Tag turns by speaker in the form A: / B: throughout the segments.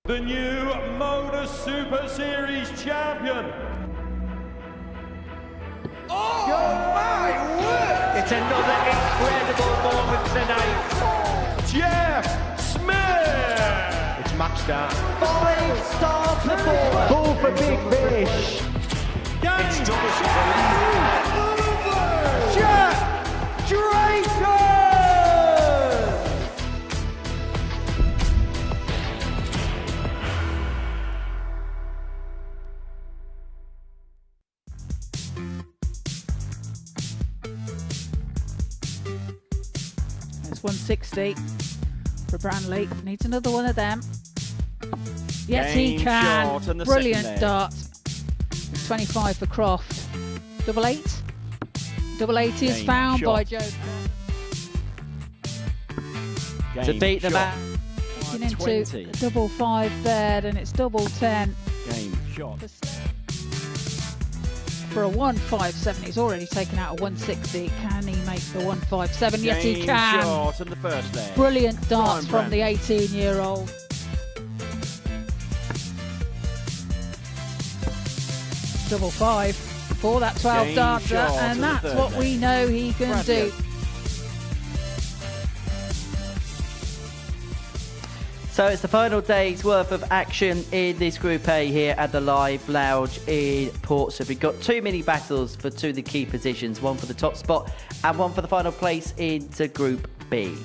A: The new Modus Super Series champion.
B: Oh my word!
C: It's another incredible moment tonight.
A: Jeff Smith.
C: It's match start.
B: 5 stars to 4.
C: Ball for big fish.
A: It's
B: Jack Drayton!
D: It's 160 for Branley. Needs another one of them. Yes, he
A: Game short
D: can.
A: and the
D: Brilliant
A: second leg.
D: dart. 25 for Croft. Double eight. Double 80 is
A: Game
D: found by
A: shot.
D: Joe.
C: To beat the man.
D: Looking into
A: 20.
D: double 5 there, and it's double 10.
A: Game shot.
D: For a 157, he's already taken out a 160. Can he make the 157? Yes, he
A: Game
D: can.
A: short in the first leg.
D: Brilliant darts
A: Brian
D: from the 18-year-old. Double 5 for that 12
A: Game
D: darter,
A: short in
D: and
A: the
D: that's
A: third
D: what
A: leg.
D: we know he can
A: Bradley.
D: do.
E: So it's the final day's worth of action in this Group A here at the Live Lounge in Portsmouth. We've got 2 mini battles for 2 of the key positions, one for the top spot and one for the final place into Group B.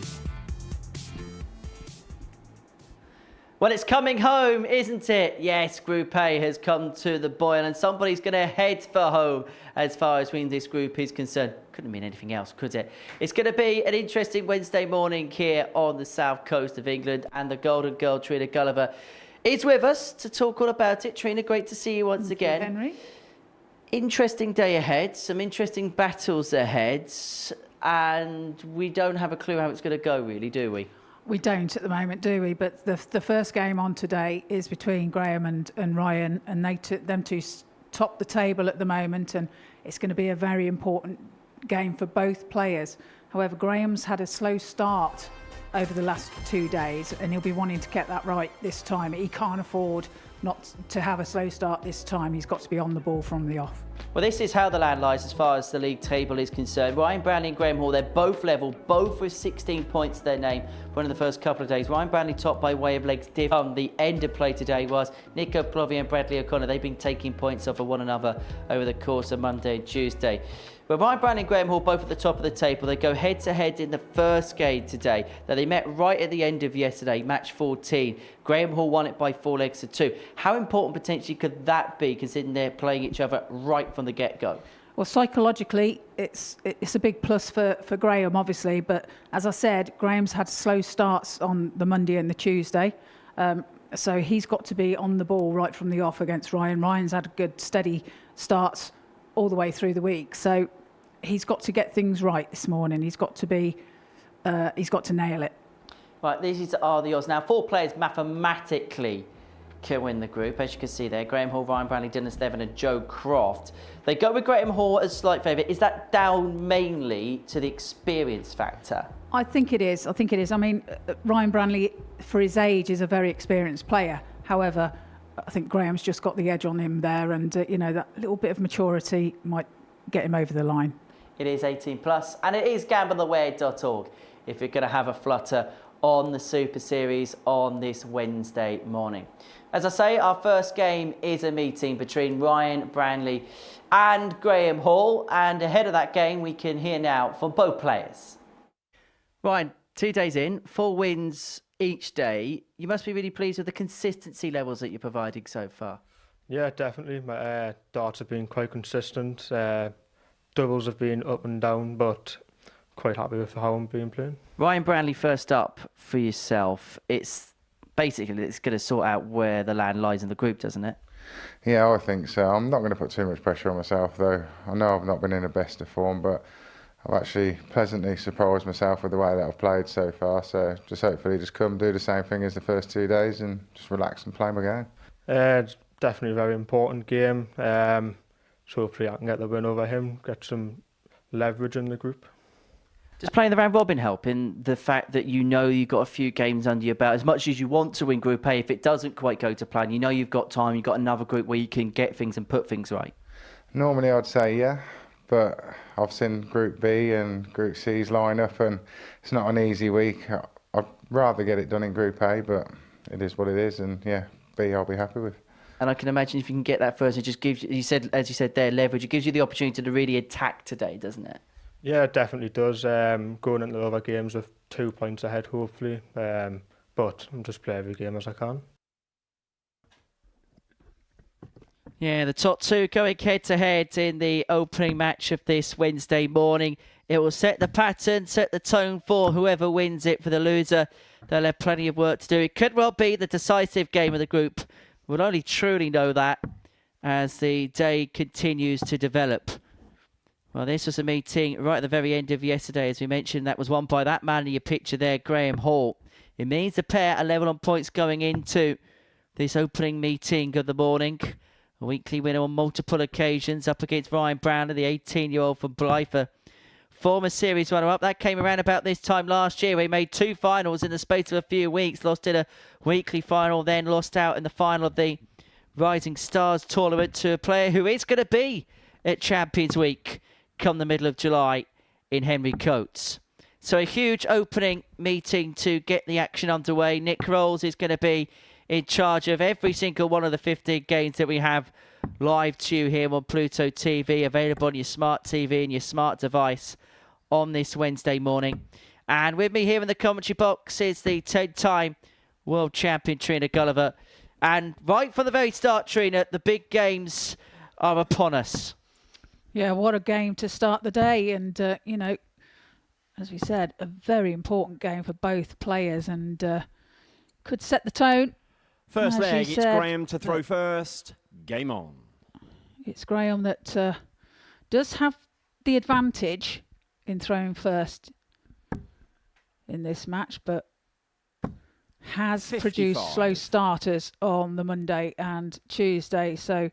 E: Well, it's coming home, isn't it? Yes, Group A has come to the boil and somebody's going to head for home as far as winning this group is concerned. Couldn't mean anything else, could it? It's going to be an interesting Wednesday morning here on the south coast of England, and the Golden Girl, Trina Gulliver, is with us to talk all about it. Trina, great to see you once again.
D: Henry.
E: Interesting day ahead, some interesting battles ahead, and we don't have a clue how it's going to go, really, do we?
D: We don't at the moment, do we? But the first game on today is between Graham and Ryan, and them two top the table at the moment, and it's going to be a very important game for both players. However, Graham's had a slow start over the last 2 days, and he'll be wanting to get that right this time. He can't afford not to have a slow start this time. He's got to be on the ball from the off.
E: Well, this is how the land lies as far as the league table is concerned. Ryan Brownlee and Graham Hall, they're both level, both with 16 points to their name for one of the first couple of days. Ryan Brownlee top by way of legs diff. The end of play today was Nico Plovy and Bradley O'Connor. They've been taking points off of one another over the course of Monday and Tuesday. But Ryan Brownlee and Graham Hall both at the top of the table. They go head-to-head in the first game today. Now, they met right at the end of yesterday, match 14. Graham Hall won it by 4 legs to 2. How important potentially could that be, considering they're playing each other right from the get-go?
D: Well, psychologically, it's a big plus for Graham, obviously. But as I said, Graham's had slow starts on the Monday and the Tuesday. So he's got to be on the ball right from the off against Ryan. Ryan's had good, steady starts all the way through the week. So he's got to get things right this morning. He's got to nail it.
E: Right, these are the odds. Now, 4 players mathematically can win the group, as you can see there. Graham Hall, Ryan Brownlee, Dennis Levin and Joe Croft. They go with Graham Hall as slight favourite. Is that down mainly to the experience factor?
D: I think it is. I mean, Ryan Branley, for his age, is a very experienced player. However, I think Graham's just got the edge on him there, and that little bit of maturity might get him over the line.
E: It is 18 plus, and it is gambleaware.org if you're going to have a flutter on the Super Series on this Wednesday morning. As I say, our first game is a meeting between Ryan Branley and Graham Hall, and ahead of that game we can hear now from both players. Ryan, 2 days in, 4 wins each day. You must be really pleased with the consistency levels that you're providing so far.
F: Yeah, definitely. My darts have been quite consistent. Doubles have been up and down, but quite happy with how I'm being playing.
E: Ryan Branley first up for yourself. It's going to sort out where the land lies in the group, doesn't it?
G: Yeah, I think so. I'm not going to put too much pressure on myself, though. I know I've not been in the best of form, but I've actually pleasantly surprised myself with the way that I've played so far. So just hopefully just come do the same thing as the first 2 days and just relax and play my game.
F: It's definitely a very important game. So hopefully I can get the win over him, get some leverage in the group.
E: Does playing the round robin help in the fact that you've got a few games under your belt? As much as you want to win Group A, if it doesn't quite go to plan, you've got time, you've got another group where you can get things and put things right?
G: Normally I'd say yeah, but I've seen Group B and Group C's line up and it's not an easy week. I'd rather get it done in Group A, but it is what it is, and yeah, B I'll be happy with. And
E: I can imagine if you can get that first, it just gives you, as you said there, leverage. It gives you the opportunity to really attack today, doesn't it?
F: Yeah, it definitely does. Going into the other games with 2 points ahead, hopefully. But I'm just play every game as I can.
E: Yeah, the top two going head-to-head in the opening match of this Wednesday morning. It will set the pattern, set the tone for whoever wins it. For the loser, they'll have plenty of work to do. It could well be the decisive game of the group. We'll only truly know that as the day continues to develop. Well, this was a meeting right at the very end of yesterday, as we mentioned. That was won by that man in your picture there, Graham Hall. It means the pair are level on points going into this opening meeting of the morning. A weekly winner on multiple occasions up against Ryan Branley, the 18-year-old from Blythe. Former series runner-up. That came around about this time last year. He made 2 finals in the space of a few weeks. Lost in a weekly final, then lost out in the final of the Rising Stars tournament to a player who is going to be at Champions Week come the middle of July in Henry Coates. So a huge opening meeting to get the action underway. Nick Rolls is going to be in charge of every single one of the 15 games that we have live to you here on Pluto TV, available on your smart TV and your smart device on this Wednesday morning. And with me here in the commentary box is the 10-time world champion Trina Gulliver. And right from the very start, Trina, the big games are upon us.
D: Yeah, what a game to start the day. And, as we said, a very important game for both players and could set the tone.
A: First leg, it's Graham to throw first. Game on.
D: It's Graham that does have the advantage in throwing first in this match, but has
A: 55.
D: produced slow starters on the Monday and Tuesday. So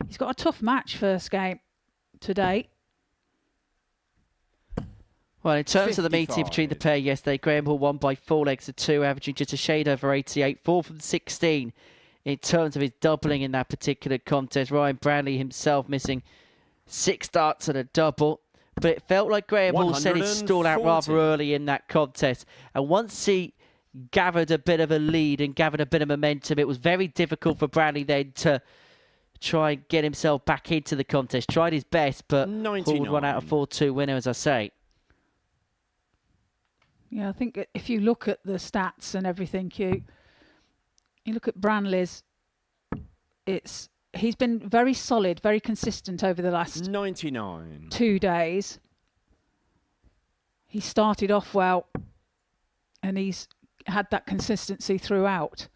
D: he's got a tough match first game today.
E: Well, in terms of the meeting between the pair yesterday, Graham Hall won by 4 legs to 2, averaging just a shade over 88, 4 from 16 in terms of his doubling in that particular contest. Ryan Branley himself missing 6 darts and a double. But it felt like Graham Hall set his stall out rather early in that contest. And once he gathered a bit of a lead and gathered a bit of momentum, it was very difficult for Branley then to try and get himself back into the contest. Tried his best, but pulled one out of 4-2 winner, as I say.
D: Yeah, I think if you look at the stats and everything, you look at Branley's, he's been very solid, very consistent over the last 2 days. He started off well, and he's had that consistency throughout.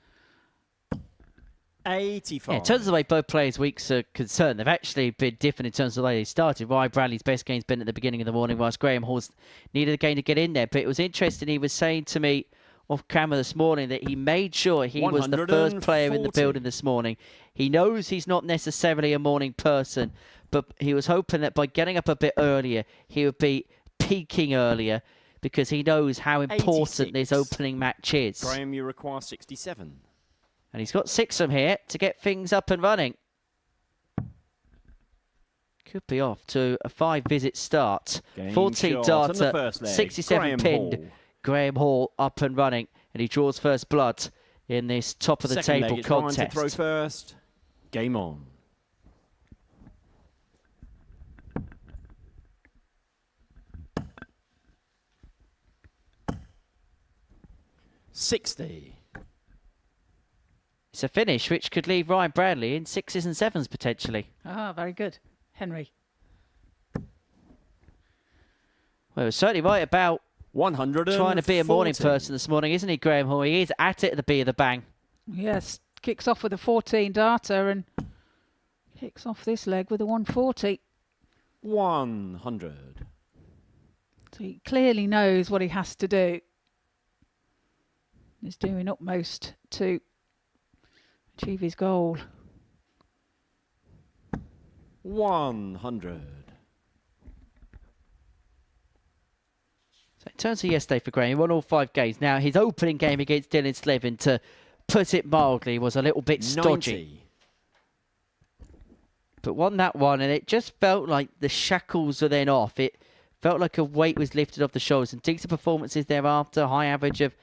A: 85.
E: Yeah, in terms of the way both players' weeks are concerned, they've actually been different in terms of the way they started. Ryan Branley's best game's been at the beginning of the morning, whilst Graham Hall's needed a game to get in there. But it was interesting, he was saying to me off camera this morning that he made sure he was the first player in the building this morning. He knows he's not necessarily a morning person, but he was hoping that by getting up a bit earlier, he would be peaking earlier, because he knows how important
H: 86.
E: this opening match is.
H: Graham, you require 67.
E: And he's got 6 from here to get things up and running. Could be off to a 5-visit start.
H: Game
E: 14
H: shot on the
E: data,
H: first leg.
E: 67
H: Graham
E: pinned.
H: Hall.
E: Graham Hall up and running, and he draws first blood in this top of the
H: Second
E: table
H: leg, it's Ryan
E: contest.
H: to throw first. Game on. $60.
E: It's a finish which could leave Ryan Bradley in 6s and 7s potentially.
D: Ah, very good. Henry.
E: Well, it's certainly right about
H: 140.
E: trying to be a morning person this morning, isn't he, Graham Hall? He is at it at the B of the bang.
D: Yes, kicks off with a 14 data and kicks off this leg with a 140.
H: 100.
D: So he clearly knows what he has to do. He's doing utmost to achieve his goal.
H: 100.
E: So in terms of yesterday for Graham, he won all 5 games. Now, his opening game against Dylan Slevin, to put it mildly, was a little bit stodgy.
H: 90.
E: But won that one, and it just felt like the shackles were then off. It felt like a weight was lifted off the shoulders. And decent performances thereafter, high average of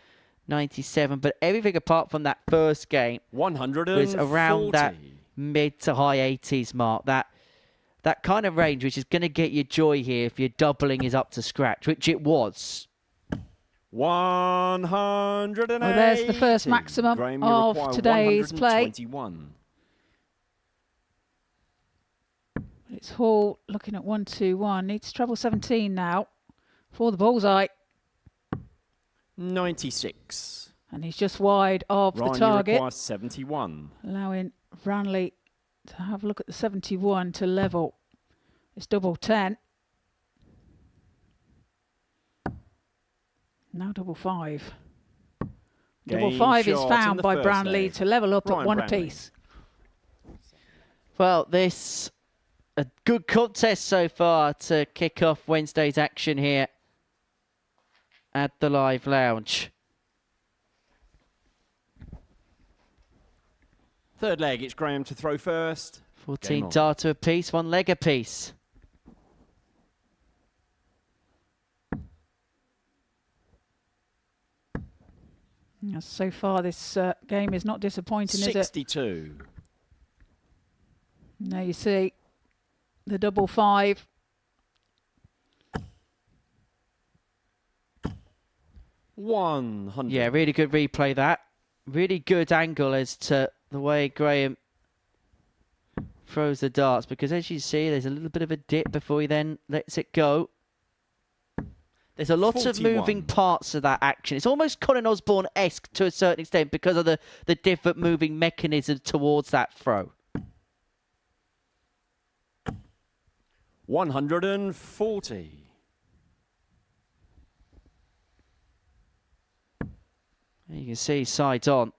E: 97. But everything apart from that first game
H: 140.
E: was around that mid to high 80s mark. That kind of range, which is going to get you joy here if your doubling is up to scratch, which it was.
H: 180.
D: Well, there's the first maximum
H: Graham, you
D: of
H: require
D: today's play.
H: 121.
D: It's Hall looking at 1-2-1. Needs treble 17 now for the bullseye.
H: 96.
D: And he's just wide of
H: Ryan,
D: the
H: you
D: target.
H: require 71.
D: Allowing Branley to have a look at the 71 to level. It's double 10. Now double 5. Double
H: Game
D: 5 is
H: shot in
D: found
H: the
D: by
H: first
D: Branley
H: leg.
D: to level up
H: Ryan
D: at 1
H: Branley.
D: apiece.
E: Well, this a good contest so far to kick off Wednesday's action here at the Live Lounge.
H: Third leg, it's Graham to throw first.
E: 14 data apiece, 1 leg apiece.
D: Yes, so far this game is not disappointing, is it?
H: 62.
D: Now you see the double 5.
H: $100.
E: Yeah, really good replay that. Really good angle as to the way Graham throws the darts, because as you see, there's a little bit of a dip before he then lets it go. There's a lot of
H: 41.
E: moving parts of that action. It's almost Colin Osborne-esque to a certain extent because of the different moving mechanisms towards that throw.
H: 140.
E: You can see sides on.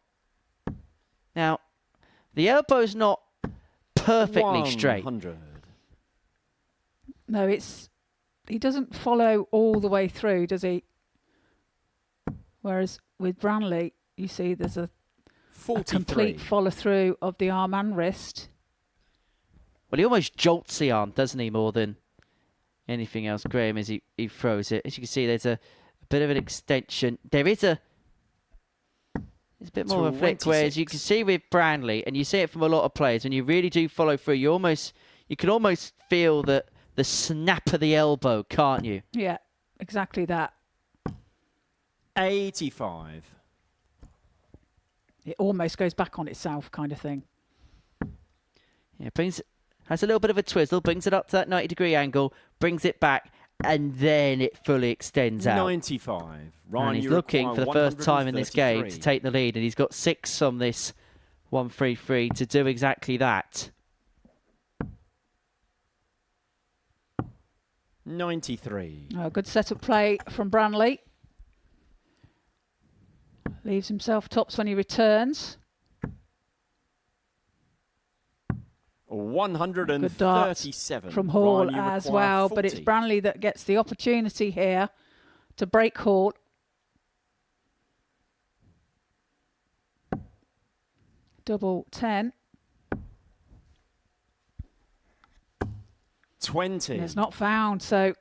E: Now, the elbow's not perfectly straight.
H: 100.
D: No, he doesn't follow all the way through, does he? Whereas with Branley, you see there's a
H: 43.
D: complete follow through of the arm and wrist.
E: Well, he almost jolts the arm, doesn't he, more than anything else, Graham, as he throws it. As you can see, there's a bit of an extension. It's a bit more of a flick, whereas you can see with Branley, and you see it from a lot of players, when you really do follow through, you can almost feel the snap of the elbow, can't you?
D: Yeah, exactly that.
H: 85.
D: It almost goes back on itself, kind of thing.
E: Yeah, has a little bit of a twizzle, brings it up to that 90-degree angle, brings it back, and then it fully extends out.
H: 95. Ryan,
E: And he's
H: you
E: looking
H: require
E: for the first time in this game to
H: 133.
E: take the lead, and he's got 6 on this 133 to do exactly that.
H: 93.
D: Good setup play from Branley. Leaves himself tops when he returns. Good darts
H: 137.
D: from Hall
H: Ryan, you
D: as
H: require
D: well,
H: 40.
D: but it's Branley that gets the opportunity here to break Hall. Double 10.
H: 20.
D: And it's not found, so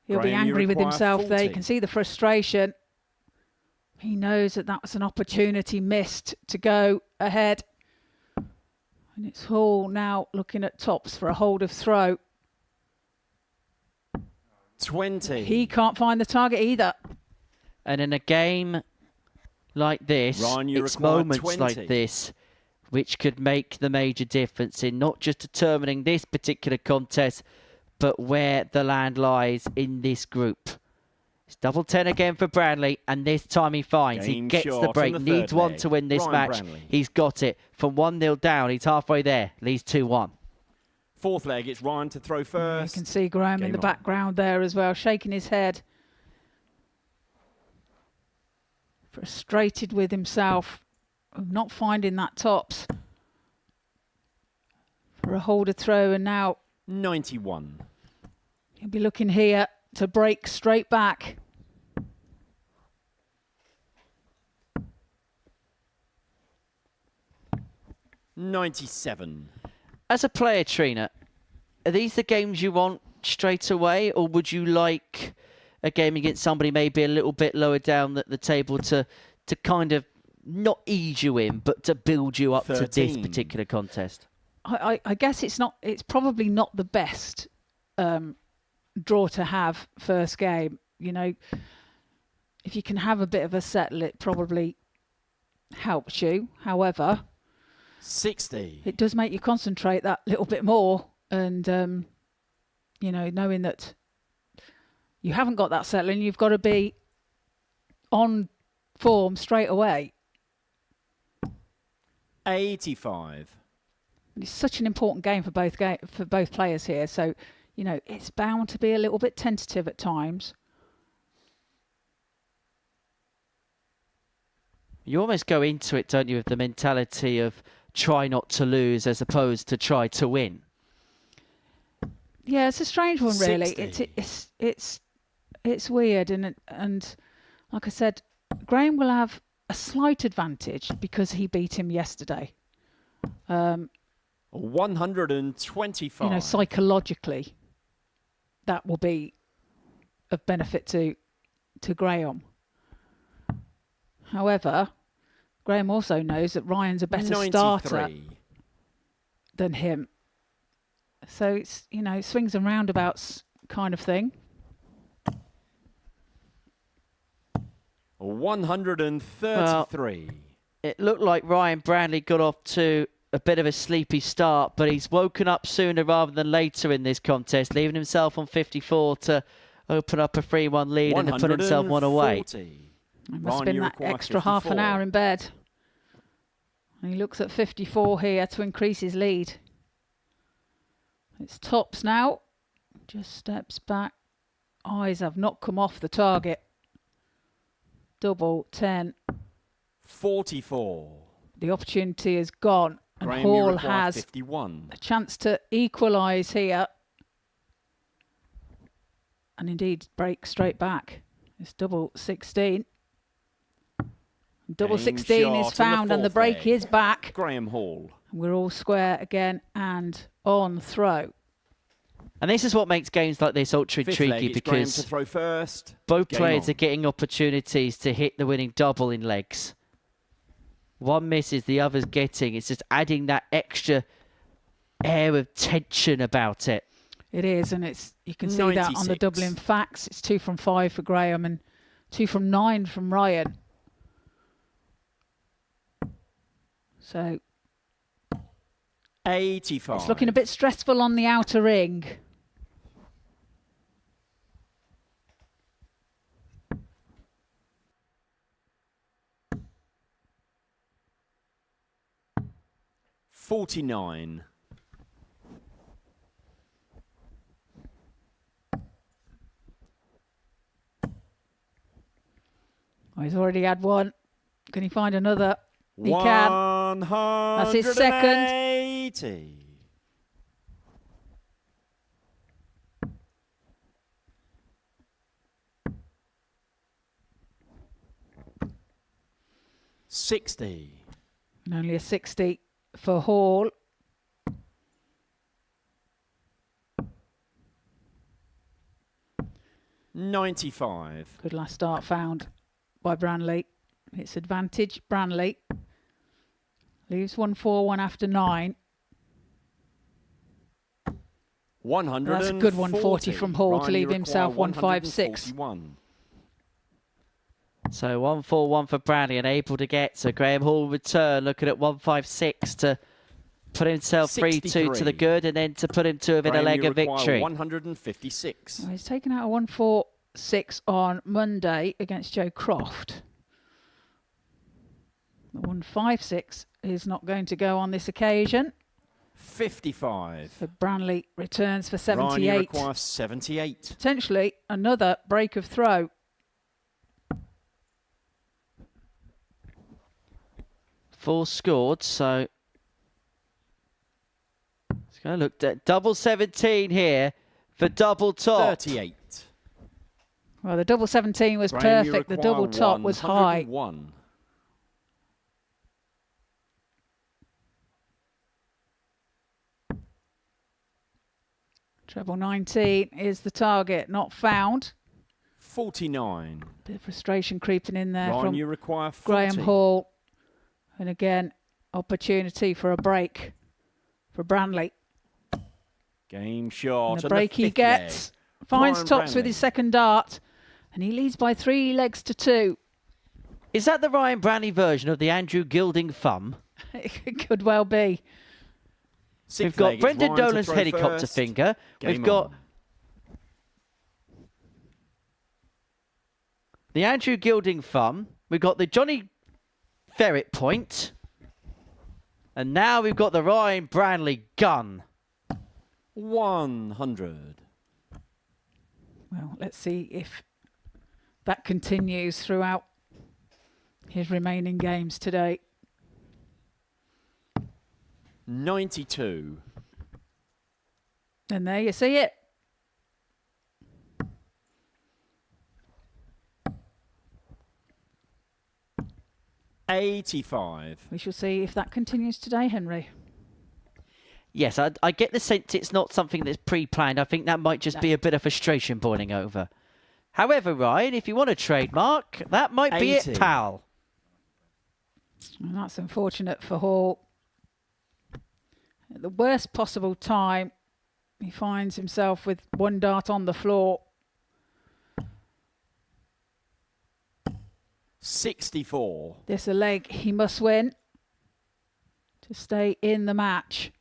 D: he'll be
H: Graham, you
D: angry with
H: require
D: himself there. You
H: 40.
D: can see the frustration. He knows that that was an opportunity missed to go ahead. And it's Hall now looking at tops for a hold of throw.
H: 20.
D: He can't find the target either.
E: And in a game like this,
H: Ryan, you
E: it's
H: require
E: moments
H: 20.
E: like this which could make the major difference in not just determining this particular contest, but where the land lies in this group. It's double 10 again for Branley, and this time he finds.
H: Game
E: he gets the
H: shot
E: break,
H: in the
E: needs
H: third
E: one
H: leg.
E: to win this
H: Ryan
E: match.
H: Branley.
E: He's got it. From 1-0 down, he's halfway there. Leads 2-1.
H: Fourth leg, it's Ryan to throw
D: You
H: first.
D: can see Graham in
H: Game
D: the
H: on.
D: background there as well, shaking his head. Frustrated with himself of not finding that tops for a holder throw, and now
H: 91.
D: he'll be looking here to break straight back.
H: $97.
E: As a player, Trina, are these the games you want straight away, or would you like a game against somebody maybe a little bit lower down the table to kind of not ease you in, but to build you up to this
H: 13.
E: particular contest?
D: I guess it's probably not the best draw to have first game. You know, if you can have a bit of a settle, it probably helps you. However,
H: 60.
D: it does make you concentrate that little bit more, and you know, knowing that you haven't got that settling, you've got to be on form straight away.
H: 85.
D: And it's such an important game for both players here, so you know it's bound to be a little bit tentative at times.
E: You almost go into it, don't you, with the mentality of try not to lose as opposed to try to win.
D: Yeah, it's a strange one, really.
H: 60.
D: It's weird, and like I said, Graham will have a slight advantage because he beat him yesterday.
H: 125.
D: You know, psychologically, that will be of benefit to Graham. However, Graham also knows that Ryan's a better
H: 93.
D: starter than him. So it's, you know, swings and roundabouts kind of thing.
H: 133.
E: It looked like Ryan Branley got off to a bit of a sleepy start, but he's woken up sooner rather than later in this contest, leaving himself on 54 to open up a 3-1 lead and to put himself one away.
H: 140.
D: It must
H: Ryan,
D: have been
H: you
D: that
H: require
D: extra half an
H: 54.
D: hour in bed. And he looks at 54 here to increase his lead. It's tops now. Just steps back. Eyes have not come off the target. Double 10.
H: 44.
D: The opportunity is gone. And
H: Graham, you
D: Hall
H: require
D: has
H: 51.
D: a chance to equalise here. And indeed break straight back. It's double 16. Double
H: Game
D: 16
H: shot
D: is
H: in the
D: found and the
H: fourth
D: break
H: leg.
D: is back.
H: Graham Hall.
D: We're all square again and on throw.
E: And this is what makes games like this ultra
H: Fifth leg,
E: intriguing,
H: it's Graham
E: because
H: to throw first.
E: both
H: Game
E: players
H: on.
E: are getting opportunities to hit the winning double in legs. One misses, the other's getting. It's just adding that extra air of tension about it.
D: It is, and it's you can see that on the
H: 96.
D: Dublin facts. It's 2 from 5 for Graham and 2 from 9 from Ryan. So
H: 85.
D: it's looking a bit stressful on the outer ring.
H: $49.
D: Oh, he's already had one. Can he find another? He can.
H: That's
D: his second.
H: 80. 60.
D: And only a 60 for Hall.
H: $95.
D: Good last start found by Branley. It's advantage Branley. Leaves 141 after 9.
H: 140.
D: That's a good 140 from Hall to
H: Ryan,
D: leave
H: you
D: himself
H: require
D: 156.
H: 141.
E: So 141 for Branley, unable to get. So Graham Hall return, looking at 156 to put himself 3-2 to the
H: 63.
E: good, and then to put him to within a
H: Graham,
E: leg
H: you
E: of
H: require
E: victory.
H: 156.
D: Well, he's taken out a 146 on Monday against Joe Croft. The 156 is not going to go on this occasion.
H: 55.
D: So Branley returns for
H: Ryan, you
D: 78.
H: require 78.
D: Potentially another break of throw.
E: Full scored, so it's going to look at double 17 here for double top.
H: 38.
D: Well, the double 17 was
H: Graham, you
D: perfect. The
H: require
D: double top was high.
H: 101.
D: Treble 19 is the target, not found.
H: 49.
D: Bit of frustration creeping in there
H: Ryan,
D: from
H: you require 40.
D: Graham Hall. And again, opportunity for a break for Branley.
H: Game shot.
D: And the
H: and
D: break he
H: fifth
D: gets.
H: leg.
D: Finds
H: Ryan
D: tops with
H: Branley.
D: his second dart. And he leads by 3 legs to 2.
E: Is that the Ryan Branley version of the Andrew Gilding thumb?
D: It could well be.
H: Sixth
E: We've got
H: leg is
E: Brendan
H: Ryan to
E: Dolan's
H: throw
E: helicopter
H: first.
E: finger. We've
H: Game
E: got
H: on.
E: the Andrew Gilding thumb. We've got the Johnny Ferret point. And now we've got the Ryan Branley gun.
H: 100.
D: Well, let's see if that continues throughout his remaining games today.
H: 92.
D: And there you see it.
H: $85.
D: We shall see if that continues today, Henry.
E: Yes, I get the sense it's not something that's pre-planned. I think that might just be a bit of frustration boiling over. However, Ryan, if you want a trademark, that might be
H: 80.
E: it, pal.
D: And that's unfortunate for Hall. At the worst possible time, he finds himself with 1 dart on the floor.
H: 64.
D: This a leg he must win to stay in the match.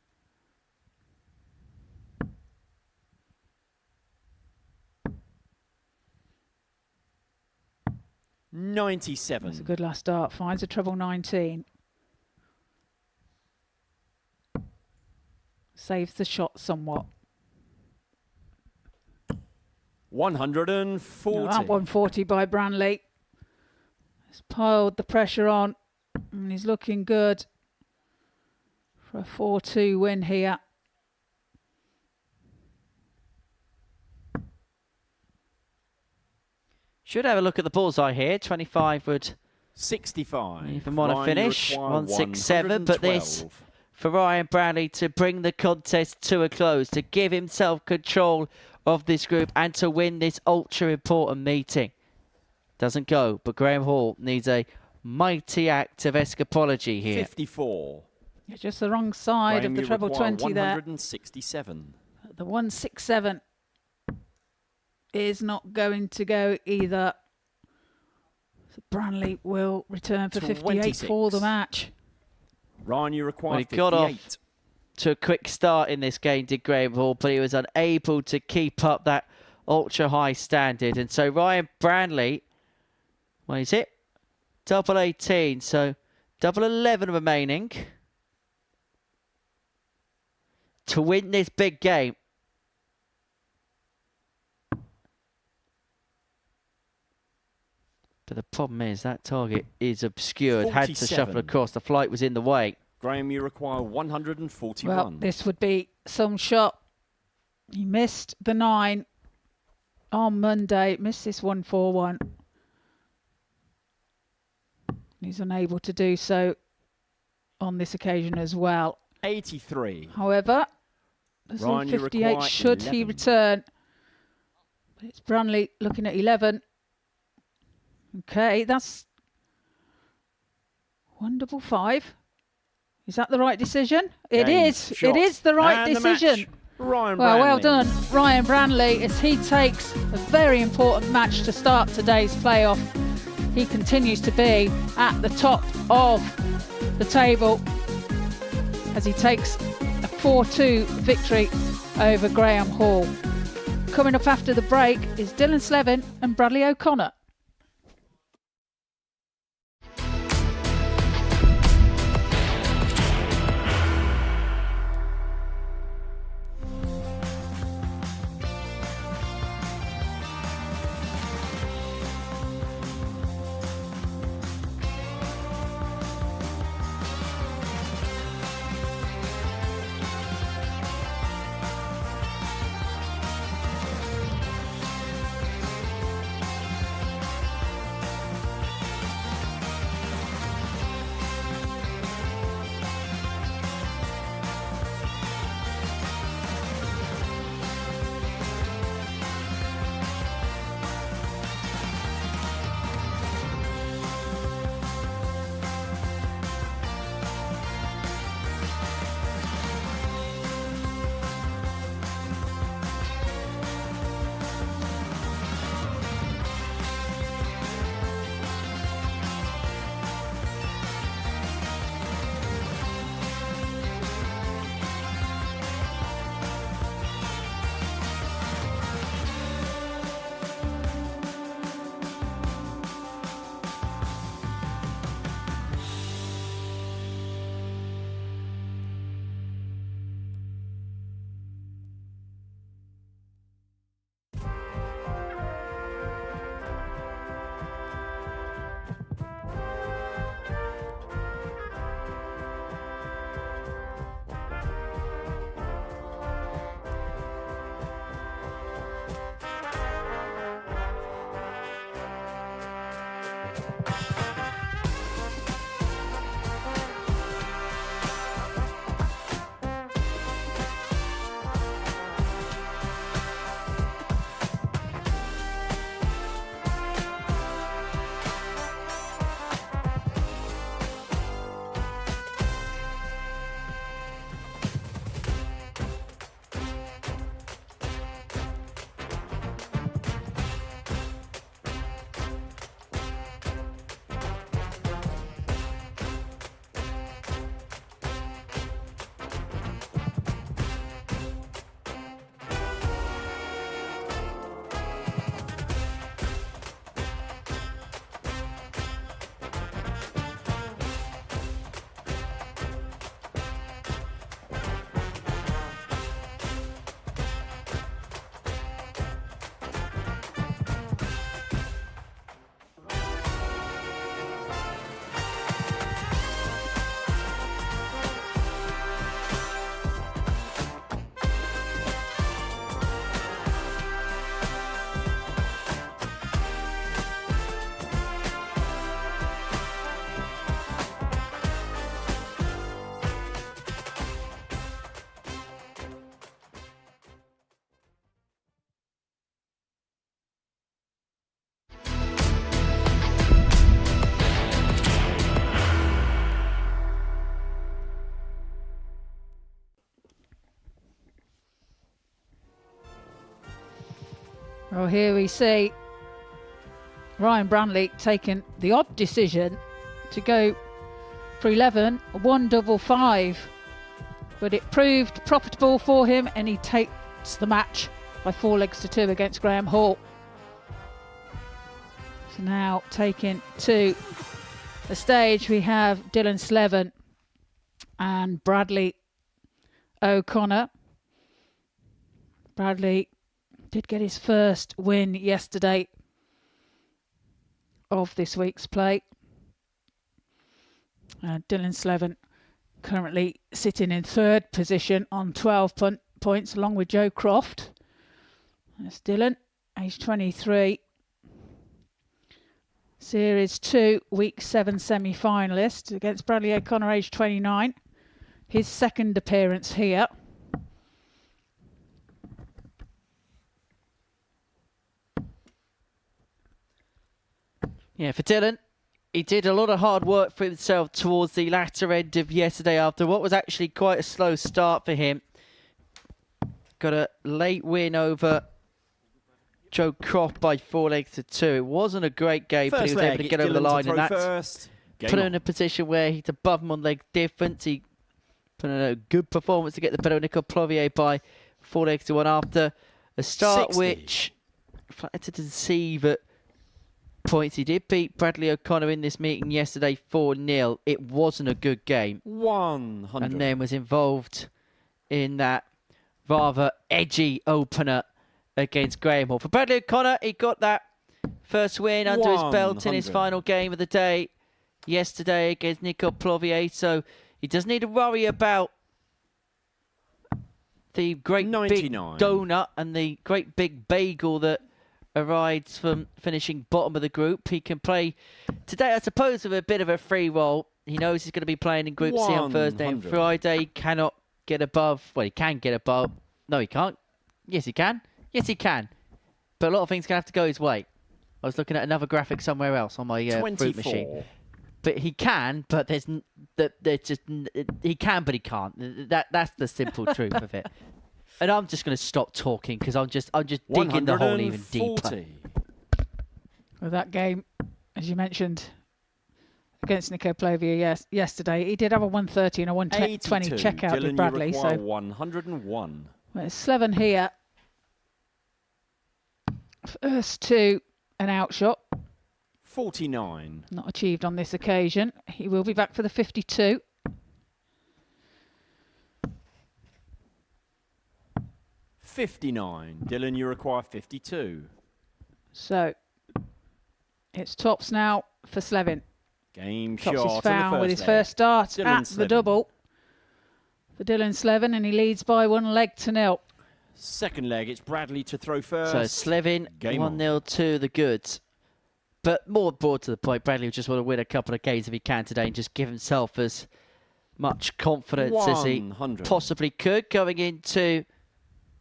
H: $97.
D: That's a good last start. Finds a treble 19. Saves the shot somewhat.
H: 140.
D: Now that 140 by Branley has piled the pressure on, and he's looking good for a 4-2 win here.
E: Should have a look at the bullseye here. 25 would
H: 65.
E: even want to
H: Ryan, you
E: finish.
H: require
E: 167, but this
H: 112.
E: for Ryan Branley to bring the contest to a close, to give himself control of this group and to win this ultra important meeting. Doesn't go, but Graham Hall needs a mighty act of escapology here.
H: 54.
D: It's just the wrong side
H: Graham,
D: of the
H: you
D: treble
H: require
D: 20 there.
H: 167.
D: The 167 is not going to go either. So Branley will return for 58 for the
H: 26.
D: match.
H: Ryan, you require
E: Well, he
H: 58.
E: got off to a quick start in this game, did Graham Hall, but he was unable to keep up that ultra high standard. And so Ryan Branley, what is it? Double 18, so double 11 remaining to win this big game. But the problem is that target is obscured. Had to
H: 47.
E: shuffle across. The flight was in the way.
H: Graham, you require 141.
D: Well, this would be some shot. He missed the 9 on Monday. Missed this 141. He's unable to do so on this occasion as well.
H: 83.
D: However, there's all
H: Ryan, you
D: 58
H: require
D: should he
H: 11.
D: return. But it's Branley looking at 11. Okay, that's 155. Is that the right decision? It
H: Game,
D: is.
H: shot,
D: It is the right
H: and the
D: decision.
H: match. Ryan
D: Well, well
H: Branley.
D: done, Ryan Branley, as he takes a very important match to start today's playoff. He continues to be at the top of the table as he takes a 4-2 victory over Graham Hall. Coming up after the break is Dylan Slevin and Bradley O'Connor. Well, here we see Ryan Branley taking the odd decision to go for 11, 155. But it proved profitable for him and he takes the match by 4-2 against Graham Hall. So now taking to the stage we have Dylan Slevin and Bradley O'Connor. Bradley did get his first win yesterday of this week's play. Dylan Slevin currently sitting in third position on 12 points along with Joe Croft. That's Dylan, age 23. Series 2, Week 7 semi-finalist against Bradley O'Connor, age 29. His second appearance here.
E: Yeah, for Dylan, he did a lot of hard work for himself towards the latter end of yesterday after what was actually quite a slow start for him. Got a late win over Joe Croft by 4-2. It wasn't a great game, but he was able to get over the line, and that's put him in a position where he's above him on leg difference. He put in a good performance to get the better of Nicolas Plovier by 4-1 after a start
H: 60.
E: which flattered to deceive at points. He did beat Bradley O'Connor in this meeting yesterday 4-0. It wasn't a good game.
H: 100.
E: And then was involved in that rather edgy opener against Graham Hall. For Bradley O'Connor, he got that first win under his belt in his
H: 100.
E: final game of the day yesterday against Nicolas Plovier. So he doesn't need to worry about the great
H: 99.
E: big donut and the great big bagel that arrives from finishing bottom of the group. He can play today, I suppose, with a bit of a free roll. He knows he's going to be playing in Group C on Thursday and
H: 100.
E: Friday. He cannot get above. Well, he can get above. No, he can't. Yes, he can. Yes, he can. But a lot of things can have to go his way. I was looking at another graphic somewhere else on my fruit machine.
H: 24.
E: But he can, but there's just he can, but he can't. That's the simple truth of it. And I'm just going to stop talking because I'm just digging the hole even deeper.
H: 140.
D: With that game, as you mentioned, against Nico Plovier yesterday, he did have a 130 and a 120
H: 82.
D: checkout
H: Dylan,
D: with Bradley.
H: you require
D: So
H: 101.
D: well, it's Slevin here. First to an outshot,
H: 49.
D: not achieved on this occasion. He will be back for the 52.
H: 59. Dylan, you require 52.
D: So it's tops now for Slevin.
H: Game
D: Tops
H: shot
D: his
H: on the
D: foul
H: first
D: with his
H: leg.
D: first start
H: Dylan
D: at the
H: Slevin.
D: double for Dylan Slevin, and he leads by 1-0.
H: Second leg, it's Bradley to throw first.
E: So Slevin
H: Game on.
E: 1-0 to the goods. But more broad to the point, Bradley just want to win a couple of games if he can today and just give himself as much confidence as he
H: 100.
E: possibly could going into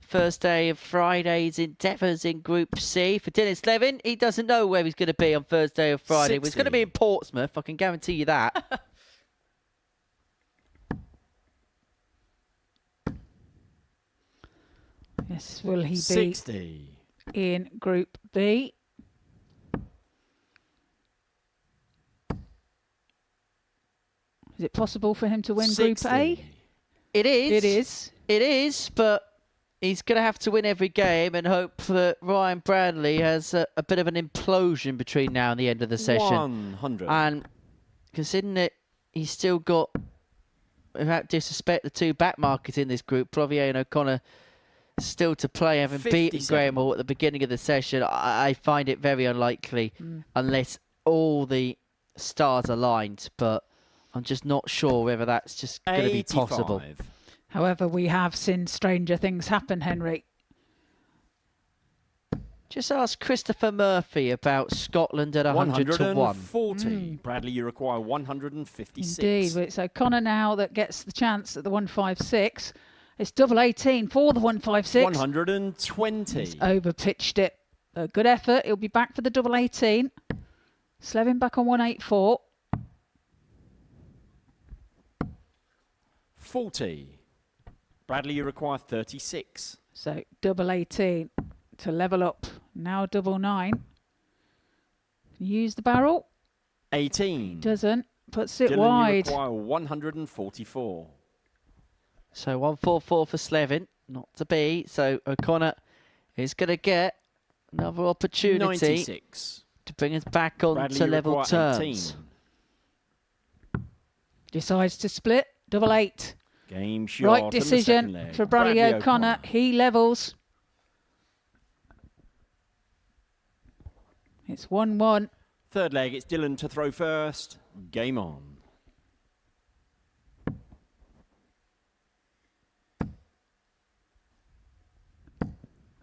E: first day of Friday's endeavours in Group C. For Dylan Slevin, he doesn't know where he's going to be on Thursday or Friday. Well, he's going to be in Portsmouth, I can guarantee you that.
D: Yes, will he be
H: 60.
D: in Group B? Is it possible for him to win
H: 60.
D: Group A?
E: It is.
D: It is.
E: It is, but he's going to have to win every game and hope that Ryan Bradley has a bit of an implosion between now and the end of the session.
H: 100.
E: And considering that he's still got, without disrespect, the two back markers in this group, Plovier and O'Connor, still to play, having beaten
H: 57.
E: Graham Hall at the beginning of the session, I find it very unlikely unless all the stars aligned. But I'm just not sure whether that's just going to be possible.
H: 85.
D: However, we have seen stranger things happen, Henry.
E: Just ask Christopher Murphy about Scotland at 100 to 1.
H: 140. Bradley, you require 156.
D: Indeed, but it's O'Connor now that gets the chance at the 156. It's double 18 for the 156.
H: 120.
D: He's over-pitched it. A good effort. He'll be back for the double 18. Slevin back on 184.
H: 40. Bradley, you require 36.
D: So double 18 to level up. Now double 9. Use the barrel.
H: 18.
D: Doesn't. Puts it
H: Dylan,
D: wide.
H: you require 144.
E: So 144 for Slevin, not to be. So O'Connor is going to get another opportunity
H: 96.
E: to bring us back on
H: Bradley,
E: to
H: you
E: level
H: require
E: terms.
H: 18.
D: Decides to split. Double 8.
H: Game shot
D: Right
H: on the
D: decision
H: second leg.
D: for Bradley O'Connor. He levels. It's 1-1.
H: Third leg, it's Dylan to throw first. Game on.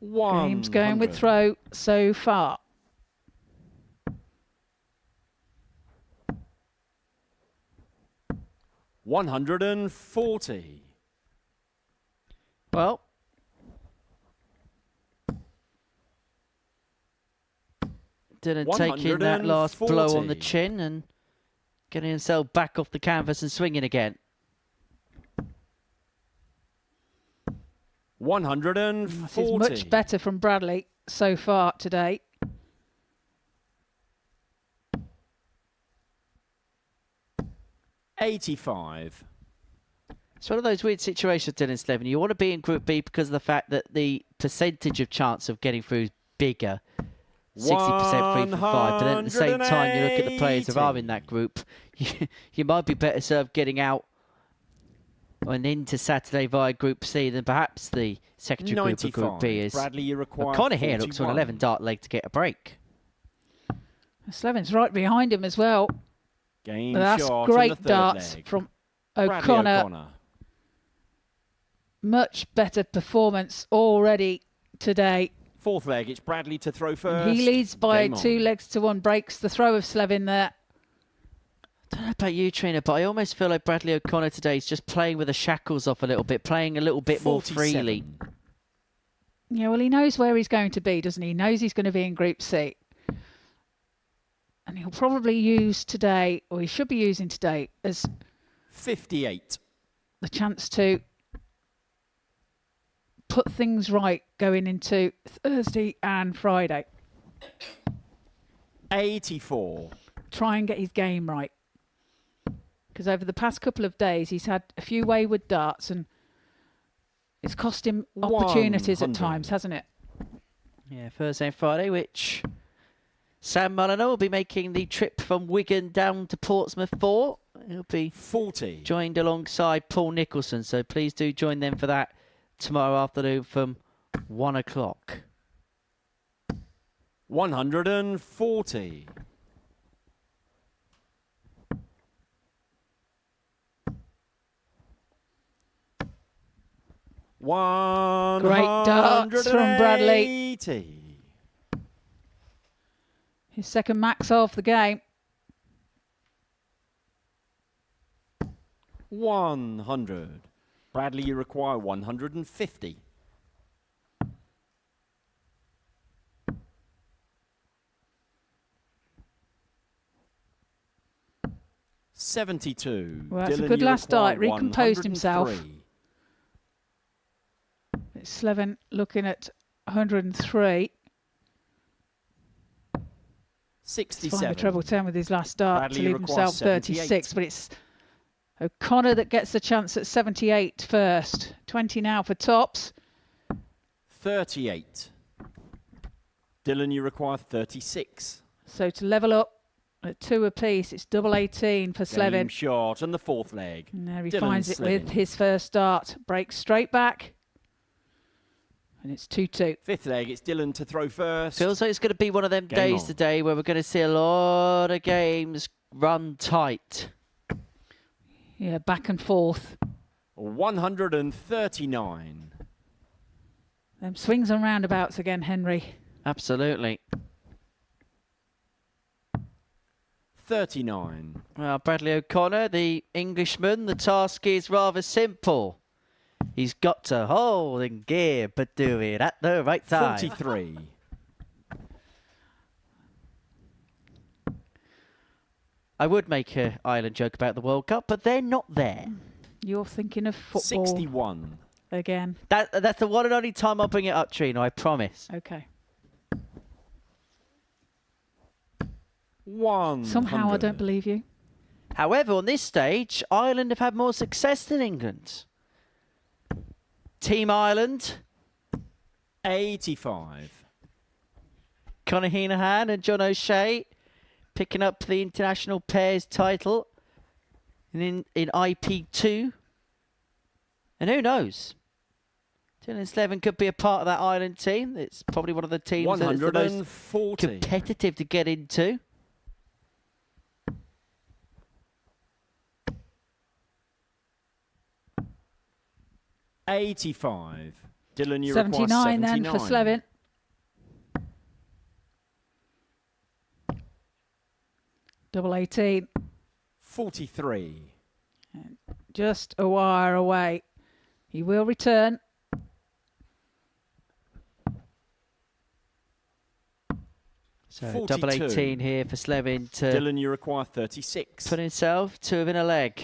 D: Game's going with throw so far.
H: 140.
E: Well, Dylan taking that last blow on the chin and getting himself back off the canvas and swinging again.
H: 140.
D: This is much better from Bradley so far today.
H: $85.
E: It's one of those weird situations, Dylan Slevin. You want to be in Group B because of the fact that the percentage of chance of getting through is bigger. 60% 3 from 5. But then at the same time, you look at the players that are in that group, you might be better served getting out and into Saturday via Group C than perhaps the secondary group of Group B is.
H: Bradley, you require
E: Connor here
H: 41.
E: looks for an 11 dart leg to get a break.
D: Slevin's right behind him as well.
H: Game
D: But that's
H: shot
D: great
H: on the third
D: darts
H: leg.
D: from
H: Bradley
D: O'Connor. Much better performance already today.
H: Fourth leg, it's Bradley to throw first.
D: And he leads by
H: Game
D: 2
H: on.
D: legs to 1. Breaks the throw of Slevin there.
E: I don't know about you, Trina, but I almost feel like Bradley O'Connor today is just playing with the shackles off a little bit, playing a little bit
H: 47.
E: more freely.
D: Yeah, well, he knows where he's going to be, doesn't he? He knows he's going to be in Group C. And he'll probably use today, or he should be using today, as
H: 58.
D: the chance to put things right going into Thursday and Friday.
H: 84.
D: Try and get his game right. Because over the past couple of days, he's had a few wayward darts and it's cost him opportunities at
H: 100.
D: times, hasn't it?
E: Yeah, Thursday and Friday, which Sam Mulliner will be making the trip from Wigan down to Portsmouth for. He'll be
H: 40.
E: joined alongside Paul Nicholson, so please do join them for that tomorrow afternoon from 1 o'clock.
H: 140.
D: Great darts from Bradley. His second max of the game.
H: 100. Bradley, you require 150. $72.
D: Well, that's a
H: Dylan,
D: good
H: you
D: last dart.
H: require
D: Recomposed himself.
H: 103.
D: It's Slevin looking at 103.
H: 67.
D: Find the treble 10 with his last dart
H: Bradley
D: to leave
H: requires
D: himself 36.
H: 78.
D: But it's O'Connor that gets the chance at 78 first. 20 now for tops.
H: 38. Dylan, you require 36.
D: So to level up at 2 apiece, it's double 18 for
H: Game
D: Slevin.
H: shot on the fourth leg.
D: And there he
H: Dylan
D: finds it with
H: Slevin.
D: his first dart. Breaks straight back. And it's 2-2.
H: Fifth leg, it's Dylan to throw first.
E: Feels like it's going to be one of them
H: Game
E: days
H: on.
E: today where we're going to see a lot of games run tight.
D: Yeah, back and forth.
H: 139.
D: Them swings and roundabouts again, Henry.
E: Absolutely.
H: 39.
E: Well, Bradley O'Connor, the Englishman, the task is rather simple. He's got to hold in gear, but do it at the right time.
H: 43.
E: I would make an Ireland joke about the World Cup, but they're not there.
D: You're thinking of football
H: 61.
D: again.
E: That's the one and only time I'll bring it up, Trina, I promise.
D: Okay.
H: 100.
D: Somehow I don't believe you.
E: However, on this stage, Ireland have had more success than England. Team Ireland,
H: 85.
E: Conor Heenahan and John O'Shea picking up the international pairs title in IP2. And who knows? Dylan Slevin could be a part of that Ireland team. It's probably one of the teams that's the most
H: 140.
E: competitive to get into.
H: $85. Dylan, you require
D: 79 then for Slevin. Double 18.
H: 43.
D: just a wire away. He will return.
E: So
H: 42.
E: double 18 here for Slevin to
H: Dylan, you require 36.
E: put himself 2 within a leg.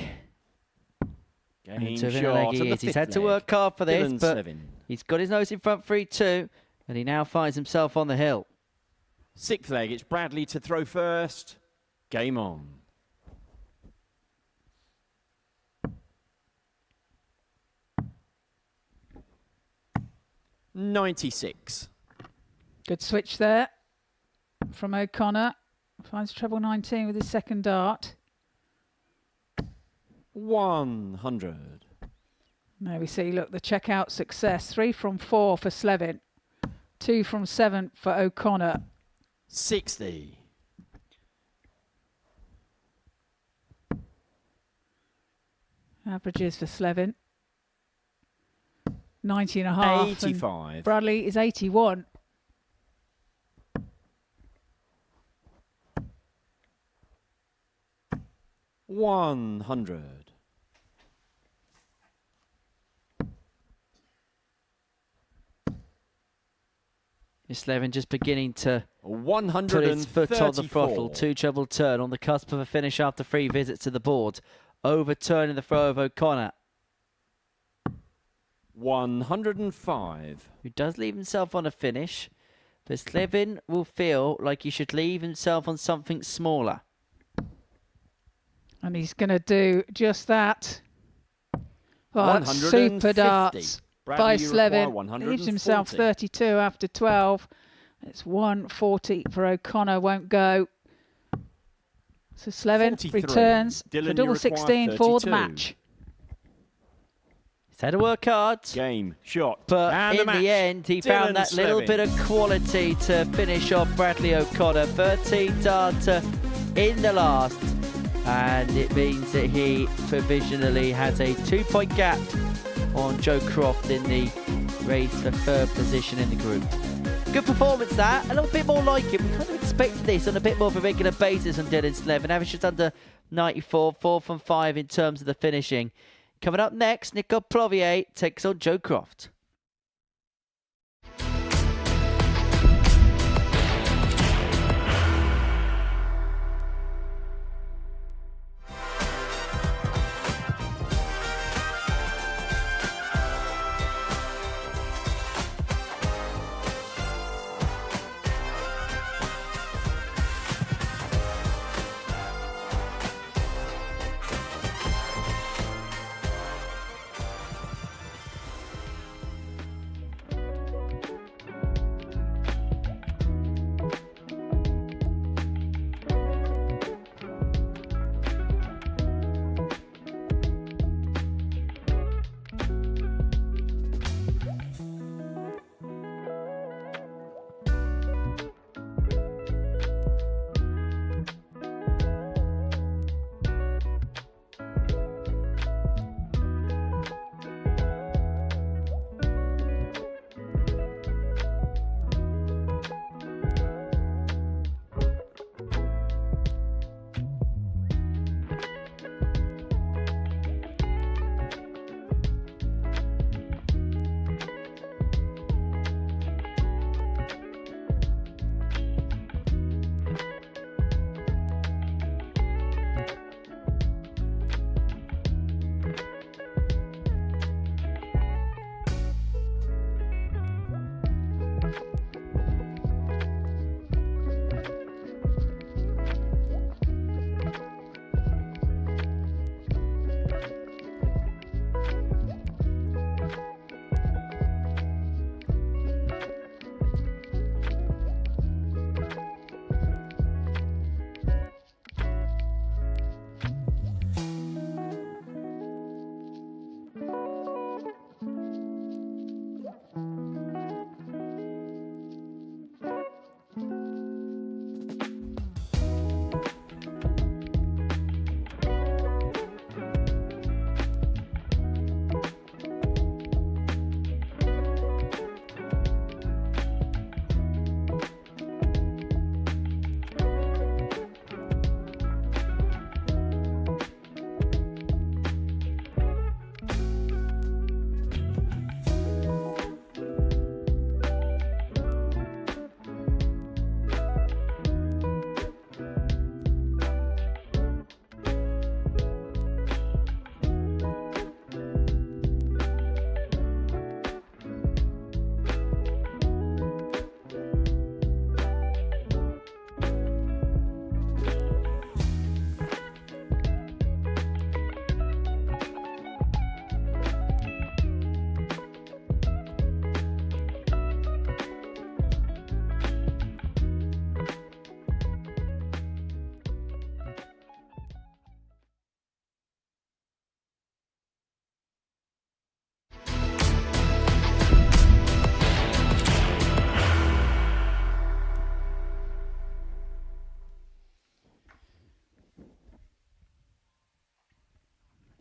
H: Game
E: 2 within a
H: shot
E: leg
H: on
E: he
H: the
E: is. He's
H: fifth
E: had to
H: leg.
E: work hard for this,
H: Dylan
E: but
H: Slevin.
E: he's got his nose in front 3-2, and he now finds himself on the hill.
H: 6th leg, it's Bradley to throw first. Game on. .96.
D: Good switch there from O'Connor. Finds treble 19 with his second dart.
H: 100.
D: There we see, look, the checkout success. 3 from 4 for Slevin. 2 from 7 for O'Connor.
H: 60.
D: Averages for Slevin. 90 and a half.
H: 85.
D: Bradley is 81.
H: $100.
E: Slevin just beginning to
H: $134.
E: put his foot on the throttle. 2 treble turn on the cusp of a finish after 3 visits to the board. Overturning the throw of O'Connor,
H: 105.
E: who does leave himself on a finish, but Slevin will feel like he should leave himself on something smaller.
D: And he's going to do just that. Oh, that's
H: 150.
D: super darts
H: Bradley,
D: by
H: you require
D: Slevin.
H: 140.
D: Leaves himself 32 after 12. It's 140 for O'Connor, won't go. So Slevin
H: 43.
D: returns
H: Dylan,
D: for
H: you
D: double
H: require
D: 16 for the
H: 32.
D: match.
E: He's had to work hard,
H: Game, shot,
E: but
H: and
E: in the end he found that little bit of quality to finish off Bradley O'Connor. 13 darter in the last, and it means that he provisionally has a 2-point gap on Joe Croft in the race for 3rd position in the group. Good performance that, a little bit more like him. We kind of expected this on a bit more of a regular basis on Dylan Slevin. Average just under 94, 4 from 5 in terms of the finishing. Coming up next, Nico Plovier takes on Joe Croft.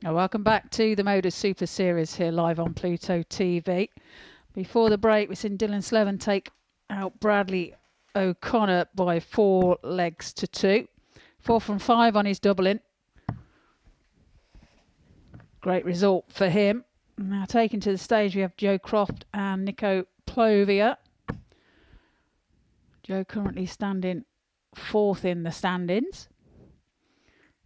D: Welcome back to the Modus Super Series here live on Pluto TV. Before the break, we've seen Dylan Slevin take out Bradley O'Connor by 4 legs to 2. 4 from 5 on his doubling. Great result for him. Now taken to the stage, we have Joe Croft and Nico Plovia. Joe currently standing 4th in the standings.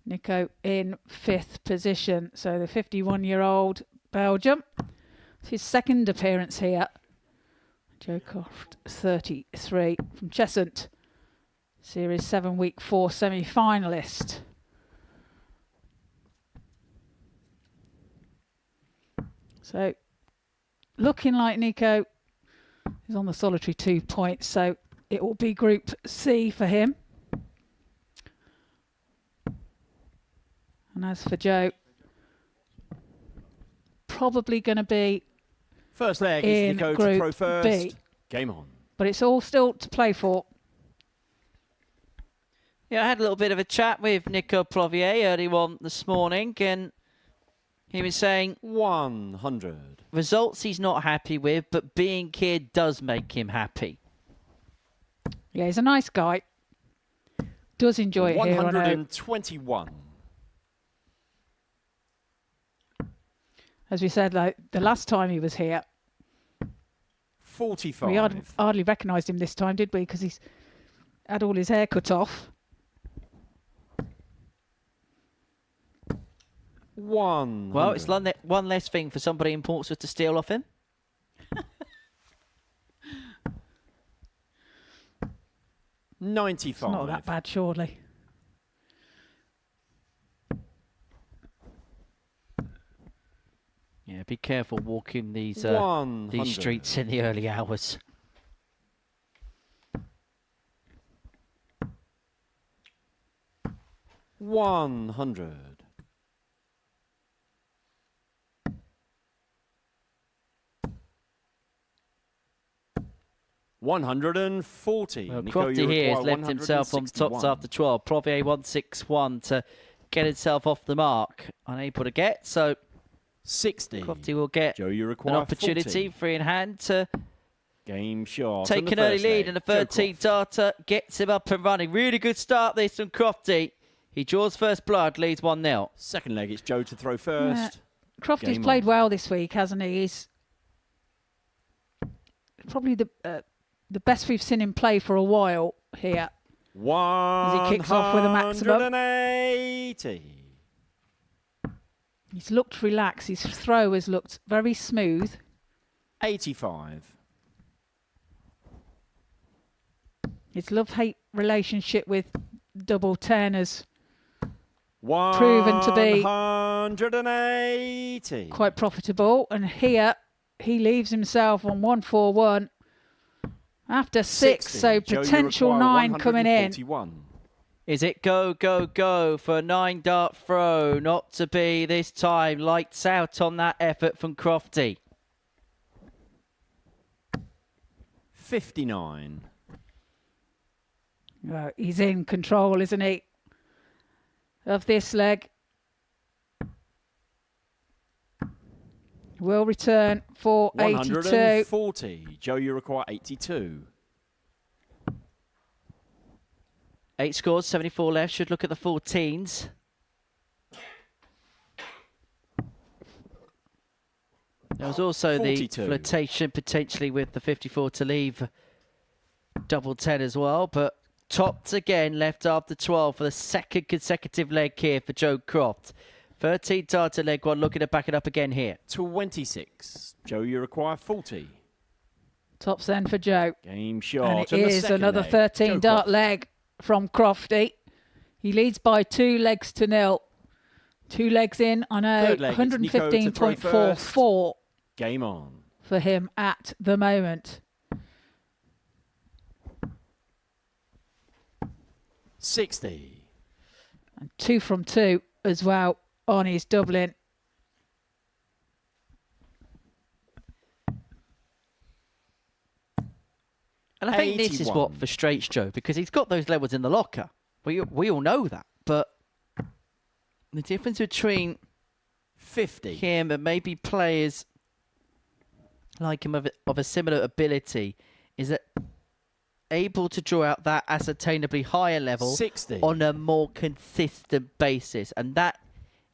D: Nico in 5th position. So the 51-year-old Belgium. It's his 2nd appearance here. Joe Croft, 33 from Cheshunt. Series 7 Week 4 semi-finalist. So looking like Nico is on the solitary 2 points. So it will be Group C for him. And as for Joe, probably going to be
H: First leg
D: in
H: is Nico
D: Group
H: to throw first.
D: B.
H: Game on.
D: But it's all still to play for.
E: Yeah, I had a little bit of a chat with Nico Plovier early on this morning, and he was saying
H: 100.
E: results he's not happy with, but being here does make him happy.
D: Yeah, he's a nice guy. Does enjoy it here, I know.
H: 121.
D: As we said, like the last time he was here,
H: 45.
D: we hardly recognised him this time, did we? Because he's had all his hair cut off.
H: 100.
E: Well, it's one less thing for somebody in Portsmouth to steal off him.
H: 95.
D: It's not that bad, surely.
E: Yeah, be careful walking these streets in the early hours.
H: 100. 140.
E: Well,
H: Nico,
E: Crofty
H: you
E: here has
H: require
E: left himself on tops
H: 161.
E: after 12. Provier 161 to get himself off the mark. Unable to get, so
H: 60.
E: Crofty will get
H: Joe, you
E: an
H: require
E: opportunity,
H: 40.
E: free in hand, to
H: Game shot.
E: take an early lead, and the
H: Joe
E: 13
H: Croft.
E: darter gets him up and running. Really good start this from Crofty. He draws first blood, leads 1-0.
H: Second leg, it's Joe to throw first.
D: Crofty's
H: Game
D: played
H: on.
D: well this week, hasn't he? He's probably the best we've seen him play for a while here.
H: As
D: he kicks off with a maximum.
H: 180.
D: He's looked relaxed. His throw has looked very smooth.
H: 85.
D: His love-hate relationship with double 10 has
H: 180.
D: quite profitable. And here he leaves himself on 141 after 6.
H: 60.
D: So
H: Joe, you
D: potential
H: require
D: 9 coming in.
H: 141.
E: Is it go, go, go for a 9-dart throw? Not to be this time. Lights out on that effort from Crofty.
H: 59.
D: He's in control, isn't he, of this leg. Will return for 82.
H: 140. Joe, you require 82.
E: 8 scores, 74 left. Should look at the 14s. There was also
H: 42.
E: the flirtation potentially with the 54 to leave double 10 as well, but topped again, left after 12 for the second consecutive leg here for Joe Croft. 13 darter leg one, looking to back it up again here.
H: 26. Joe, you require 40.
D: Tops then for Joe.
H: Game shot.
D: And it
H: the
D: is
H: second
D: another
H: leg.
D: 13
H: Joe
D: dart
H: Croft.
D: leg from Crofty. He leads by 2 legs to 0. 2 legs in on a
H: Third leg, it's Nico to throw
D: 115.44
H: Game on.
D: for him at the moment.
H: 60.
D: And 2 from 2 as well on his doubling.
E: And I think this is what
H: 81.
E: frustrates Joe, because he's got those levels in the locker. We all know that. But the difference between
H: 50.
E: him and maybe players like him of a similar ability is that able to draw out that ascertainably higher level
H: 60.
E: on a more consistent basis. And that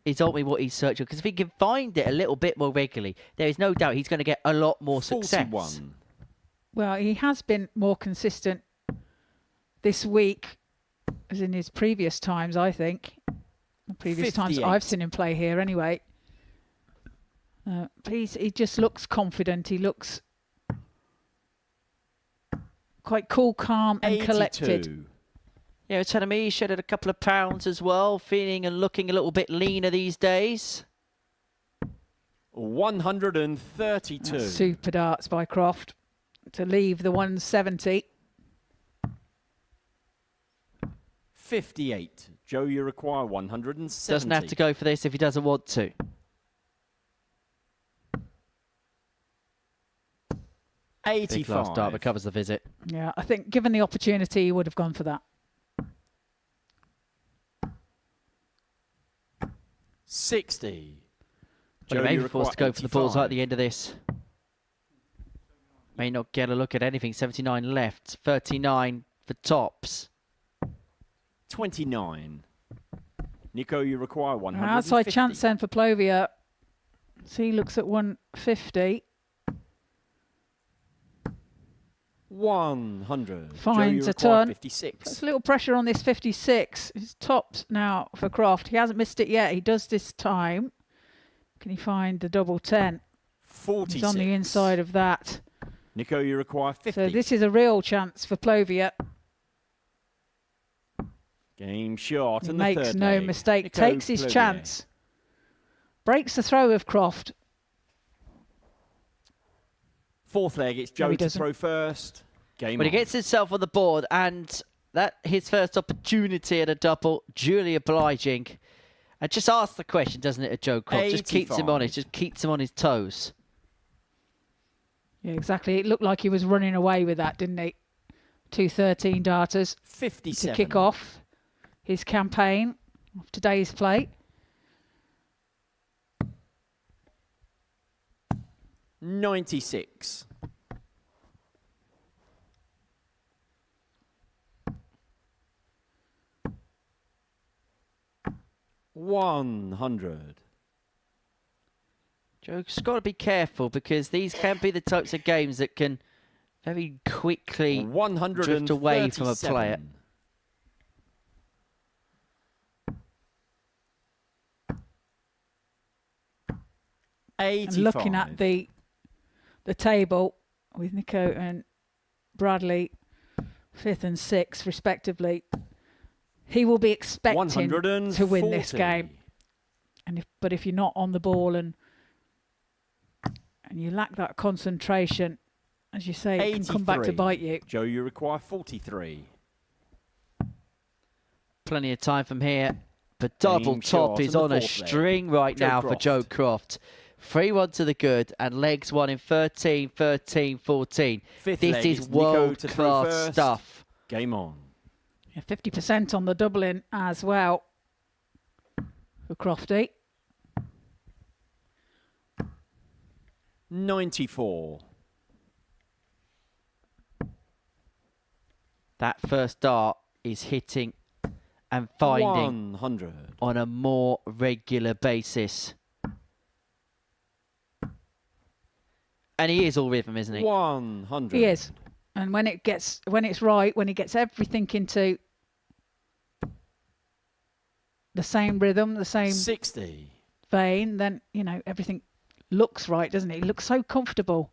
E: is ultimately what he's searching for. Because if he can find it a little bit more regularly, there is no doubt he's going to get a lot more
H: 41.
E: success.
D: Well, he has been more consistent this week as in his previous times, I think. The previous times
H: 58.
D: I've seen him play here anyway. But he just looks confident. He looks quite cool, calm and
H: 82.
D: collected.
E: Yeah, you're telling me he shedded a couple of pounds as well, feeling and looking a little bit leaner these days.
H: 132.
D: That's super darts by Croft to leave the 170.
H: 58. Joe, you require 170.
E: Doesn't have to go for this if he doesn't want to.
H: 85.
E: Big last dart recovers the visit.
D: Yeah, I think given the opportunity, he would have gone for that.
H: 60.
E: But he may be forced to go for the balls right at the end of this. May not get a look at anything. 79 left. 39 for tops.
H: 29. Nico, you require 150.
D: Outside chance then for Plovia. So he looks at 150.
H: 100.
D: Finds
H: Joe, you
D: a ton.
H: 56.
D: Puts a little pressure on this 56. It's tops now for Croft. He hasn't missed it yet. He does this time. Can he find the double 10?
H: 46.
D: He's on the inside of that.
H: Nico, you require 50.
D: So this is a real chance for Plovia.
H: Game shot.
D: He
H: and the
D: makes
H: third
D: no
H: leg.
D: mistake.
H: Nico
D: Takes his
H: Plovier.
D: chance. Breaks the throw of Croft.
H: Fourth leg, it's Joe
D: he
H: to
D: doesn't.
H: throw first. Game
E: But he
H: on.
E: gets himself on the board, and that his first opportunity at a double, duly obliging. And just asks the question, doesn't it, of Joe Croft? Just keeps him
H: 85.
E: honest, just keeps him on his toes.
D: Yeah, exactly. It looked like he was running away with that, didn't he? 213 darters
H: 57.
D: to kick off his campaign of today's play.
H: 96. $100.
E: Joe's got to be careful because these can be the types of games that can very quickly drift away from a player.
H: 85.
D: And looking at the table with Nico and Bradley, 5th and 6th respectively, he will be expecting to win this
H: 140.
D: game. But if you're not on the ball and you lack that concentration, as you say, it can come back to
H: 83.
D: bite you.
H: Joe, you require 43.
E: Plenty of time from here. But double
H: Game
E: top
H: shot
E: is
H: on
E: on
H: the
E: a
H: fourth leg.
E: string right
H: Joe
E: now for
H: Croft.
E: Joe Croft. 3-1 to the good and legs 1 in 13, 13, 14.
H: Fifth
E: This
H: leg,
E: is
H: it's Nico to throw
E: world-class
H: first.
E: stuff.
H: Game on.
D: Yeah, 50% on the doubling as well for Crofty.
H: 94.
E: That first dart is hitting and finding
H: 100.
E: on a more regular basis. And he is all rhythm, isn't he?
H: 100.
D: He is. And when it's right, when he gets everything into the same rhythm, the same
H: 60.
D: vein, then, you know, everything looks right, doesn't it? He looks so comfortable.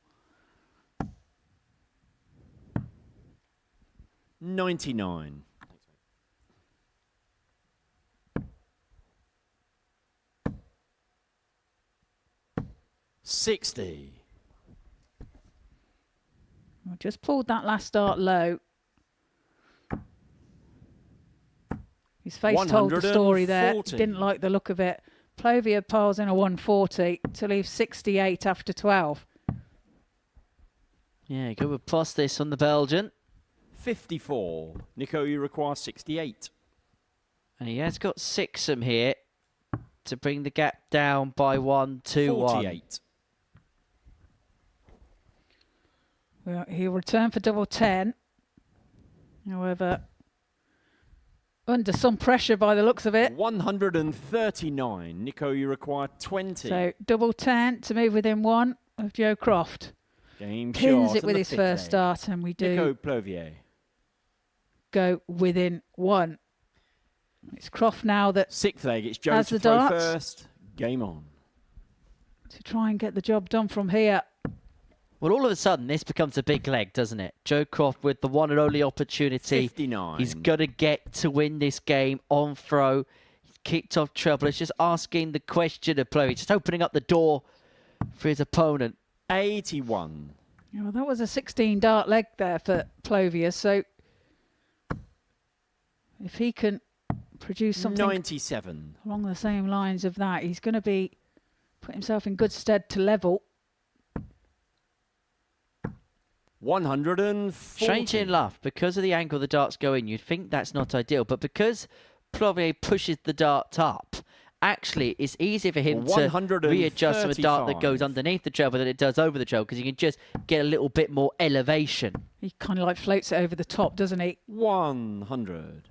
H: 99. $60.
D: I just pulled that last dart low. His face told the story there. He
H: 140.
D: didn't like the look of it. Plovia piles in a 140 to leave 68 after 12.
E: Yeah, good with plus this on the Belgian.
H: 54. Nico, you require 68.
E: And he has got 6 here to bring the gap down by 1 to 1.
H: 48.
D: Well, he'll return for double 10. However, under some pressure by the looks of it.
H: 139. Nico, you require 20.
D: So double 10 to move within 1 of Joe Croft.
H: Game
D: Pins
H: shot
D: it
H: on
D: with
H: the
D: his
H: fifth
D: first
H: leg.
D: start, and we do
H: Nico Plovier.
D: go within 1. It's Croft now that
H: Sixth leg, it's Joe
D: has
H: to
D: the
H: throw
D: darts.
H: first. Game on.
D: to try and get the job done from here.
E: Well, all of a sudden, this becomes a big leg, doesn't it? Joe Croft with the one and only opportunity.
H: 59.
E: He's got to get to win this game on throw. He's kicked off trouble. It's just asking the question of Plovier, just opening up the door for his opponent.
H: 81.
D: Well, that was a 16 dart leg there for Plovier, so if he can produce something
H: 97.
D: along the same lines of that, he's going to be put himself in good stead to level.
H: 140.
E: Strangely enough, because of the angle the darts go in, you'd think that's not ideal, but because Plovier pushes the dart up, actually it's easier for him to readjust from a dart that goes underneath the treble than it does over the treble, because he can just get a little bit more elevation.
D: He kind of like floats it over the top, doesn't he?
H: 100.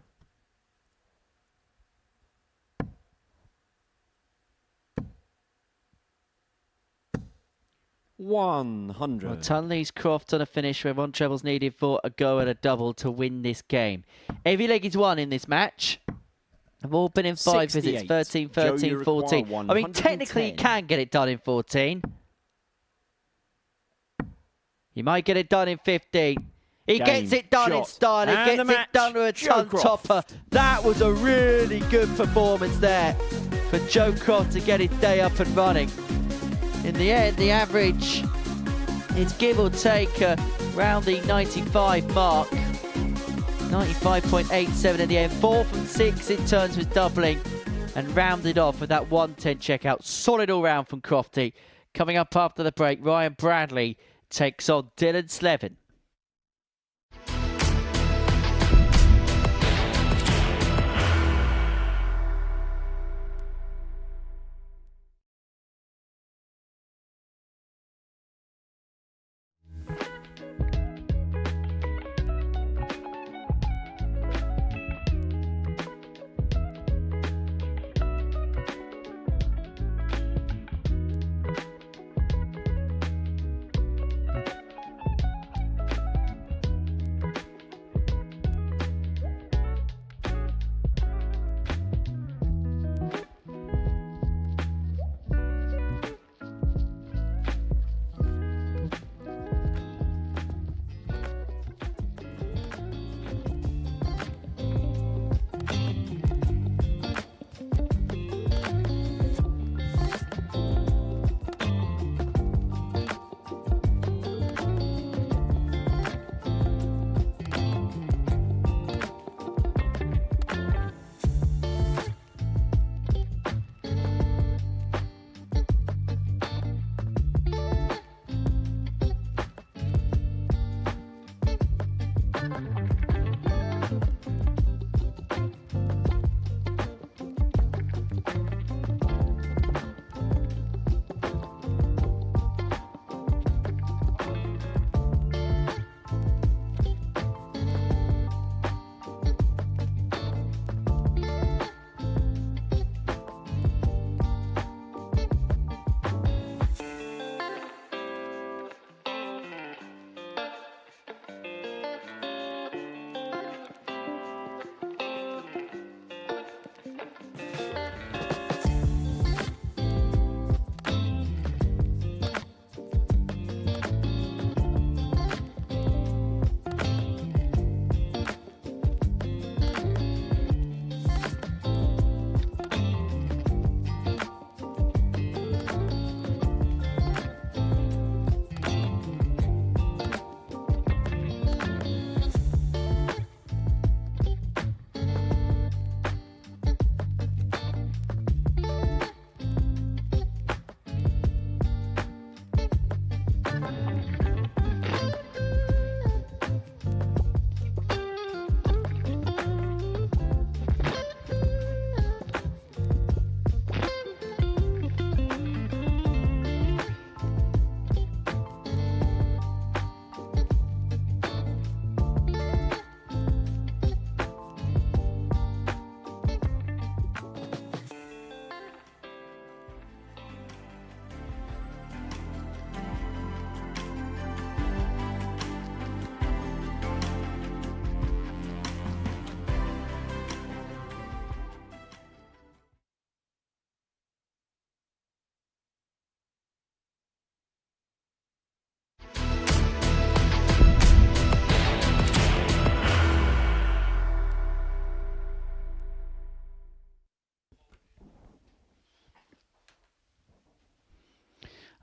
E: Well,
H: 100.
E: Tunley's Croft on a finish where one treble's needed for a go and a double to win this game. Every leg is won in this match. I've all been in 5 visits,
H: 68.
E: 13,
H: Joe,
E: 13,
H: you
E: 14.
H: require
E: I mean, technically you
H: 110.
E: can get it done in 14. You might get it done in 15. He
H: Game,
E: gets it done in
H: shot,
E: style. He
H: and
E: gets
H: the
E: it
H: match,
E: done with a
H: Joe
E: ton
H: Croft.
E: topper. That was a really good performance there for Joe Croft to get his day up and running. In the end, the average is give or take around the 95 mark. 95.87 in the end. 4 from 6 in terms of doubling, and rounded off with that 110 checkout. Solid all round from Crofty. Coming up after the break, Ryan Bradley takes on Dylan Slevin.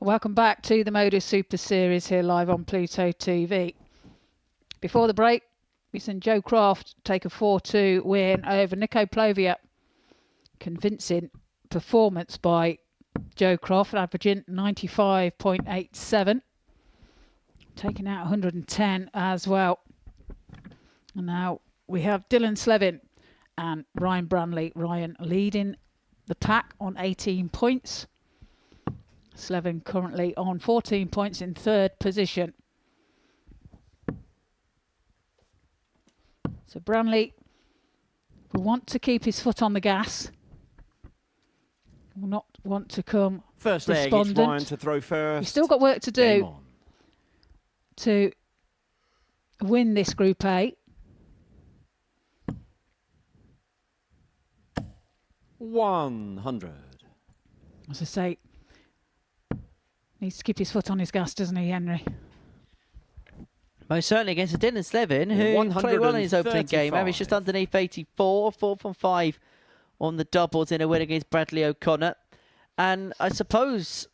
D: Welcome back to the Modus Super Series here live on Pluto TV. Before the break, we seen Joe Craft take a 4-2 win over Nico Plovia. Convincing performance by Joe Craft, averaging 95.87. Taking out 110 as well. And now we have Dylan Slevin and Ryan Branley. Ryan leading the pack on 18 points. Slevin currently on 14 points in third position. So Branley will want to keep his foot on the gas. Will not want to come
H: First leg, it's
D: despondent.
H: Ryan to throw first.
D: He's still got work to
H: Game
D: do
H: on.
D: to win this Group A.
H: 100.
D: As I say, needs to keep his foot on his gas, doesn't he, Henry?
E: Most certainly against Dylan Slevin, who played well in his opening game. Averaged just underneath 84, 4 from 5 on the doubles in a win against Bradley O'Connor. And I suppose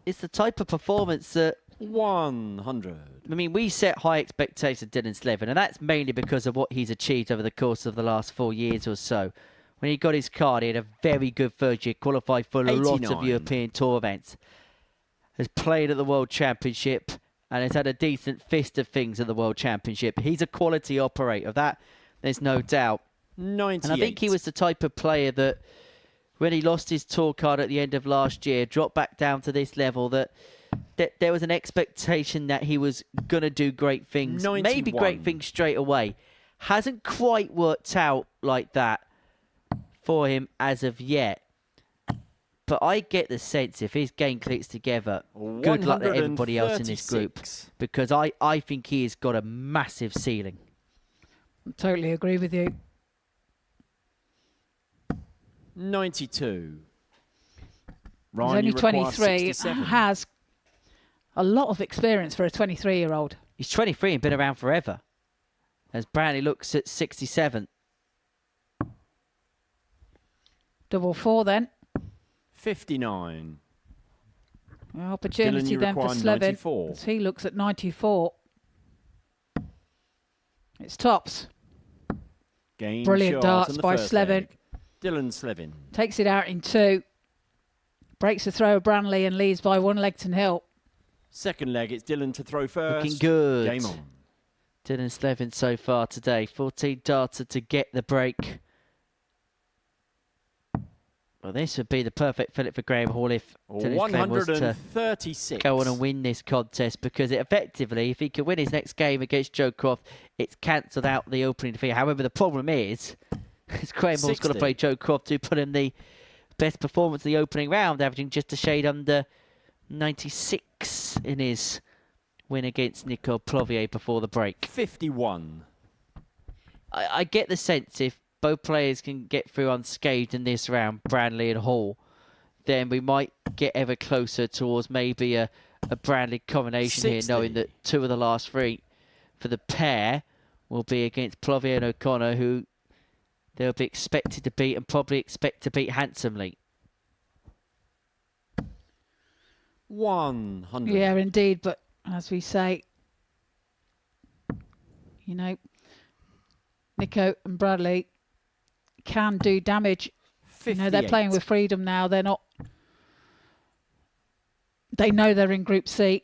E: it's the type of performance that...
H: 100.
E: I mean, we set high expectations of Dylan Slevin, and that's mainly because of what he's achieved over the course of the last 4 years or so. When he got his card, he had a very good first year, qualified for a lot of European Tour events. Has played at the World Championship and has had a decent fist of things at the World Championship. He's a quality operator, of that there's no doubt.
H: 98.
E: And I think he was the type of player that, when he lost his tour card at the end of last year, dropped back down to this level, that there was an expectation that he was going to do great things,
H: 91.
E: maybe great things straight away. Hasn't quite worked out like that for him as of yet. But I get the sense if his game clicks together, good luck to everybody else in this group. Because I think he has got a massive ceiling.
D: Totally agree with you.
H: 92.
D: He's
H: Ryan,
D: only
H: you require
D: 23,
H: 67.
D: has a lot of experience for a 23-year-old.
E: He's 23 and been around forever. As Branley looks at 67.
D: Double 4 then.
H: 59.
D: Opportunity
H: Dylan,
D: then for
H: require
D: Slevin.
H: 94.
D: As he looks at 94. It's tops.
H: Game
D: Brilliant
H: shot
D: darts
H: on the
D: by
H: first
D: Slevin.
H: leg. Dylan Slevin.
D: Takes it out in 2. Breaks the throw of Branley and leads by 1 Legton Hill.
H: Second leg, it's Dylan to throw first.
E: Looking good.
H: Game on.
E: Dylan Slevin so far today. 14 darter to get the break. Well, this would be the perfect fillip for Graham Hall if Dylan Slevin was to
H: 136.
E: go on and win this contest, because it effectively, if he could win his next game against Joe Croft, it's cancelled out the opening defeat. However, the problem is Graham Hall's got to play Joe Croft, who put in the best performance of the opening round, averaging just a shade under 96 in his win against Nico Plovier before the break.
H: 51.
E: I get the sense if both players can get through unscathed in this round, Branley and Hall, then we might get ever closer towards maybe a Branley combination
H: 60.
E: here, knowing that 2 of the last 3 for the pair will be against Plovier and O'Connor, who they'll be expected to beat and probably expect to beat handsomely.
H: 100.
D: Yeah, indeed. But as we say, you know, Nico and Bradley can do damage.
H: 58.
D: You know, they're playing with freedom now. They're not... They know they're in Group C.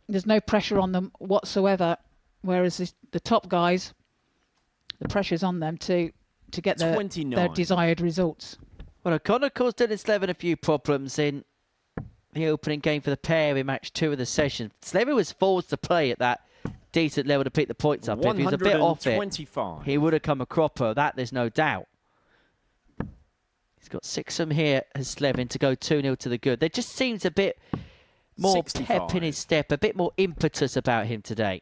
D: There's no pressure on them whatsoever. Whereas the top guys, the pressure's on them to get their desired results.
E: Well, O'Connor caused Dylan Slevin a few problems in the opening game for the pair in match 2 of the session. Slevin was forced to play at that decent level to pick the points up. If he was a bit off it, he would have come a cropper. That there's no doubt. He's got 6 from here as Slevin to go 2-0 to the good. There just seems a bit more
H: 65.
E: pep in his step, a bit more impetus about him today.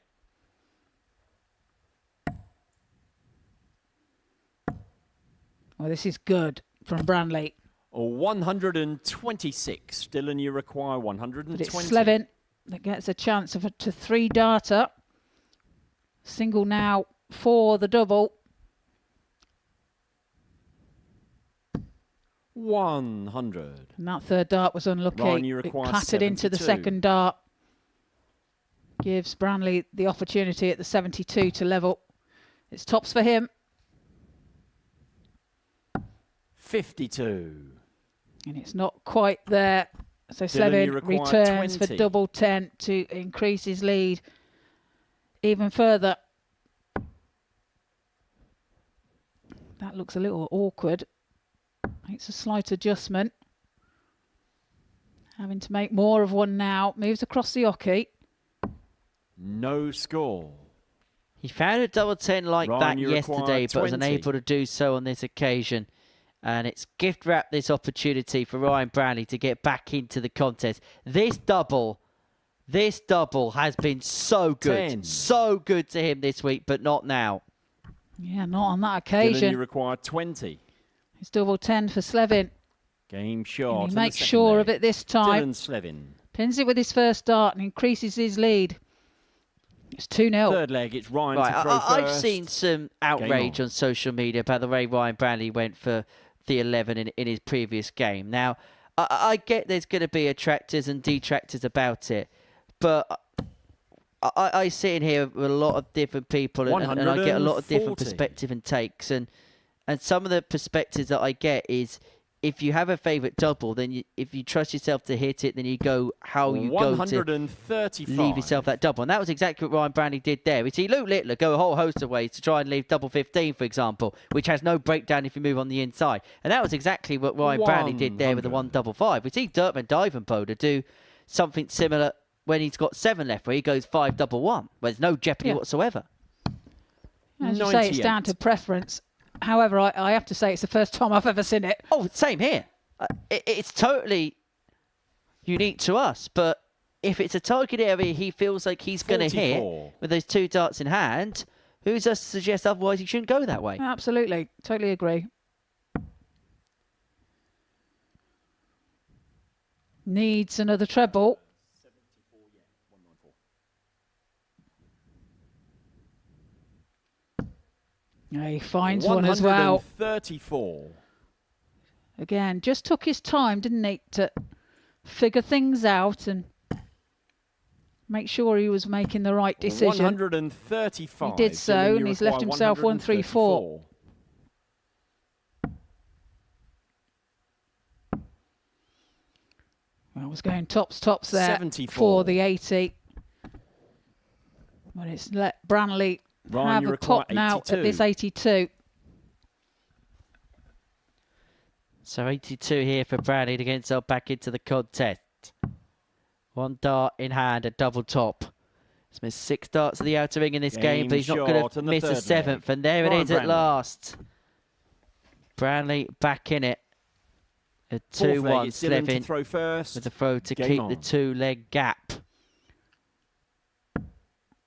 D: Well, this is good from Branley.
H: 126. Dylan, you require 120.
D: But it's Slevin that gets a chance of to 3 darter. Single now for the double.
H: 100.
D: And that third dart was unlucky.
H: Ryan, you
D: It
H: require
D: clattered into the
H: 72.
D: second dart. Gives Branley the opportunity at the 72 to level. It's tops for him.
H: 52.
D: And it's not quite there. So
H: Dylan, you
D: Slevin
H: require
D: returns
H: 20.
D: for double 10 to increase his lead even further. That looks a little awkward. It's a slight adjustment. Having to make more of one now. Moves across the oche.
H: No score.
E: He found a double 10 like
H: Ryan,
E: that
H: you
E: yesterday,
H: require
E: but was
H: 20.
E: unable to do so on this occasion. And it's gift wrapped this opportunity for Ryan Branley to get back into the contest. This double has been so good.
H: 10.
E: So good to him this week, but not now.
D: Yeah, not on that
H: Dylan,
D: occasion.
H: you require 20.
D: It's double 10 for Slevin.
H: Game shot.
D: And he makes sure of it this time.
H: Dylan Slevin.
D: Pins it with his first dart and increases his lead. It's 2-0.
H: Third leg, it's Ryan
E: Right,
H: to throw first.
E: I've seen some outrage on social media about the way Ryan Branley went for the 11 in his previous game. Now, I get there's going to be attractors and detractors about it, but I sit in here with a lot of different people and I get a lot of different
H: 140.
E: perspective and takes. And some of the perspectives that I get is if you have a favourite double, then if you trust yourself to hit it, then you go how you go to
H: 135.
E: leave yourself that double. And that was exactly what Ryan Branley did there. We see Luke Littler go a whole host of ways to try and leave double 15, for example, which has no breakdown if you move on the inside. And that was exactly what Ryan Branley did there with the 155. We see Dirkman Divenboder do something similar when he's got 7 left, where he goes 5-1-1, where there's no jeopardy whatsoever.
D: As you say, it's down to preference. However, I have to say it's the first time I've ever seen it.
E: Oh, same here. It's totally unique to us, but if it's a target area he feels like he's going to hit with those 2 darts in hand, who's us to suggest otherwise he shouldn't go that way?
D: Absolutely. Totally agree. Needs another treble. Yeah, he finds one as well.
H: 134.
D: Again, just took his time, didn't he, to figure things out and make sure he was making the right decision.
H: 135.
D: He did so, and he's left himself 134. Well, I was going tops there
H: 74.
D: for the 80. But it's let Branley
H: Ryan,
D: have a pop now at this 82.
E: So 82 here for Branley to get himself back into the contest. 1 dart in hand, a double top. He's missed 6 darts at the outer ring in this game, but he's not going to miss a 7th. And there it is at last. Branley back in it. A 2-1 Slevin
H: throw first.
E: with the throw to keep the 2-leg gap.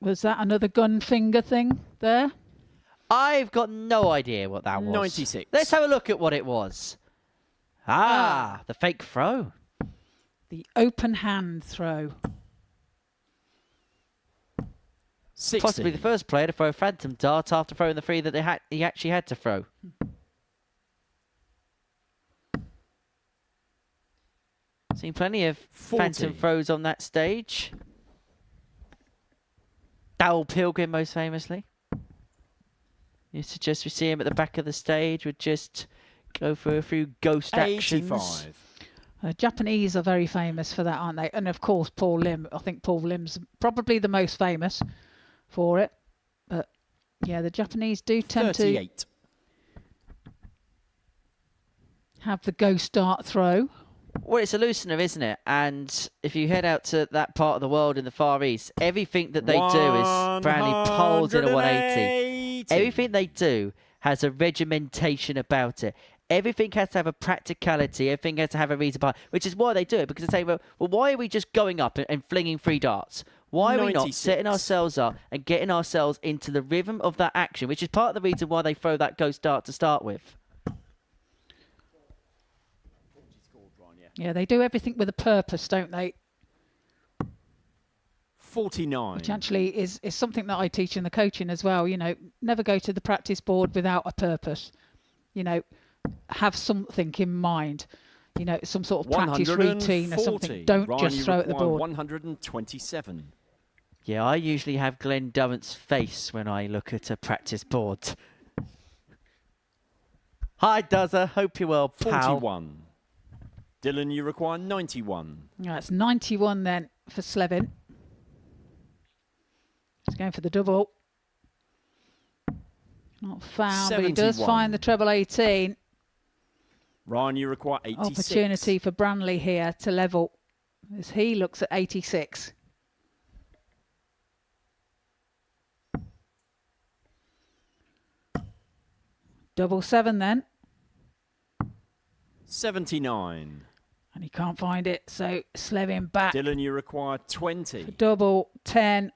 D: Was that another gun finger thing there?
E: I've got no idea what that was.
H: 96.
E: Let's have a look at what it was. The fake throw.
D: The open hand throw.
H: 60.
E: Possibly the first player to throw a phantom dart after throwing the 3 that he actually had to throw. Seen plenty of
H: 40.
E: phantom throws on that stage. Dowell Pilgrim, most famously. Used to just see him at the back of the stage, would just go for a few ghost actions.
H: 85.
D: Japanese are very famous for that, aren't they? And of course, Paul Lim. I think Paul Lim's probably the most famous for it. But yeah, the Japanese do tend
H: 38.
D: to have the ghost dart throw.
E: Well, it's a loosener, isn't it? And if you head out to that part of the world in the Far East, everything that they do is Branley poles in a 180. Everything they do has a regimentation about it. Everything has to have a practicality. Everything has to have a reason behind, which is why they do it. Because they say, well, why are we just going up and flinging 3 darts? Why are we not
H: 96.
E: setting ourselves up and getting ourselves into the rhythm of that action, which is part of the reason why they throw that ghost dart to start with.
D: Yeah, they do everything with a purpose, don't they?
H: 49.
D: Which actually is something that I teach in the coaching as well. You know, never go to the practice board without a purpose. You know, have something in mind. You know, some sort of practice routine or something. Don't
H: Ryan,
D: just
H: you
D: throw at the
H: require
D: board.
H: 127.
E: Yeah, I usually have Glenn Durrant's face when I look at a practice board. Hi, Duzza. Hope you're well, pal.
H: 41. Dylan, you require 91.
D: That's 91 then for Slevin. He's going for the double. Not found, but he does
H: 71.
D: find the treble 18.
H: Ryan, you require 86.
D: Opportunity for Branley here to level as he looks at 86. Double 7 then.
H: 79.
D: And he can't find it, so Slevin back.
H: Dylan, you require 20.
D: Double 10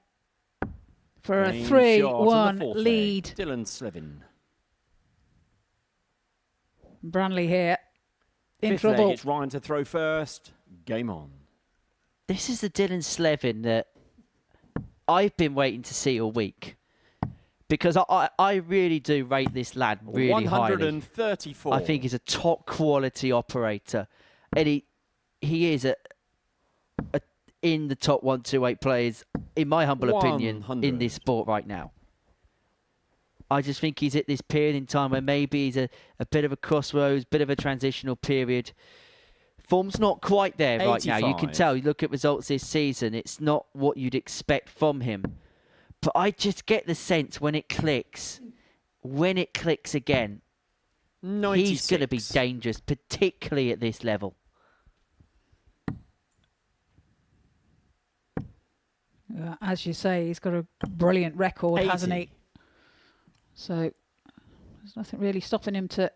D: for a
H: Clean
D: 3-1
H: shot
D: lead.
H: Dylan Slevin.
D: Branley here in
H: Fifth
D: trouble.
H: leg, it's Ryan to throw first. Game on.
E: This is the Dylan Slevin that I've been waiting to see all week. Because I really do rate this lad really highly.
H: 134.
E: I think he's a top quality operator. And he is in the top 128 players, in my humble opinion,
H: 100.
E: in this sport right now. I just think he's at this period in time where maybe he's a bit of a crossroads, bit of a transitional period. Form's not quite there right now. You can
H: 85.
E: tell. You look at results this season, it's not what you'd expect from him. But I just get the sense when it clicks again,
H: 96.
E: he's going to be dangerous, particularly at this level.
D: As you say, he's got a brilliant record,
H: 80.
D: hasn't he? So there's nothing really stopping him to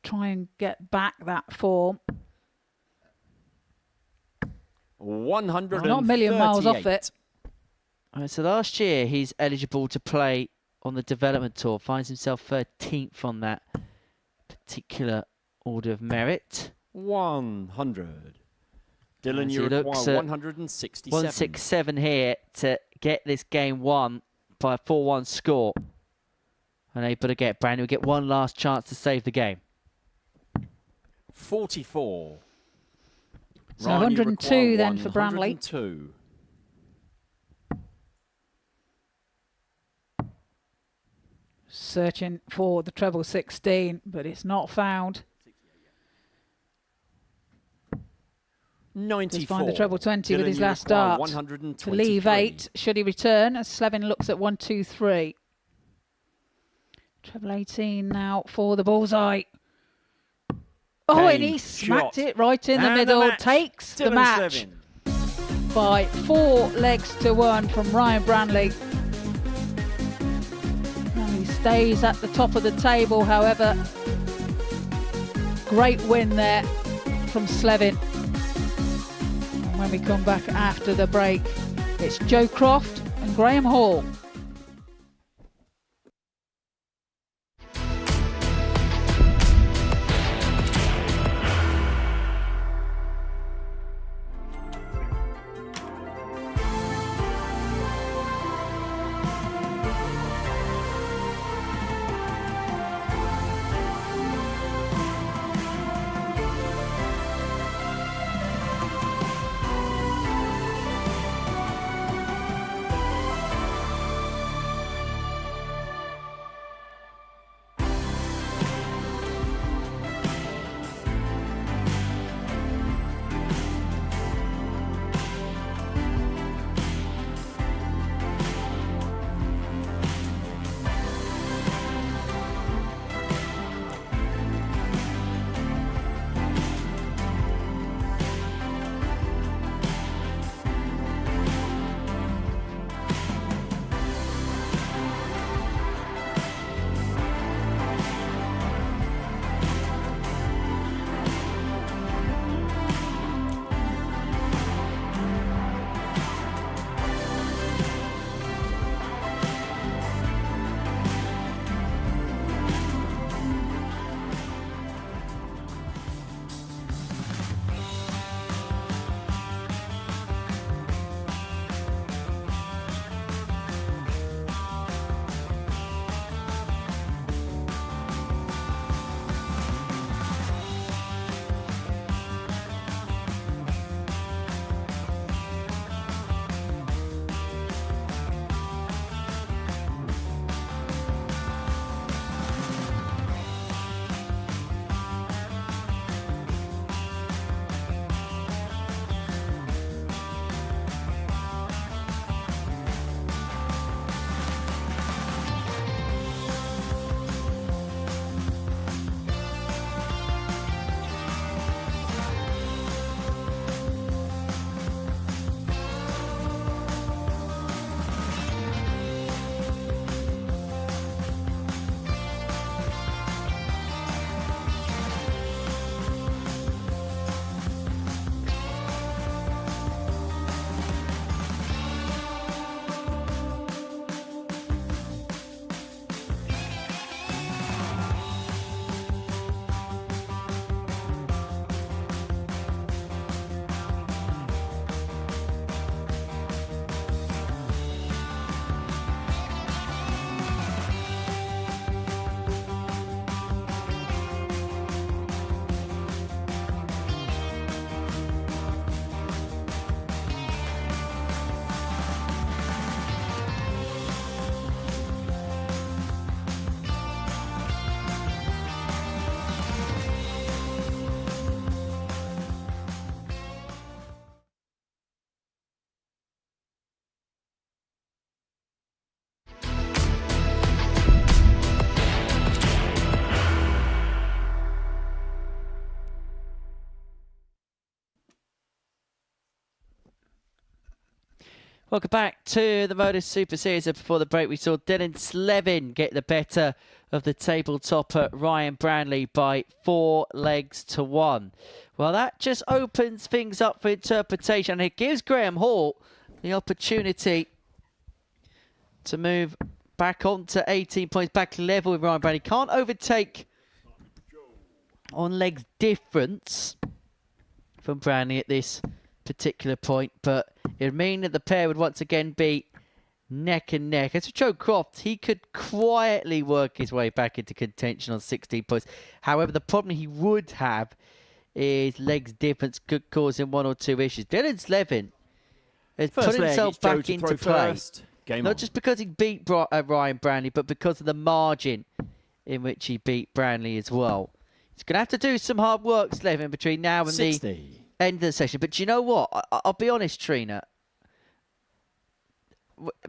D: try and get back that form.
H: 138.
D: Not a million miles off it.
E: So last year, he's eligible to play on the development tour. Finds himself 13th on that particular order of merit.
H: 100. Dylan,
E: As
H: you
E: he
H: require
E: looks at
H: 167.
E: 167 here to get this game won by a 4-1 score. Unable to get Brandon. We get one last chance to save the game.
H: 44.
D: So
H: Ryan, you
D: 102
H: require
D: then for Branley.
H: 102.
D: Searching for the treble 16, but it's not found.
H: 94.
D: Just find the treble 20 with
H: Dylan,
D: his
H: you
D: last
H: require
D: dart.
H: 123.
D: To leave 8, should he return, as Slevin looks at 1, 2, 3. Treble 18 now for the bullseye. Oh, and he smacked it right in the
H: And
D: middle.
H: match.
D: Takes the
H: Dylan
D: match
H: Slevin.
D: by 4 legs to 1 from Ryan Branley. And he stays at the top of the table, however. Great win there from Slevin. And when we come back after the break, it's Joe Croft and Graham Hall.
E: Welcome back to the Modus Super Series. Before the break, we saw Dylan Slevin get the better of the table topper Ryan Branley by 4 legs to 1. Well, that just opens things up for interpretation, and it gives Graham Hall the opportunity to move back onto 18 points, back level with Ryan Branley. Can't overtake on legs difference from Branley at this particular point, but it would mean that the pair would once again be neck and neck. As for Joe Croft, he could quietly work his way back into contention on 16 points. However, the problem he would have is legs difference could cause him 1 or 2 issues. Dylan Slevin has put himself back into play. Not just because he beat Ryan Branley, but because of the margin in which he beat Branley as well. He's going to have to do some hard work, Slevin, between now and
H: 60.
E: the end of the session. But do you know what? I'll be honest, Trina.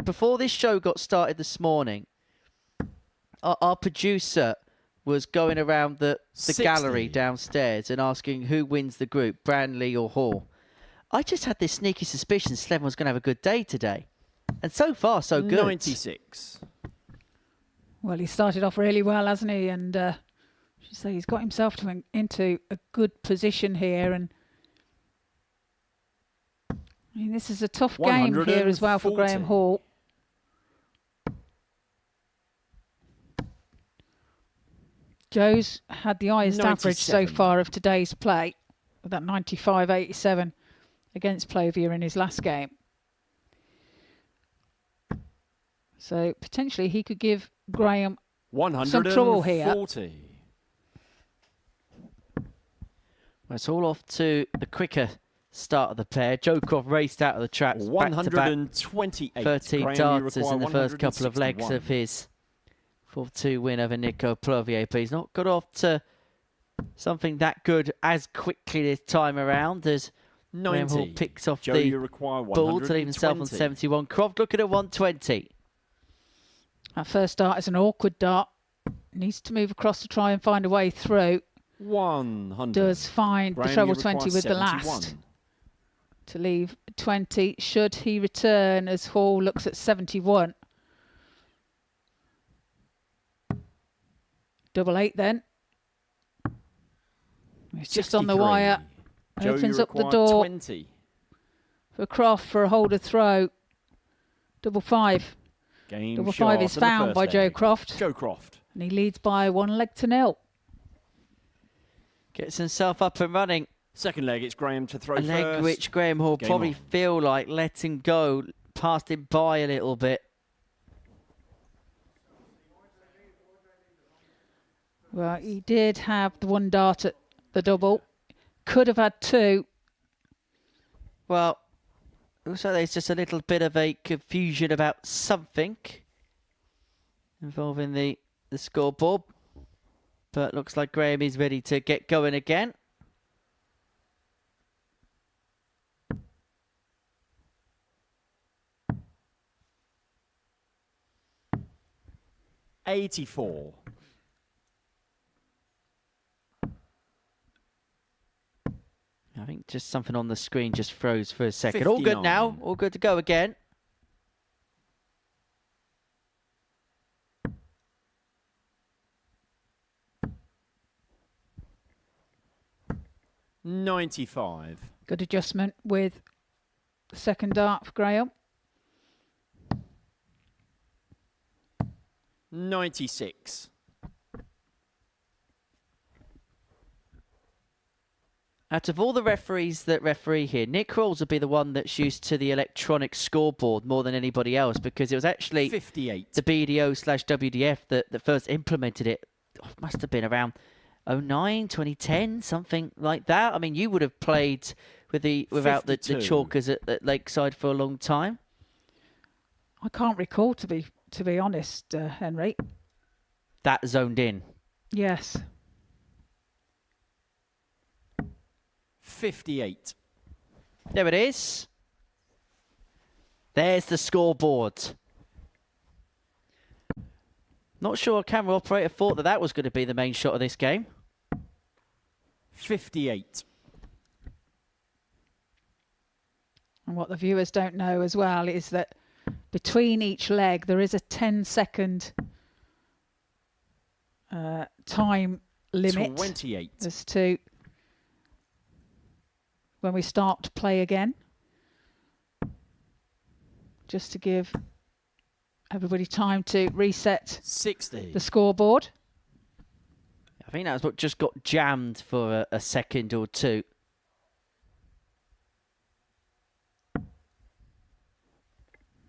E: Before this show got started this morning, our producer was going around the gallery downstairs and asking who wins the group, Branley or Hall. I just had this sneaky suspicion Slevin was going to have a good day today. And so far, so good.
H: 96.
D: Well, he started off really well, hasn't he? And should say he's got himself into a good position here. And I mean, this is a tough game here as well for Graham Hall. Joe's had the highest average so far of today's play, with that 95.87 against Plovia in his last game. So potentially he could give Graham some trouble here.
H: Well,
E: it's all off to the quicker start of the pair. Joe Croft raced out of the traps.
H: 128.
E: 13 darters in the first couple of legs of his 4-2 win over Nico Plovier. But he's not got off to something that good as quickly this time around as Graham Hall picks off the ball to leave himself on 71. Croft looking at 120.
D: That first dart is an awkward dart. Needs to move across to try and find a way through.
H: 100.
D: Does find the treble 20 with 71. The last. To leave 20. Should he return as Hall looks at 71. Double 8 then. It's just on the wire. Opens up the door
H: 20.
D: For Croft for a holder throw. Double 5. Double 5 is found by Joe Croft.
H: Joe Croft.
D: And he leads by 1 leg to 0.
E: Gets himself up and running.
H: Second leg, it's Graham to throw first.
E: A leg which Graham Hall probably feel like let him go, passed him by a little bit.
D: Well, he did have the 1 dart at the double. Could have had 2.
E: Well, also there's just a little bit of a confusion about something involving the scoreboard. But looks like Graham is ready to get going again.
H: $84.
E: I think just something on the screen just froze for a second.
H: 59.
E: All good now. All good to go again.
H: $95.
D: Good adjustment with the second dart for Graham.
H: 96.
E: Out of all the referees that referee here, Nick Rawls would be the one that's used to the electronic scoreboard more than anybody else, because it was actually
H: 58.
E: the BDO/WDF that first implemented it. Must have been around 09, 2010, something like that. I mean, you would have played with without the chalkers at Lakeside for a long time.
D: I can't recall, to be honest, Henry.
E: That zoned in.
D: Yes.
H: 58.
E: There it is. There's the scoreboard. Not sure a camera operator thought that was going to be the main shot of this game.
H: 58.
D: And what the viewers don't know as well is that between each leg there is a 10-second time limit
H: 28.
D: as to when we start to play again, just to give everybody time to reset
H: 60.
D: the scoreboard.
E: I think that's what just got jammed for a second or two.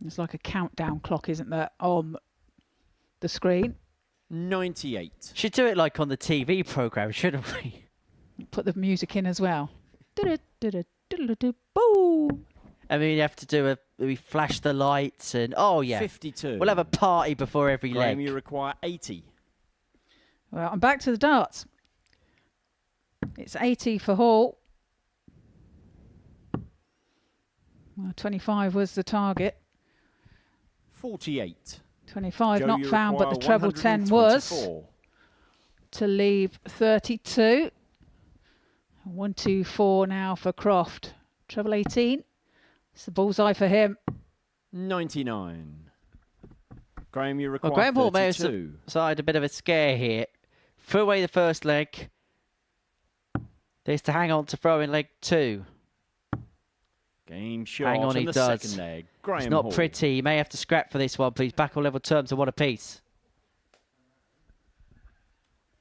D: There's like a countdown clock, isn't there, on the screen?
H: 98.
E: Should do it like on the TV programme, shouldn't we?
D: Put the music in as well. Boom!
E: I mean, you have to do we flash the lights and, oh yeah.
H: 52.
E: We'll have a party before every
H: Graham,
E: leg.
H: you require 80.
D: Well, I'm back to the darts. It's 80 for Hall. Well, 25 was the target.
H: 48.
D: 25
H: Joe,
D: not
H: you
D: found, but the
H: require
D: treble 10 was
H: 124.
D: to leave 32. 124 now for Croft. Treble 18. It's the bullseye for him.
H: 99. Graham, you require
E: Well, Graham Hall may have
H: 32.
E: started a bit of a scare here. Threw away the first leg. There's to hang on to throw in leg 2.
H: Game short
E: Hang on, he
H: the
E: does.
H: second leg. Graham
E: It's not
H: Hall.
E: pretty. You may have to scrap for this one, please. Back on level terms and what a piece.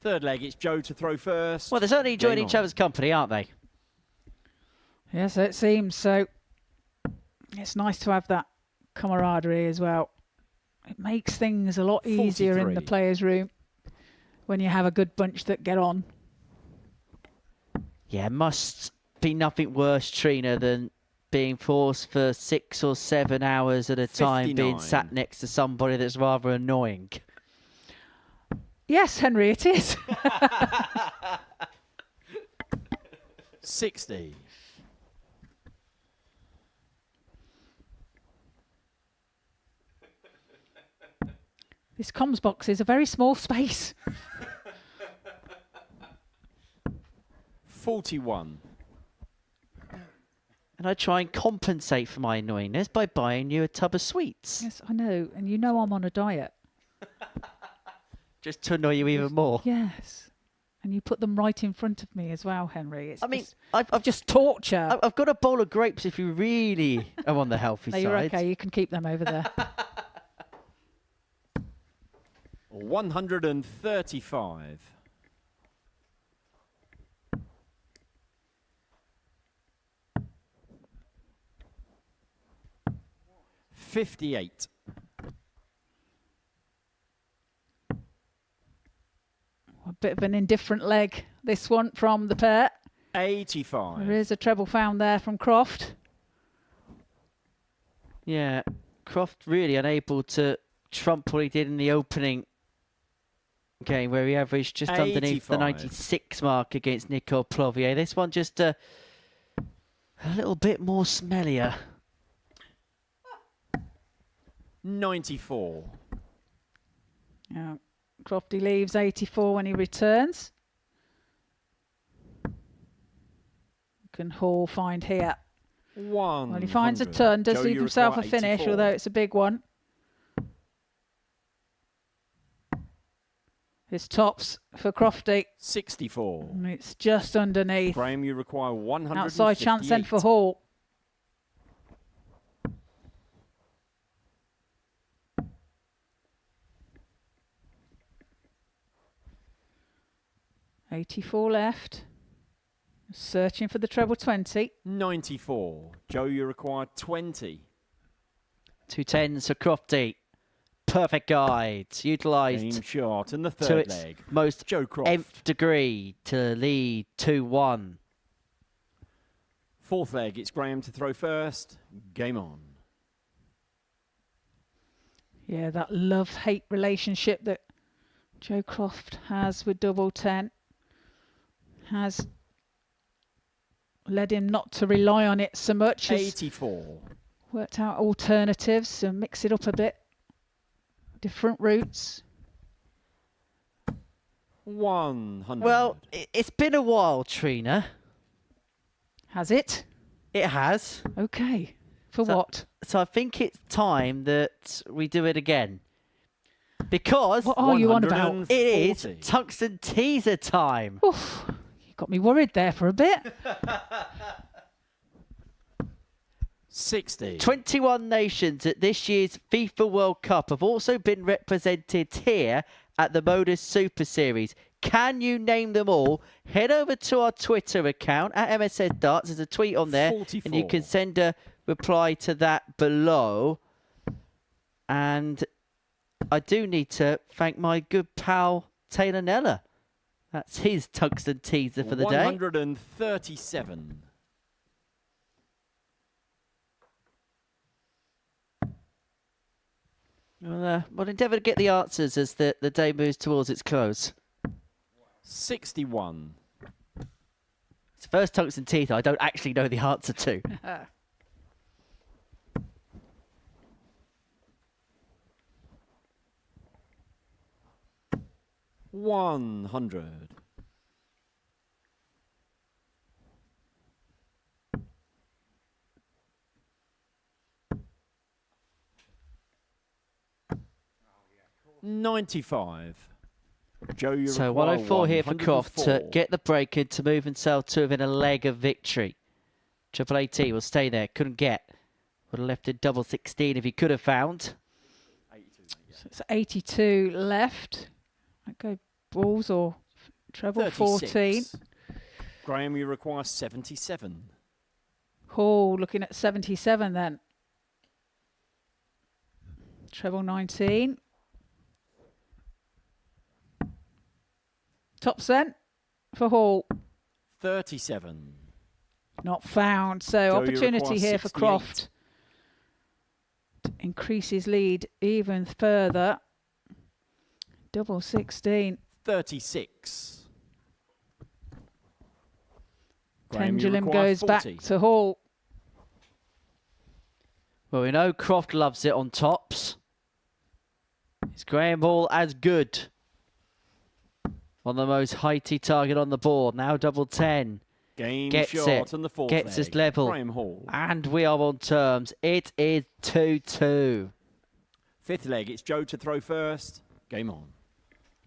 H: Third leg, it's Joe to throw first.
E: Well, they're certainly enjoying
H: Game
E: each
H: on.
E: other's company, aren't they?
D: Yes, it seems so. It's nice to have that camaraderie as well. It makes things a lot easier in the
H: 43.
D: players' room when you have a good bunch that get on.
E: Yeah, must be nothing worse, Trina, than being forced for 6 or 7 hours at a time, being
H: 59.
E: sat next to somebody that's rather annoying.
D: Yes, Henry, it is.
H: 60.
D: This comms box is a very small space.
H: 41.
E: And I try and compensate for my annoyingness by buying you a tub of sweets.
D: Yes, I know. And you know I'm on a diet.
E: Just to annoy you even more.
D: Yes. And you put them right in front of me as well, Henry. It's
E: I mean,
D: just,
E: I've
D: just torture.
E: I've got a bowl of grapes if you really are on the healthy
D: No,
E: side.
D: you're okay. You can keep them over there.
H: 135. $58.
D: A bit of an indifferent leg, this one from the pair.
H: 85.
D: There is a treble found there from Croft.
E: Yeah, Croft really unable to trump what he did in the opening game where he averaged just underneath the
H: 85.
E: 96 mark against Nicole Plovier. This one just a little bit more smellier.
H: 94.
D: Now, Crofty leaves 84 when he returns. Can Hall find here?
H: 1.
D: Well, he finds a turn, does leave himself a finish, although it's a big one. His tops for Crofty.
H: 64.
D: And it's just underneath.
H: Graham, you require 100.
D: Outside chance then for Hall. $84 left. Searching for the treble 20.
H: 94. Joe, you require 20.
E: 2 10s for Crofty. Perfect guide.
H: Game
E: Utilised
H: shot in the
E: to
H: third
E: its
H: leg.
E: most
H: Joe Croft.
E: nth degree to lead 2-1.
H: Fourth leg, it's Graham to throw first. Game on.
D: Yeah, that love-hate relationship that Joe Croft has with double 10 has led him not to rely on it so much. He's
H: 84.
D: worked out alternatives and mix it up a bit. Different routes.
H: 100.
E: Well, it's been a while, Trina.
D: Has it?
E: It has.
D: Okay. For what?
E: So I think it's time that we do it again. Because
D: What are you on about?
E: it is tungsten teaser time.
D: Oof, you got me worried there for a bit.
H: 60.
E: 21 nations at this year's FIFA World Cup have also been represented here at the Modus Super Series. Can you name them all? Head over to our Twitter account at MSN Darts. There's a tweet on there.
H: 44.
E: And you can send a reply to that below. And I do need to thank my good pal Taylor Nella. That's his tungsten teaser for the day.
H: 137.
E: We'll endeavour to get the answers as the day moves towards its close.
H: 61.
E: It's the first tungsten teaser I don't actually know the answer to.
H: 100. 95. Joe, you
E: So
H: require
E: 104 here for Croft to
H: 104.
E: get the break in to move himself to within a leg of victory. Triple AT will stay there. Couldn't get. Would have left it double 16 if he could have found.
D: So it's 82 left. I go balls or treble 14.
H: 36. Graham, you require 77.
D: Oh, looking at 77 then. Treble 19. Top cent for Hall.
H: 37.
D: Not found. So
H: Joe, you
D: opportunity
H: require
D: here for
H: 68.
D: Croft to increase his lead even further. Double 16.
H: 36. Graham, you
D: Pendulum
H: require
D: goes
H: 40.
D: back to Hall.
E: Well, we know Croft loves it on tops. Is Graham Hall as good? On the most heighty target on the board. Now double 10.
H: Game
E: Gets
H: shot
E: it.
H: on the fourth
E: Gets
H: leg.
E: us level.
H: Graham Hall.
E: And we are on terms. It is 2-2.
H: Fifth leg, it's Joe to throw first. Game on.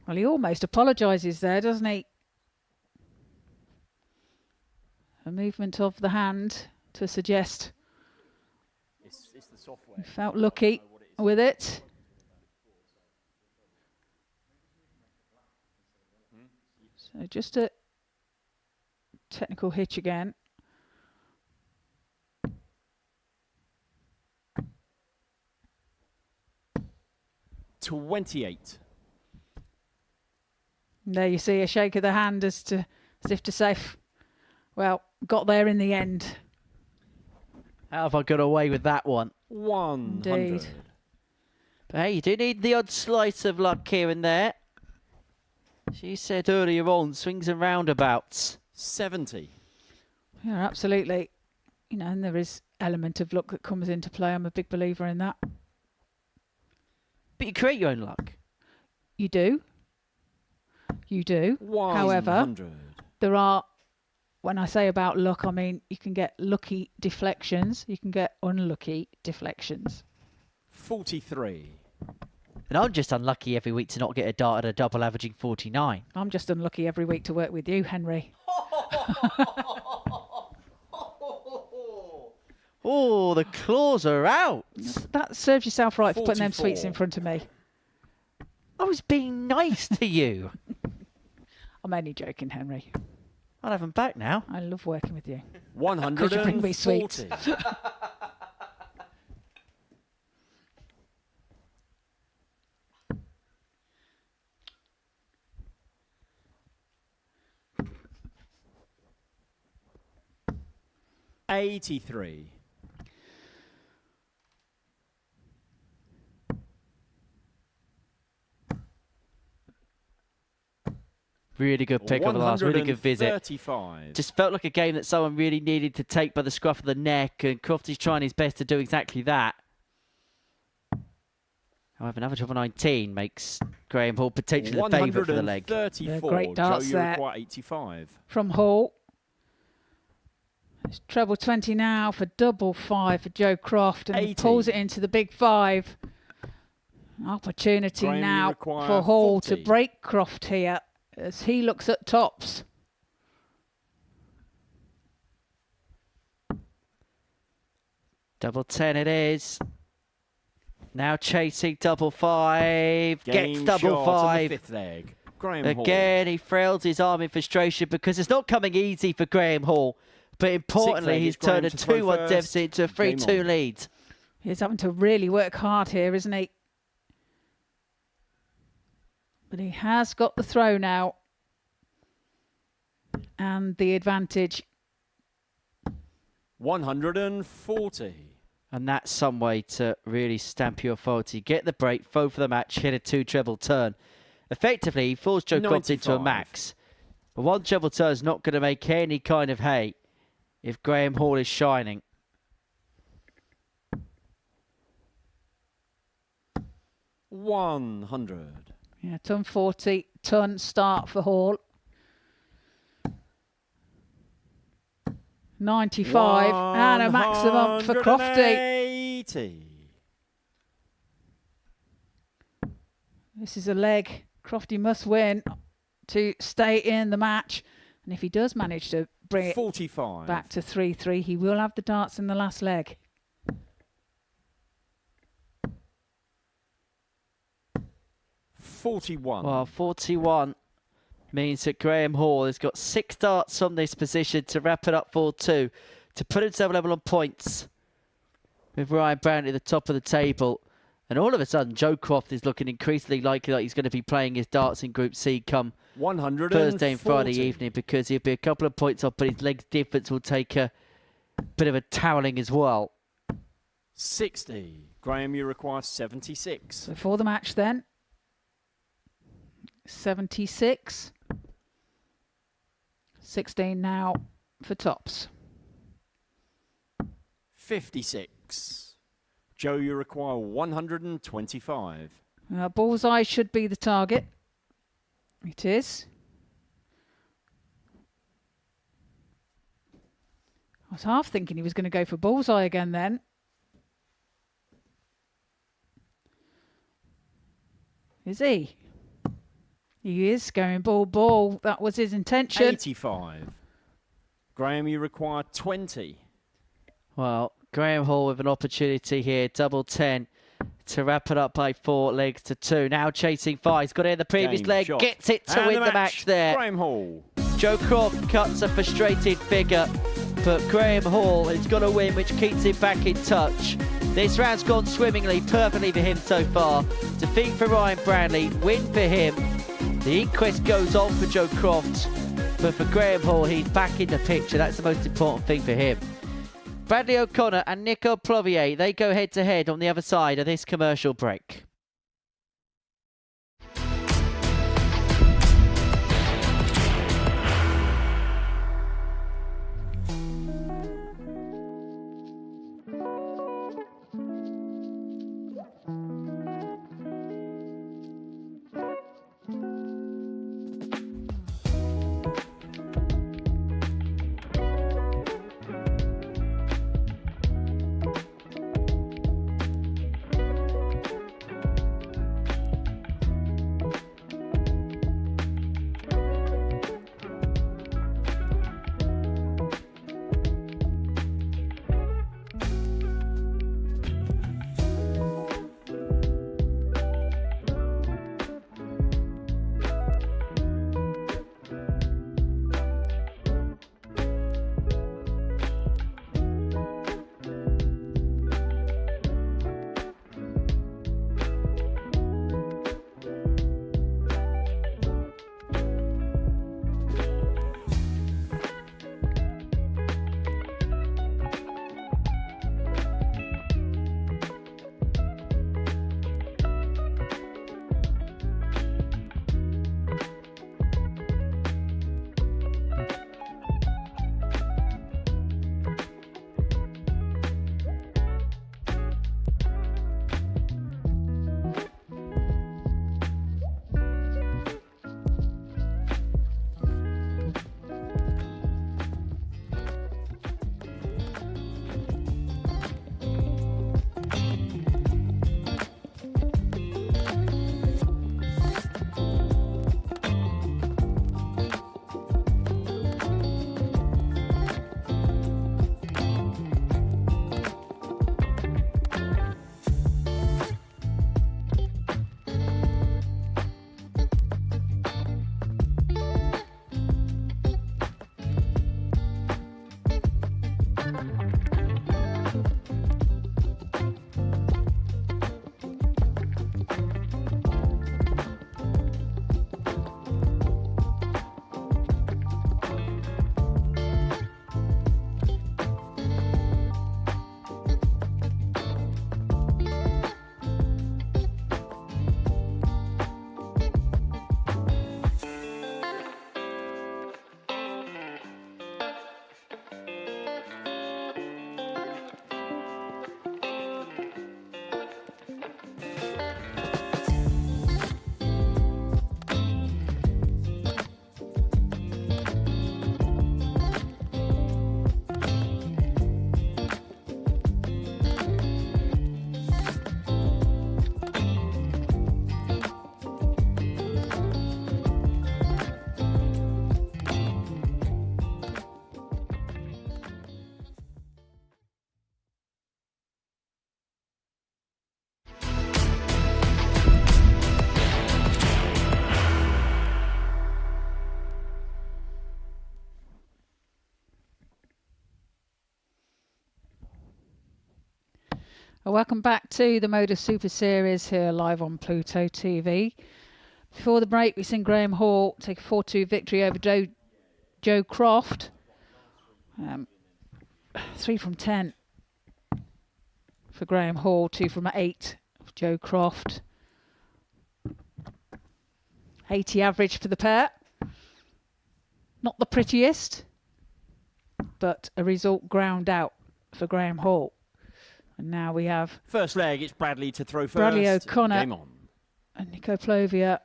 D: Well, he almost apologises there, doesn't he? A movement of the hand to suggest
H: It's the software.
D: he felt lucky with it. So just a technical hitch again.
H: $28.
D: And there you see a shake of the hand as if to say, well, got there in the end.
E: How have I got away with that one?
H: 100.
D: Indeed.
E: But hey, you do need the odd slice of luck here and there. She said earlier on, swings and roundabouts.
H: 70.
D: Yeah, absolutely. You know, and there is element of luck that comes into play. I'm a big believer in that.
E: But you create your own luck.
D: You do. You do.
H: 100.
D: However, there are, when I say about luck, I mean you can get lucky deflections, you can get unlucky deflections.
H: 43.
E: And I'm just unlucky every week to not get a dart at a double averaging 49.
D: I'm just unlucky every week to work with you, Henry.
E: Oh, the claws are out.
D: That serves yourself right for putting them
H: 44.
D: sweets in front of me.
E: I was being nice to you.
D: I'm only joking, Henry.
E: I'll have them back now.
D: I love working with you.
H: 140.
D: Could you bring me sweets?
H: $83.
E: Really good pick on the last, really good visit.
H: 135.
E: Just felt like a game that someone really needed to take by the scruff of the neck, and Crofty's trying his best to do exactly that. However, another triple 19 makes Graham Hall potentially the favourite for the leg.
H: 134.
D: Yeah, great darts
H: Joe, you
D: there.
H: require 85.
D: From Hall. It's treble 20 now for double 5 for Joe Croft, and he
H: 80.
D: pulls it into the big 5. Opportunity
H: Graham, you
D: now
H: require
D: for Hall
H: 40.
D: to break Croft here as he looks at tops.
E: Double 10 it is. Now chasing double 5. Gets
H: Game
E: double
H: shot on the
E: 5.
H: fifth leg. Graham Hall.
E: Again, he frails his arm in frustration because it's not coming easy for Graham Hall. But importantly,
H: leg,
E: he's
H: it's Graham
E: turned a
H: to throw
E: 2-1
H: first.
E: deficit into a
H: Game
E: 3-2
H: on.
E: lead.
D: He's having to really work hard here, isn't he? But he has got the throw now. And the advantage.
H: 140.
E: And that's some way to really stamp your authority. Get the break, throw for the match, hit a 2 treble turn. Effectively, he forced Joe Croft into a
H: 95.
E: max. But 1 treble turn is not going to make any kind of hay if Graham Hall is shining.
H: $100.
D: Yeah, ton 40, ton start for Hall. 95 and a maximum for Crofty.
H: 80.
D: This is a leg Crofty must win to stay in the match. And if he does manage to bring it
H: 45.
D: back to 3-3, he will have the darts in the last leg.
H: 41.
E: Well, 41 means that Graham Hall has got 6 darts from this position to wrap it up 4-2, to put himself level on points with Ryan Brownlee at the top of the table. And all of a sudden, Joe Croft is looking increasingly likely that he's going to be playing his darts in Group C come
H: 140.
E: Thursday and Friday evening, because he'll be a couple of points off, but his legs difference will take a bit of a toweling as well.
H: 60. Graham, you require 76.
D: So for the match then, 76. 16 now for tops.
H: 56. Joe, you require 125.
D: Bullseye should be the target. It is. I was half thinking he was going to go for bullseye again then. Is he? He is going ball. That was his intention.
H: 85. Graham, you require 20.
E: Well, Graham Hall with an opportunity here, double 10 to wrap it up by 4 legs to 2. Now chasing 5. He's got it in the previous
H: Game
E: leg,
H: shot.
E: gets it to
H: And
E: win the match there.
H: Graham Hall.
E: Joe Croft cuts a frustrated figure, but Graham Hall is going to win, which keeps him back in touch. This round's gone swimmingly, perfectly for him so far. Defeat for Ryan Brownlee, win for him. The inquest goes on for Joe Croft, but for Graham Hall, he's back in the picture. That's the most important thing for him. Bradley O'Connor and Nico Plovier, they go head-to-head on the other side of this commercial break.
D: Well, welcome back to the Modus Super Series here live on Pluto TV. Before the break, we've seen Graham Hall take a 4-2 victory over Joe Croft. 3 from 10 for Graham Hall, 2 from 8 for Joe Croft. 80 average for the pair. Not the prettiest, but a result ground out for Graham Hall. And now we have
H: First leg, it's Bradley to throw first.
D: Bradley O'Connor
H: Game on.
D: and Nico Plovia,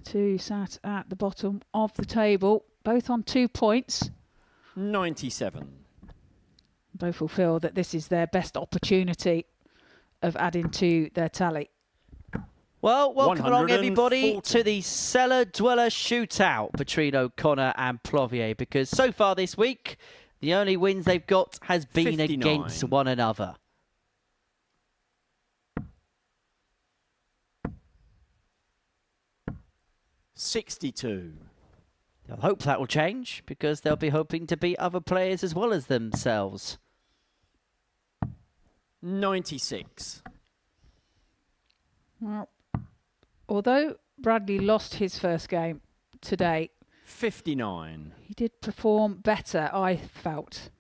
D: 2 sat at the bottom of the table, both on 2 points.
H: 97.
D: Both will feel that this is their best opportunity of adding to their tally.
E: Well, welcome along everybody
H: 140.
E: to the Cellar Dweller Shootout between O'Connor and Plovier, because so far this week, the only wins they've got has been
H: 59.
E: against one another.
H: $62.
E: They'll hope that will change, because they'll be hoping to beat other players as well as themselves.
H: 96.
D: Well, although Bradley lost his first game today,
H: 59.
D: he did perform better, I felt.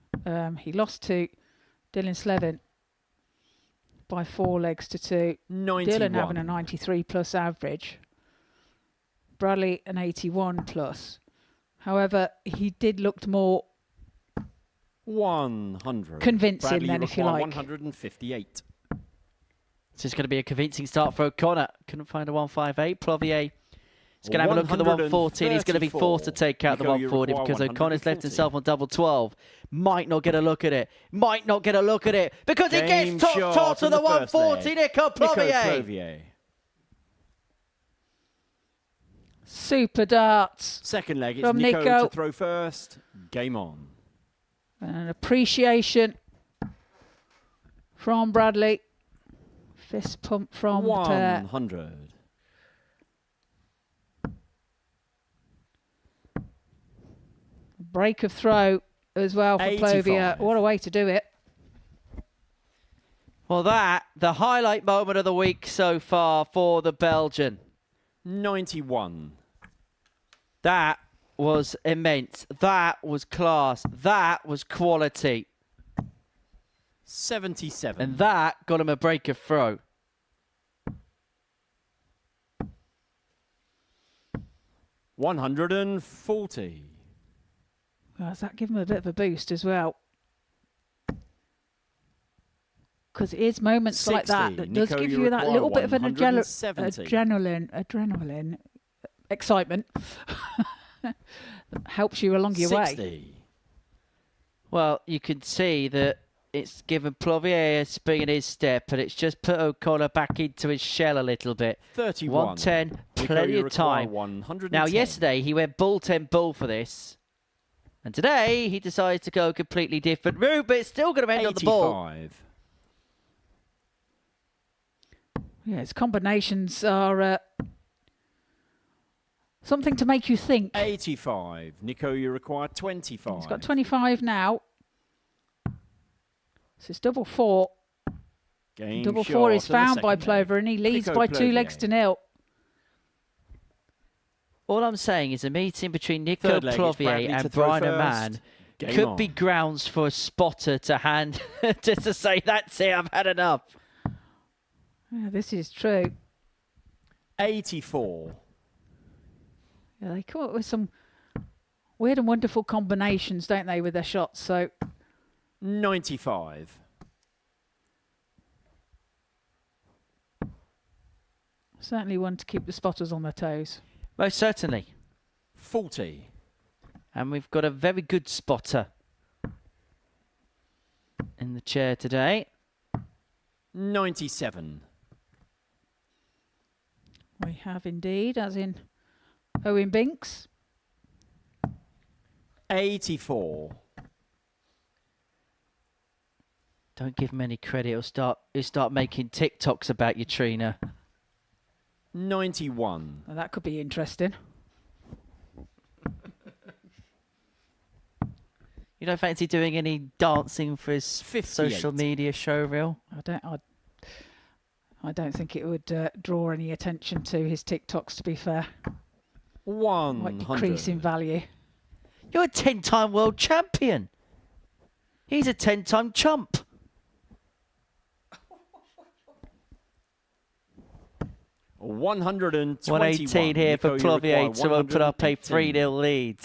D: He lost to Dylan Slevin by 4 legs to 2.
H: 91.
D: Dylan having a 93 plus average. Bradley an 81 plus. However, he did look more
H: 100.
D: convincing
H: Bradley
D: then, if you
H: require
D: like.
H: 158.
E: This is going to be a convincing start for O'Connor. Couldn't find a 158. Plovier is going to have a look at the 114. He's going to be forced to take out the
H: Nico, you
E: 140
H: require
E: because O'Connor's left
H: 140.
E: himself on double 12. Might not get a look at it. Might not get a look at it because he
H: Game
E: gets
H: shot
E: top to
H: on
E: the
H: the first
E: 140.
H: leg.
E: Nico
H: Nico
E: Plovier.
H: Plovier.
D: Super darts.
H: Second leg, it's
D: From
H: Nico
D: Nico.
H: to throw first. Game on.
D: And an appreciation from Bradley. Fist pump from the pair.
H: 100.
D: Break of throw as well for
H: 85.
D: Plovia. What a way to do it.
E: Well, the highlight moment of the week so far for the Belgian.
H: 91.
E: That was immense. That was class. That was quality.
H: 77.
E: And that got him a break of throw.
H: $140.
D: Well, does that give him a bit of a boost as well? Because it is moments like that
H: 60.
D: does
H: Nico,
D: give
H: you
D: you that
H: require
D: little bit of an
H: 170.
D: adrenaline, excitement. That helps you along your
H: 60.
D: way.
E: Well, you can see that it's given Plovier a spring in his step, and it's just put O'Connor back into his shell a little bit.
H: 31.
E: 110,
H: Nico,
E: plenty
H: you
E: of
H: require
E: time.
H: 110.
E: Now, yesterday he went bull 10 bull for this, and today he decides to go a completely different route, but it's still going to end on the ball.
H: 85.
D: Yeah, its combinations are something to make you think.
H: 85. Nico, you require 25.
D: He's got 25 now. So it's double 4.
H: Game
D: Double
H: shot
D: 4 is
H: on the
D: found by
H: second leg.
D: Plover, and he leads
H: Nico
D: by 2 legs to
H: Plovier.
D: 0.
E: All I'm saying is a meeting between Nico
H: Third leg, it's
E: Plovier
H: Bradley to
E: and
H: throw
E: Brian
H: first.
E: Amann
H: Game
E: could
H: on.
E: be grounds for a spotter to hand, just to say, that's it, I've had enough.
D: Yeah, this is true.
H: 84.
D: Yeah, they come up with some weird and wonderful combinations, don't they, with their shots? So
H: 95.
D: certainly one to keep the spotters on their toes.
E: Most certainly.
H: 40.
E: And we've got a very good spotter in the chair today.
H: 97.
D: We have indeed, as in Owen Binks.
H: 84.
E: Don't give him any credit. He'll start making TikToks about you, Trina.
H: 91.
D: Well, that could be interesting.
E: You don't fancy doing any dancing for his
H: 58.
E: social media show reel?
D: I I don't think it would draw any attention to his TikToks, to be fair.
H: 100.
D: Might decrease in value.
E: You're a 10-time world champion. He's a 10-time chump.
H: 121.
E: 118 here for
H: Nico, you
E: Plovier
H: require
E: to open up a
H: 118.
E: 3-0 lead.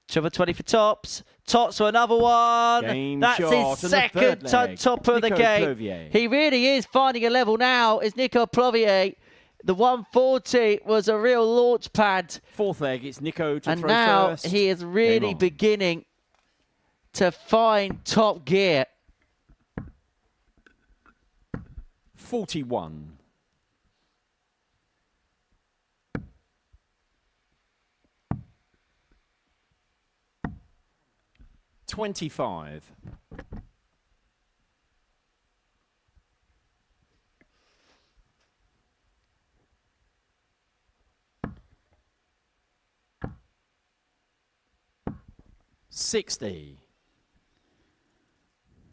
E: Trouble 20 for Tops. Tops for another one.
H: Game
E: That's
H: shot
E: his
H: and the
E: second
H: third leg.
E: top of the
H: Nico
E: game.
H: Plovier.
E: He really is finding a level now, is Nico Plovier. The 140 was a real launch pad.
H: Fourth leg, it's Nico to
E: And
H: throw
E: now
H: first.
E: he is really beginning to find top gear.
H: 41. 25. 60.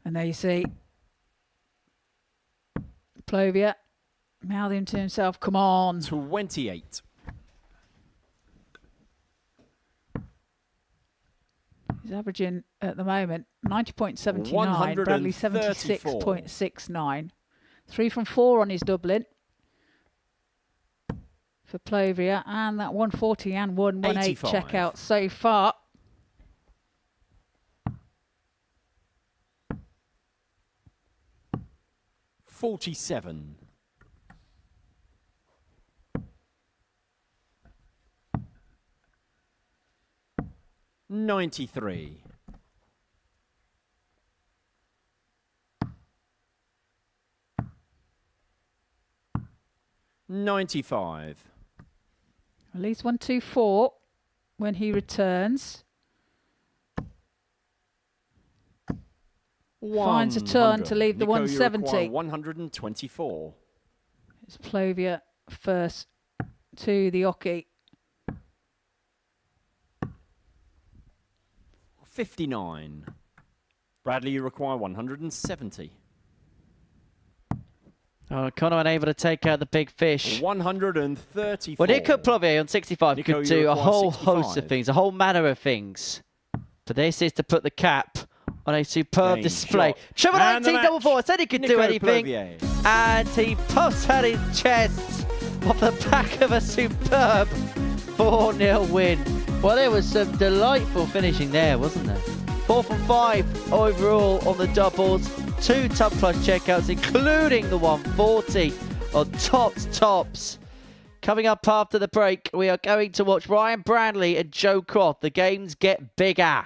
D: And there you see Plovier mouthing to himself, come on.
H: 28.
D: He's averaging at the moment 90.79, Bradley
H: 134.
D: 76.69. 3 from 4 on his doubling for Plovier, and that 140 and 118
H: 85.
D: checkout so far.
H: $47. 93. 95.
D: At least 124 when he returns. Finds a turn to leave the
H: Nico, you
D: 170.
H: require 124.
D: It's Plovier first to the Oki.
H: 59. Bradley, you require 170.
E: Oh, Connor unable to take out the big fish.
H: 134.
E: Well, Nico Plovier on 65
H: Nico,
E: could
H: you
E: do a
H: require
E: whole
H: 65.
E: host of things, a whole manner of things. But this is to put the cap on a superb
H: Game
E: display.
H: shot.
E: Triple
H: And the
E: 19 double
H: match.
E: four. Said he could do
H: Nico
E: anything.
H: Plovier.
E: And he pops out his chest off the back of a superb 4-0 win. Well, there was some delightful finishing there, wasn't there? 4 from 5 overall on the doubles. 2 top plus checkouts, including the 140 on tops. Coming up after the break, we are going to watch Ryan Brandley and Joe Croft. The games get bigger.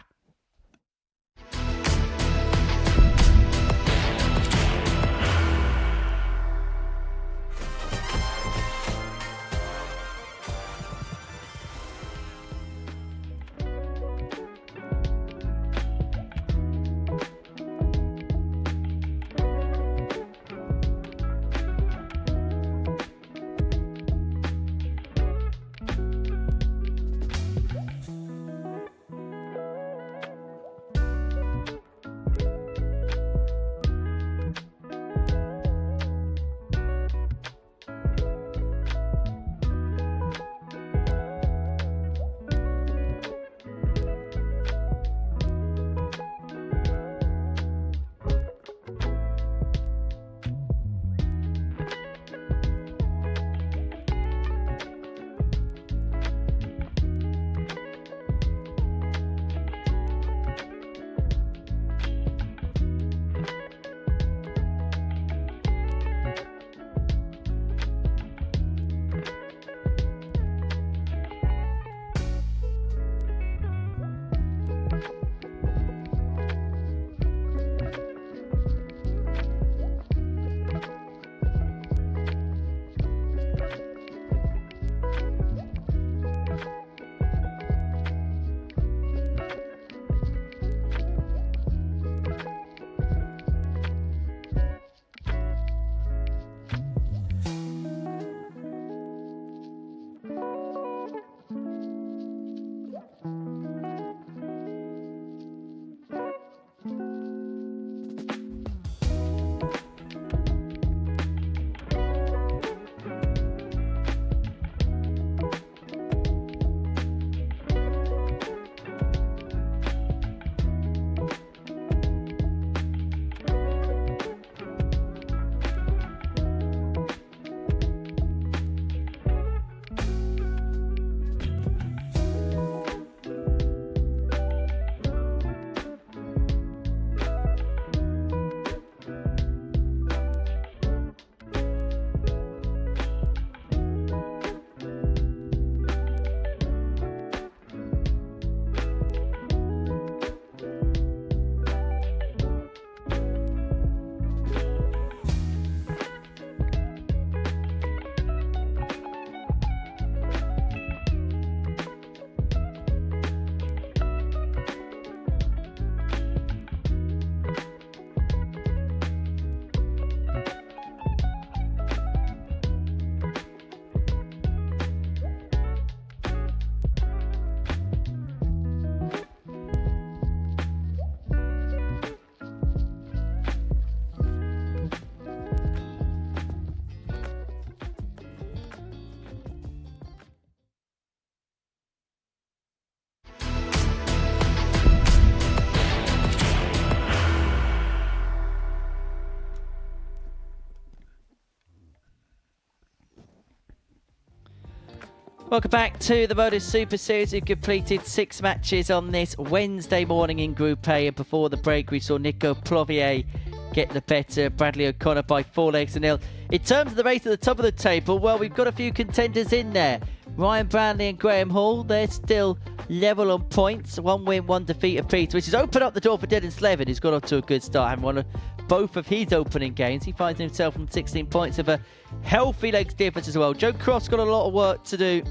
E: Welcome back to the Modus Super Series. We've completed 6 matches on this Wednesday morning in Group A, and before the break we saw Nico Plovier get the better of Bradley O'Connor by 4-0. In terms of the race at the top of the table, well, we've got a few contenders in there. Ryan Branley and Graham Hall, they're still level on points. 1 win, 1 defeat apiece, which has opened up the door for Dylan Slevin, who's got off to a good start, having won both of his opening games. He finds himself on 16 points of a healthy legs difference as well. Joe Croft's got a lot of work to do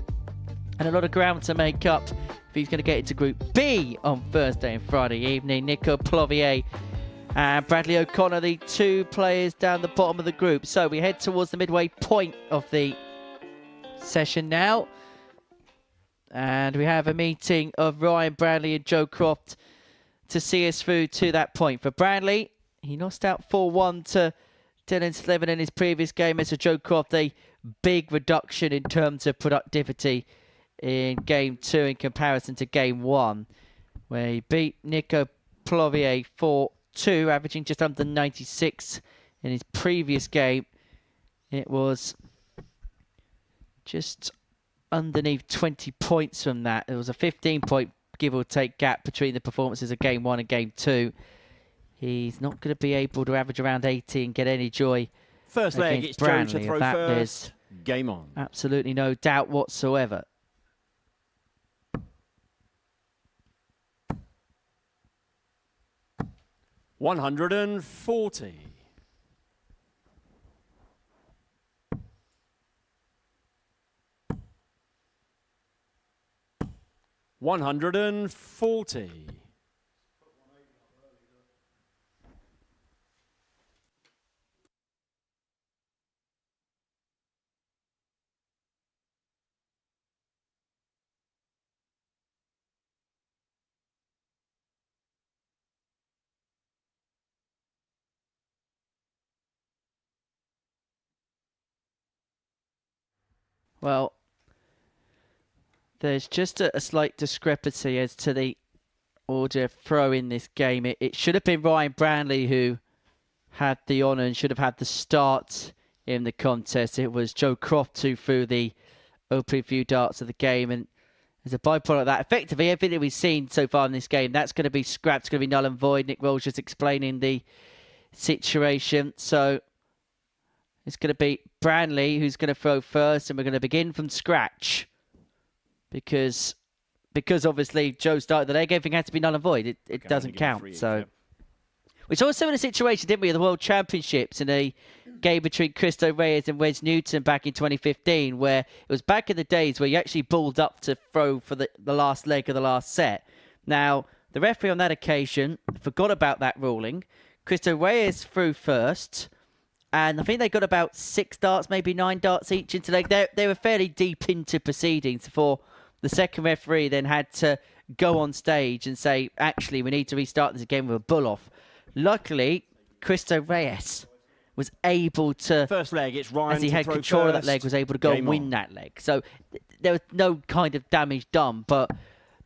E: and a lot of ground to make up if he's going to get into Group B on Thursday and Friday evening. Nico Plovier and Bradley O'Connor, the 2 players down the bottom of the group. So we head towards the midway point of the session now. And we have a meeting of Ryan Branley and Joe Croft to see us through to that point. For Branley, he lost out 4-1 to Dylan Slevin in his previous game. As for Joe Croft, a big reduction in terms of productivity in Game 2 in comparison to Game 1, where he beat Nico Plovier 4-2, averaging just under 96 in his previous game. It was just underneath 20 points from that. There was a 15-point give or take gap between the performances of Game 1 and Game 2. He's not going to be able to average around 80 and get any joy.
H: First leg, it's Joe to throw first. Game on.
E: Absolutely no doubt whatsoever.
H: $140. $140.
E: Well, there's just a slight discrepancy as to the order of throw in this game. It should have been Ryan Branley who had the honour and should have had the start in the contest. It was Joe Croft who threw the opening few darts of the game, and as a byproduct of that, effectively everything we've seen so far in this game, that's going to be scrapped, it's going to be null and void. Nick Rolls just explaining the situation. So it's going to be Branley who's going to throw first, and we're going to begin from scratch. Because obviously Joe started the leg, everything had to be null and void. It doesn't count. So, we saw a similar situation, didn't we, at the World Championships in a game between Christo Reyes and Wes Newton back in 2015, where it was back in the days where you actually balled up to throw for the last leg of the last set. Now, the referee on that occasion forgot about that ruling. Christo Reyes threw first, and I think they got about 6 darts, maybe 9 darts each into the leg. They were fairly deep into proceedings before the second referee then had to go on stage and say, actually, we need to restart this again with a bull off. Luckily, Christo Reyes was able to,
H: first leg, it's Ryan,
E: as he had control of that leg, was able to go and win that leg. So there was no kind of damage done, but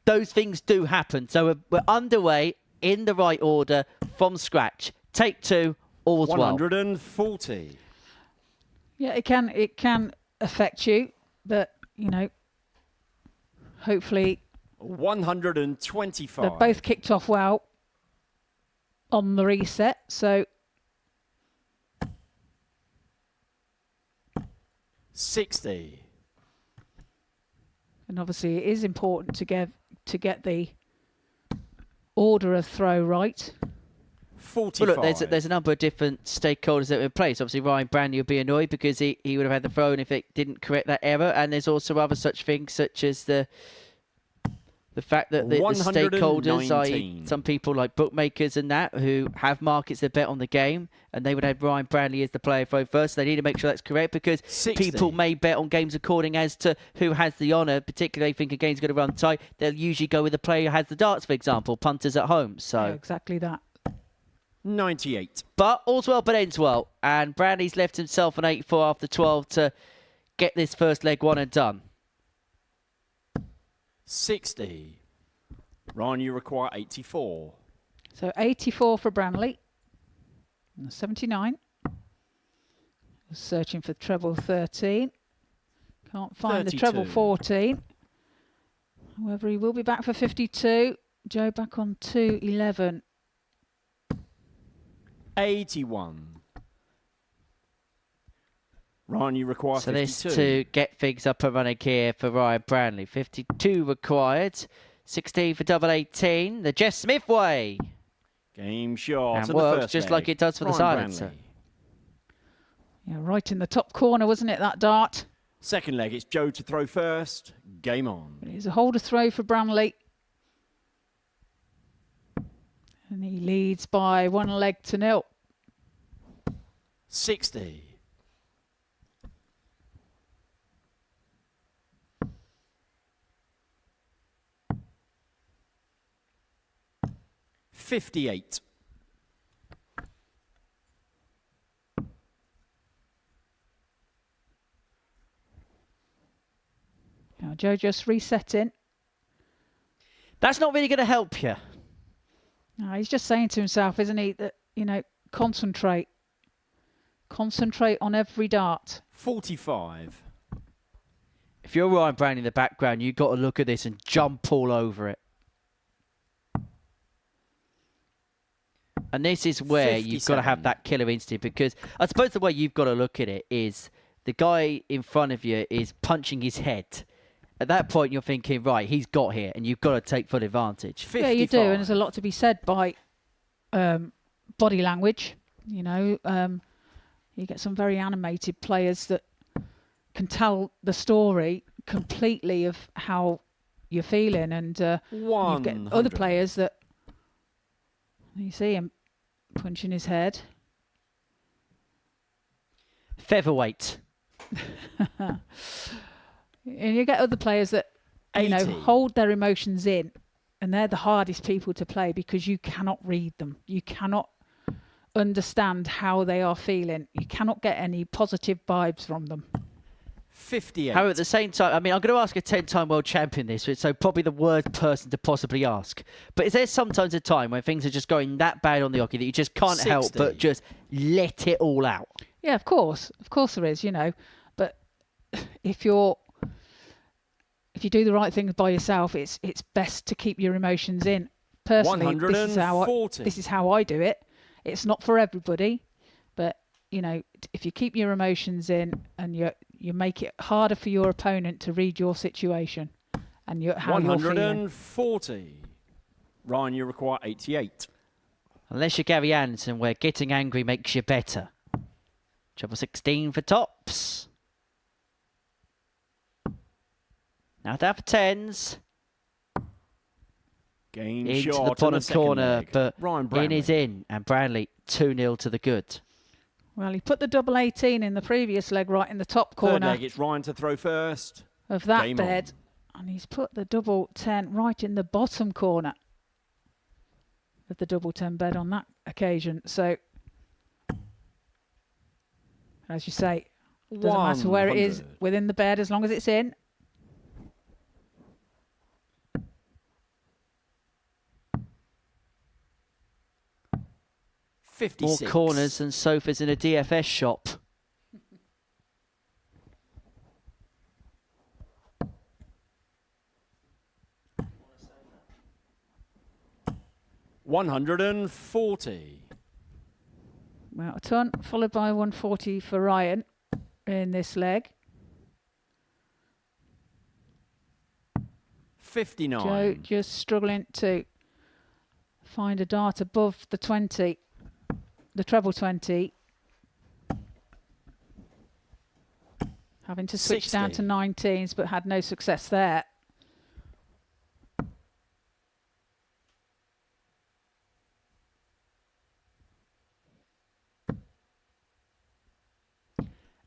E: those things do happen. So we're underway in the right order from scratch. Take 2, all's well.
H: 140.
D: Yeah, it can affect you, but you know, hopefully
H: 125.
D: they've both kicked off well on the reset, so
H: 60.
D: and obviously it is important to get the order of throw right.
H: 45.
E: Well, look, there's a number of different stakeholders that are in place. Obviously, Ryan Branley would be annoyed because he would have had the throw, and if it didn't correct that error. And there's also other such things, such as the fact that the stakeholders, i.e. some people like bookmakers and that, who have markets that bet on the game, and they would have Ryan Branley as the player throw first. So they need to make sure that's correct, because
H: 60.
E: People may bet on games according as to who has the honour, particularly if they think a game's going to run tight. They'll usually go with the player who has the darts, for example, punters at home. So
D: Yeah, exactly that.
H: 98.
E: But all's well but ends well, and Branley's left himself an 84 after 12 to get this first leg one and done.
H: 60. Ryan, you require 84.
D: So 84 for Branley. 79. Searching for treble 13. Can't find
H: 32.
D: the treble 14. However, he will be back for 52. Joe back on 211.
H: 81. Ryan, you require
E: So
H: 52.
E: this to get things up and running here for Ryan Branley. 52 required. 16 for double 18. The Jess Smith way.
H: Game shot.
E: And
H: the
E: works
H: first
E: just
H: leg.
E: like it does for the
H: Ryan
E: silencer.
H: Branley.
D: Yeah, right in the top corner, wasn't it, that dart?
H: Second leg, it's Joe to throw first. Game on.
D: It's a holder throw for Branley. And he leads by 1-0.
H: 60. $58.
D: Now Joe just resetting.
E: That's not really going to help you.
D: No, he's just saying to himself, isn't he, that, you know, concentrate. Concentrate on every dart.
H: 45.
E: If you're Ryan Branley in the background, you've got to look at this and jump all over it. And this is where you've got to have
H: 57.
E: that killer instinct, because I suppose the way you've got to look at it is the guy in front of you is punching his head. At that point, you're thinking, right, he's got here, and you've got to take full advantage.
H: 55.
D: Yeah, you do, and there's a lot to be said by body language. You know, you get some very animated players that can tell the story completely of how you're feeling, and you get other players that you see him punching his head.
E: Featherweight.
D: And you get other players that, you know,
H: 80.
D: hold their emotions in, and they're the hardest people to play because you cannot read them. You cannot understand how they are feeling. You cannot get any positive vibes from them.
H: 58.
E: However, at the same time, I mean, I'm going to ask a 10-time world champion this, so probably the worst person to possibly ask. But is there sometimes a time when things are just going that bad on the hockey that you just can't help
H: 60.
E: but just let it all out?
D: Yeah, of course there is, you know. But if you do the right things by yourself, it's best to keep your emotions in. Personally, this is how I do it. It's not for everybody, but you know, if you keep your emotions in and you make it harder for your opponent to read your situation and how you're feeling.
H: 140. Ryan, you require 88.
E: Unless you're Gary Anderson, where getting angry makes you better. Treble 16 for tops. Now down for tens.
H: Game
E: Into
H: shot
E: the
H: in
E: bottom
H: second
E: corner,
H: leg.
E: but
H: Ryan
E: in
H: Branley.
E: is in, and Branley 2-0 to the good.
D: Well, he put the double 18 in the previous leg right in the top
H: Third
D: corner
H: leg, it's Ryan to throw first.
D: of that
H: Game
D: bed. And he's put the double 10 right in the bottom corner of the double 10 bed on that occasion. So, as you say, it doesn't matter where it is
H: 100.
D: within the bed as long as it's in.
E: More
H: 56.
E: corners than sofas in a DFS shop.
H: $140.
D: Well, a ton, followed by 140 for Ryan in this leg.
H: 59.
D: Joe just struggling to find a dart above the 20, the treble 20. Having to switch down to
H: 60.
D: 19s, but had no success there.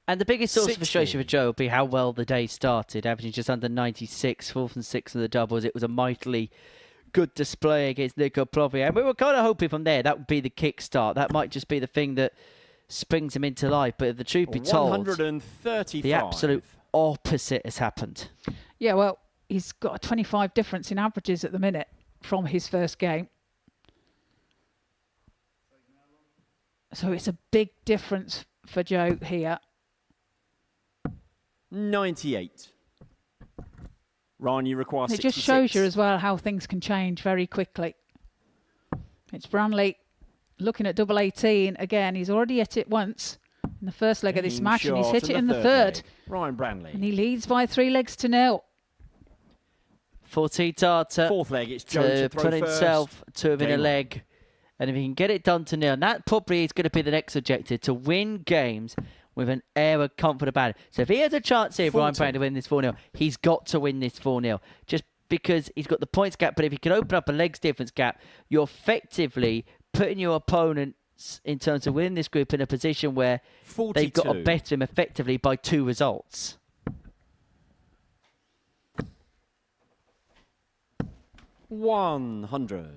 E: And the biggest source of
H: 60.
E: frustration for Joe will be how well the day started, averaging just under 96, 4th and 6th in the doubles. It was a mightily good display against Nico Plovia. And we were kind of hoping from there that would be the kickstart. That might just be the thing that springs him into life. But if the truth be told,
H: 135.
E: the absolute opposite has happened.
D: Yeah, well, he's got a 25 difference in averages at the minute from his first game. So it's a big difference for Joe here.
H: 98. Ryan, you require
D: It
H: 66.
D: just shows you as well how things can change very quickly. It's Branley looking at double 18 again. He's already hit it once in the first leg of this
H: Game
D: match, and he's
H: shot
D: hit it in the
H: third
D: third.
H: leg. Ryan Branley.
D: And he leads by 3-0.
E: 14 darter
H: Fourth leg, it's Joe
E: to
H: to throw
E: put
H: first.
E: himself to within a
H: Game on.
E: leg. And if he can get it done to nil, and that probably is going to be the next objective, to win games with an air of confidence about it. So if he has a chance here, Ryan
H: 40.
E: Branley, to win this 4-0, he's got to win this 4-0. Just because he's got the points gap, but if he can open up a legs difference gap, you're effectively putting your opponents in terms of winning this group in a position where
H: 42.
E: they've got to better him effectively by 2 results.
H: $100.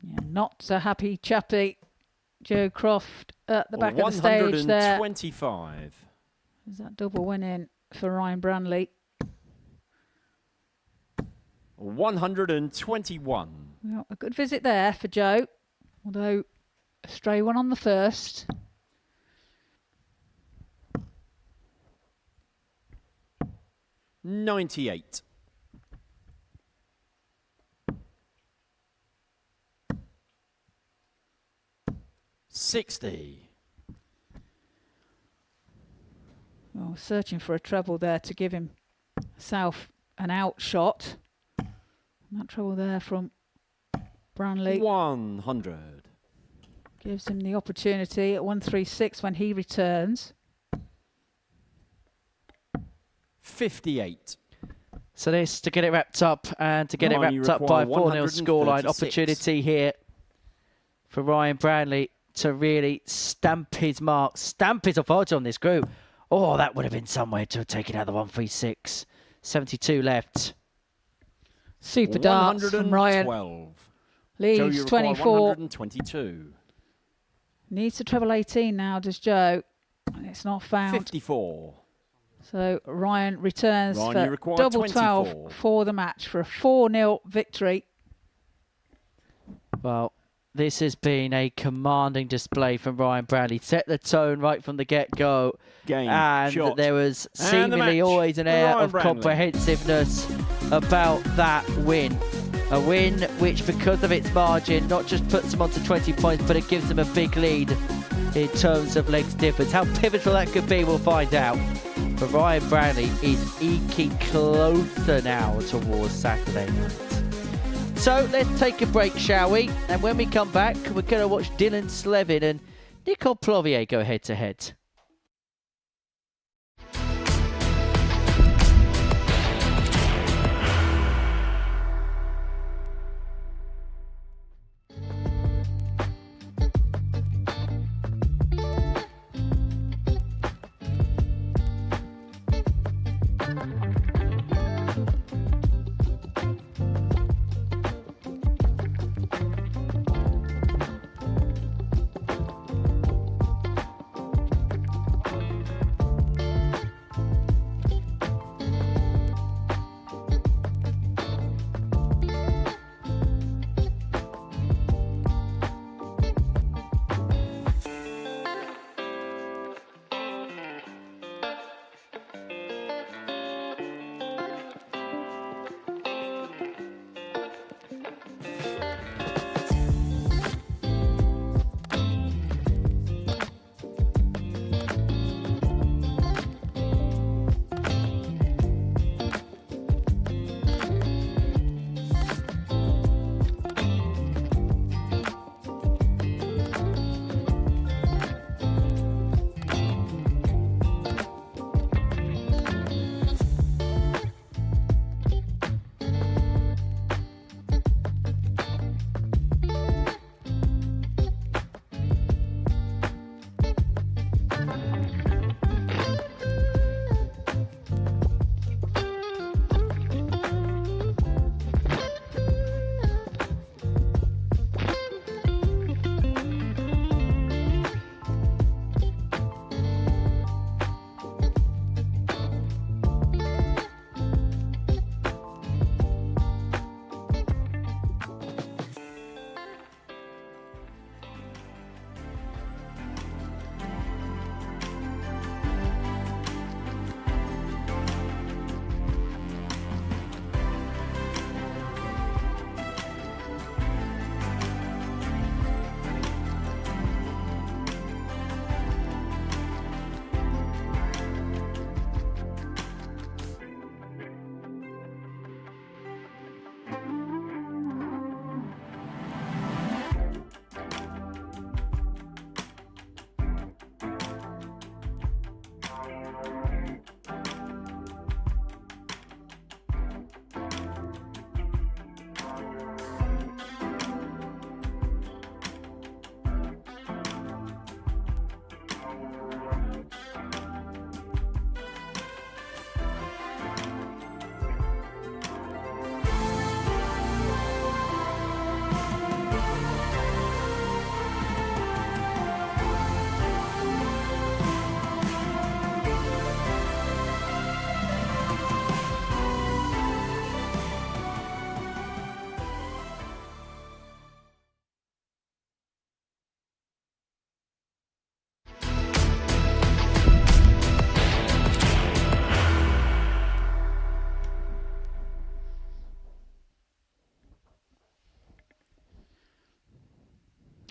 D: Yeah, not so happy chappy. Joe Croft at the back of the stage there.
H: 125.
D: Is that double winning for Ryan Branley?
H: 121.
D: Well, a good visit there for Joe, although a stray one on the first.
H: $98. $60.
D: Well, searching for a treble there to give himself an out shot. And that treble there from Branley
H: 100.
D: gives him the opportunity at 136 when he returns.
H: 58.
E: So this to get it wrapped up and to get it
H: Ryan, you
E: wrapped up by a
H: require
E: 4-0 scoreline.
H: 136.
E: Opportunity here for Ryan Branley to really stamp his mark, stamp his authority on this group. Oh, that would have been somewhere to have taken out the 136. 72 left.
D: Super darts from Ryan.
H: 112. Joe,
D: Leaves
H: you require
D: 24.
H: 122.
D: Needs to treble 18 now, does Joe? And it's not found.
H: 54.
D: So Ryan returns
H: Ryan, you
D: for
H: require
D: double
H: 24.
D: 12 for the match for a 4-0 victory.
E: Well, this has been a commanding display from Ryan Branley. Set the tone right from the get-go.
H: Game,
E: And
H: shot.
E: there was
H: And the
E: seemingly
H: match
E: always an
H: for
E: air
H: Ryan
E: of
H: Branley.
E: comprehensiveness about that win. A win which, because of its margin, not just puts them onto 20 points, but it gives them a big lead in terms of legs difference. How pivotal that could be, we'll find out. But Ryan Branley is eking closer now towards Saturday night. So let's take a break, shall we? And when we come back, we're going to watch Dylan Slevin and Nicole Plovier go head-to-head.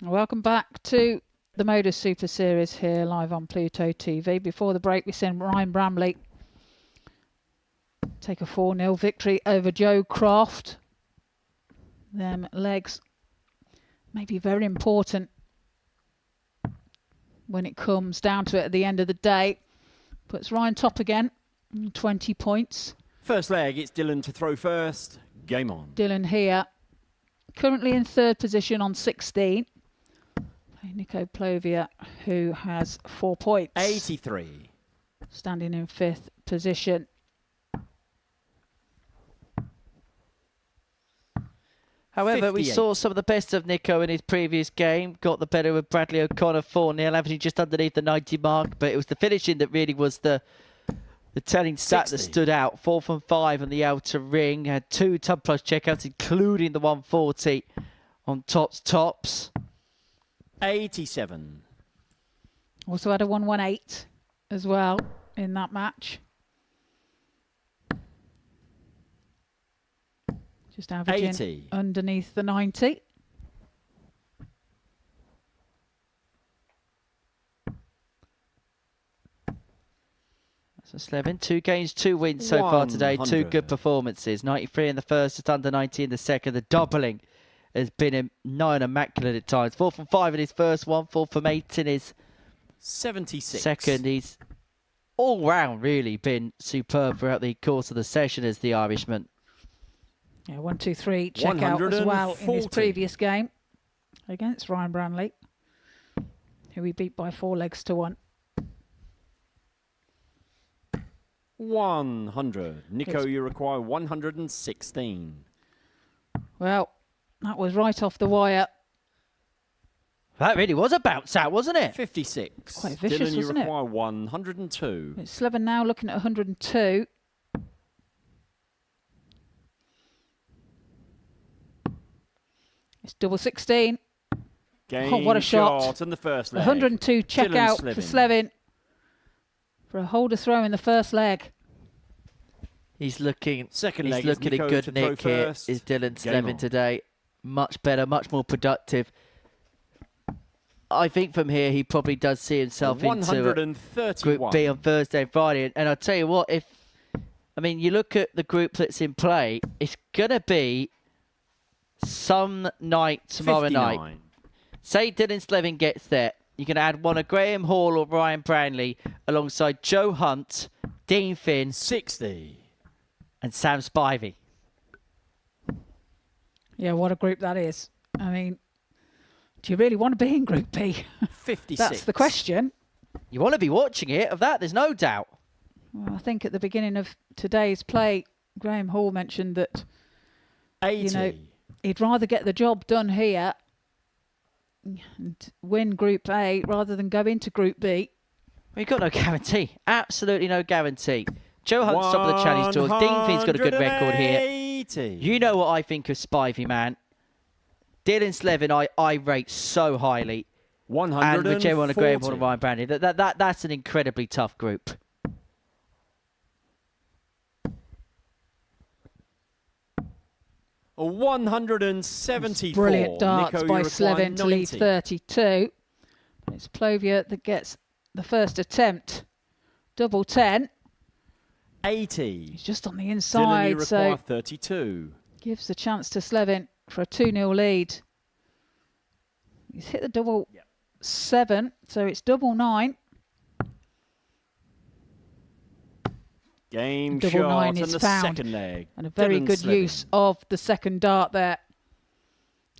D: Welcome back to the Modus Super Series here live on Pluto TV. Before the break, we sent Ryan Bramley take a 4-0 victory over Joe Croft. Them legs may be very important when it comes down to it at the end of the day. Puts Ryan top again, 20 points.
H: First leg, it's Dylan to throw first. Game on.
D: Dylan here, currently in 3rd position on 16. Nico Plovia, who has 4 points.
H: 83.
D: Standing in 5th position.
E: However, we
H: 58.
E: saw some of the best of Nico in his previous game. Got the better with Bradley O'Connor 4-0, averaging just underneath the 90 mark. But it was the finishing that really was the telling stat
H: 60.
E: that stood out. 4 from 5 on the outer ring. Had 2 tub plus checkouts, including the 140 on tops.
H: 87.
D: Also had a 118 as well in that match. Just averaging
H: 80.
D: underneath the 90.
E: So Slevin, 2 games, 2 wins so far today. 2
H: 100.
E: good performances. 93 in the first, just under 90 in the second. The doubling has been nigh on immaculate at times. 4 from 5 in his first one, 4 from 8 in his
H: 76.
E: second. He's all round really been superb throughout the course of the session as the Irishman.
D: Yeah, 1, 2, 3 check out as well in his
H: 140.
D: previous game against Ryan Bramley, who he beat by 4 legs to 1.
H: 100. Nico, you require 116.
D: Well, that was right off the wire.
E: That really was a bounce out, wasn't it?
H: 56.
D: Quite vicious,
H: Dylan, you
D: wasn't it?
H: require 102.
D: It's Slevin now looking at 102. It's double 16.
H: Game
D: what a shot.
H: in the first leg.
D: 102 check
H: Dylan
D: out for
H: Slevin.
D: Slevin for a holder throw in the first leg.
E: He's looking,
H: Second
E: he's
H: leg is
E: looking
H: Nico
E: a
H: to
E: good
H: throw
E: nick here.
H: first.
E: Is Dylan
H: Game
E: Slevin
H: on.
E: today? Much better, much more productive. I think from here he probably does see himself into Group
H: 131.
E: B on Thursday and Friday. And I'll tell you what, you look at the group that's in play, it's going to be some night tomorrow night.
H: 59.
E: Say Dylan Slevin gets there. You can add one of Graham Hall or Ryan Branley alongside Joe Hunt, Dean Finn
H: 60.
E: and Sam Spivey.
D: Yeah, what a group that is. I mean, do you really want to be in Group B?
H: 56.
D: That's the question.
E: You want to be watching it, of that, there's no doubt.
D: Well, I think at the beginning of today's play, Graham Hall mentioned that
H: 80.
D: he'd rather get the job done here and win Group A rather than go into Group B.
E: We've got no guarantee. Absolutely no guarantee. Joe Hunt's top of the Challenge Tours. Dean Finn's got a good record here.
H: 180.
E: You know what I think of Spivey, man. Dylan Slevin, I rate so highly.
H: 140.
E: And with Joe on a Graham Hall and Ryan Brandy, that's an incredibly tough group.
H: A 174.
D: Brilliant darts
H: Nico,
D: by
H: you require
D: Slevin to lead
H: 90.
D: 32. But it's Plovia that gets the first attempt. Double 10.
H: 80.
D: He's just on the
H: Dylan, you
D: inside,
H: require
D: so
H: 32.
D: gives the chance to Slevin for a 2-0 lead. He's hit the double 7, so it's double 9.
H: Game
D: Double
H: shot
D: 9
H: in
D: is
H: the
D: found.
H: second leg.
D: And a very
H: Dylan
D: good
H: Slevin.
D: use of the second dart there.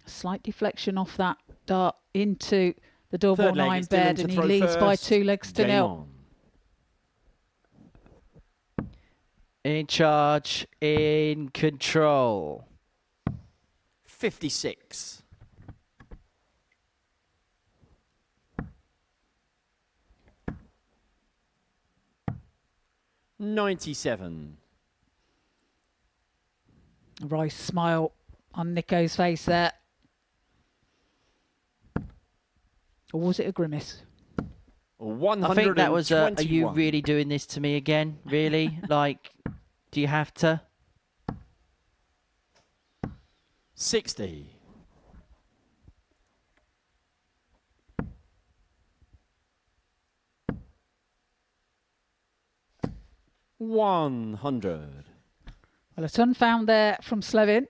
D: Slight deflection off that dart into the double
H: Third leg
D: 9
H: is Dylan
D: bed,
H: to
D: and he
H: throw
D: leads by
H: first.
D: 2 legs to
H: Game
D: 0.
H: on.
E: In charge, in control.
H: 56. $97.
D: A wry smile on Nico's face there. Or was it a grimace?
E: I think that was are you really doing this to me again? Really? Like, do you have to?
H: 60. 100.
D: Well, a ton found there from Slevin.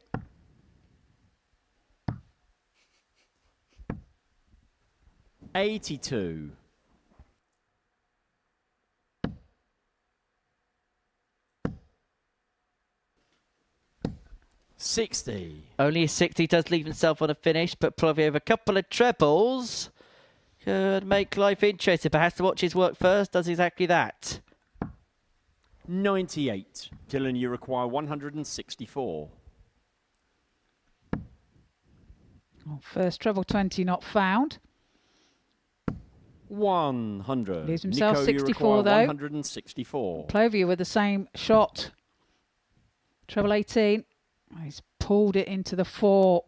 H: $82. $60.
E: Only a 60 does leave himself on a finish, but Plovy over a couple of trebles could make life interesting, but has to watch his work first. Does exactly that.
H: 98. Dylan, you require 164.
D: Well, first treble 20 not found.
H: 100.
D: Leaves himself
H: Nico,
D: 64
H: you require
D: though.
H: 164.
D: Plovy with the same shot. Treble 18. He's pulled it into the 4.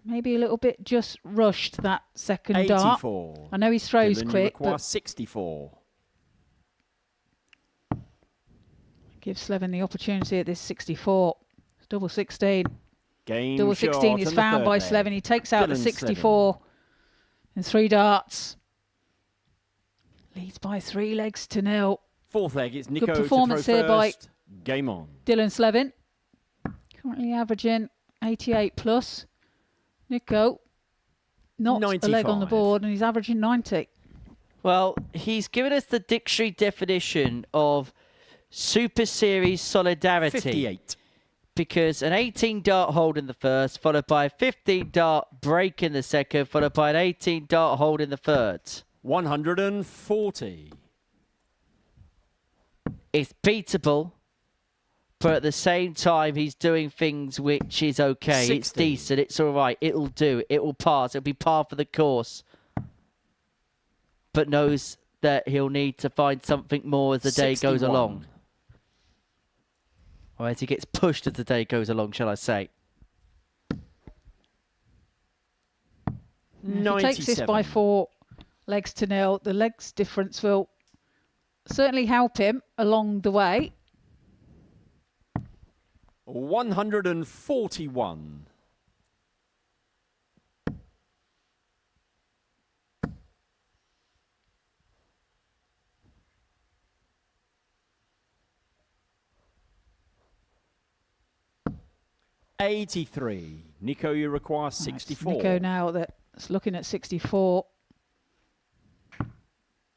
D: Maybe a little bit just rushed that second
H: 84.
D: dart. I know his throw's
H: Dylan,
D: quick,
H: you require
D: but
H: 64.
D: give Slevin the opportunity at this 64. It's double 16.
H: Game
D: Double 16 is found by Slevin. He takes out the 64 in 3 darts. Leads by 3 legs to 0.
H: Fourth leg, it's Nico
D: Good performance
H: to throw
D: here by
H: first. Game on.
D: Dylan Slevin. Currently averaging 88 plus. Nico, not a leg on the
H: 95.
D: board, and he's averaging 90.
E: Well, he's given us the dictionary definition of Super Series solidarity.
H: 58.
E: Because an 18 dart hold in the first, followed by a 15 dart break in the second, followed by an 18 dart hold in the third.
H: 140.
E: It's beatable, but at the same time, he's doing things which is okay.
H: 60.
E: It's decent. It's all right. It'll do. It will pass. It'll be par for the course. But knows that he'll need to find something more as the day goes
H: 61.
E: along. Or as he gets pushed as the day goes along, shall I say.
D: If he takes this by 4 legs to 0, the legs difference will certainly help him along the way.
H: 141. $83. Nico, you require 64.
D: Nico now that's looking at 64.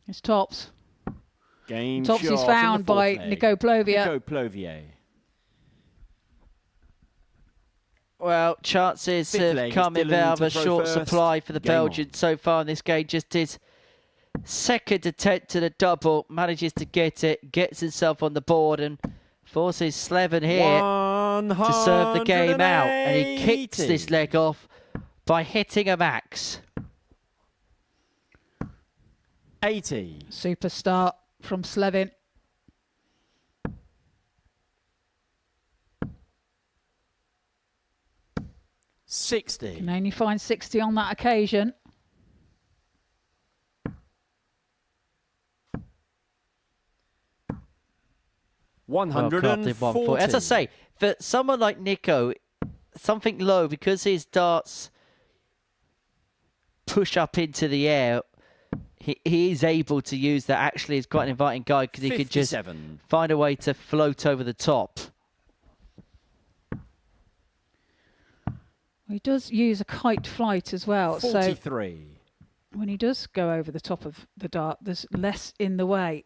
D: It's tops.
H: Game
D: Tops
H: shot
D: is
H: in
D: found
H: the fourth
D: by
H: leg.
D: Nico Plovier.
H: Nico Plovier.
E: Well, chances
H: Fifth
E: have
H: leg, it's
E: come in
H: Dylan
E: out of
H: to
E: a
H: throw
E: short
H: first.
E: supply for the
H: Game on.
E: Belgians so far in this game. Just his second attempt to the double, manages to get it, gets himself on the board and forces Slevin here to serve the game out. And he kicks this leg off by hitting a max.
H: 80.
D: Super start from Slevin.
H: $60.
D: Can only find 60 on that occasion.
E: Well, Clark did 140. As I say, for someone like Nico, something low, because his darts push up into the air, he is able to use that. Actually, it's quite an inviting guide because he could just
H: 57.
E: find a way to float over the top.
D: He does use a kite flight as well.
H: 43.
D: So when he does go over the top of the dart, there's less in the way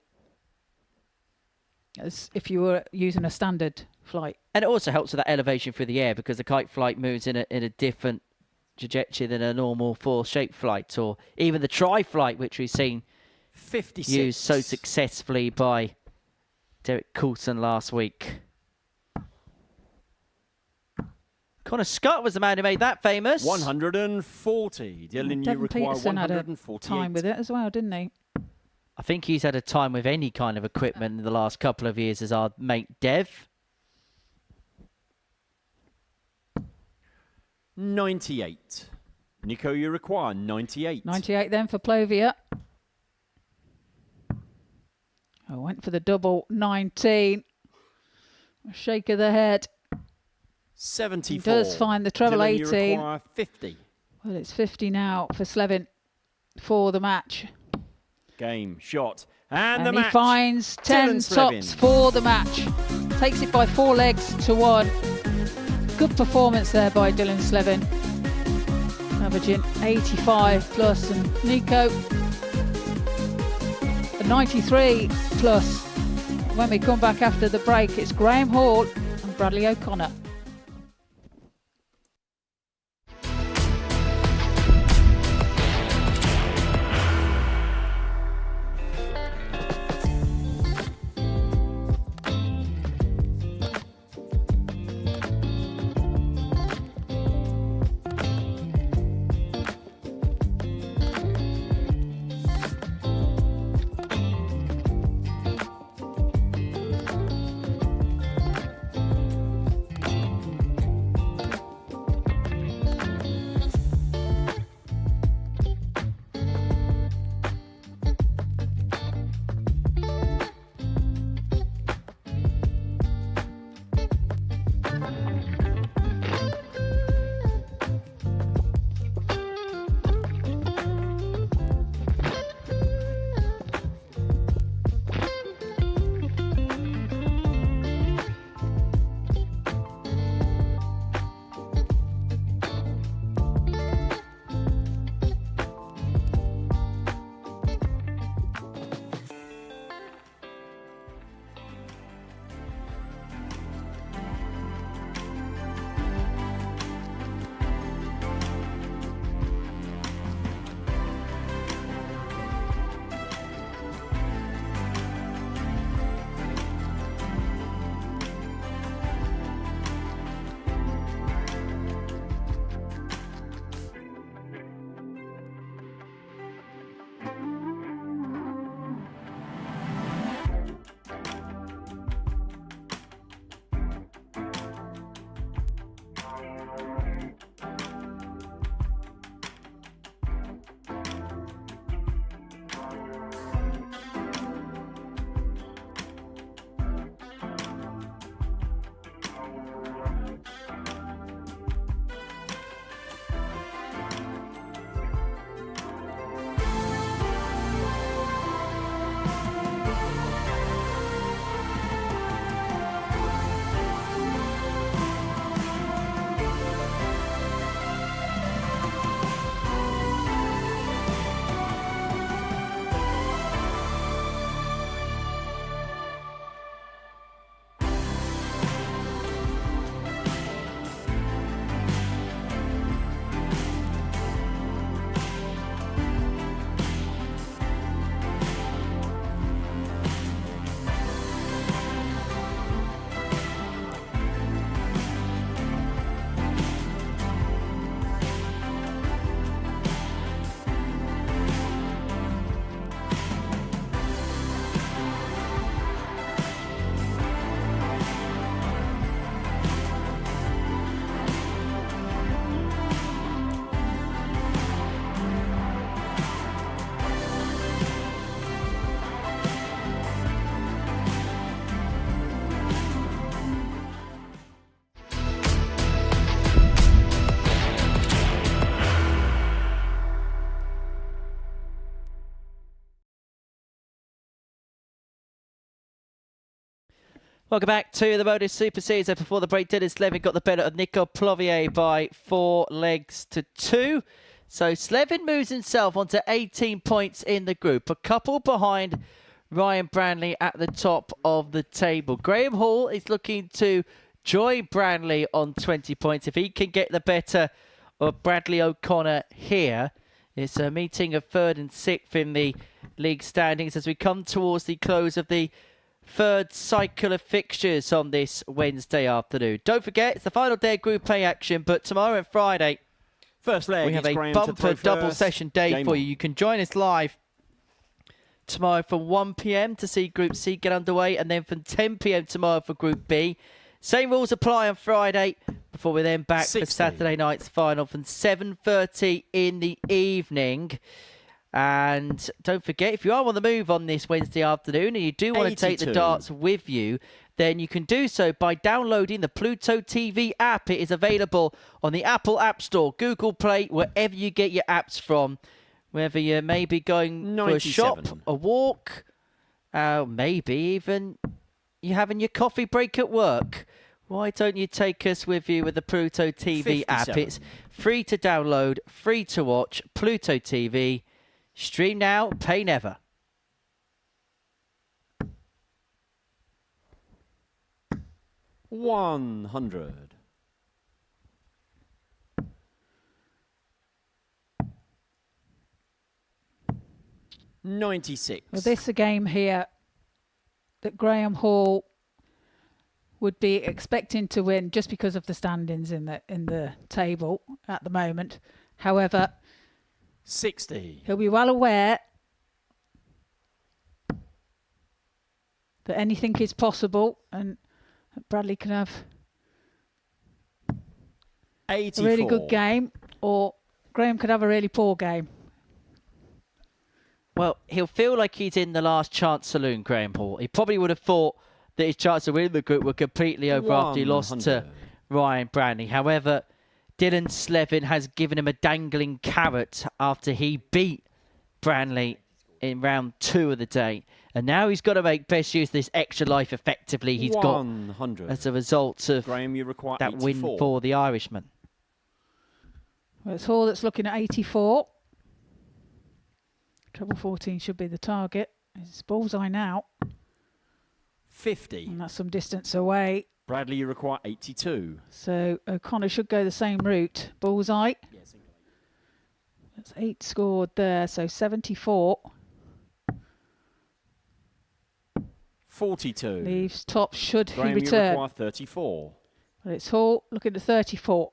D: as if you were using a standard flight.
E: And it also helps with that elevation through the air because the kite flight moves in a different trajectory than a normal four-shape flight, or even the tri-flight, which we've seen
H: 56.
E: used so successfully by Derek Coulson last week. Connor Scott was the man who made that famous.
H: 140. Dylan, you
D: Devin
H: require
D: Peterson had a
H: 148.
D: time with it as well, didn't he?
E: I think he's had a time with any kind of equipment in the last couple of years as our mate Dev.
H: 98. Nico, you require 98.
D: 98 then for Plovier. Oh, went for the double 19. A shake of the head.
H: 74.
D: He does find the treble
H: Dylan, you
D: 18.
H: require 50.
D: Well, it's 50 now for Slevin for the match.
H: Game shot And the
D: he
H: match.
D: finds 10
H: Dylan
D: tops
H: Slevin.
D: for the match. Takes it by 4 legs to 1. Good performance there by Dylan Slevin. Averaging 85 plus, and Nico a 93 plus. When we come back after the break, it's Graham Hall and Bradley O'Connor.
E: Welcome back to the Modus Super Series. Before the break, Dylan Slevin got the better of Nico Plovier by 4 legs to 2. So Slevin moves himself onto 18 points in the group, a couple behind Ryan Branley at the top of the table. Graham Hall is looking to join Branley on 20 points. If he can get the better of Bradley O'Connor here, it's a meeting of 3rd and 6th in the league standings as we come towards the close of the 3rd cycle of fixtures on this Wednesday afternoon. Don't forget, it's the final day of Group A action, but tomorrow and Friday,
H: first leg,
E: we have a
H: Graham to
E: bumper
H: throw
E: double
H: first.
E: session day
H: Game
E: for
H: on.
E: you. You can join us live tomorrow from 1 p.m. to see Group C get underway, and then from 10 p.m. tomorrow for Group B. Same rules apply on Friday before we're then back for
H: 60.
E: Saturday night's final from 7:30 in the evening. And don't forget, if you are on the move on this Wednesday afternoon and you do want to take the
H: 82.
E: darts with you, then you can do so by downloading the Pluto TV app. It is available on the Apple App Store, Google Play, wherever you get your apps from. Whether you may be going for a shop,
H: 97.
E: a walk, Maybe even you're having your coffee break at work. Why don't you take us with you with the Pluto TV app?
H: 57.
E: It's free to download, free to watch. Pluto TV. Stream now, pay never.
H: $100. $96.
D: Well, this is a game here that Graham Hall would be expecting to win just because of the standings in the table at the moment. However,
H: 60.
D: he'll be well aware that anything is possible, and Bradley can have
H: 84.
D: a really good game, or Graham could have a really poor game.
E: Well, he'll feel like he's in the last chance saloon, Graham Hall. He probably would have thought that his chance of winning the group were completely over after he lost to
H: 100.
E: Ryan Branley. However, Dylan Slevin has given him a dangling carrot after he beat Branley in round 2 of the day. And now he's got to make best use of this extra life effectively he's got
H: 100.
E: as a result of
H: Graham, you require
E: that
H: 84.
E: win for the Irishman.
D: Well, it's Hall that's looking at 84. Treble 14 should be the target. It's bullseye now,
H: 50.
D: and that's some distance away.
H: Bradley, you require 82.
D: So O'Connor should go the same route. Bullseye. That's 8 scored there, so 74.
H: 42.
D: Leaves top should
H: Graham,
D: he
H: you
D: return.
H: require 34.
D: But it's Hall looking at 34.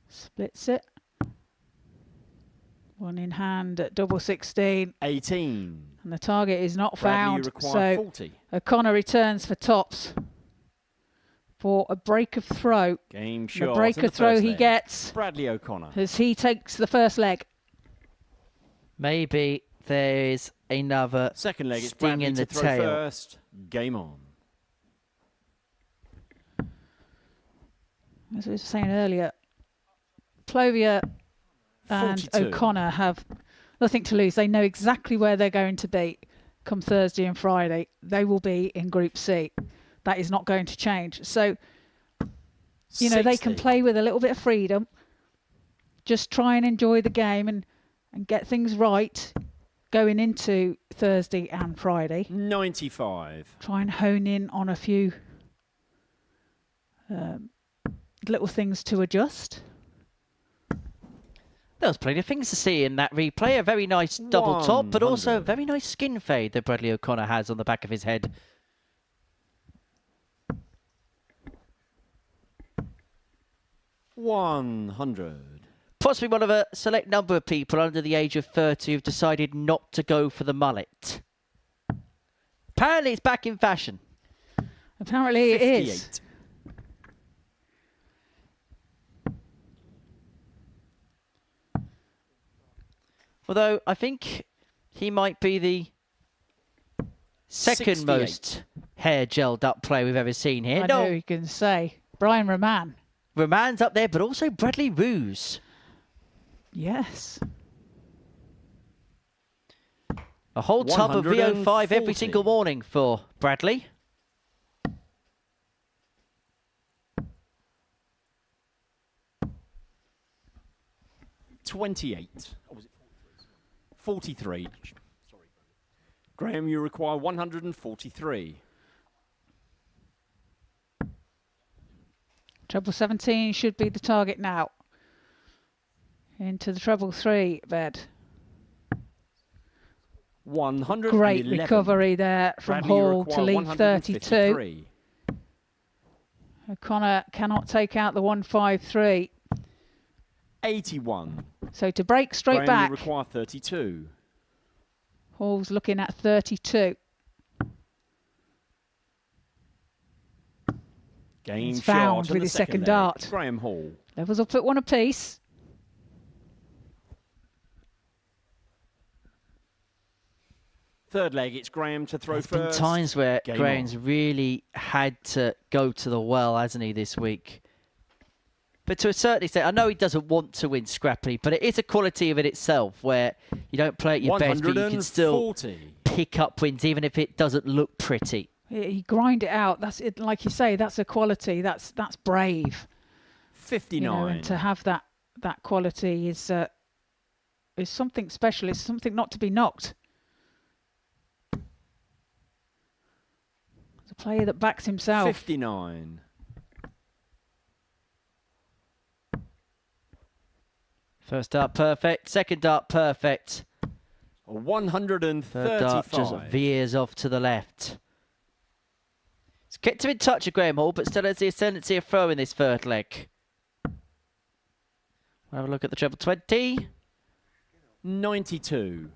D: Splits it. One in hand at double 16.
H: 18.
D: And the target is not
H: Bradley,
D: found.
H: you require
D: So
H: 40.
D: O'Connor returns for tops for a break of throw.
H: Game
D: The
H: shot.
D: break
H: in the
D: of throw
H: first
D: he
H: leg.
D: gets
H: Bradley O'Connor.
D: as he takes the first leg.
E: Maybe there is another
H: Second leg, it's
E: sting
H: Bradley
E: in the
H: to throw
E: tail.
H: first. Game on.
D: As we were saying earlier, Plovia and
H: 42.
D: O'Connor have nothing to lose. They know exactly where they're going to be come Thursday and Friday. They will be in Group C. That is not going to change. So, you know, they can
H: 60.
D: play with a little bit of freedom. Just try and enjoy the game and get things right going into Thursday and Friday.
H: 95.
D: Try and hone in on a few little things to adjust.
E: There was plenty of things to see in that replay. A very nice double top, but also a
H: 100.
E: very nice skin fade that Bradley O'Connor has on the back of his head.
H: $100.
E: Possibly one of a select number of people under the age of 30 who've decided not to go for the mullet. Apparently it's back in fashion.
D: Apparently it is.
H: 58.
E: Although I think he might be the second
H: 68.
E: most hair gelled up player we've ever seen here.
D: I know you can say. Brian Roman.
E: Roman's up there, but also Bradley Roos.
D: Yes.
E: A whole tub of VO5 every
H: 140.
E: single morning for Bradley.
H: $28. Or was it 43? Sorry. Graham, you require 143.
D: Treble 17 should be the target now. Into the treble 3 bed.
H: 111.
D: Great recovery there from
H: Bradley, you
D: Hall to
H: require
D: leave 32.
H: 153.
D: O'Connor cannot take out the 153.
H: 81.
D: So to break straight
H: Graham,
D: back,
H: you require 32.
D: Hall's looking at 32.
H: Game
D: He's
H: shot
D: found
H: on
D: with
H: the
D: his
H: second
D: second
H: leg.
D: dart.
H: Graham Hall.
D: Levels up at 1 apiece.
H: Third leg, it's Graham to throw
E: There's
H: first.
E: been times where
H: Game
E: Graham's
H: on.
E: really had to go to the well, hasn't he, this week? But to a certain extent, I know he doesn't want to win scrappily, but it is a quality of it itself where you don't play at your best, but you can still pick up wins, even if it doesn't look pretty.
D: He grind it out. That's it. Like you say, that's a quality. That's brave.
H: 59.
D: You know, and to have that quality is something special. It's something not to be knocked. It's a player that backs himself.
H: 59.
E: First dart perfect, second dart perfect.
H: 135.
E: Third dart just veers off to the left. It's kept him in touch with Graham Hall, but still has the ascendancy of throw in this third leg. We'll have a look at the treble 20.
H: 92.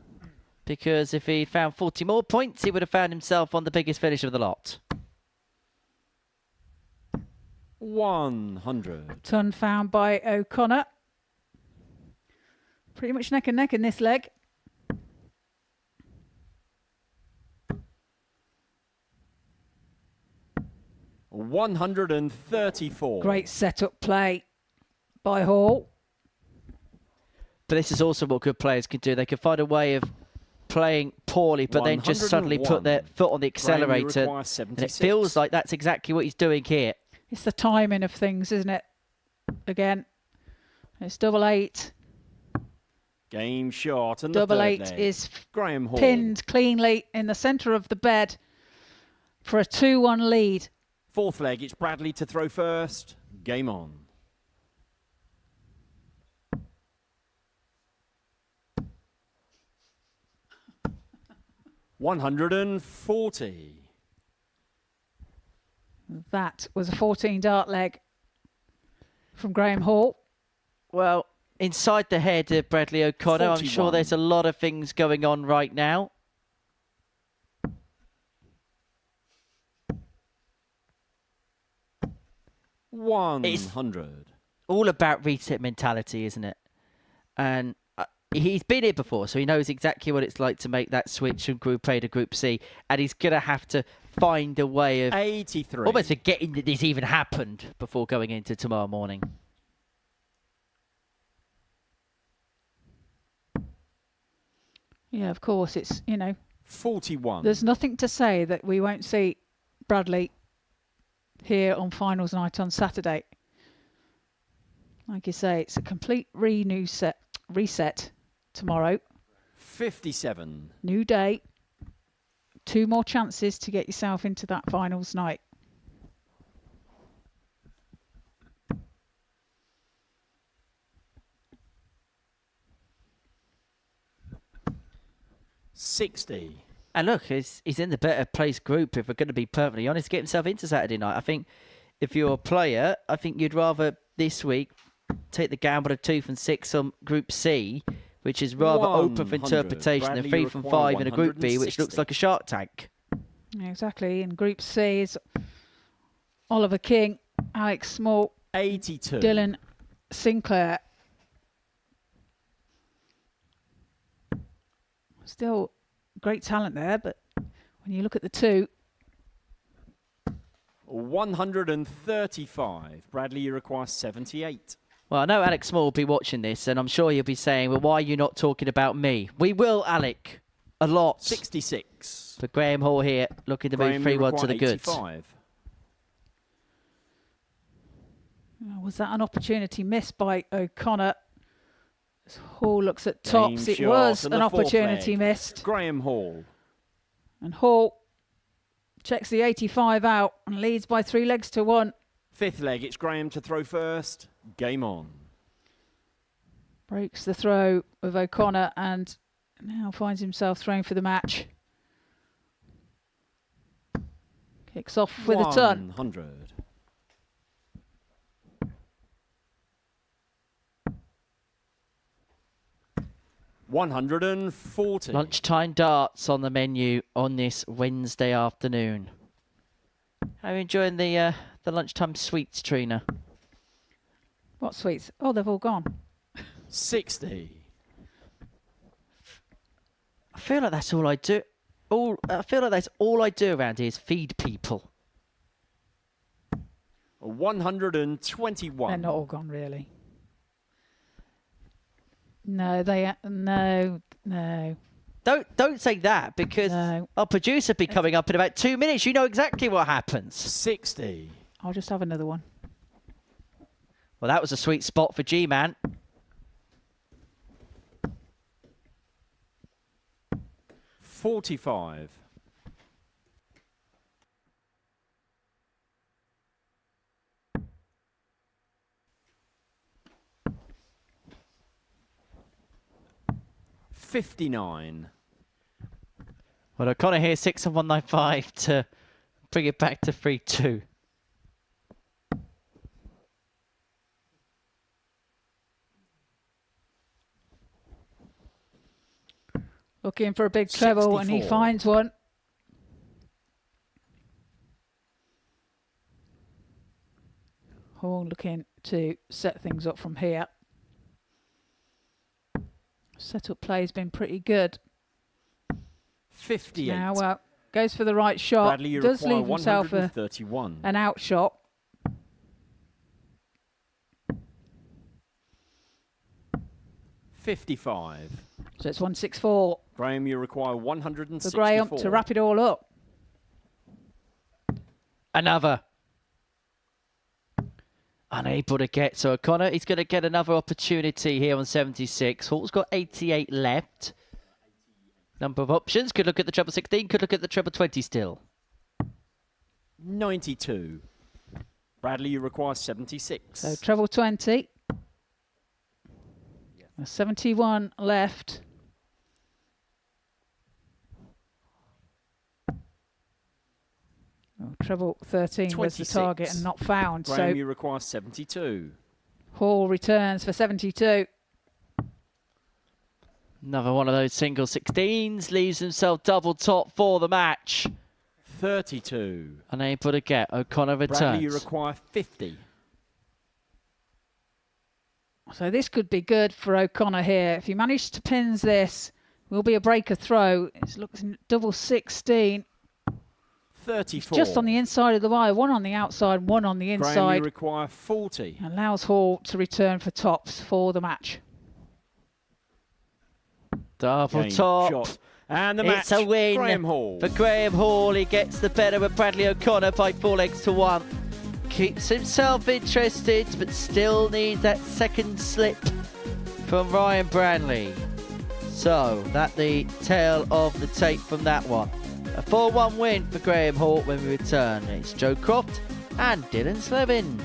E: Because if he found 40 more points, he would have found himself on the biggest finish of the lot.
H: 100.
D: Ton found by O'Connor. Pretty much neck and neck in this leg.
H: $134.
D: Great setup play by Hall.
E: But this is also what good players can do. They can find a way of playing poorly, but then just suddenly put their foot on the accelerator. And it feels like that's exactly what he's doing here.
D: It's the timing of things, isn't it? Again, it's double 8.
H: Game shot. And
D: double
H: the
D: 8
H: leg.
D: is
H: Graham Hall.
D: pinned cleanly in the centre of the bed for a 2-1 lead.
H: Fourth leg, it's Bradley to throw first. Game on. $140.
D: That was a 14 dart leg from Graham Hall.
E: Well, inside the head of Bradley O'Connor,
H: 41.
E: I'm sure there's a lot of things going on right now.
H: $100.
E: All about reset mentality, isn't it? And he's been here before, so he knows exactly what it's like to make that switch from Group A to Group C. And he's going to have to find a way of
H: 83.
E: almost forgetting that this even happened before going into tomorrow morning.
D: Yeah, of course, it's, you know,
H: 41.
D: there's nothing to say that we won't see Bradley here on finals night on Saturday. Like you say, it's a complete reset tomorrow.
H: 57.
D: New day. 2 more chances to get yourself into that finals night.
H: $60.
E: And look, he's in the better placed group, if we're going to be perfectly honest, to get himself into Saturday night. I think if you're a player, I think you'd rather this week take the gamble of 2 from 6 on Group C, which is rather open for interpretation, than 3 from 5 in a Group B, which looks like a Shark Tank.
D: Yeah, exactly. In Group C is Oliver King, Alex Small,
H: 82.
D: Dylan Sinclair. Still great talent there, but when you look at the two...
H: 135. Bradley, you require 78.
E: Well, I know Alex Small will be watching this, and I'm sure he'll be saying, well, why are you not talking about me? We will, Alec. A lot.
H: 66.
E: But Graham Hall here, looking to move 3-1 to the goods.
H: 85.
D: Was that an opportunity missed by O'Connor? As Hall looks at tops.
H: Game
D: It
H: shot
D: was
H: and
D: an
H: the fourth
D: opportunity
H: leg.
D: missed.
H: Graham Hall.
D: And Hall checks the 85 out and leads by 3 legs to 1.
H: Fifth leg, it's Graham to throw first. Game on.
D: Breaks the throw of O'Connor and now finds himself throwing for the match. Kicks off with a ton.
H: 100. $140.
E: Lunchtime darts on the menu on this Wednesday afternoon. How are you enjoying the lunchtime sweets, Trina?
D: What sweets? Oh, they've all gone.
H: 60.
E: I feel like that's all I do. I feel like that's all I do around here is feed people.
H: 121.
D: They're not all gone, really. No, no.
E: Don't say that, because
D: No.
E: our producer will be coming up in about 2 minutes. You know exactly what happens.
H: 60.
D: I'll just have another one.
E: Well, that was a sweet spot for G-Man.
H: 45. 59.
E: Well, O'Connor here, 6 on 195 to bring it back to 3-2.
D: Looking for a big treble, and he
H: 64.
D: finds one. Hall looking to set things up from here. Setup play's been pretty good.
H: 58.
D: Now, well, goes for the right shot.
H: Bradley, you
D: Does
H: require
D: leave himself
H: 131.
D: an out shot.
H: $55.
D: So it's 164
H: Graham, you require
D: for
H: 164.
D: Graham to wrap it all up.
E: Another. Unable to get. So O'Connor, he's going to get another opportunity here on 76. Hall's got 88 left. Number of options. Could look at the treble 16. Could look at the treble 20 still.
H: 92. Bradley, you require 76.
D: So treble 20. 71 left. Oh, treble 13 was the
H: 26.
D: target and not found.
H: Graham,
D: So
H: you require 72.
D: Hall returns for 72.
E: Another one of those single 16s. Leaves himself double top for the match.
H: 32.
E: Unable to get. O'Connor returns.
H: Bradley, you require 50.
D: So this could be good for O'Connor here. If he manages to pins this, will be a breaker throw. It looks double 16.
H: 34.
D: Just on the inside of the wire. One on the outside, one on the
H: Graham,
D: inside.
H: you require 40.
D: Allows Hall to return for tops for the match.
E: Double
H: Game
E: top.
H: shot. And the
E: It's
H: match,
E: a win
H: Graham Hall.
E: for Graham Hall. He gets the better of Bradley O'Connor by 4 legs to 1. Keeps himself interested, but still needs that second slip from Ryan Branley. So, that's the tail of the tape from that one. A 4-1 win for Graham Hall when we return. It's Joe Croft and Dylan Slevin.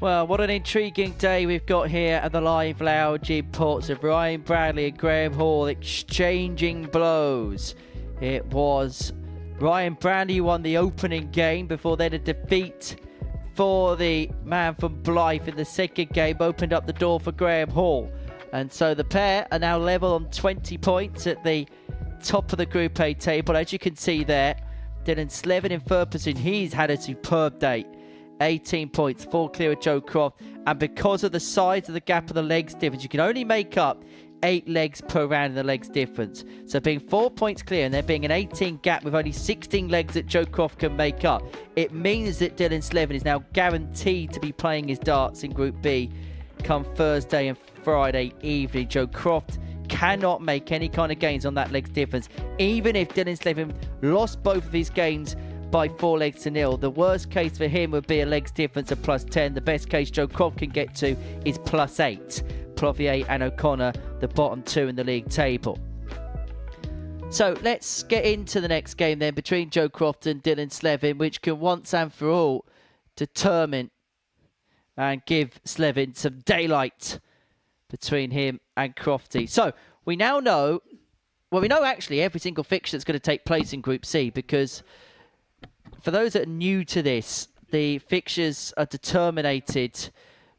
E: Well, what an intriguing day we've got here at the Live Lounge in Portsmouth. Ryan Bradley and Graham Hall exchanging blows. It was Ryan Bradley who won the opening game before then a defeat for the man from Blythe in the second game opened up the door for Graham Hall. And so the pair are now level on 20 points at the top of the Group A table. As you can see there, Dylan Slevin in third position. He's had a superb day. 18 points, 4 clear of Joe Croft. And because of the size of the gap of the legs difference, you can only make up 8 legs per round in the legs difference. So being 4 points clear and there being an 18 gap with only 16 legs that Joe Croft can make up, it means that Dylan Slevin is now guaranteed to be playing his darts in Group B come Thursday and Friday evening. Joe Croft cannot make any kind of gains on that legs difference. Even if Dylan Slevin lost both of his games by 4 legs to nil. The worst case for him would be a legs difference of +10. The best case Joe Croft can get to is +8. Plovier and O'Connor, the bottom 2 in the league table. So let's get into the next game then between Joe Croft and Dylan Slevin, which can once and for all determine and give Slevin some daylight between him and Crofty. So we now know, well, we know actually every single fixture that's going to take place in Group C, because for those that are new to this, the fixtures are determined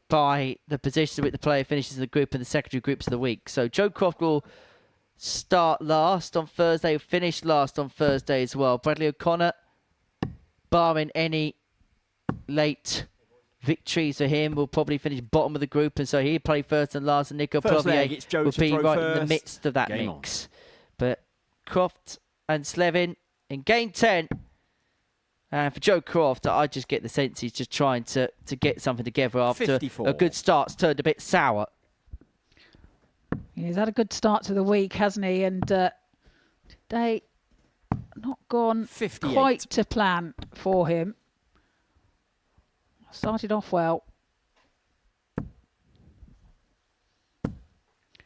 E: by the position with the player finishes in the group and the secondary groups of the week. So Joe Croft will start last on Thursday, finish last on Thursday as well. Bradley O'Connor, barring any late victories for him, will probably finish bottom of the group, and so he'll play first and last, and Nico Plovier will be right in the midst of that mix. But Croft and Slevin in game 10. And for Joe Croft, I just get the sense he's just trying to get something together after 54. A good start's turned a bit sour.
D: He's had a good start to the week, hasn't he? And today, not gone
H: 58.
D: Quite to plan for him. Started off well.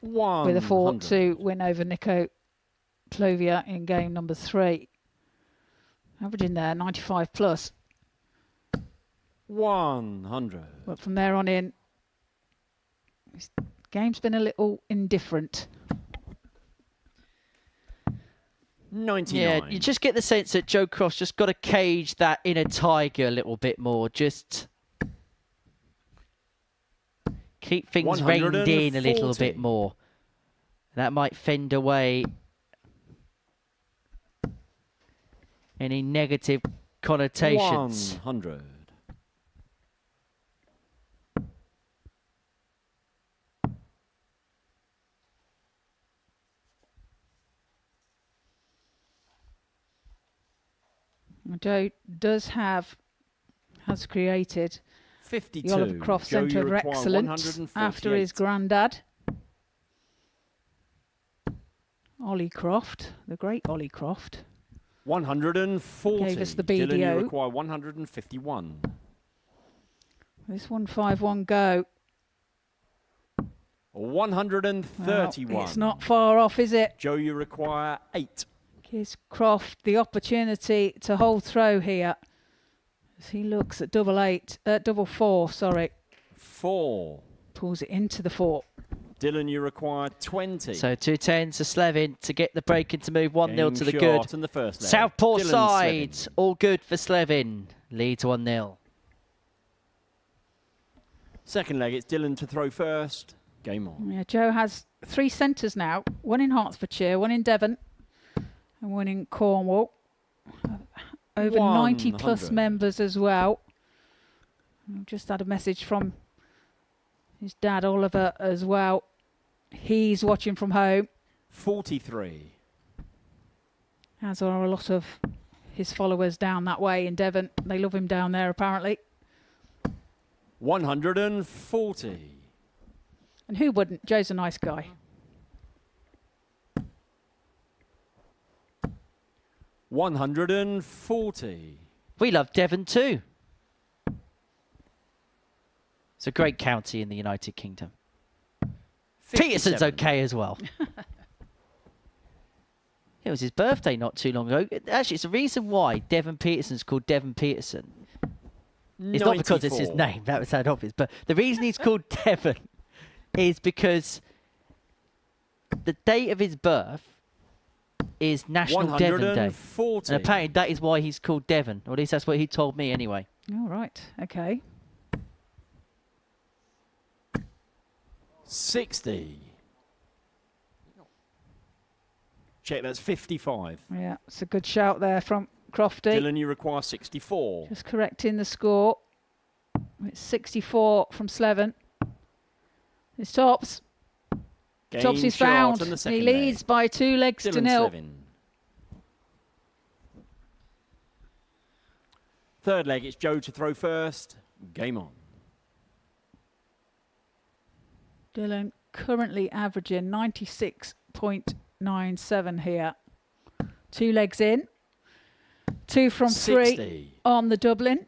D: With a 4-2 win over Nico Plovier in game number 3. Averaging there, 95 plus.
H: 100.
D: But from there on in, his game's been a little indifferent.
H: 99.
E: Yeah, you just get the sense that Joe Croft just got to cage that inner tiger a little bit more. Just keep things reined in a little bit more. That might fend away any negative connotations.
H: 100.
D: Joe has created
H: 52.
D: the Oliver Croft
H: Joe,
D: Centre of Excellence after his granddad, Ollie Croft, the great Ollie Croft.
H: 140.
D: Gave us the
H: Dylan, you
D: BDO.
H: require 151.
D: This 151 go.
H: 131.
D: Well, it's not far off, is it?
H: Joe, you require 8.
D: Gives Croft the opportunity to hold throw here as he looks at double four, sorry.
H: 4.
D: Pulls it into the 4.
H: Dylan, you require 20.
E: So 2-10 to Slevin to get the break and to move 1-0 to the good.
H: In the first leg.
E: Southpaw
H: Dylan
E: side,
H: Slevin.
E: all good for Slevin. Leads 1-0.
H: Second leg, it's Dylan to throw first. Game on.
D: Yeah, Joe has 3 centres now. One in Hertfordshire, one in Devon, and one in Cornwall. Over 90 plus
H: 100.
D: members as well. I've just had a message from his dad Oliver as well. He's watching from home,
H: 43.
D: as are a lot of his followers down that way in Devon. They love him down there apparently.
H: 140.
D: And who wouldn't? Joe's a nice guy.
H: 140.
E: We love Devon too. It's a great county in the United Kingdom.
H: 57.
E: Peterson's okay as well. It was his birthday not too long ago. Actually, it's the reason why Devon Peterson's called Devon Peterson.
C: It's not because it's his
H: 94.
C: name, that would sound obvious, but the reason he's called Devon is because the date of his birth is National Devon Day.
H: 140.
C: And apparently that is why he's called Devon, or at least that's what he told me anyway.
D: All right. Okay.
H: 60. Check, that's 55.
D: Yeah, it's a good shout there from Crofty.
H: Dylan, you require 64.
D: Just correcting the score. It's 64 from Slevin. It's Tops.
H: Game
D: Tops is
H: shot
D: found.
H: on the
D: He
H: second
D: leads
H: leg.
D: by 2 legs to
H: Dylan
D: 0.
H: Slevin. Third leg, it's Joe to throw first. Game on.
D: Dylan currently averaging 96.97 here. 2 legs in. 2 from 3
H: 60.
D: on the Dublin.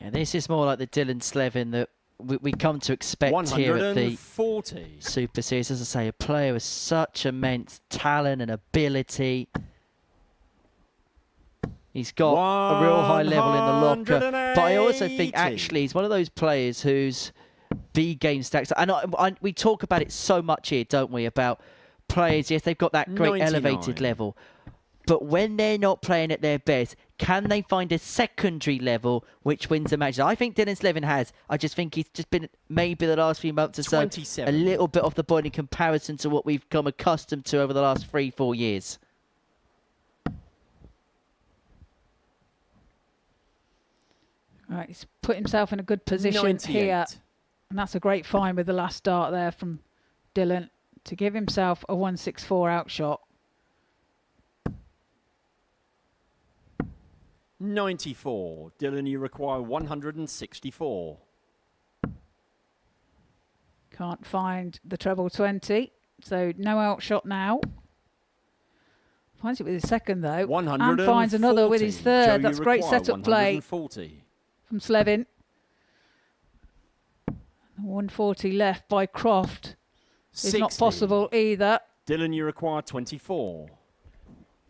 C: Yeah, this is more like the Dylan Slevin that we come to expect here at the
H: 140.
C: Super Series. As I say, a player with such immense talent and ability. He's got a real high level in the locker. But I also think
H: 180.
C: actually he's one of those players whose B game stacks. And we talk about it so much here, don't we? About players, yes, they've got that great
H: 99.
C: elevated level. But when they're not playing at their best, can they find a secondary level which wins the match? I think Dylan Slevin has. I just think he's just been maybe the last few months or so
H: 27.
C: a little bit off the point in comparison to what we've come accustomed to over the last 3-4 years.
D: Right, he's put himself in a good position
H: 98.
D: here. And that's a great find with the last start there from Dylan to give himself a 164 outshot.
H: 94. Dylan, you require 164.
D: Can't find the treble 20, so no outshot now. Finds it with his second though,
H: 140.
D: and finds another with his third.
H: Joe, you
D: That's great
H: require
D: setup play
H: 140.
D: from Slevin. 140 left by Croft. It's not
H: 60.
D: possible either.
H: Dylan, you require 24.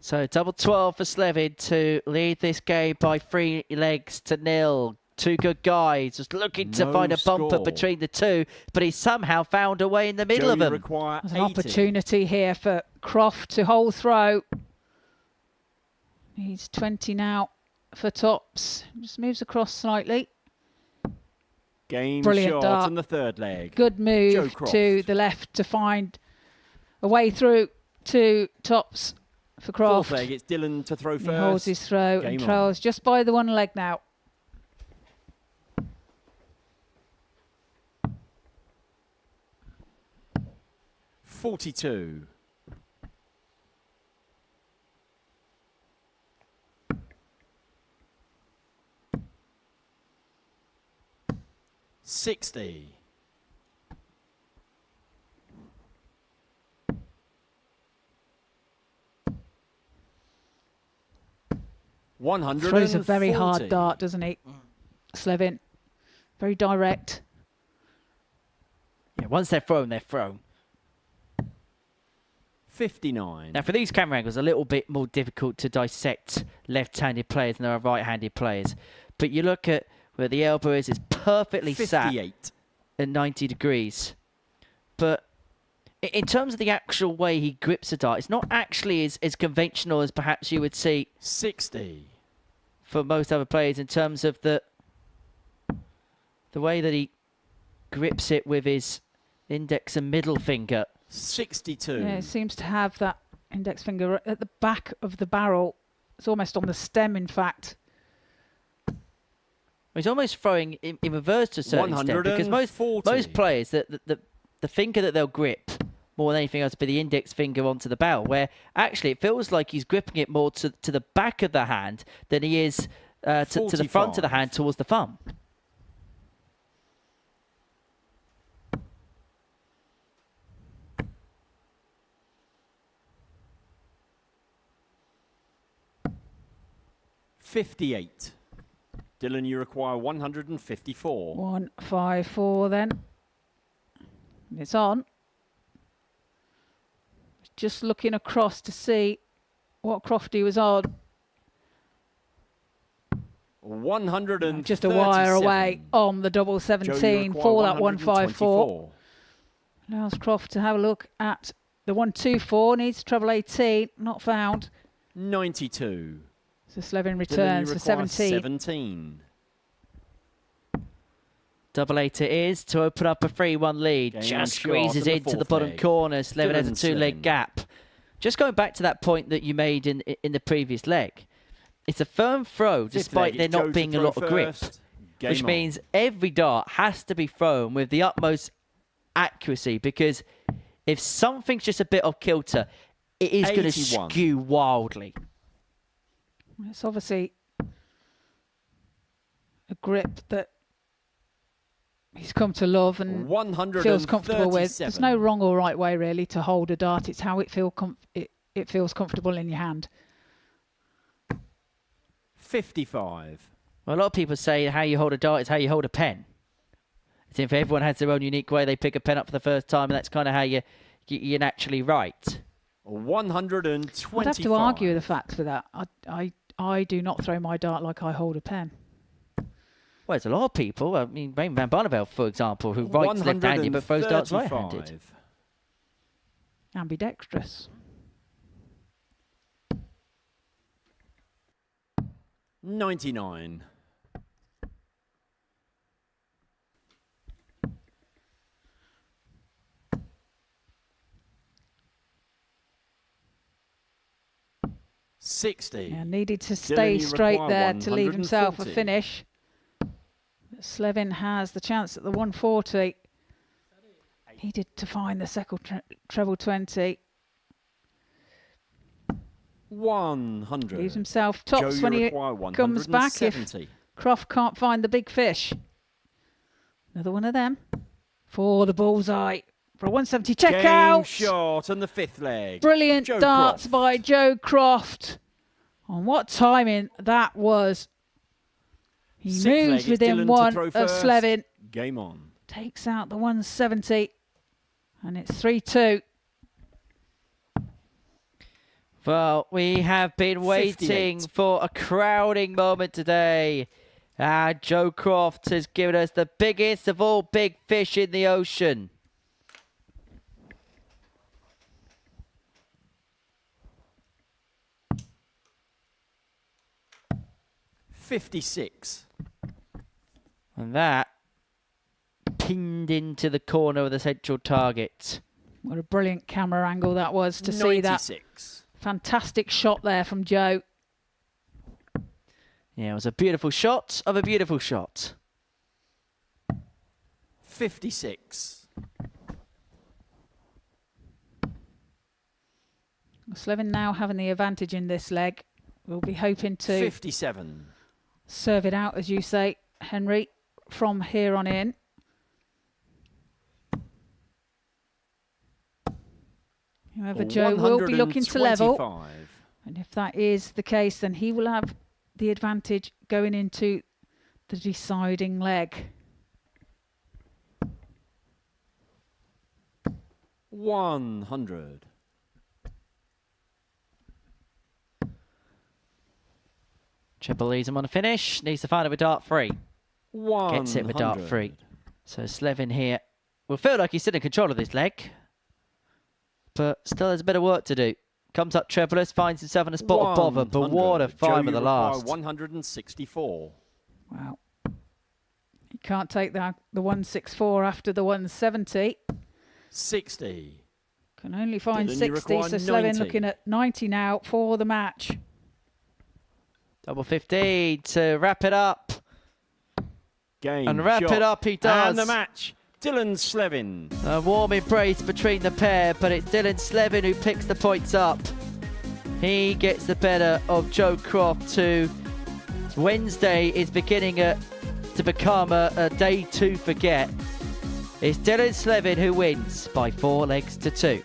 C: So double 12 for Slevin to lead this game by 3 legs to 0. 2 good guys, just looking to
H: No
C: find a bumper
H: score.
C: between the two, but he somehow found a way in the middle
H: Joe,
C: of
H: you
C: them.
H: require
D: There's
H: 80.
D: an opportunity here for Croft to hold throw. He's 20 now for Tops. Just moves across slightly.
H: Game
D: Brilliant
H: shot
D: dart.
H: on the third leg.
D: Good
H: Joe
D: move
H: Croft.
D: to the left to find a way through to Tops for Croft.
H: Fourth leg, it's Dylan to throw
D: He
H: first.
D: holds his throw
H: Game
D: and
H: on.
D: trails just by the 1 leg now.
H: .42. .60.
D: Throws a very hard
H: 140.
D: dart, doesn't he? Slevin. Very direct.
C: Yeah, once they're thrown.
H: 59.
C: Now, for these camera angles, a little bit more difficult to dissect left-handed players than there are right-handed players. But you look at where the elbow is, it's perfectly sat
H: 58.
C: at 90 degrees. But in terms of the actual way he grips a dart, it's not actually as conventional as perhaps you would see
H: 60.
C: for most other players in terms of the way that he grips it with his index and middle finger.
H: 62.
D: Yeah, it seems to have that index finger at the back of the barrel. It's almost on the stem, in fact.
C: He's almost throwing in reverse to a certain extent, because most
H: 140.
C: players, the finger that they'll grip more than anything else will be the index finger onto the barrel, where actually it feels like he's gripping it more to the back of the hand than he is to the front of the
H: 45.
C: hand towards the thumb.
H: .58. Dylan, you require 154.
D: 154 then. It's on. Just looking across to see what Crofty was on.
H: 137.
D: Just a wire away on the double 17 for that 154. Allows Croft to have a look at the 124. Needs treble 18. Not found.
H: 92.
D: So Slevin returns for 17.
H: 17.
C: Double 8 it is to open up a 3-1 lead.
H: Game
C: Just
H: shot
C: squeezes
H: in the
C: into the
H: fourth
C: bottom
H: leg.
C: corner. Slevin has a
H: Dylan
C: 2-leg
H: Slevin.
C: gap. Just going back to that point that you made in the previous leg. It's a firm throw
H: Fifth
C: despite
H: leg,
C: there
H: it's Joe
C: not
H: to
C: being a
H: throw
C: lot of grip.
H: first. Game
C: Which
H: on.
C: means every dart has to be thrown with the utmost accuracy, because if something's just a bit off kilter, it is going to
H: 81.
C: skew wildly.
D: It's obviously a grip that he's come to love and feels comfortable with. There's no wrong or right way really to hold a dart. It's how it feels comfortable in your hand.
H: 55.
C: Well, a lot of people say how you hold a dart is how you hold a pen. As if everyone has their own unique way they pick a pen up for the first time, and that's kind of how you naturally write.
H: 125.
D: I'd have to argue the facts with that. I do not throw my dart like I hold a pen.
C: Well, there's a lot of people. I mean, Raymond van Barneveld, for example, who writes left-handed but throws darts right-handed.
H: 135.
D: Ambidextrous.
H: 99. $60.
D: Yeah, needed to
H: Dylan,
D: stay
H: you
D: straight
H: require
D: there to leave himself a
H: 140.
D: finish. But Slevin has the chance at the 140. Needed to find the second treble 20.
H: 100.
D: Leaves himself
H: Joe,
D: tops
H: you
D: when he
H: require
D: comes back if
H: 170.
D: Croft can't find the big fish. Another one of them for the bullseye for a 170. Check
H: Game
D: out.
H: shot on the fifth leg.
D: Brilliant
H: Joe
D: darts
H: Croft.
D: by Joe Croft. And what timing that was. He
H: Sixth leg
D: moves
H: is
D: within
H: Dylan to
D: one
H: throw
D: of
H: first.
D: Slevin.
H: Game on.
D: Takes out the 170. And it's 3-2.
C: Well, we have been waiting
H: 58.
C: for a crowning moment today. Joe Croft has given us the biggest of all big fish in the ocean.
H: $56.
C: And that pinned into the corner of the central target.
D: What a brilliant camera angle that was to see that
H: 96.
D: fantastic shot there from Joe.
C: Yeah, it was a beautiful shot of a beautiful shot.
H: 56.
D: Slevin now having the advantage in this leg. We'll be hoping to
H: 57.
D: serve it out, as you say, Henry, from here on in. However, Joe will be looking to level.
H: 125.
D: And if that is the case, then he will have the advantage going into the deciding leg.
H: 100.
C: Triple leads him on a finish. Needs to find it with dart 3.
H: 100.
C: Gets it with dart 3. So Slevin here will feel like he's still in control of this leg, but still has a bit of work to do. Comes up trebleless, finds himself in a spot of bother, but what a
H: Joe,
C: find with
H: you
C: the
H: require
C: last.
H: 164.
D: Wow. He can't take the 164 after the 170.
H: 60.
D: Can only find
H: Dylan, you
D: 60,
H: require
D: so Slevin
H: 90.
D: looking at 90 now for the match.
C: Double 15 to wrap it up.
H: Game
C: And wrap
H: shot.
C: it up he does.
H: And the match. Dylan Slevin.
C: A warm embrace between the pair, but it's Dylan Slevin who picks the points up. He gets the better of Joe Croft, who Wednesday is beginning to become a day to forget. It's Dylan Slevin who wins by 4 legs to 2.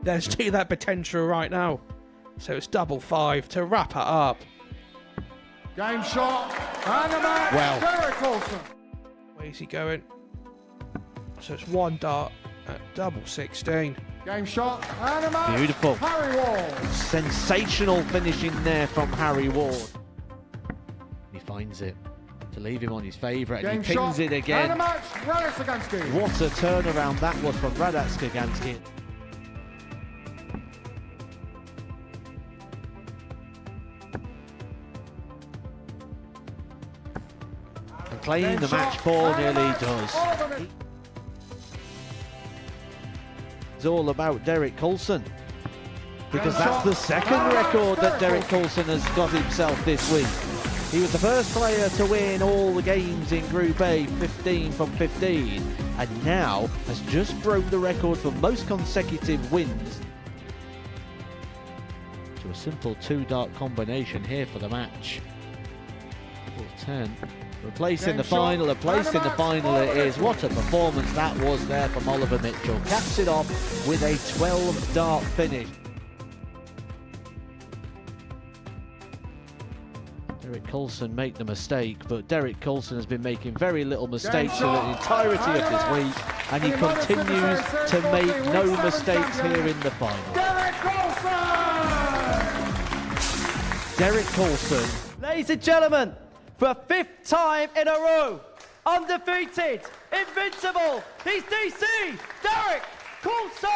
I: There's that potential right now. So it's 5-5 to wrap it up.
B: Game shot and a match.
I: Well.
B: Derek Coulson.
I: Where's he going? So it's 1 dart at 16.
B: Game shot and a match.
J: Beautiful.
B: Harry Ward.
J: Sensational finishing there from Harry Ward. He finds it to leave him on his favourite, and he pings it again.
B: And a match. Radek Skaganski.
J: What a turnaround that was from Radek Skaganski. And playing the match 4 nearly does. It's all about Derek Coulson, because that's the second record that Derek Coulson has got himself this week. He was the first player to win all the games in Group A, 15 from 15, and now has just broke the record for most consecutive wins. To a simple 2-dart combination here for the match. 10. Replacing the final, a place in the final it is. What a performance that was there from Oliver Mitchell. Caps it off with a 12-dart finish. Derek Coulson make the mistake, but Derek Coulson has been making very little mistakes in the entirety of this week, and he continues to make no mistakes here in the final.
B: Derek Coulson.
J: Derek Coulson.
E: Ladies and gentlemen, for a 5th time in a row, undefeated, invincible, he's DC, Derek Coulson!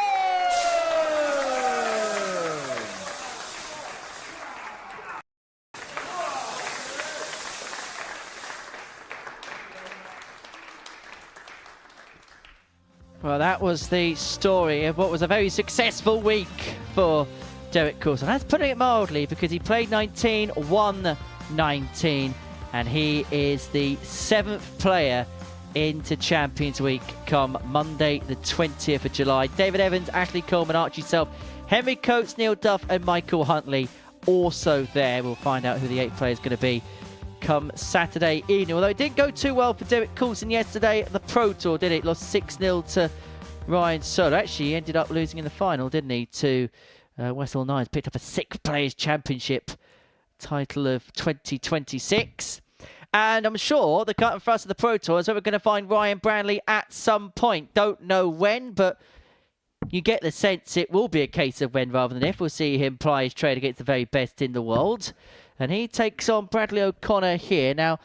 C: Well, that was the story of what was a very successful week for Derek Coulson. That's putting it mildly, because he played 19, won 19, and he is the 7th player into Champions Week come Monday the 20th of July. David Evans, Ashley Coleman, Archie Self, Henry Coates, Neil Duff and Michael Huntley also there. We'll find out who the 8th player is going to be come Saturday evening. Although it didn't go too well for Derek Coulson yesterday at the Pro Tour, did it? Lost 6-0 to Ryan Solo. Actually, he ended up losing in the final, didn't he, to Westall Nines. Picked up a 6th Players Championship title of 2026. And I'm sure the cut and thrust of the Pro Tour is where we're going to find Ryan Branley at some point. Don't know when, but you get the sense it will be a case of when rather than if. We'll see him ply his trade against the very best in the world. And he takes on Bradley O'Connor here. Now,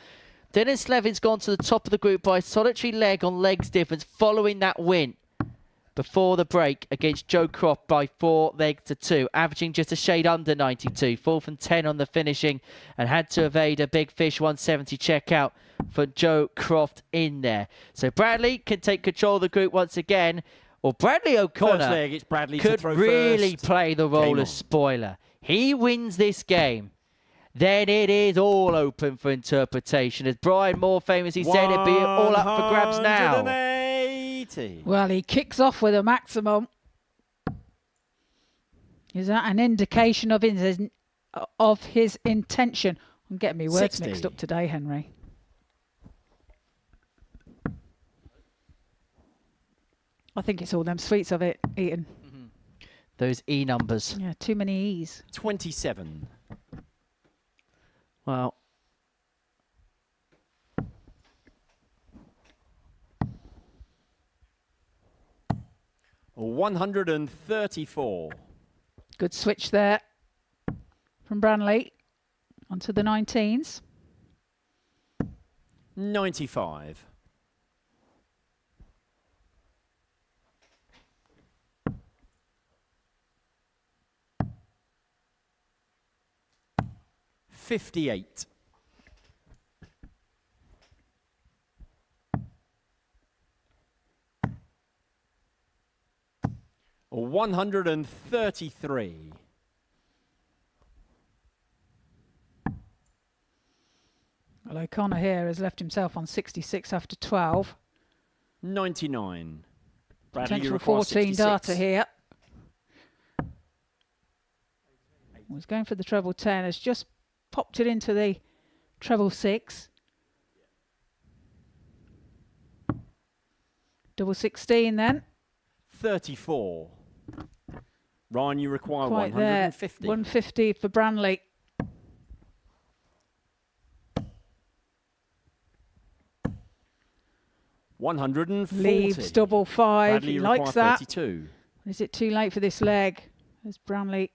C: Dennis Levin's gone to the top of the group by a solitary leg on legs difference following that win before the break against Joe Croft by 4 legs to 2, averaging just a shade under 92, 4 from 10 on the finishing, and had to evade a big fish 170 checkout for Joe Croft in there. So Bradley can take control of the group once again, or Bradley O'Connor
H: First leg, it's Bradley to
C: could
H: throw
C: really
H: first.
C: play the role of spoiler. He wins this game, then it is all open for interpretation. As Brian Moore famously said, it'd be all up for grabs now.
H: 180.
D: Well, he kicks off with a maximum. Is that an indication of his intention? I'm getting my words
H: 60.
D: mixed up today, Henry. I think it's all them sweets of it eaten.
C: Those E numbers.
D: Yeah, too many E's.
H: 27.
C: Well,
H: $134.
D: Good switch there from Branley onto the 19s.
H: 95. $58. $133.
D: Well, O'Connor here has left himself on 66 after 12.
H: 99. Bradley
D: Potential
H: requires
D: 14
H: 66.
D: data here. Was going for the treble 10, has just popped it into the treble 6. Double 16 then.
H: 34. Ryan, you require
D: Quite there.
H: 150.
D: 150 for Branley. Leaves double five.
H: Bradley,
D: He
H: you
D: likes
H: require
D: that.
H: 32.
D: Is it too late for this leg? There's Branley.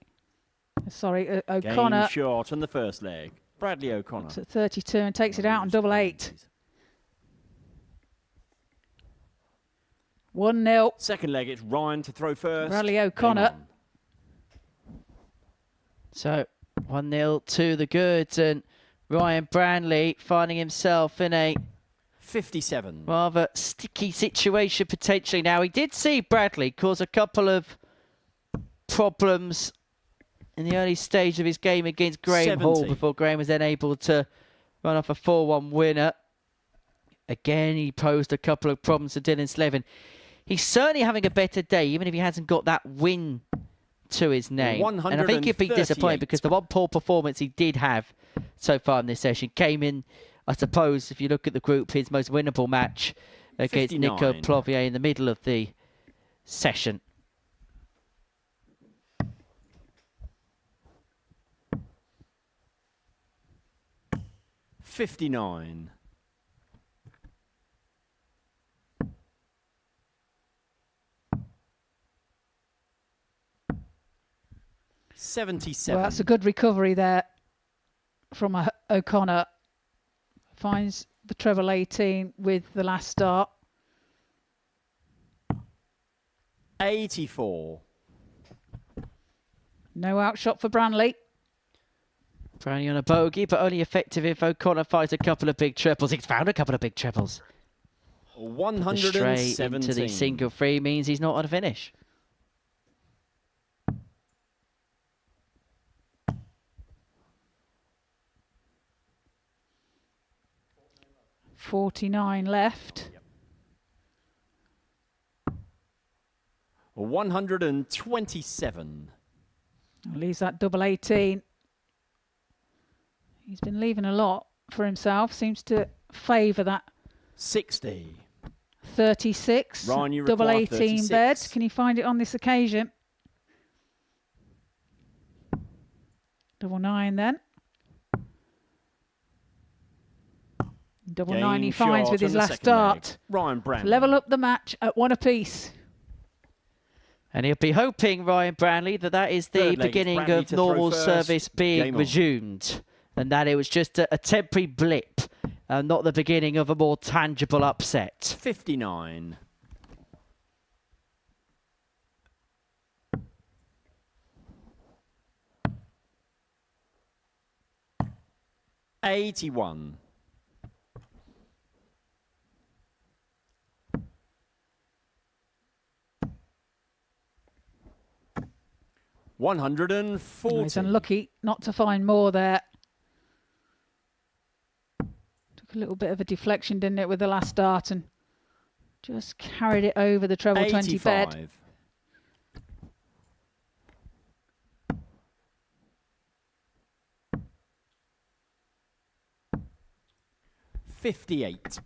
D: Sorry, O'Connor.
H: Game short on the first leg. Bradley O'Connor.
D: At 32 and takes it out on double eight. 1-0.
H: Second leg, it's Ryan to throw first.
D: Bradley O'Connor.
C: So 1-0 to the goods, and Ryan Branley finding himself in a
H: 57.
C: rather sticky situation potentially. Now, he did see Bradley cause a couple of problems in the early stage of his game against Graham
H: 70.
C: Hall before Graham was then able to run off a 4-1 winner. Again, he posed a couple of problems to Dylan Slevin. He's certainly having a better day, even if he hasn't got that win to his name. And I think he'd be disappointed because the one poor performance he did have so far in this session came in, I suppose, if you look at the group, his most winnable match against
H: 59.
C: Nico Plovier in the middle of the session.
H: $59. $77.
D: Well, that's a good recovery there from O'Connor. Finds the treble 18 with the last start.
H: 84.
D: No outshot for Branley.
C: Branley on a bogey, but only effective if O'Connor finds a couple of big triples. He's found a couple of big triples.
H: 117.
C: The stray into the single free means he's not on a finish.
D: $49 left.
H: 127.
D: Leaves that double 18. He's been leaving a lot for himself. Seems to favour that
H: 60.
D: 36.
H: Ryan, you
D: double
H: require
D: 18
H: 36.
D: bed. Can he find it on this occasion? Double 9 then. Double
H: Game
D: 9 he finds
H: short
D: with his
H: on the
D: last
H: second
D: start.
H: leg. Ryan Branley.
D: Level up the match at 1 apiece.
C: And he'll be hoping, Ryan Branley, that that is the
H: Third leg, it's
C: beginning
H: Branley
C: of
H: to throw
C: normal
H: first.
C: service being
H: Game on.
C: resumed. And that it was just a temporary blip, not the beginning of a more tangible upset.
H: 59. $81. $140.
D: He's unlucky not to find more there. Took a little bit of a deflection, didn't it, with the last start, and just carried it over the treble 20 bed.
H: 85. $58.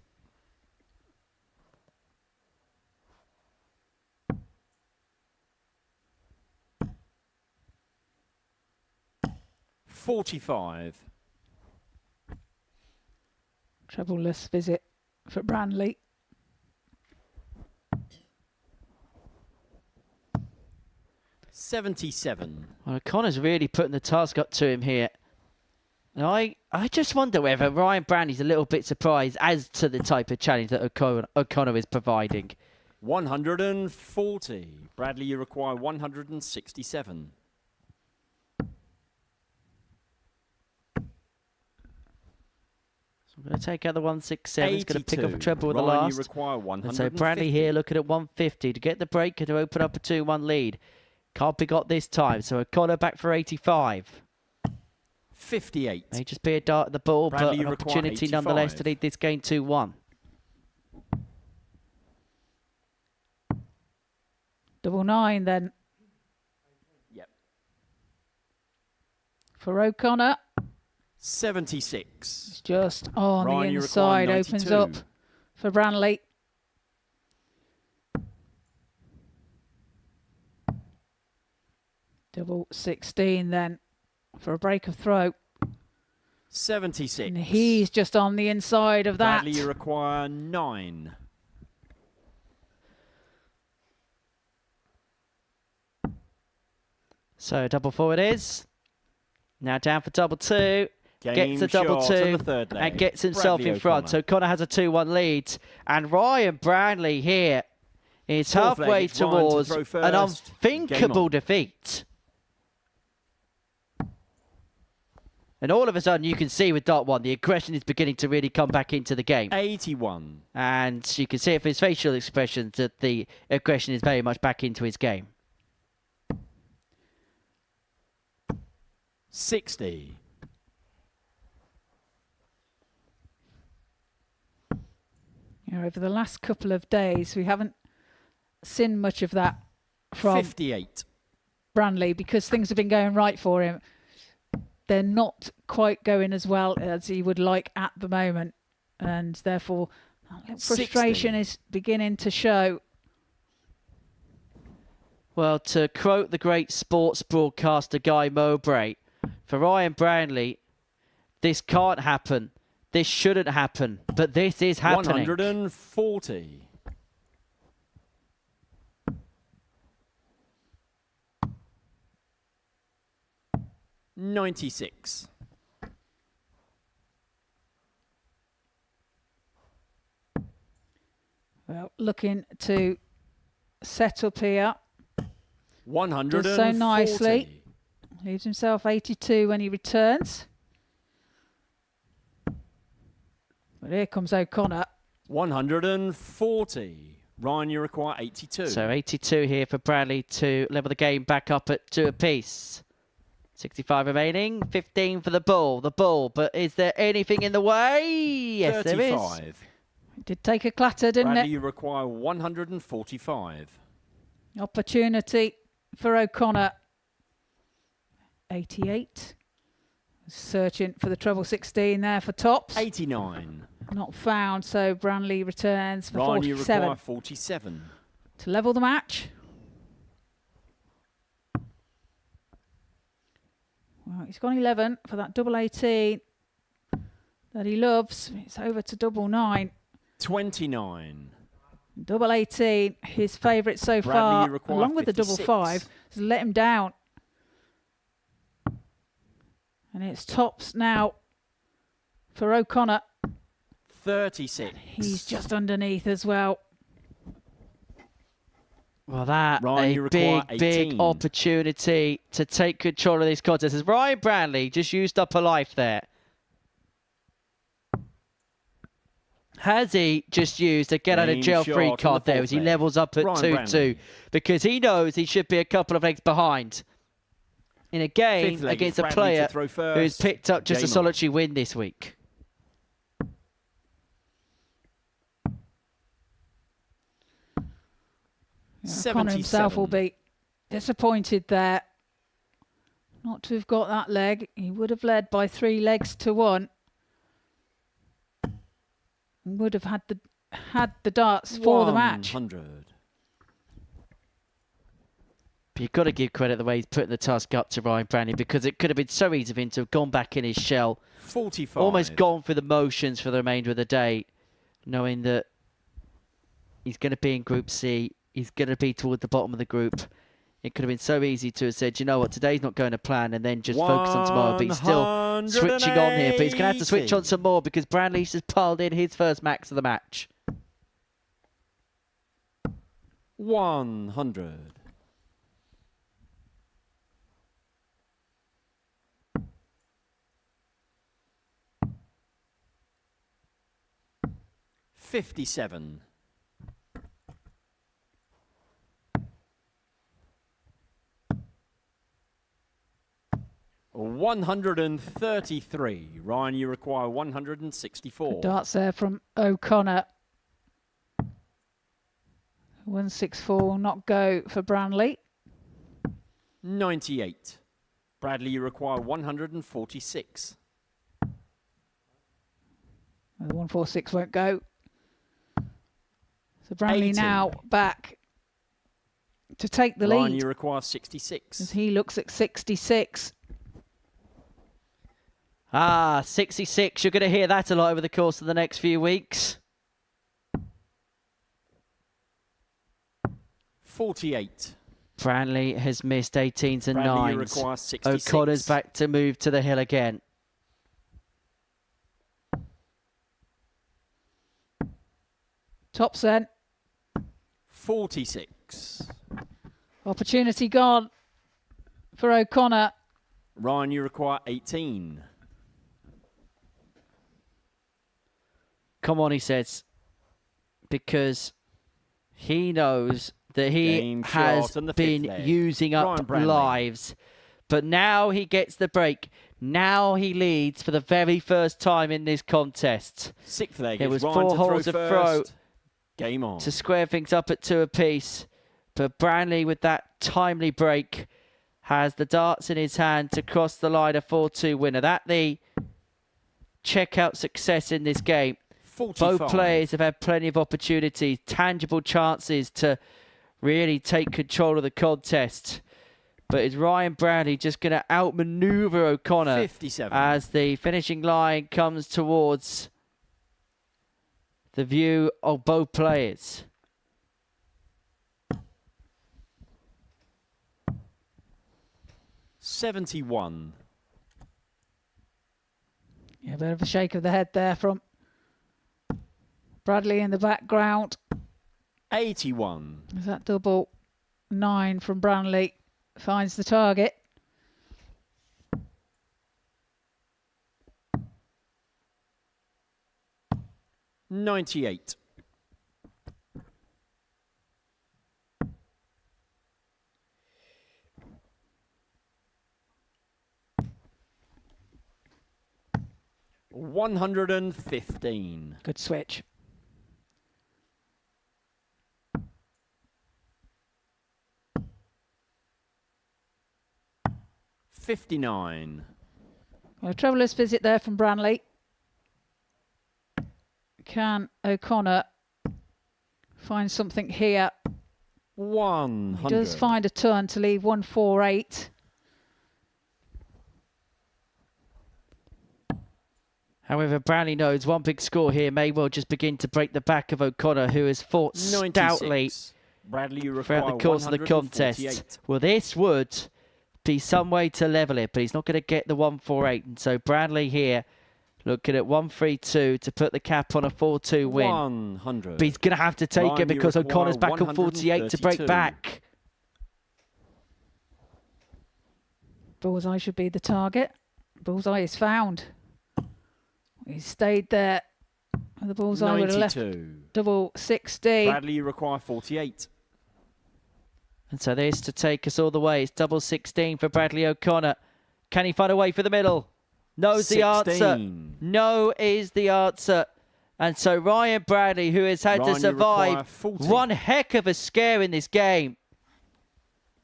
H: $45.
D: Treble-less visit for Branley.
H: $77.
C: Well, O'Connor's really putting the task up to him here. Now, I just wonder whether Ryan Branley's a little bit surprised as to the type of challenge that O'Connor is providing.
H: 140. Bradley, you require 167.
C: So I'm going to take out the 167. He's going to pick up a treble with the
H: Ryan,
C: last.
H: you require
C: And
H: 150.
C: so Bradley here looking at 150 to get the break and to open up a 2-1 lead. Can't be got this time. So O'Connor back for 85.
H: 58.
C: May just be a dart at the ball,
H: Bradley,
C: but an
H: you require
C: opportunity nonetheless to
H: 85.
C: lead this game 2-1.
D: Double 9 then.
H: Yep.
D: For O'Connor.
H: 76.
D: It's just on
H: Ryan,
D: the
H: you require
D: inside. Opens
H: 92.
D: up for Branley. Double 16 then for a break of throw.
H: 76.
D: And he's just on the inside of that.
H: Bradley, you require 9.
C: So double 4 it is. Now down for double 2.
H: Game
C: Gets a double
H: shot on
C: 2
H: the third leg.
C: and gets himself
H: Bradley
C: in front.
H: O'Connor.
C: So Connor has a 2-1 lead. And Ryan Brandley here is
H: Fourth leg,
C: halfway
H: it's Ryan to
C: towards
H: throw
C: an
H: first.
C: unthinkable
H: Game on.
C: defeat. And all of a sudden, you can see with Dart 1, the aggression is beginning to really come back into the game.
H: 81.
C: And you can see it from his facial expressions that the aggression is very much back into his game.
H: 60.
D: Over the last couple of days, we haven't seen much of that from
H: 58.
D: Brandley because things have been going right for him. They're not quite going as well as he would like at the moment, and therefore frustration
H: 60.
D: is beginning to show.
C: Well, to quote the great sports broadcaster Guy Mowbray, for Ryan Brandley, this can't happen. This shouldn't happen, but this is happening.
H: 140. $96.
D: Well, looking to set up here.
H: 140.
D: Does so nicely. Leaves himself 82 when he returns. But here comes O'Connor.
H: 140. Ryan, you require 82.
C: So 82 here for Bradley to level the game back up at 2 apiece. 65 remaining, 15 for the bull. But is there anything in the way? Yes,
H: 35.
C: there is.
D: It did take a clatter, didn't
H: Bradley,
D: it?
H: you require 145.
D: Opportunity for O'Connor. 88. Searching for the treble 16 there for tops.
H: 89.
D: Not found, so Brandley returns for
H: Ryan, you
D: 47
H: require 47.
D: to level the match. Well, he's gone 11 for that double 18 that he loves. It's over to double 9.
H: 29.
D: Double 18, his favourite so
H: Bradley,
D: far,
H: you require
D: along with the double
H: 56.
D: 5, has let him down. And it's tops now for O'Connor.
H: 36.
D: He's just underneath as well.
C: Well, that
H: Ryan, you
C: a
H: require
C: big
H: 18.
C: opportunity to take control of this contest. As Ryan Brandley just used up a life there. Has he just used a get out of
H: Game
C: jail free
H: shot on
C: card
H: the
C: there
H: fourth
C: as he
H: leg.
C: levels up at
H: Ryan
C: 2-2?
H: Brandley.
C: Because he knows he should be a couple of legs behind in a
H: Fifth
C: game
H: leg,
C: against
H: it's
C: a
H: Bradley
C: player
H: to throw
C: who's
H: first.
C: picked up just
H: Game
C: a
H: on.
C: solitary win this week.
D: O'Connor himself will
H: 77.
D: be disappointed there not to have got that leg. He would have led by 3 legs to 1. And would have had the darts for the match.
H: 100.
C: But you've got to give credit the way he's putting the task up to Ryan Brandley, because it could have been so easy for him to have gone back in his shell,
H: 45.
C: almost gone through the motions for the remainder of the day, knowing that he's going to be in Group C, he's going to be toward the bottom of the group. It could have been so easy to have said, you know what, today's not going to plan, and then just focus on tomorrow. But he's still switching on here. But he's going to have to switch on some more because Brandley's just piled in his first max of the match.
H: 100. $57. 133. Ryan, you require 164.
D: Darts there from O'Connor. 164 will not go for Brandley.
H: 98. Bradley, you require 146.
D: The 146 won't go. So Brandley
H: 80.
D: now back to take the
H: Ryan,
D: lead.
H: you require 66.
D: As he looks at 66.
C: 66. You're going to hear that a lot over the course of the next few weeks.
H: 48.
C: Branley has missed 18s and
H: Bradley, you
C: 9s.
H: require 66.
C: O'Connor's back to move to the hill again.
D: Top set.
H: 46.
D: Opportunity gone for O'Connor.
H: Ryan, you require 18.
C: Come on, he says, because he knows that he
H: Game
C: has
H: shot on the
C: been
H: fifth leg.
C: using
H: Ryan
C: up
H: Branley.
C: lives. But now he gets the break. Now he leads for the very first time in this contest.
H: Sixth leg.
C: It
H: It's
C: was
H: Ryan
C: 4
H: to
C: holes
H: throw
C: of throw
H: first. Game on.
C: to square things up at 2 apiece. But Branley, with that timely break, has the darts in his hand to cross the line, a 4-2 winner. That the checkout success in this game.
H: 45.
C: Both players have had plenty of opportunities, tangible chances to really take control of the contest. But is Ryan Branley just going to outmaneuver O'Connor
H: 57.
C: as the finishing line comes towards the view of both players?
H: $71.
D: Yeah, a bit of a shake of the head there from Bradley in the background.
H: 81.
D: Is that double 9 from Branley? Finds the target.
H: $98. $115.
D: Good switch.
H: $59.
D: Well, a traveller's visit there from Branley. Can O'Connor find something here?
H: 100.
D: He does find a turn to leave 148.
C: However, Branley knows one big score here may well just begin to break the back of O'Connor, who has fought
H: 96.
C: stoutly
H: Bradley, you
C: throughout
H: require
C: the course of the contest.
H: 148.
C: Well, this would be some way to level it, but he's not going to get the 148. And so Branley here looking at 132 to put the cap on a 4-2 win.
H: 100.
C: But he's going to have to take
H: Ryan,
C: it because
H: you require
C: O'Connor's back on 48 to break
H: 132.
C: back.
D: Bullseye should be the target. Bullseye is found. He stayed there. And the bullseye would have left
H: 92.
D: double 60.
H: Bradley, you require 48.
C: And so this to take us all the way. It's double 16 for Bradley O'Connor. Can he find a way for the middle? No's the answer.
H: 16.
C: No is the answer. And so Ryan Bradley, who has had
H: Ryan,
C: to
H: you require
C: survive
H: 40.
C: one heck of a scare in this game,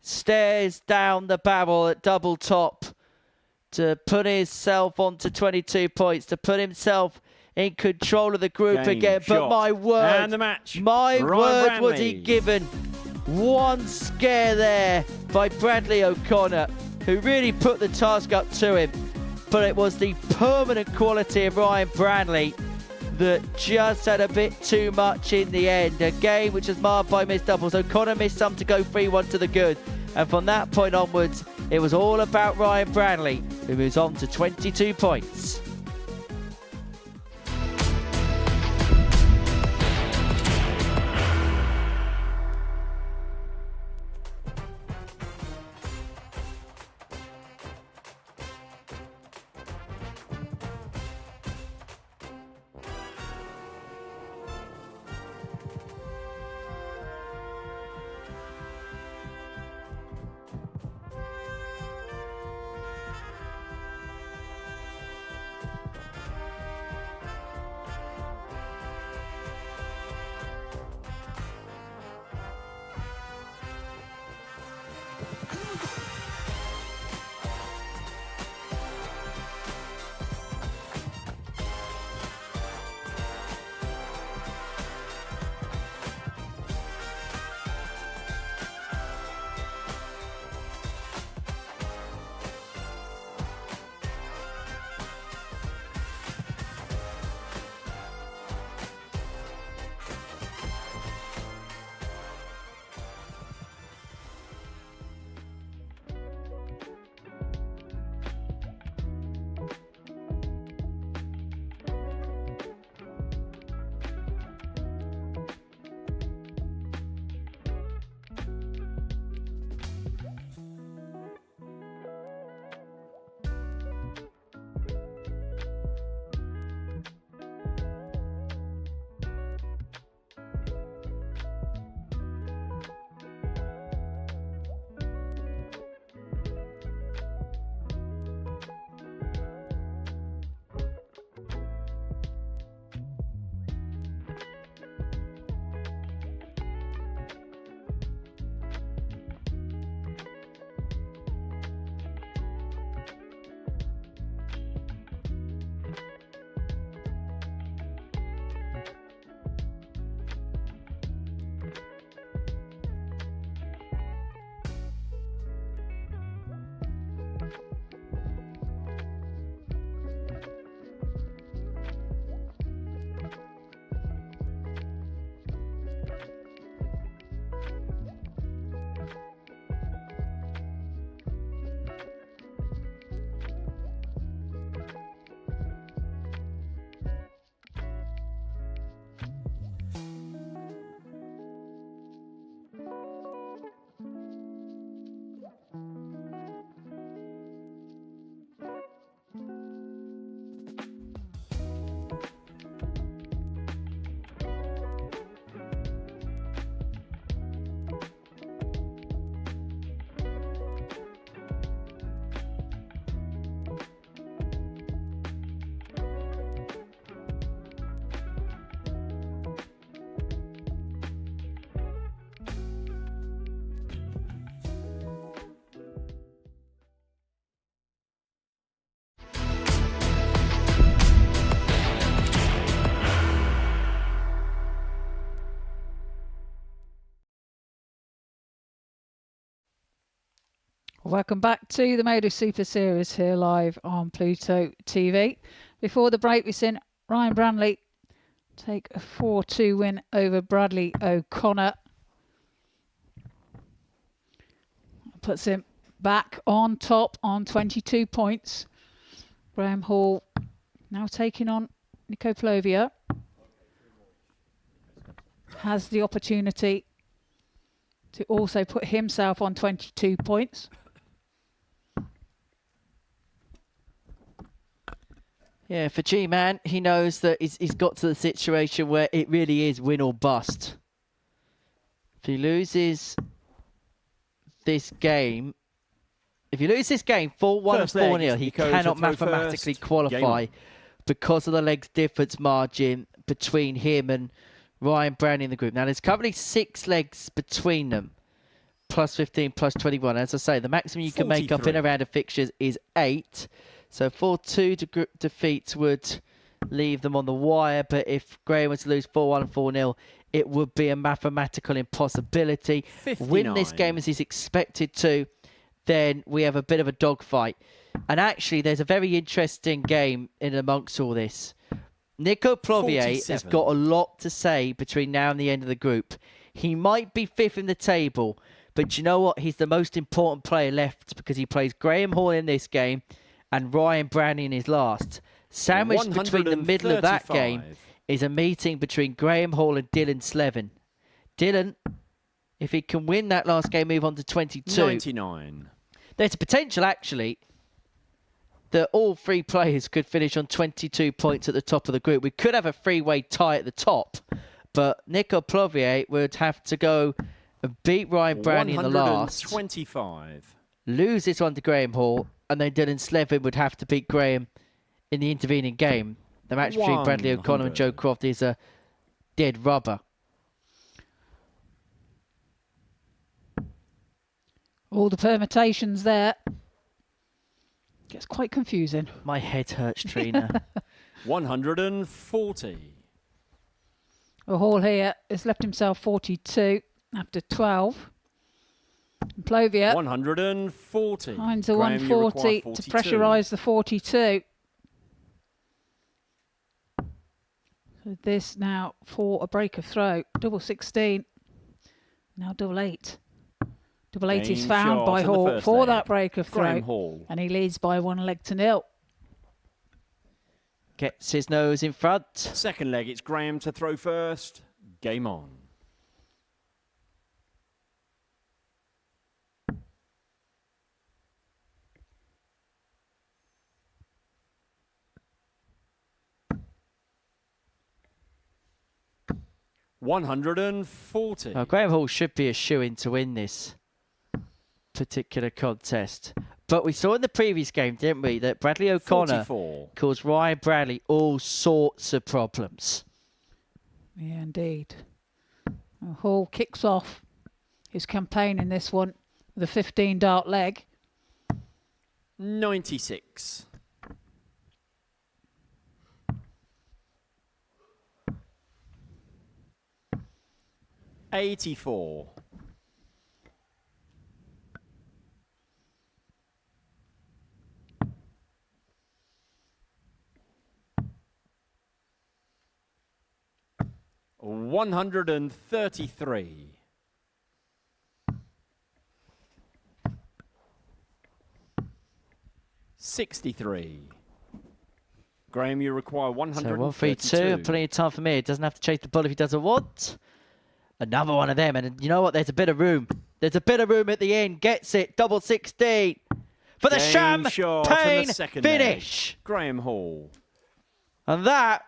C: stares down the barrel at double top to put himself onto 22 points, to put himself in control of the group
H: Game,
C: again. But
H: shot,
C: my word,
H: and the match.
C: my
H: Ryan
C: word was he
H: Branley.
C: given. One scare there by Bradley O'Connor, who really put the task up to him. But it was the permanent quality of Ryan Branley that just had a bit too much in the end. A game which was marred by missed doubles. O'Connor missed some to go 3-1 to the good. And from that point onwards, it was all about Ryan Branley, who moves on to 22 points.
D: Welcome back to the Modus Super Series here live on Pluto TV. Before the break, we've seen Ryan Branley take a 4-2 win over Bradley O'Connor. Puts him back on top on 22 points. Graham Hall now taking on Nico Plovia. Has the opportunity to also put himself on 22 points.
C: Yeah, for G-Man, he knows that he's got to the situation where it really is win or bust. If he loses this game, if you lose this game 4-1 and 4-0, he cannot mathematically qualify because of the legs difference margin between him and Ryan Brown in the group. Now, there's currently 6 legs between them, plus 15, plus 21. As I say, the maximum you can make up in a round of fixtures is 8. So 4-2 defeats would leave them on the wire. But if Graham was to lose 4-1 and 4-0, it would be a mathematical impossibility.
H: 59.
C: Win this game as he's expected to, then we have a bit of a dogfight. And actually, there's a very interesting game in amongst all this. Nico Plovier has got a lot to say between now and the end of the group. He might be 5th in the table, but you know what? He's the most important player left because he plays Graham Hall in this game and Ryan Brownie in his last. Sandwiched between the middle of that game is a meeting between Graham Hall and Dylan Slevin. Dylan, if he can win that last game, move on to 22.
H: 99.
C: There's a potential, actually, that all 3 players could finish on 22 points at the top of the group. We could have a 3-way tie at the top, but Nico Plovier would have to go and beat Ryan Brownie in the last.
H: 125.
C: Lose this one to Graham Hall, and then Dylan Slevin would have to beat Graham in the intervening game. The match between Bradley O'Connor and Joe Croft is a dead rubber.
D: All the permutations there. Gets quite confusing.
C: My head hurts, Trina.
H: 140.
D: Well, Hall here has left himself 42 after 12. And Plovia
H: 140.
D: finds a 140 to pressurise the 42. So this now for a break of throw. Double 16. Now double 8. Double 8 is found by Hall for that break of throw. And he leads by 1 leg to 0.
C: Gets his nose in front.
H: Second leg, it's Graham to throw first. Game on. $140.
C: Graham Hall should be a shoo-in to win this particular contest. But we saw in the previous game, didn't we, that Bradley O'Connor
H: 44.
C: caused Ryan Bradley all sorts of problems.
D: Yeah, indeed. Hall kicks off his campaign in this one with a 15 dart leg.
H: 96. $84. $133. $63. Graham, you require 132.
C: So 132, plenty of time for me. It doesn't have to chase the ball if he doesn't want. Another one of them, and you know what? There's a bit of room. There's a bit of room at the end. Gets it. Double 16 for the champagne finish.
H: Leg. Graham Hall.
C: And that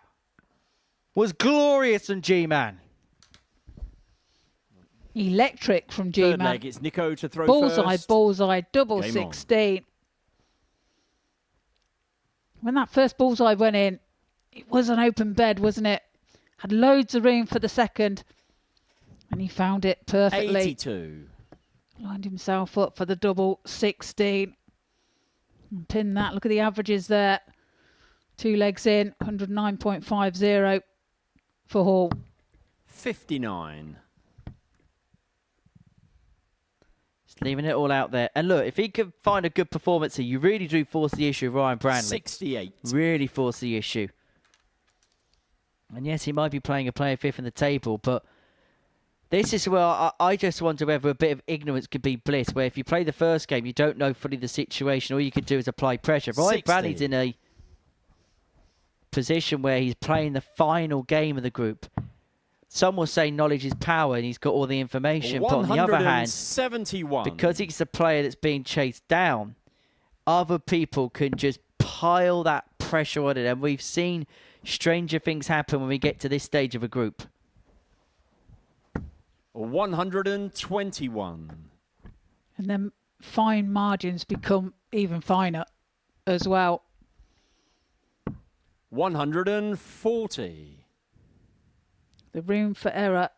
C: was glorious from G-Man.
D: Electric from G-Man.
H: Third leg, it's Nico to throw
D: bullseye,
H: first.
D: bullseye, double
H: Game
D: 16. On. When that first bullseye went in, it was an open bed, wasn't it? Had loads of room for the second. And he found it perfectly.
H: 82.
D: Lined himself up for the double 16. And pin that. Look at the averages there. 2 legs in, 109.50 for Hall.
H: 59.
C: Leaving it all out there. And look, if he could find a good performance here, you really do force the issue of Ryan Branley.
H: 68.
C: Really force the issue. And yes, he might be playing a player fifth in the table, but this is where I just wonder whether a bit of ignorance could be bliss, where if you play the first game, you don't know fully the situation. All you can do is apply pressure. Ryan Branley's in a position where he's playing the final game of the group. Some will say knowledge is power and he's got all the information. But on the other hand, because he's the player that's being chased down, other people can just pile that pressure on it. And we've seen stranger things happen when we get to this stage of a group.
H: 121.
D: And then fine margins become even finer as well.
H: 140.
D: The room for error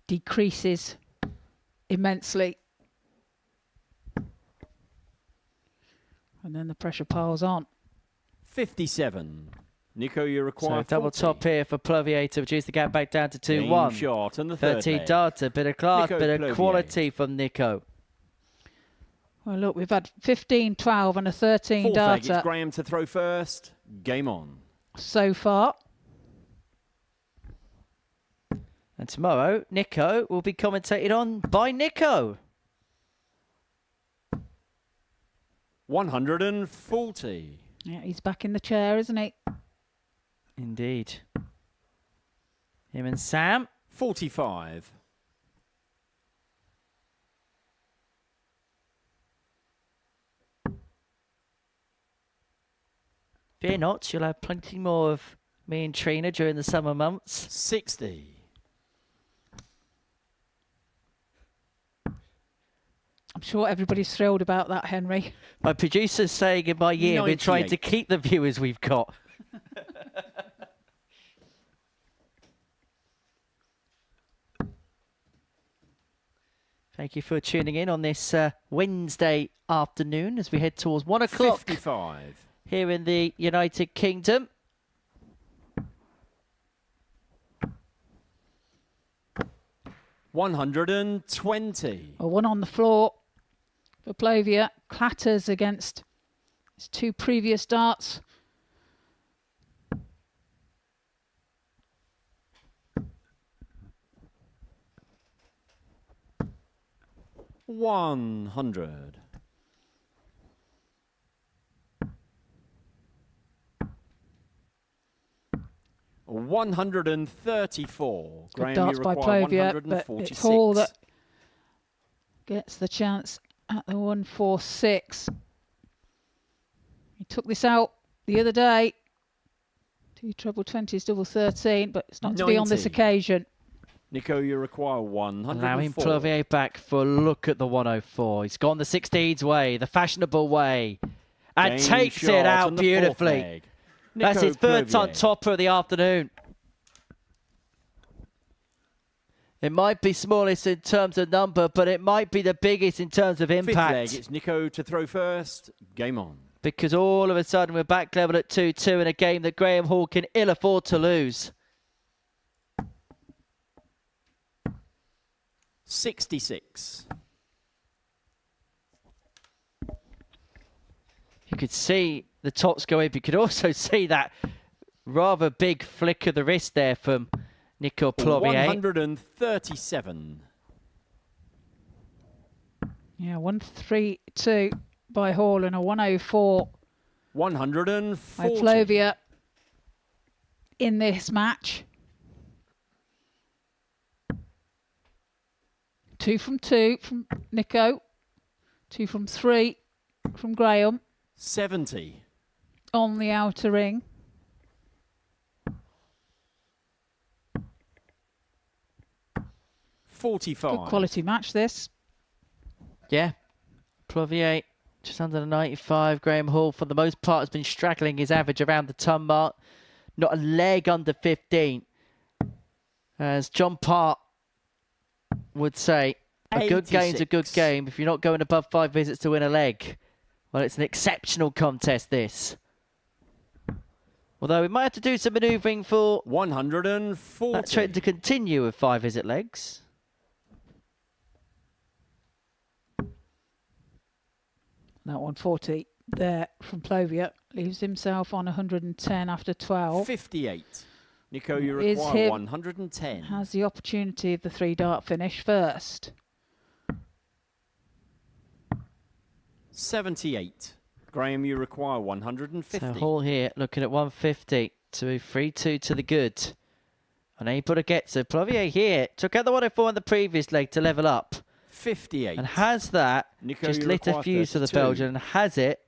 D: decreases immensely. And then the pressure piles on.
H: 57. Nico, you require
C: So double
H: 40.
C: top here for Plovier to reduce the gap back down to 2-1.
H: Shot and the third
C: 13
H: leg.
C: data, bit of class,
H: Nico
C: bit
H: Plovier.
C: of quality from Nico.
D: Well, look, we've had 15, 12 and a 13
H: Fourth leg,
D: data
H: it's Graham to throw first. Game on.
D: so far.
C: And tomorrow, Nico will be commentated on by Nico.
H: 140.
D: Yeah, he's back in the chair, isn't he?
C: Indeed. Him and Sam.
H: 45.
C: Fear not, you'll have plenty more of me and Trina during the summer months.
H: 60.
D: I'm sure everybody's thrilled about that, Henry.
C: My producer's saying in my year we're trying to
H: 98.
C: keep the viewers we've got. Thank you for tuning in on this Wednesday afternoon as we head towards 1 o'clock
H: 55.
C: here in the United Kingdom.
H: $120.
D: Well, one on the floor for Plovia. Clatters against his two previous darts.
H: $100. $134.
D: Good
H: Graham,
D: darts
H: you
D: by
H: require
D: Plovia, but
H: 146.
D: it's Hall that gets the chance at the 146. He took this out the other day. 2 treble 20s, double 13, but it's not to be on this
H: 90.
D: occasion.
H: Nico, you require 104.
C: Allowing Plovier back for a look at the 104. He's gone the 16's way, the fashionable way, and
H: Game
C: takes
H: shot
C: it out
H: on the fourth
C: beautifully.
H: leg.
C: That's
H: Nico
C: his third
H: Plovier.
C: ton topper of the afternoon. It might be smallest in terms of number, but it might be the biggest in terms of
H: Fifth
C: impact.
H: leg, it's Nico to throw first. Game on.
C: Because all of a sudden we're back level at 2-2 in a game that Graham Hall can ill afford to lose.
H: 66.
C: You could see the tops go in, but you could also see that rather big flick of the wrist there from Nico Plovier.
H: 137.
D: Yeah, 132 by Hall and a 104
H: 140.
D: by Plovia in this match. 2 from 2 from Nico. 2 from 3 from Graham
H: 70.
D: on the outer ring.
H: $45.
D: Good quality match this.
C: Yeah. Plovier just under the 95. Graham Hall, for the most part, has been straggling his average around the ton mark. Not a leg under 15. As John Part would say, a good game's a good
H: 86.
C: game. If you're not going above 5 visits to win a leg, well, it's an exceptional contest, this. Although we might have to do some manoeuvring for
H: 140.
C: that trend to continue with 5 visit legs.
D: That 140 there from Plovia leaves himself on 110 after 12.
H: 58. Nico, you
D: Is
H: require
D: him.
H: 110.
D: Has the opportunity of the 3-dart finish first.
H: 78. Graham, you require 150.
C: So Hall here looking at 150 to move 3-2 to the good. Unable to get so Plovier here took out the 104 in the previous leg to level up.
H: 58.
C: And has that.
H: Nico,
C: Just
H: you
C: lit a
H: require
C: fuse for the
H: 32.
C: Belgian and has it.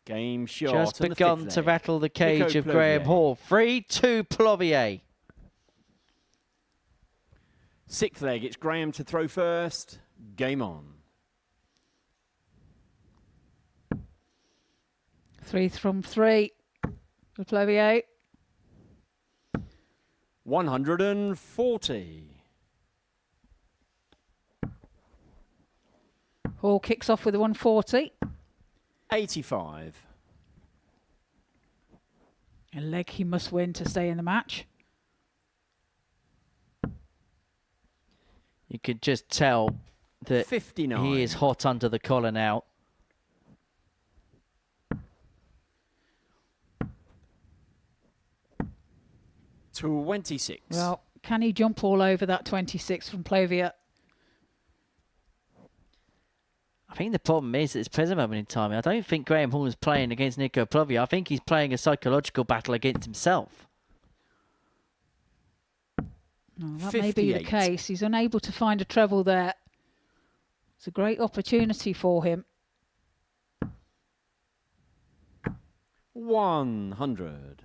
H: Game shot.
C: Just
H: on the
C: begun
H: fifth
C: to
H: leg.
C: rattle the cage
H: Nico
C: of Graham
H: Plovier.
C: Hall. 3-2 Plovier.
H: Sixth leg, it's Graham to throw first. Game on.
D: 3 from 3 for Plovier.
H: 140.
D: Hall kicks off with a 140.
H: 85.
D: A leg he must win to stay in the match.
C: You could just tell that
H: 59.
C: he is hot under the collar now.
H: To 26.
D: Well, can he jump all over that 26 from Plovier?
C: I think the problem is at this present moment in time, I don't think Graham Hall is playing against Nico Plovier. I think he's playing a psychological battle against himself.
D: Oh, that may be the
H: 58.
D: case. He's unable to find a treble there. It's a great opportunity for him.
H: 100.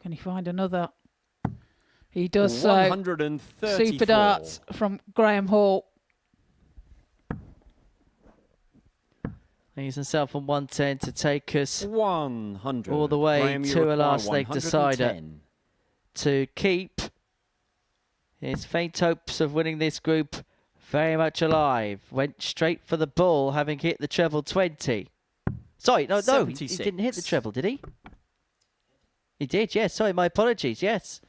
D: Can he find another? He does so.
H: 134.
D: Super darts from Graham Hall.
C: He's himself on 110 to take us
H: 100.
C: all the way
H: Graham, you
C: to a
H: require
C: last leg decider
H: 110.
C: to keep his faint hopes of winning this group very much alive. Went straight for the bull, having hit the treble 20. Sorry, no, he
H: 76.
C: didn't hit the treble, did he? He did, yes. Sorry, my apologies, yes.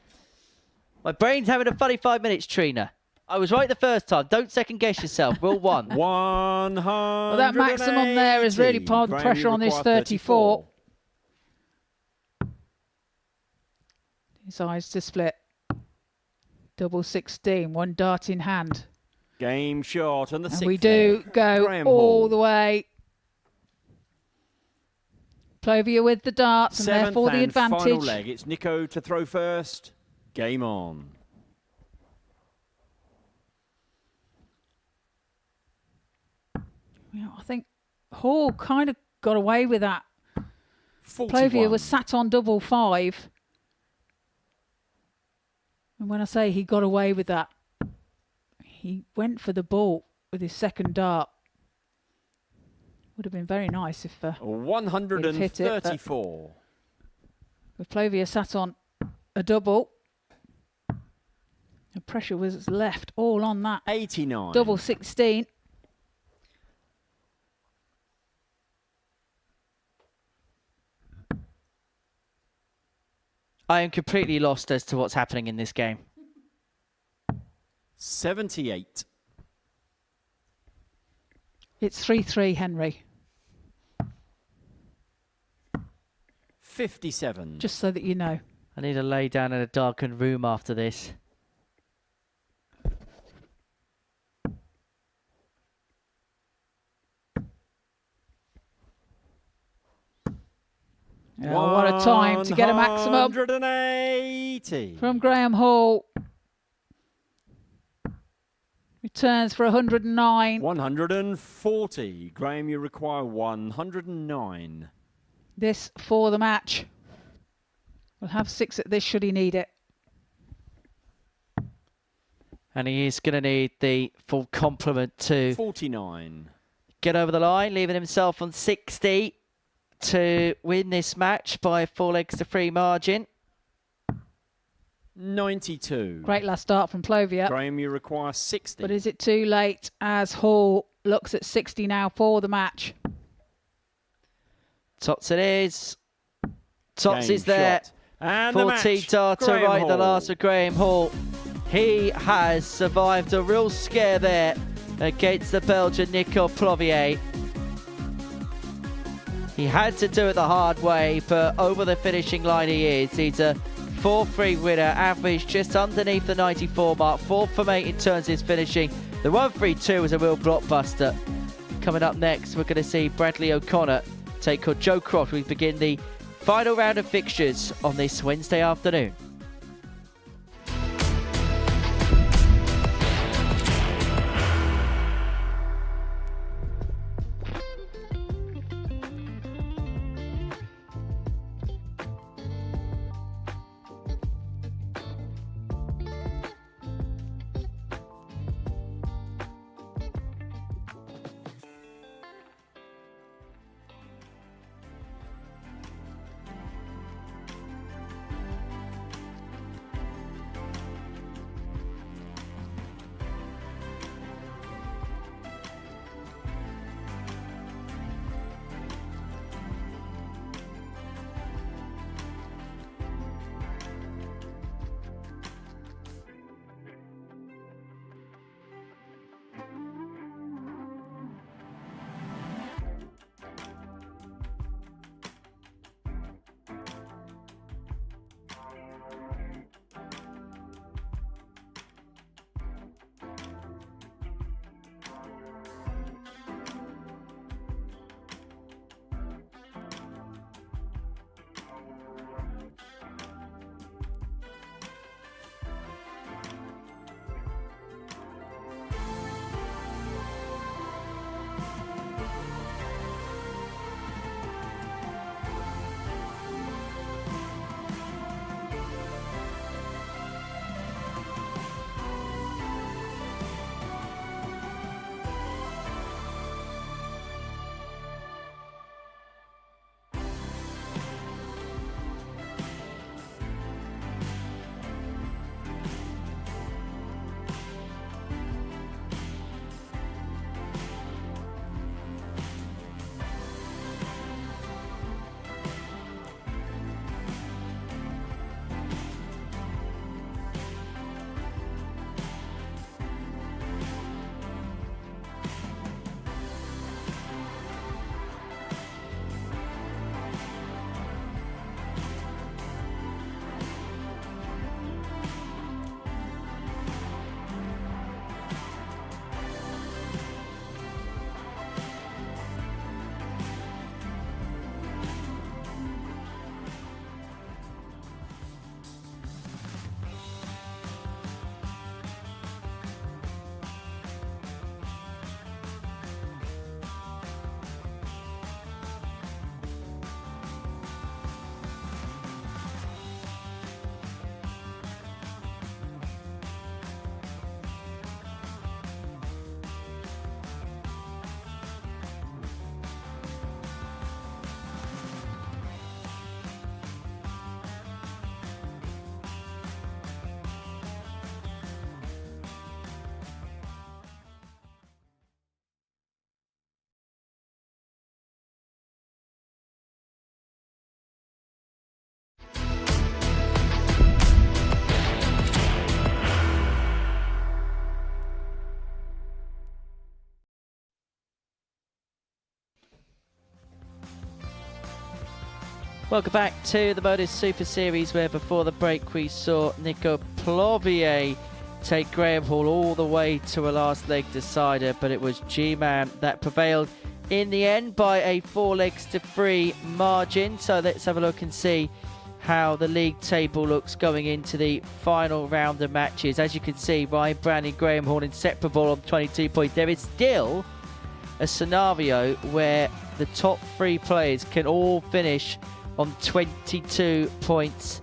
C: My brain's having a funny 5 minutes, Trina. I was right the first time. Don't second guess yourself. Rule 1.
H: 100.
D: Well, that maximum there is really part of the pressure on this 34. Decides to split. Double 16, 1 dart in hand.
H: Game shot on the
D: And
H: sixth
D: we do
H: leg.
D: go
H: Graham
D: all
H: Hall.
D: the way. Plovier with the darts and
H: Seventh
D: therefore the
H: and final
D: advantage.
H: leg. It's Nico to throw first. Game on.
D: Yeah, I think Hall kind of got away with that.
H: 41.
D: Plovier was sat on double 5. And when I say he got away with that, he went for the ball with his second dart. Would have been very nice if hit it,
H: 134.
D: With Plovier sat on a double. The pressure was left all on that
H: 89.
D: double 16.
C: I am completely lost as to what's happening in this game.
H: 78.
D: It's 3-3, Henry.
H: 57.
D: Just so that you know.
C: I need to lay down in a darkened room after this.
D: Oh, what a time to get a maximum
H: 180.
D: from Graham Hall. Returns for 109.
H: 140. Graham, you require 109.
D: This for the match. We'll have 6 at this should he need it.
C: And he is going to need the full complement to
H: 49.
C: get over the line, leaving himself on 60 to win this match by 4 legs to 3 margin.
H: 92.
D: Great last start from Plovier.
H: Graham, you require 60.
D: But is it too late as Hall looks at 60 now for the match?
C: Tots it is. Tots
H: Game
C: is there.
H: shot. And the
C: 14
H: match,
C: darter
H: Graham
C: right at the
H: Hall.
C: last of Graham Hall. He has survived a real scare there against the Belgian Nico Plovier. He had to do it the hard way, but over the finishing line he is. He's a 4-3 winner, average just underneath the 94 mark, 4 from 8 in terms of his finishing. The 1-3-2 was a real blockbuster. Coming up next, we're going to see Bradley O'Connor take on Joe Croft. We begin the final round of fixtures on this Wednesday afternoon. Welcome back to the Modus Super Series, where before the break we saw Nico Plovier take Graham Hall all the way to a last leg decider, but it was G-Man that prevailed in the end by a 4-3 margin. So let's have a look and see how the league table looks going into the final round of matches. As you can see, Ryan Brown and Graham Hall inseparable on 22 points. There is still a scenario where the top 3 players can all finish on 22 points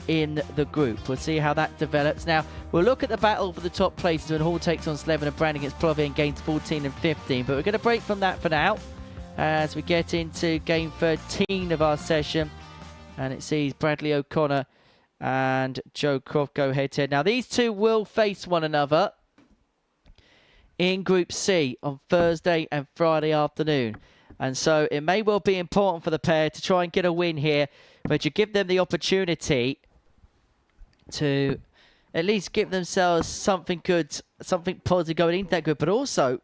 C: in the group. We'll see how that develops. Now, we'll look at the battle for the top places when Hall takes on Slevin and Brand against Plovier and gains 14 and 15. But we're going to break from that for now as we get into game 13 of our session. And it sees Bradley O'Connor and Joe Croft go head-to-head. Now, these two will face one another in Group C on Thursday and Friday afternoon. And so it may well be important for the pair to try and get a win here, but you give them the opportunity to at least give themselves something good, something positive going into that group, but also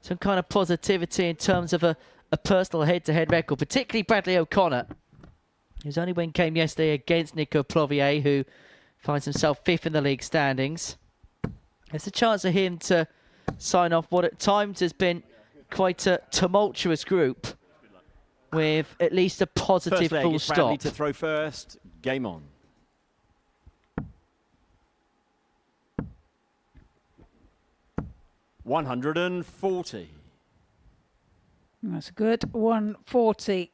C: some kind of positivity in terms of a personal head-to-head record, particularly Bradley O'Connor, whose only win came yesterday against Nico Plovier, who finds himself 5th in the league standings. There's a chance for him to sign off what at times has been quite a tumultuous group with at least a positive
H: First leg,
C: full
H: it's Bradley
C: stop.
H: to throw first. Game on. $140.
D: That's a good 140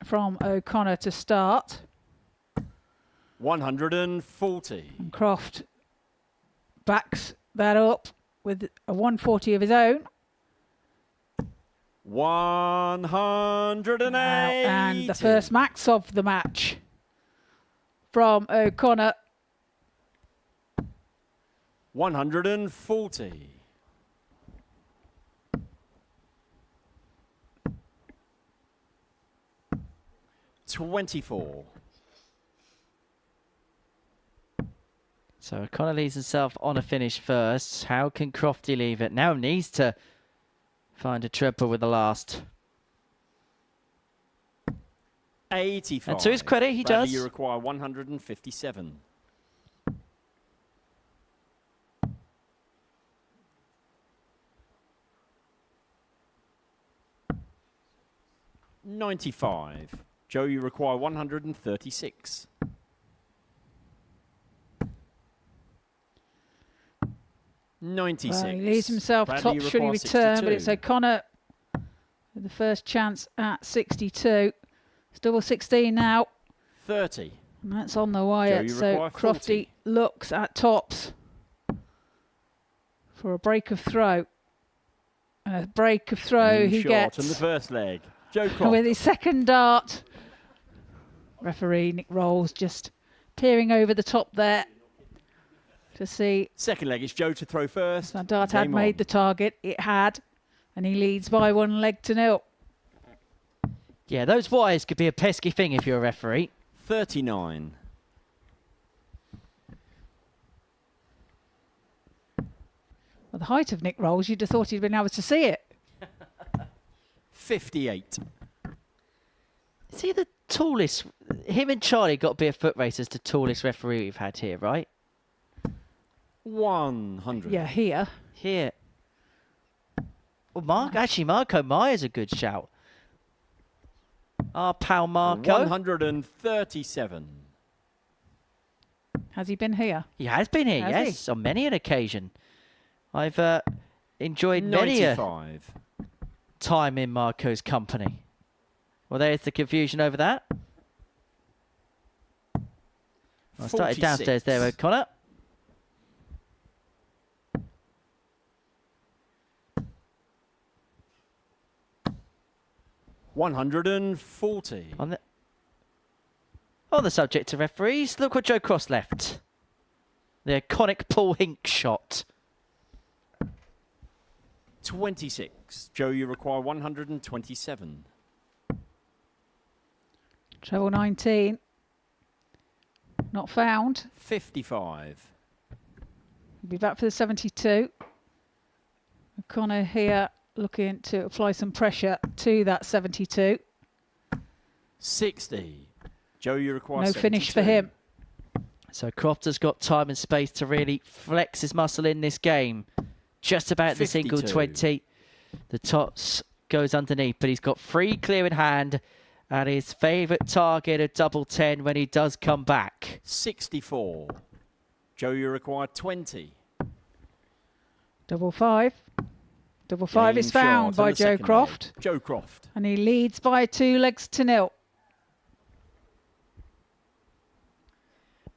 D: from O'Connor to start.
H: 140.
D: And Croft backs that up with a 140 of his own.
H: 180.
D: And the first max of the match from O'Connor.
H: 140. 24.
C: So O'Connor leaves himself on a finish first. How can Crofty leave it? Now needs to find a triple with the last.
H: 85.
C: And to his credit, he
H: Bradley,
C: does.
H: You require 157. $95. Joe, you require 136. $96.
D: Well, he leaves himself
H: Bradley,
D: top
H: you
D: should he
H: require
D: return, but
H: 62.
D: it's O'Connor with the first chance at 62. It's double 16 now.
H: 30.
D: And that's on the wire.
H: you
D: So
H: require
D: Crofty
H: 40.
D: looks at tops for a break of throw. And a break of throw
H: Clean
D: he
H: shot
D: gets
H: on the first leg. Joe Croft.
D: with his second dart. Referee Nick Rolls just peering over the top there to see.
H: Second leg, it's Joe to throw first.
D: That dart had
H: Game
D: made
H: on.
D: the target. It had. And he leads by 1-0.
C: Yeah, those wires could be a pesky thing if you're a referee.
H: 39.
D: Well, the height of Nick Rolls, you'd have thought he'd been able to see it.
H: 58.
C: Is he the tallest? Him and Charlie got to be a foot race as the tallest referee we've had here, right?
H: 100.
D: Yeah, here.
C: Here. Well, Marco Meyer's a good shout. Our pal Marco.
H: 137.
D: Has he been here?
C: He has been here,
D: Has
C: yes, on many an occasion. I've enjoyed many a
H: 95.
C: time in Marco's company. Well, there's the confusion over that. I started
H: 46.
C: downstairs there, O'Connor.
H: $140.
C: On the subject of referees, look what Joe Cross left. The iconic Paul Hink shot.
H: 26. Joe, you require 127.
D: Treble 19. Not found.
H: 55.
D: He'll be back for the 72. O'Connor here looking to apply some pressure to that 72.
H: 60. Joe, you require
D: No
H: 72.
D: finish for him.
C: So Croft has got time and space to really flex his muscle in this game. Just about the single
H: 52.
C: 20. The tops goes underneath, but he's got free clear in hand and his favourite target, a double 10 when he does come back.
H: 64. Joe, you require 20.
D: Double 5. Double 5 is
H: Game
D: found
H: shot on
D: by
H: the
D: Joe
H: second
D: Croft.
H: leg. Joe Croft.
D: And he leads by 2-0.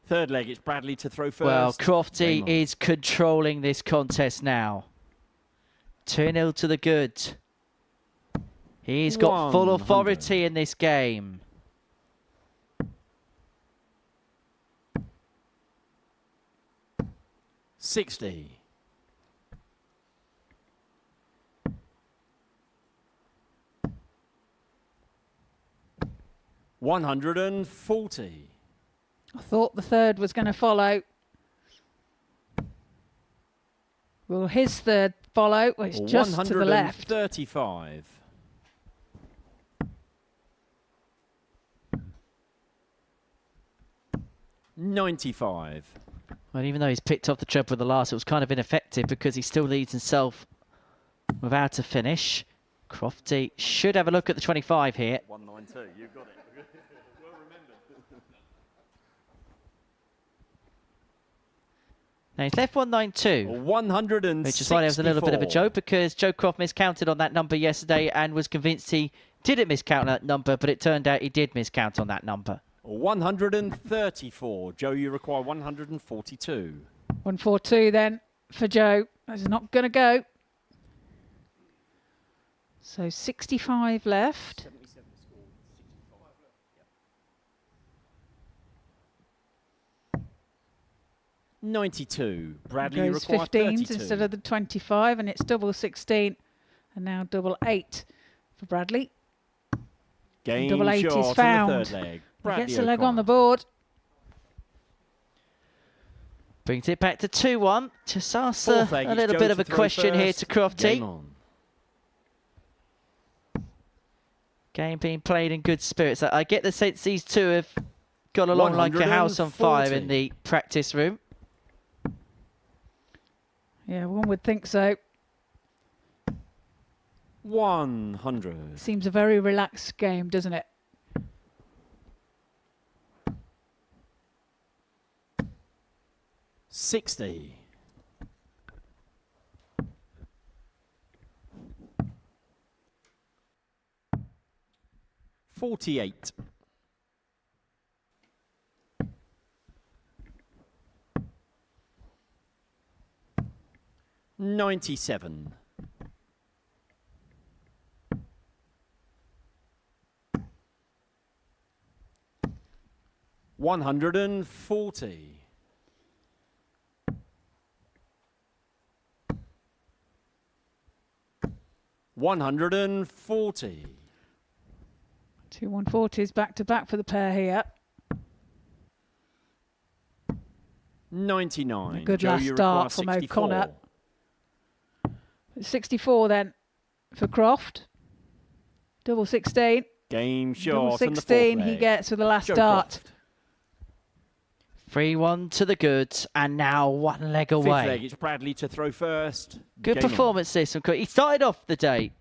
H: Third leg, it's Bradley to throw first.
C: Well, Crofty
H: Game on.
C: is controlling this contest now. 2-0 to the good. He's got full
H: 100.
C: authority in this game.
H: 140.
D: I thought the third was going to follow. Will his third follow? Well, it's just to the left.
H: 135. $95.
C: Well, even though he's picked off the treble with the last, it was kind of ineffective because he still leads himself without a finish. Crofty should have a look at the 25 here.
A: 192, you got it. Well remembered.
C: Now he's left 192.
H: 164.
C: Which is why there was a little bit of a joke because Joe Croft miscounted on that number yesterday and was convinced he didn't miscount that number, but it turned out he did miscount on that number.
H: 134. Joe, you require 142.
D: 142 then for Joe. That's not going to go. So 65 left.
H: 92. Bradley, you
D: Goes
H: require
D: 15s
H: 32.
D: instead of the 25, and it's double 16, and now double 8 for Bradley.
H: Game
D: Double 8
H: shot
D: is
H: on
D: found.
H: the third leg.
D: He
H: Bradley
D: gets a leg on the
H: O'Connor.
D: board.
C: Brings it back to 2-1. Just ask a
H: Fourth leg, it's
C: little
H: Joe
C: bit of
H: to
C: a
H: throw
C: question here
H: first.
C: to Crofty.
H: Game on.
C: Game being played in good spirits. I get the sense these two have got along like a house on fire
H: 140.
C: in the practice room.
D: Yeah, one would think so.
H: 100.
D: Seems a very relaxed game, doesn't it?
H: $60. $48. $97. $140. $140.
D: 2 140s back to back for the pair here.
H: 99.
D: A good
H: Joe,
D: last
H: you require
D: start from
H: 64.
D: O'Connor. 64 then for Croft. Double 16.
H: Game
D: Double
H: shot on the
D: 16
H: fourth
D: he
H: leg.
D: gets with the last
H: Joe
D: start.
H: Croft.
C: 3-1 to the goods, and now one leg
H: Fifth
C: away.
H: leg, it's Bradley to throw first.
C: Good
H: Game on.
C: performance this one. He started off the day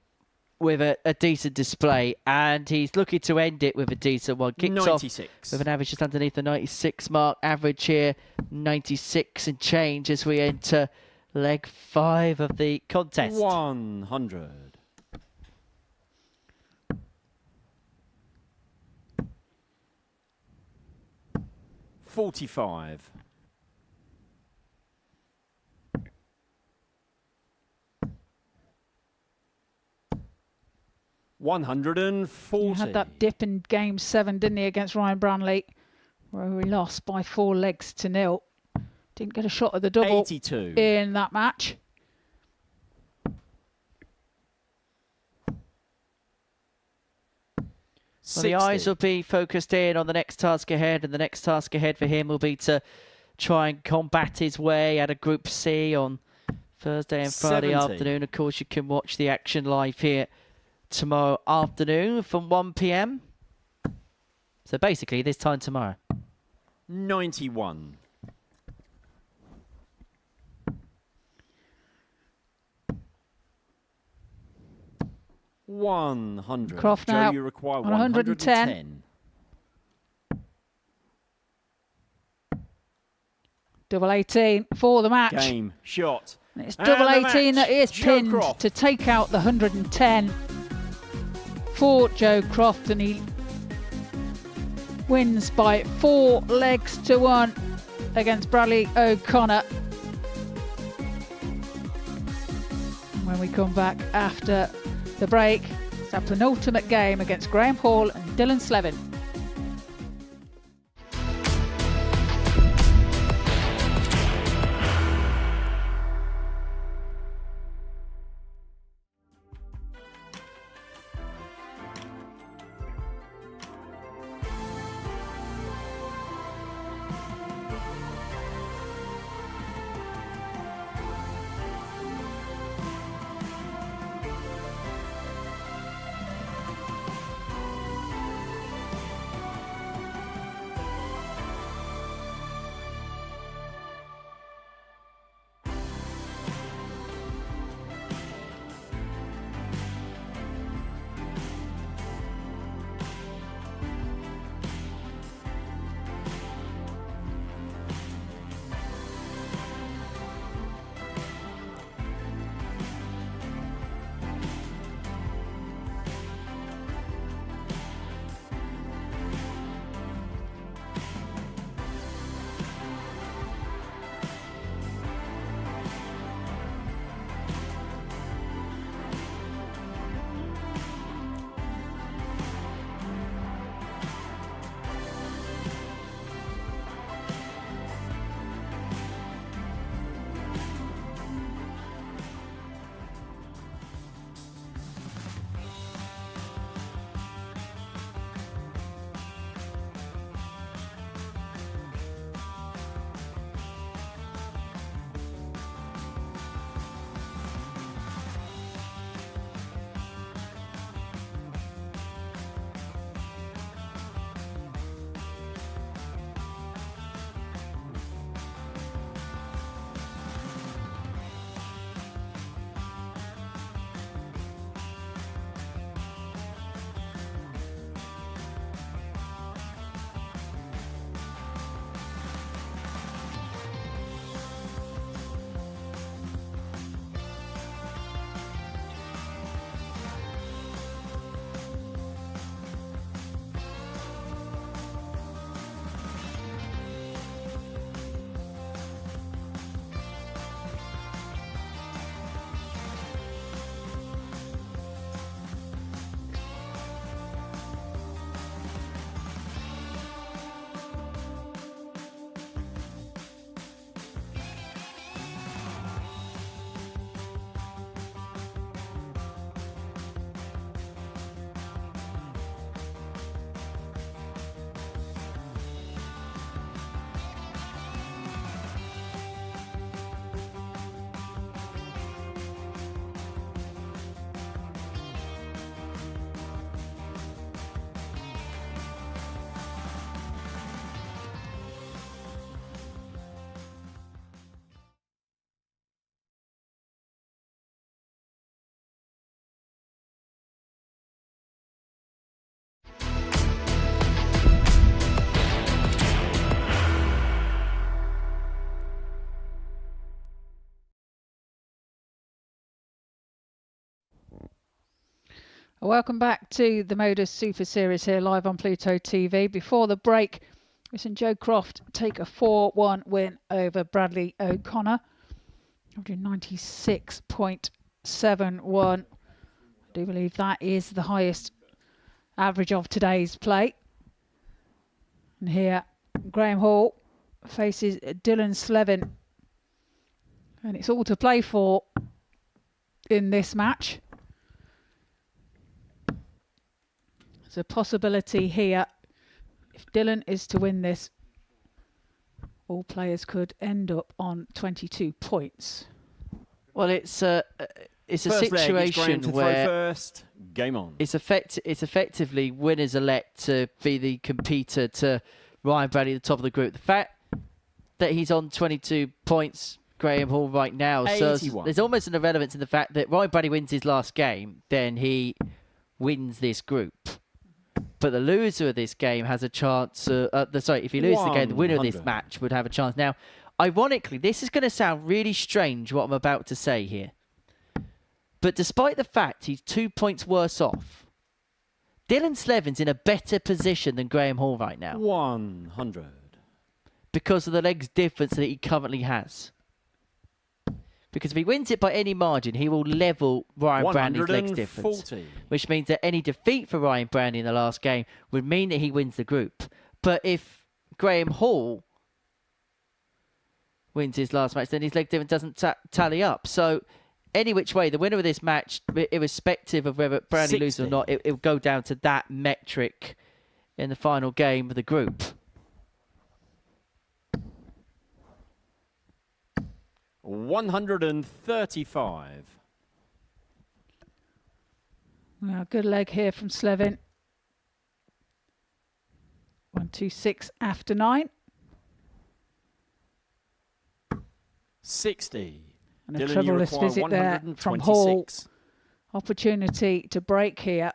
C: with a decent display, and he's looking to end it with a decent one. Kicks
H: 96.
C: off with an average just underneath the 96 mark. Average here, 96 and change as we enter leg 5 of the contest.
H: 100. $45. $140.
D: He had that dip in game 7, didn't he, against Ryan Branley, where he lost by 4 legs to 0. Didn't get a shot at the double
H: 82.
D: in that match.
C: Well, the eyes will be focused in on the next task ahead, and the next task ahead for him will be to try and combat his way out of Group C on Thursday and Friday
H: 70.
C: afternoon. Of course, you can watch the action live here tomorrow afternoon from 1 p.m. So basically, this time tomorrow.
H: 91. $100.
D: Croft
H: Joe,
D: now
H: you require
D: on 110. Double 18 for the match.
H: Game shot.
D: And it's
H: And
D: double
H: the
D: 18 that
H: match,
D: is
H: Joe
D: pinned
H: Croft.
D: to take out the 110 for Joe Croft, and he wins by 4 legs to 1 against Bradley O'Connor. When we come back after the break, it's our penultimate game against Graham Hall and Dylan Slevin. Welcome back to the Modus Super Series here live on Pluto TV. Before the break, we've seen Joe Croft take a 4-1 win over Bradley O'Connor. 196.71. I do believe that is the highest average of today's play. And here, Graham Hall faces Dylan Slevin. And it's all to play for in this match. There's a possibility here, if Dylan is to win this, all players could end up on 22 points.
C: Well, it's a situation where
H: first. Game on.
C: It's effectively winners elect to be the competitor to Ryan Bradley at the top of the group. The fact that he's on 22 points, Graham Hall, right now, so there's almost an irrelevance in the fact that Ryan Bradley wins his last game, then he wins this group. But the loser of this game has a chance. If he loses the game, the winner of this match would have a chance. Now, ironically, this is going to sound really strange, what I'm about to say here. But despite the fact he's 2 points worse off, Dylan Slevin's in a better position than Graham Hall right now.
H: 100.
C: Because of the legs difference that he currently has. Because if he wins it by any margin, he will level Ryan Brandy's legs difference. Which means that any defeat for Ryan Brandy in the last game would mean that he wins the group. But if Graham Hall wins his last match, then his leg difference doesn't tally up. So any which way, the winner of this match, irrespective of whether Brandy loses or not, it will go down to that metric in the final game of the group.
H: 135.
D: Well, good leg here from Slevin. 126 after 9.
H: 60.
D: And a troubleless visit there from Hall. Opportunity to break here.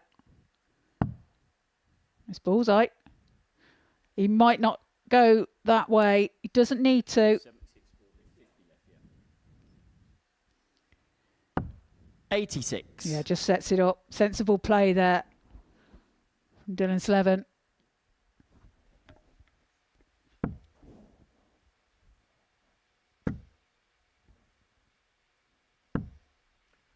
D: It's bullseye. He might not go that way. He doesn't need to.
H: 86.
D: Yeah, just sets it up. Sensible play there from Dylan Slevin.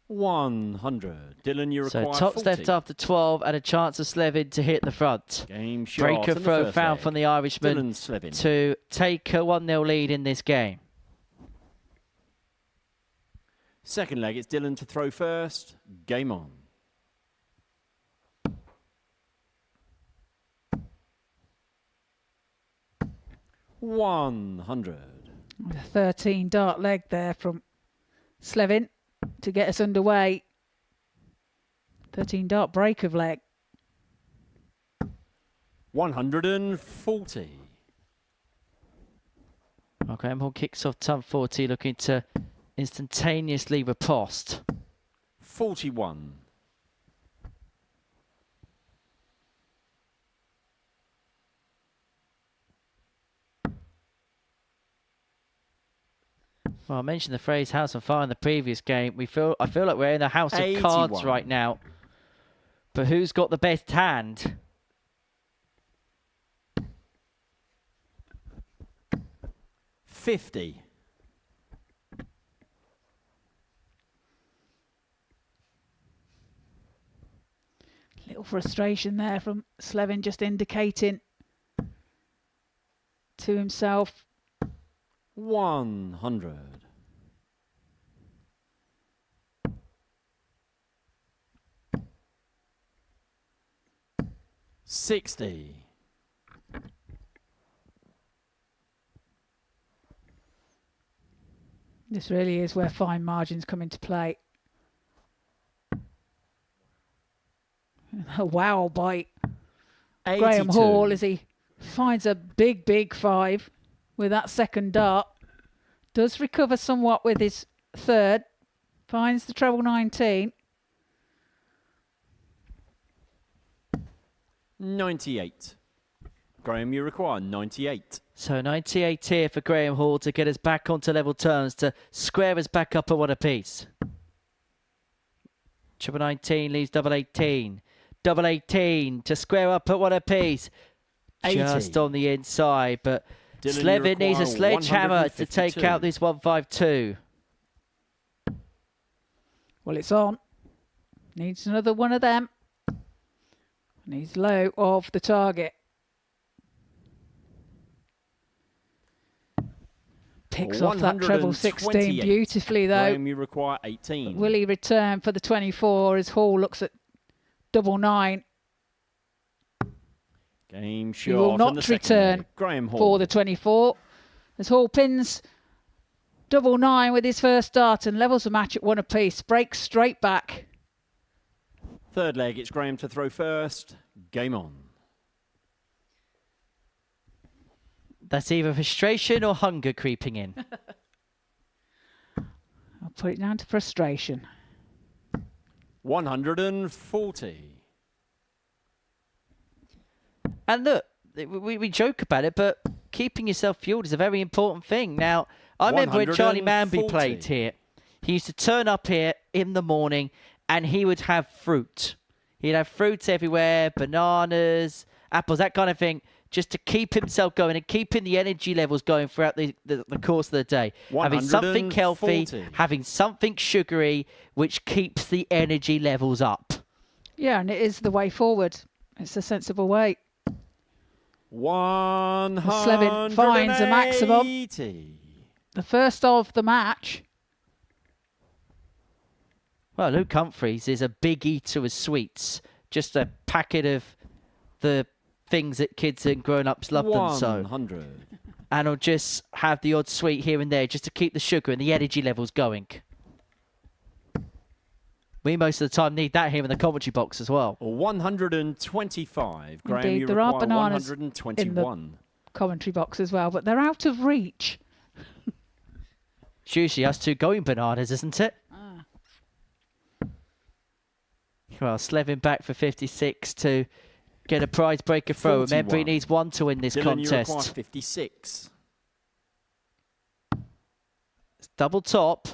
H: Dylan, you require
C: So tops
H: 40.
C: left after 12 and a chance of Slevin to hit the front.
H: Game shot.
C: Breaker throw found from the Irishman to take a 1-0 lead in this game.
H: Second leg, it's Dylan to throw first. Game on. $100.
D: A 13 dart leg there from Slevin to get us underway. 13 dart break of leg.
H: 140.
C: Okay, Hall kicks off tub 40, looking to instantaneously riposte.
H: 41.
C: Well, I mentioned the phrase "house on fire" in the previous game. I feel like we're in a house of
H: 81.
C: cards right now. But who's got the best hand?
H: $50.
D: Little frustration there from Slevin, just indicating to himself.
H: 100. $60.
D: This really is where fine margins come into play. A wow bite.
H: 82.
D: Graham Hall, as he finds a big 5 with that second dart. Does recover somewhat with his third. Finds the treble 19.
H: 98. Graham, you require 98.
C: So 98 here for Graham Hall to get us back onto level terms, to square us back up at one apiece. Treble 19 leaves double 18. Double 18 to square up at one apiece.
H: 80.
C: Just on the inside, but
H: Dylan, you
C: Slevin needs a
H: require
C: sledgehammer to take
H: 152.
C: out this 152.
D: Well, it's on. Needs another one of them. Needs low of the target. Picks off that treble 16 beautifully, though.
H: Graham, you require 18.
D: Will he return for the 24 as Hall looks at double 9?
H: Game
D: He will
H: shot.
D: not return
H: Graham Hall.
D: for the 24 as Hall pins double 9 with his first dart and levels the match at one apiece. Breaks straight back.
H: Third leg, it's Graham to throw first. Game on.
C: That's either frustration or hunger creeping in.
D: I'll put it down to frustration.
H: 140.
C: And look, we joke about it, but keeping yourself fueled is a very important thing. Now, I remember when Charlie Manby
H: 140.
C: played here, he used to turn up here in the morning and he would have fruit. He'd have fruits everywhere, bananas, apples, that kind of thing, just to keep himself going and keeping the energy levels going throughout the course of the day. Having something healthy,
H: 140.
C: having something sugary, which keeps the energy levels up.
D: Yeah, and it is the way forward. It's a sensible way.
H: 180.
D: Slevin finds a maximum. The first of the match.
C: Well, Luke Humphreys is a big eater of sweets. Just a packet of the things that kids and grown-ups love them so.
H: 100.
C: And he'll just have the odd sweet here and there just to keep the sugar and the energy levels going. We most of the time need that here in the commentary box as well.
H: 125. Graham,
D: Indeed,
H: you
D: there are
H: require
D: bananas
H: 121.
D: Commentary box as well, but they're out of reach.
C: It's usually us two going bananas, isn't it? Well, Slevin back for 56 to get a prize breaker throw. Remember, he
H: 41.
C: needs one to win this
H: Dylan, you require
C: contest.
H: 56.
C: It's double top.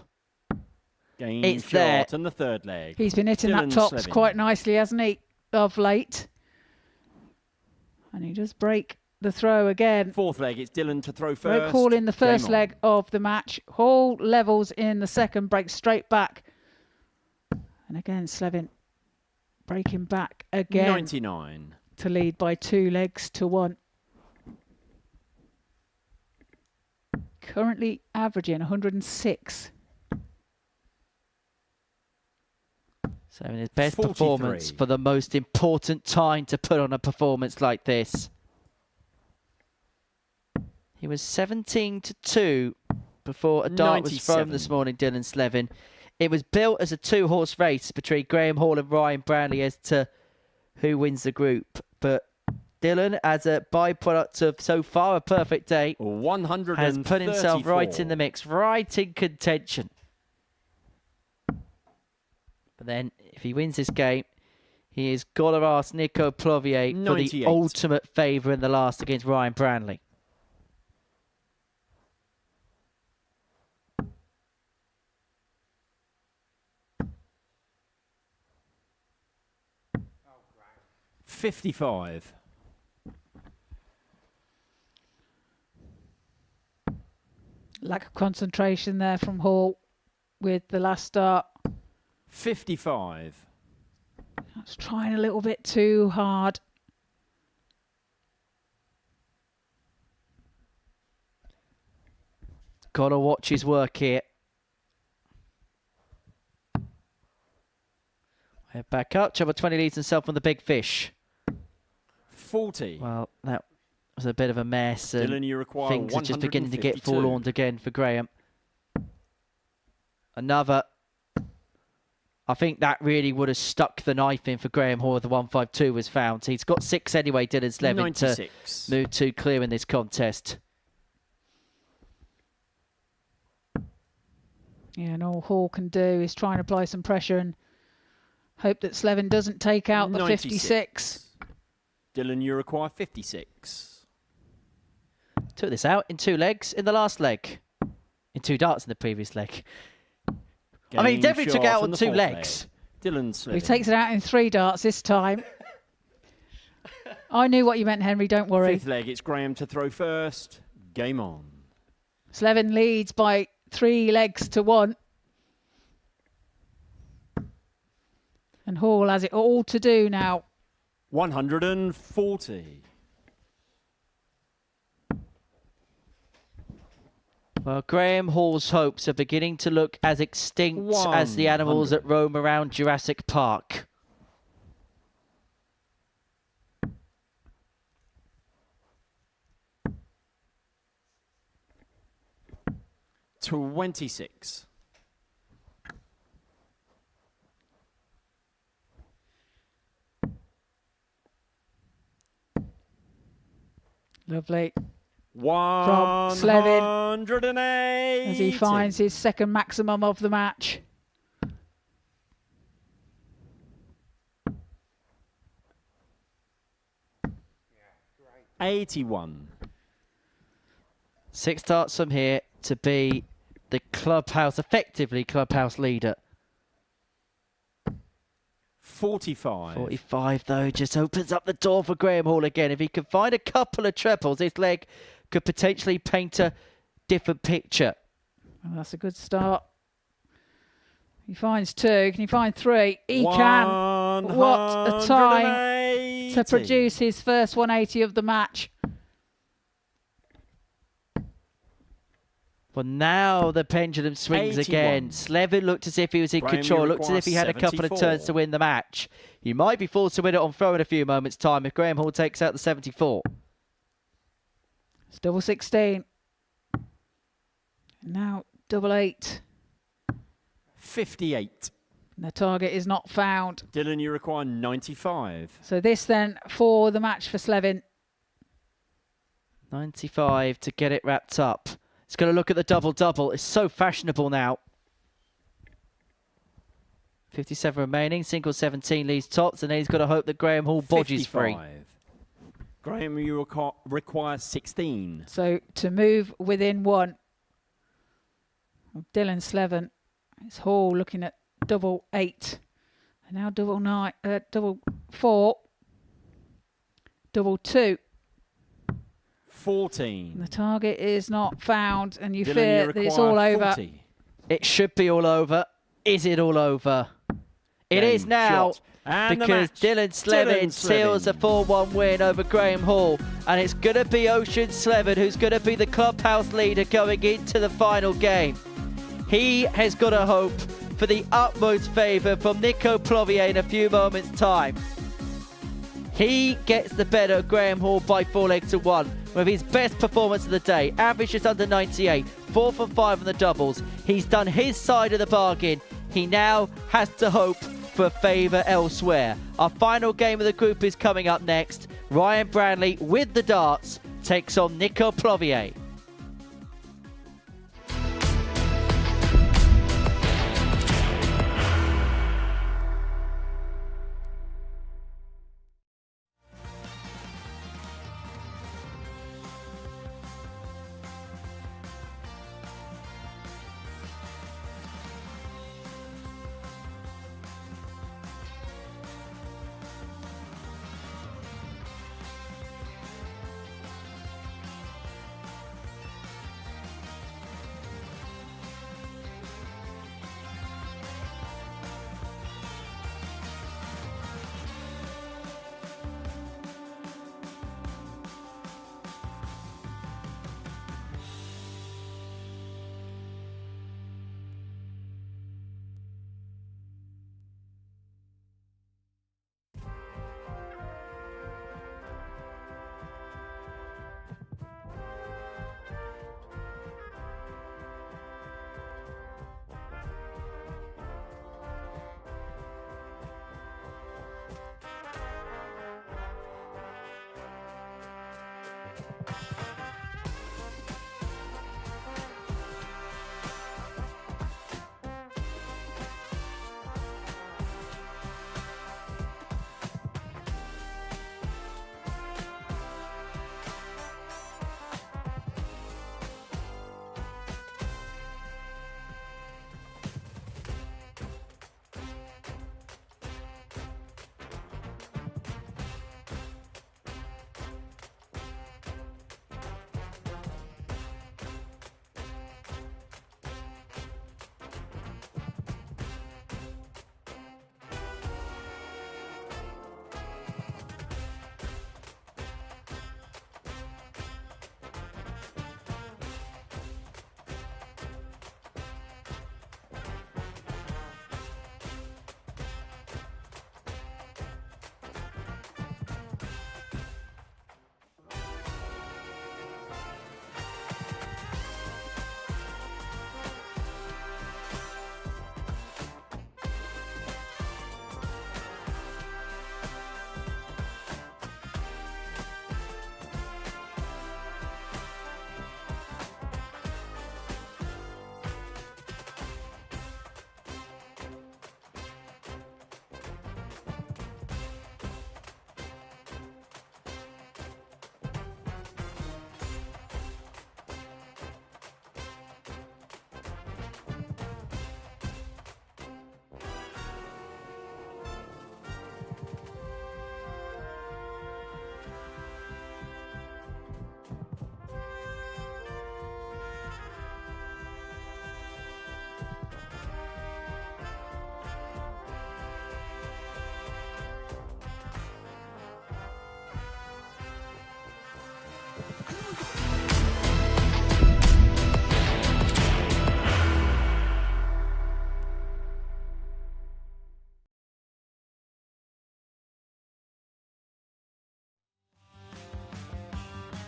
H: Game
C: It's
H: shot
C: there.
H: and the third leg.
D: He's been hitting
H: Dylan
D: that tops
H: Slevin.
D: quite nicely, hasn't he, of late? And he does break the throw again.
H: Fourth leg, it's Dylan to throw
D: Broke
H: first.
D: Hall in the first
H: Game on.
D: leg of the match. Hall levels in the second, breaks straight back. And again, Slevin breaking back again
H: 99.
D: to lead by 2 legs to 1. Currently averaging 106.
C: So in his best
H: 43.
C: performance for the most important time to put on a performance like this. He was 17-2 before a dart was thrown
H: 97.
C: this morning, Dylan Slevin. It was built as a 2-horse race between Graham Hall and Ryan Brownlee as to who wins the group. But Dylan, as a byproduct of so far a perfect day,
H: 134.
C: has put himself right in the mix, right in contention. But then, if he wins this game, he has got to ask Nico Plovier for the
H: 98.
C: ultimate favour in the last against Ryan Brownlee.
H: $55.
D: Lack of concentration there from Hall with the last start.
H: 55.
D: That's trying a little bit too hard.
C: Gotta watch his work here. Head back up. Treble 20 leads himself on the big fish.
H: 40.
C: Well, that was a bit of a mess. And
H: Dylan, you require
C: things are just beginning to get
H: 152.
C: forlorn again for Graham. Another. I think that really would have stuck the knife in for Graham Hall if the 152 was found. He's got 6 anyway, Dylan Slevin,
H: 96.
C: to move 2 clear in this contest.
D: Yeah, and all Hall can do is try and apply some pressure and hope that Slevin doesn't take out the 56.
H: Dylan, you require 56.
C: Took this out in 2 legs in the last leg. In 2 darts in the previous leg. I mean, he definitely took it out on 2 legs.
H: Dylan
D: He
H: Slevin.
D: takes it out in 3 darts this time. I knew what you meant, Henry, don't worry.
H: Fifth leg, it's Graham to throw first. Game on.
D: Slevin leads by 3 legs to 1. And Hall has it all to do now.
H: 140.
C: Well, Graham Hall's hopes are beginning to look as extinct as the animals that roam around Jurassic Park.
H: $26.
D: Lovely.
H: From
D: Slevin
H: 180.
D: as he finds his second maximum of the match.
H: $81.
C: 6 darts from here to be the clubhouse, effectively clubhouse leader.
H: 45.
C: 45 though just opens up the door for Graham Hall again. If he can find a couple of trebles, his leg could potentially paint a different picture.
D: Well, that's a good start. He finds 2. Can he find 3? He can. What a time to produce his first 180 of the match.
C: Well, now the pendulum swings
H: 81.
C: again. Slevin looked as if he was in
H: Graham,
C: control.
H: you
C: Looked as if he had a couple of
H: 74.
C: turns to win the match. He might be forced to win it on throw in a few moments' time if Graham Hall takes out the 74.
D: It's double 16. Now double 8.
H: 58.
D: And the target is not found.
H: Dylan, you require 95.
D: So this then for the match for Slevin.
C: 95 to get it wrapped up. He's going to look at the double-double. It's so fashionable now. 57 remaining. Single 17 leads tops. And then he's got to hope that Graham Hall bodges free.
H: 55. Graham, you require 16.
D: So to move within 1. Dylan Slevin. It's Hall looking at double 8. And now double 9, double 4. Double 2.
H: 14.
D: And the target is not found, and you
H: Dylan,
D: fear
H: you
D: that it's all
H: require
D: over.
H: 40.
C: It should be all over. Is it all over? It
H: Game
C: is now.
H: shot. And the
C: Because
H: match.
C: Dylan Slevin seals a 4-1 win over Graham Hall. And it's going to be Ocean Slevin who's going to be the clubhouse leader going into the final game. He has got to hope for the utmost favour from Nico Plovier in a few moments' time. He gets the better of Graham Hall by 4 legs to 1 with his best performance of the day. Average just under 98, 4 from 5 on the doubles. He's done his side of the bargain. He now has to hope for favour elsewhere. Our final game of the group is coming up next. Ryan Branley with the darts takes on Nico Plovier.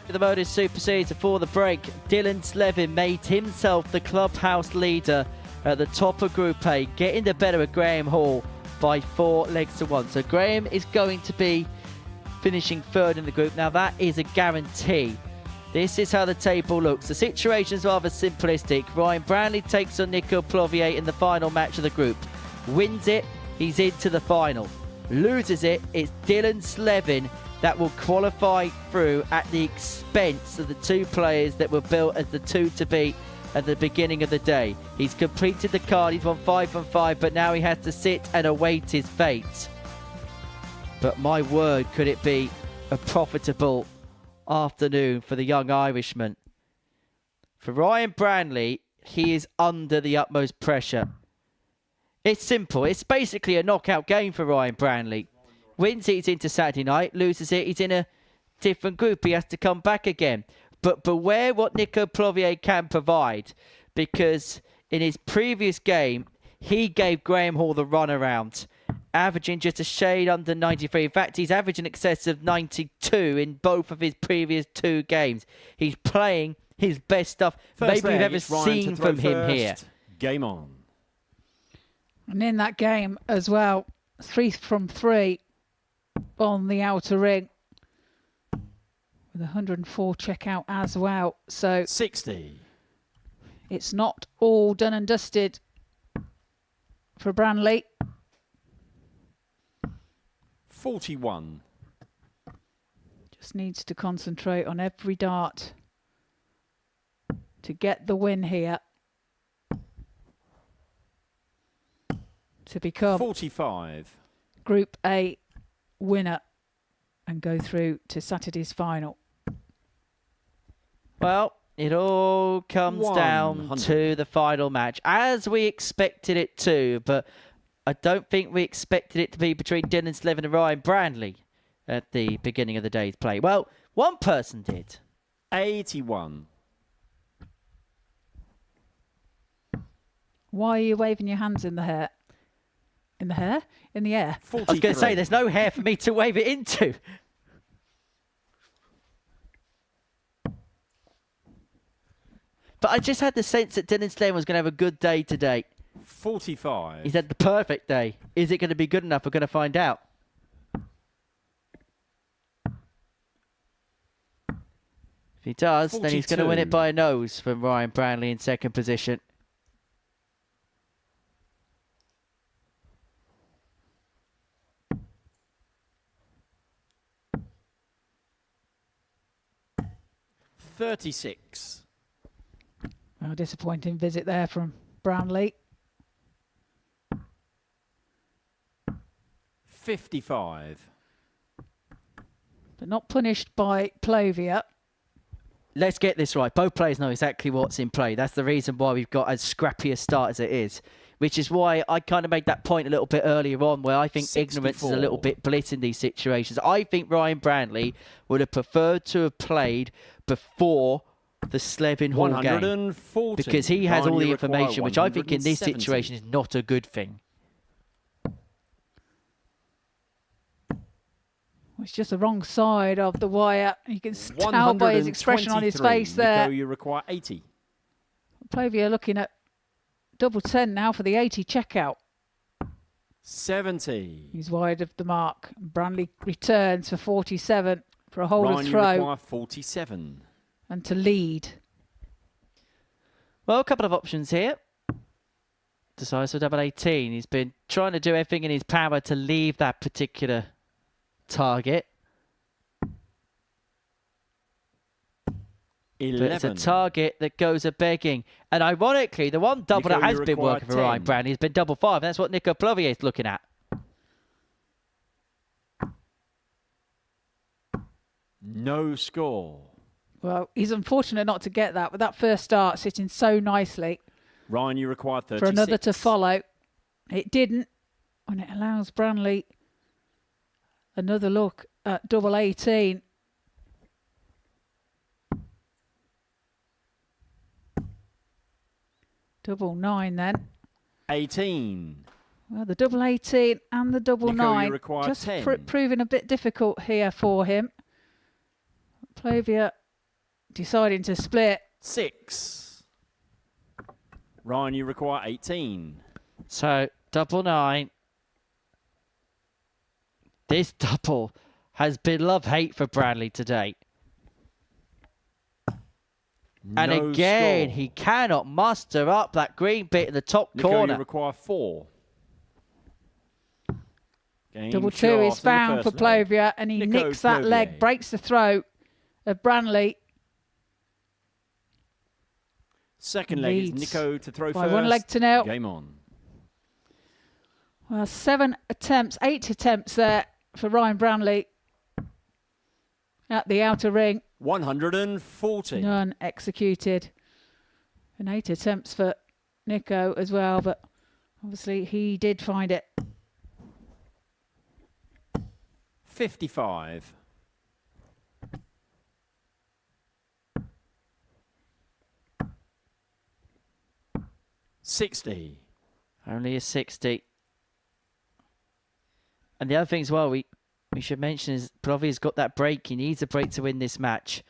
C: The Modus Super Series before the break, Dylan Slevin made himself the clubhouse leader at the top of Group A, getting the better of Graham Hall by 4 legs to 1. So Graham is going to be finishing third in the group. Now that is a guarantee. This is how the table looks. The situation's rather simplistic. Ryan Branley takes on Nico Plovier in the final match of the group. Wins it, he's into the final. Loses it, it's Dylan Slevin that will qualify through at the expense of the 2 players that were built as the 2 to beat at the beginning of the day. He's completed the card, he's won 5 from 5, but now he has to sit and await his fate. But my word, could it be a profitable afternoon for the young Irishman. For Ryan Branley, he is under the utmost pressure. It's simple. It's basically a knockout game for Ryan Branley. Wins it, he's into Saturday night. Loses it, he's in a different group. He has to come back again. But beware what Nico Plovier can provide, because in his previous game, he gave Graham Hall the runaround, averaging just a shade under 93. In fact, he's averaging in excess of 92 in both of his previous 2 games. He's playing his best stuff maybe we've ever seen from him here.
H: Game on.
D: And in that game as well, 3 from 3 on the outer ring with 104 checkout as well. So
H: 60.
D: It's not all done and dusted for Branley.
H: 41.
D: Just needs to concentrate on every dart to get the win here, to become
H: 45.
D: Group A winner and go through to Saturday's final.
C: Well, it all comes down
H: 100.
C: to the final match, as we expected it to, but I don't think we expected it to be between Dylan Slevin and Ryan Branley at the beginning of the day's play. Well, one person did.
H: 81.
D: Why are you waving your hands in the hair? In the hair? In the air?
H: 43.
C: I was going to say, there's no hair for me to wave it into. But I just had the sense that Dylan Slevin was going to have a good day today.
H: 45.
C: He's had the perfect day. Is it going to be good enough? We're going to find out. If he does,
H: 42.
C: then he's going to win it by a nose from Ryan Branley in second position.
H: $36.
D: Well, disappointing visit there from Branley.
H: 55.
D: But not punished by Plovier.
C: Let's get this right. Both players know exactly what's in play. That's the reason why we've got as scrappy a start as it is. Which is why I kind of made that point a little bit earlier on, where I think
H: 64.
C: ignorance is a little bit bliss in these situations. I think Ryan Branley would have preferred to have played before the Slevin Hall game,
H: 140.
C: because he has all the information, which I think in this
H: 170.
C: situation is not a good thing.
D: It's just the wrong side of the wire. You can tell by his expression on his face there.
H: Nico, you require 80.
D: Plovier looking at double 10 now for the 80 checkout.
H: 70.
D: He's wide of the mark. Branley returns for 47 for a holder
H: Ryan, you
D: throw
H: require 47.
D: and to lead.
C: Well, a couple of options here. Decides for double 18. He's been trying to do everything in his power to leave that particular target.
H: 11.
C: But it's a target that goes a-begging. And ironically, the one double
H: Nico,
C: that has
H: you
C: been
H: require
C: working for Ryan
H: 10.
C: Branley has been double 5. And that's what Nico Plovier is looking at.
H: No score.
D: Well, he's unfortunate not to get that, with that first start sitting so nicely
H: Ryan, you require 36.
D: for another to follow. It didn't, and it allows Branley another look at double 18. Double 9 then.
H: 18.
D: Well, the double 18 and the double
H: Nico, you
D: 9
H: require
D: just
H: 10.
D: proving a bit difficult here for him. Plovier deciding to split.
H: 6. Ryan, you require 18.
C: So, double 9. This double has been love-hate for Bradley today. And
H: No
C: again,
H: score.
C: he cannot muster up that green bit in the top
H: Nico,
C: corner.
H: you require 4. Game
D: Double 2
H: shot in
D: is
H: the
D: found for
H: first leg.
D: Plovia, and he
H: Nico
D: nicks that leg,
H: Plovier.
D: breaks the throat of Branley.
H: Second leg is
D: Leads
H: Nico to throw
D: by
H: first.
D: 1 leg to 0.
H: Game on.
D: Well, 8 attempts there for Ryan Branley at the outer ring.
H: 140.
D: None executed. And 8 attempts for Nico as well, but obviously he did find it.
H: 55. $60.
C: Only a 60. And the other thing as well, we should mention is Plovia's got that break. He needs a break to win this match.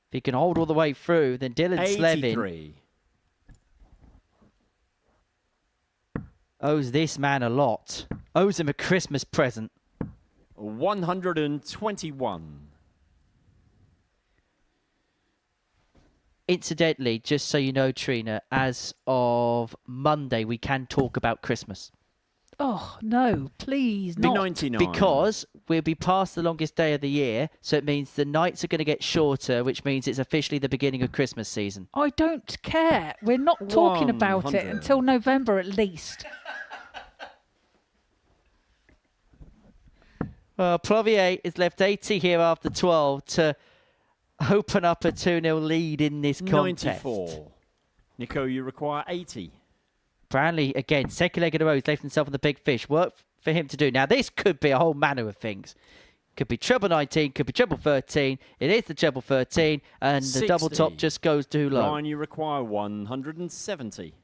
C: If he can hold all the way through, then Dylan Slevin
H: 83.
C: owes this man a lot. Owes him a Christmas present.
H: 121.
C: Incidentally, just so you know, Trina, as of Monday, we can talk about Christmas.
D: Oh, no, please
H: Big
D: not.
H: 99.
C: Because we'll be past the longest day of the year, so it means the nights are going to get shorter, which means it's officially the beginning of Christmas season.
D: I don't care. We're not talking about it
H: 100.
D: until November at least.
C: Well, Plovier is left 80 here after 12 to open up a 2-0 lead in this contest.
H: 94. Nico, you require 80.
C: Branley, again, second leg in a row, he's left himself on the big fish. Work for him to do. Now, this could be a whole manner of things. Could be treble 19, could be treble 13. It is the treble 13, and the
H: 60.
C: double top just goes too low.
H: Ryan, you require 170.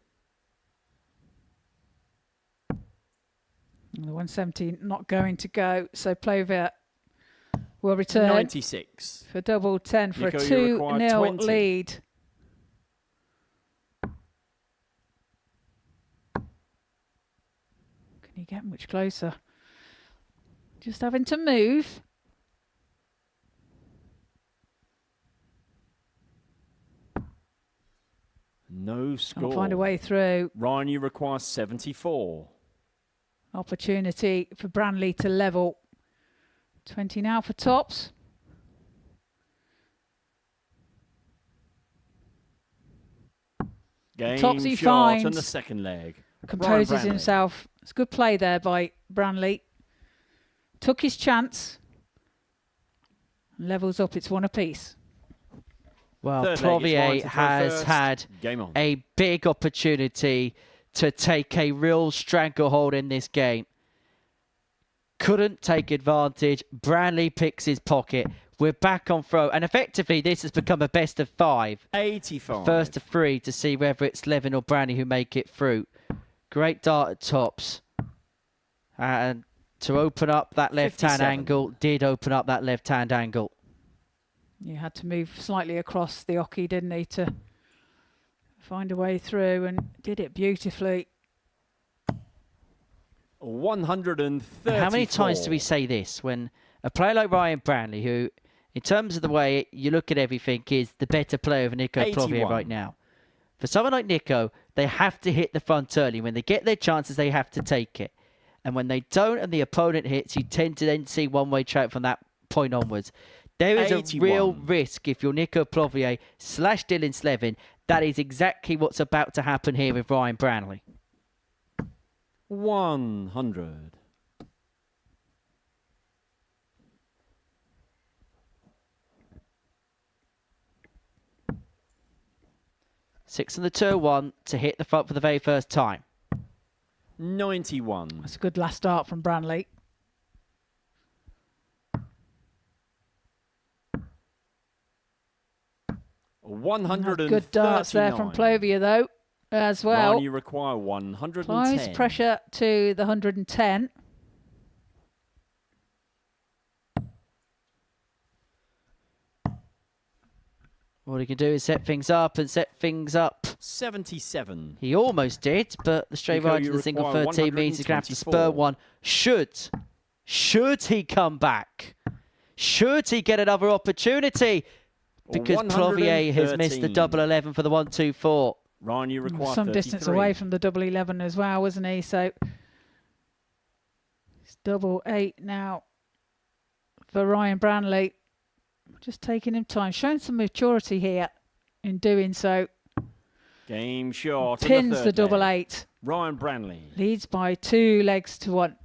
D: The 117 not going to go, so Plovier will return
H: 96.
D: for double 10 for
H: Nico,
D: a
H: you require
D: 2-0
H: 20.
D: lead. Can you get much closer? Just having to move.
H: No score.
D: I'll find a way through.
H: Ryan, you require 74.
D: Opportunity for Branley to level. 20 now for tops.
H: Game
D: Tops he
H: shot on
D: finds.
H: the second leg.
D: Composes
H: Ryan Branley.
D: himself. It's a good play there by Branley. Took his chance. Levels up. It's 1 apiece.
C: Well,
H: Third leg, it's Ryan
C: Plovier
H: to throw
C: has
H: first.
C: had
H: Game on.
C: a big opportunity to take a real stranglehold in this game. Couldn't take advantage. Branley picks his pocket. We're back on throw. And effectively, this has become a best of 5.
H: 85.
C: First of 3 to see whether it's Levin or Branley who make it through. Great dart at tops. And to open up that left-hand
H: 57.
C: angle, did open up that left-hand angle.
D: You had to move slightly across the oche, didn't he, to find a way through, and did it beautifully.
H: 134.
C: How many times do we say this when a player like Ryan Branley, who, in terms of the way you look at everything, is the better player of Nico Plovier
H: 81.
C: right now? For someone like Nico, they have to hit the front early. When they get their chances, they have to take it. And when they don't and the opponent hits, you tend to then see one-way track from that point onwards. There is
H: 81.
C: a real risk if you're Nico Plovier / Dylan Slevin. That is exactly what's about to happen here with Ryan Branley.
H: 100.
C: Six on the 2-1 to hit the front for the very first time.
H: 91.
D: That's a good last start from Branley. Good darts there from Plovier, though, as well.
H: Ryan, you require 110.
D: Applies pressure to the 110.
C: All he can do is set things up and set things up.
H: 77.
C: He almost did, but the straight
H: Nico,
C: ride to
H: you
C: the single
H: require
C: 13 means he's going to have to spur
H: 124.
C: one. Should he come back? Should he get another opportunity? Because Plovier has missed the
H: 113.
C: double 11 for the 1-2-4.
H: Ryan, you require
D: Some
H: 33.
D: distance away from the double 11 as well, wasn't he? So it's double 8 now for Ryan Branley. Just taking him time, showing some maturity here in doing so.
H: Game shot.
D: Pins the double
H: leg.
D: 8.
H: Ryan Branley.
D: Leads by 2 legs to 1.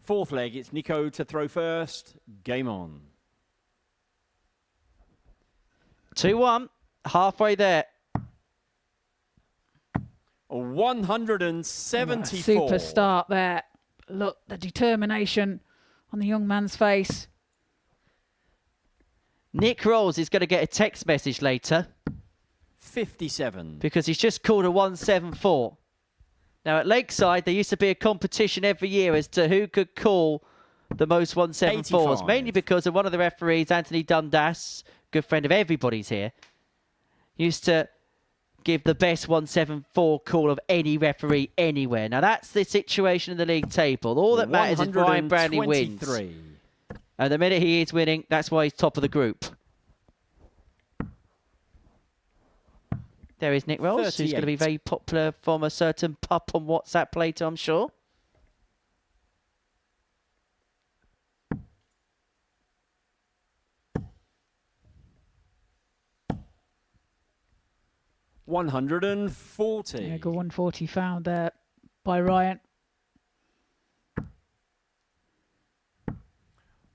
H: Fourth leg, it's Nico to throw first. Game on.
C: 2-1. Halfway there.
H: 174.
D: Super start there. Look, the determination on the young man's face.
C: Nick Rolls is going to get a text message later
H: 57.
C: because he's just called a 174. Now, at Lakeside, there used to be a competition every year as to who could call the most 174s,
H: 85.
C: mainly because of one of the referees, Anthony Dundas, good friend of everybody's here, used to give the best 174 call of any referee anywhere. Now, that's the situation in the league table. All that matters is Ryan Branley wins.
H: 123.
C: And the minute he is winning, that's why he's top of the group. There is Nick Rolls, who's going to be
H: 38.
C: very popular from a certain pup on WhatsApp later, I'm sure.
H: $140.
D: Yeah, good 140 found there by Ryan.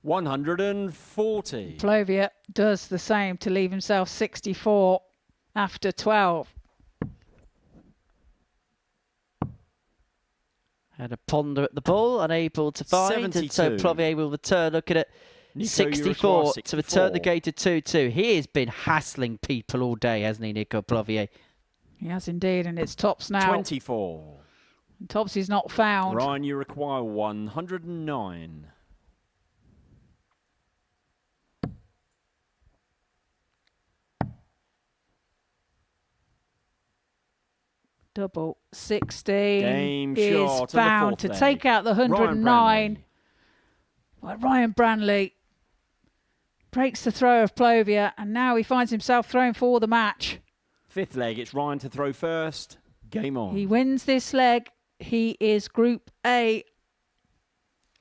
H: 140.
D: Plovier does the same to leave himself 64 after 12.
C: Had a ponder at the ball, unable to find, and so
H: 72.
C: Plovier will return, looking at
H: Nico, you
C: 64
H: require
C: to return the
H: 64.
C: game to 2-2. He has been hassling people all day, hasn't he, Nico Plovier?
D: He has indeed, and it's tops now.
H: 24.
D: Tops is not found.
H: Ryan, you require 109.
D: Double 16
H: Game
D: is
H: shot on the
D: found
H: fourth
D: to
H: leg.
D: take out the
H: Ryan
D: 109. By Ryan Branley breaks the throw of Plovier, and now he finds himself throwing for the match.
H: Fifth leg, it's Ryan to throw first. Game on.
D: He wins this leg. He is Group A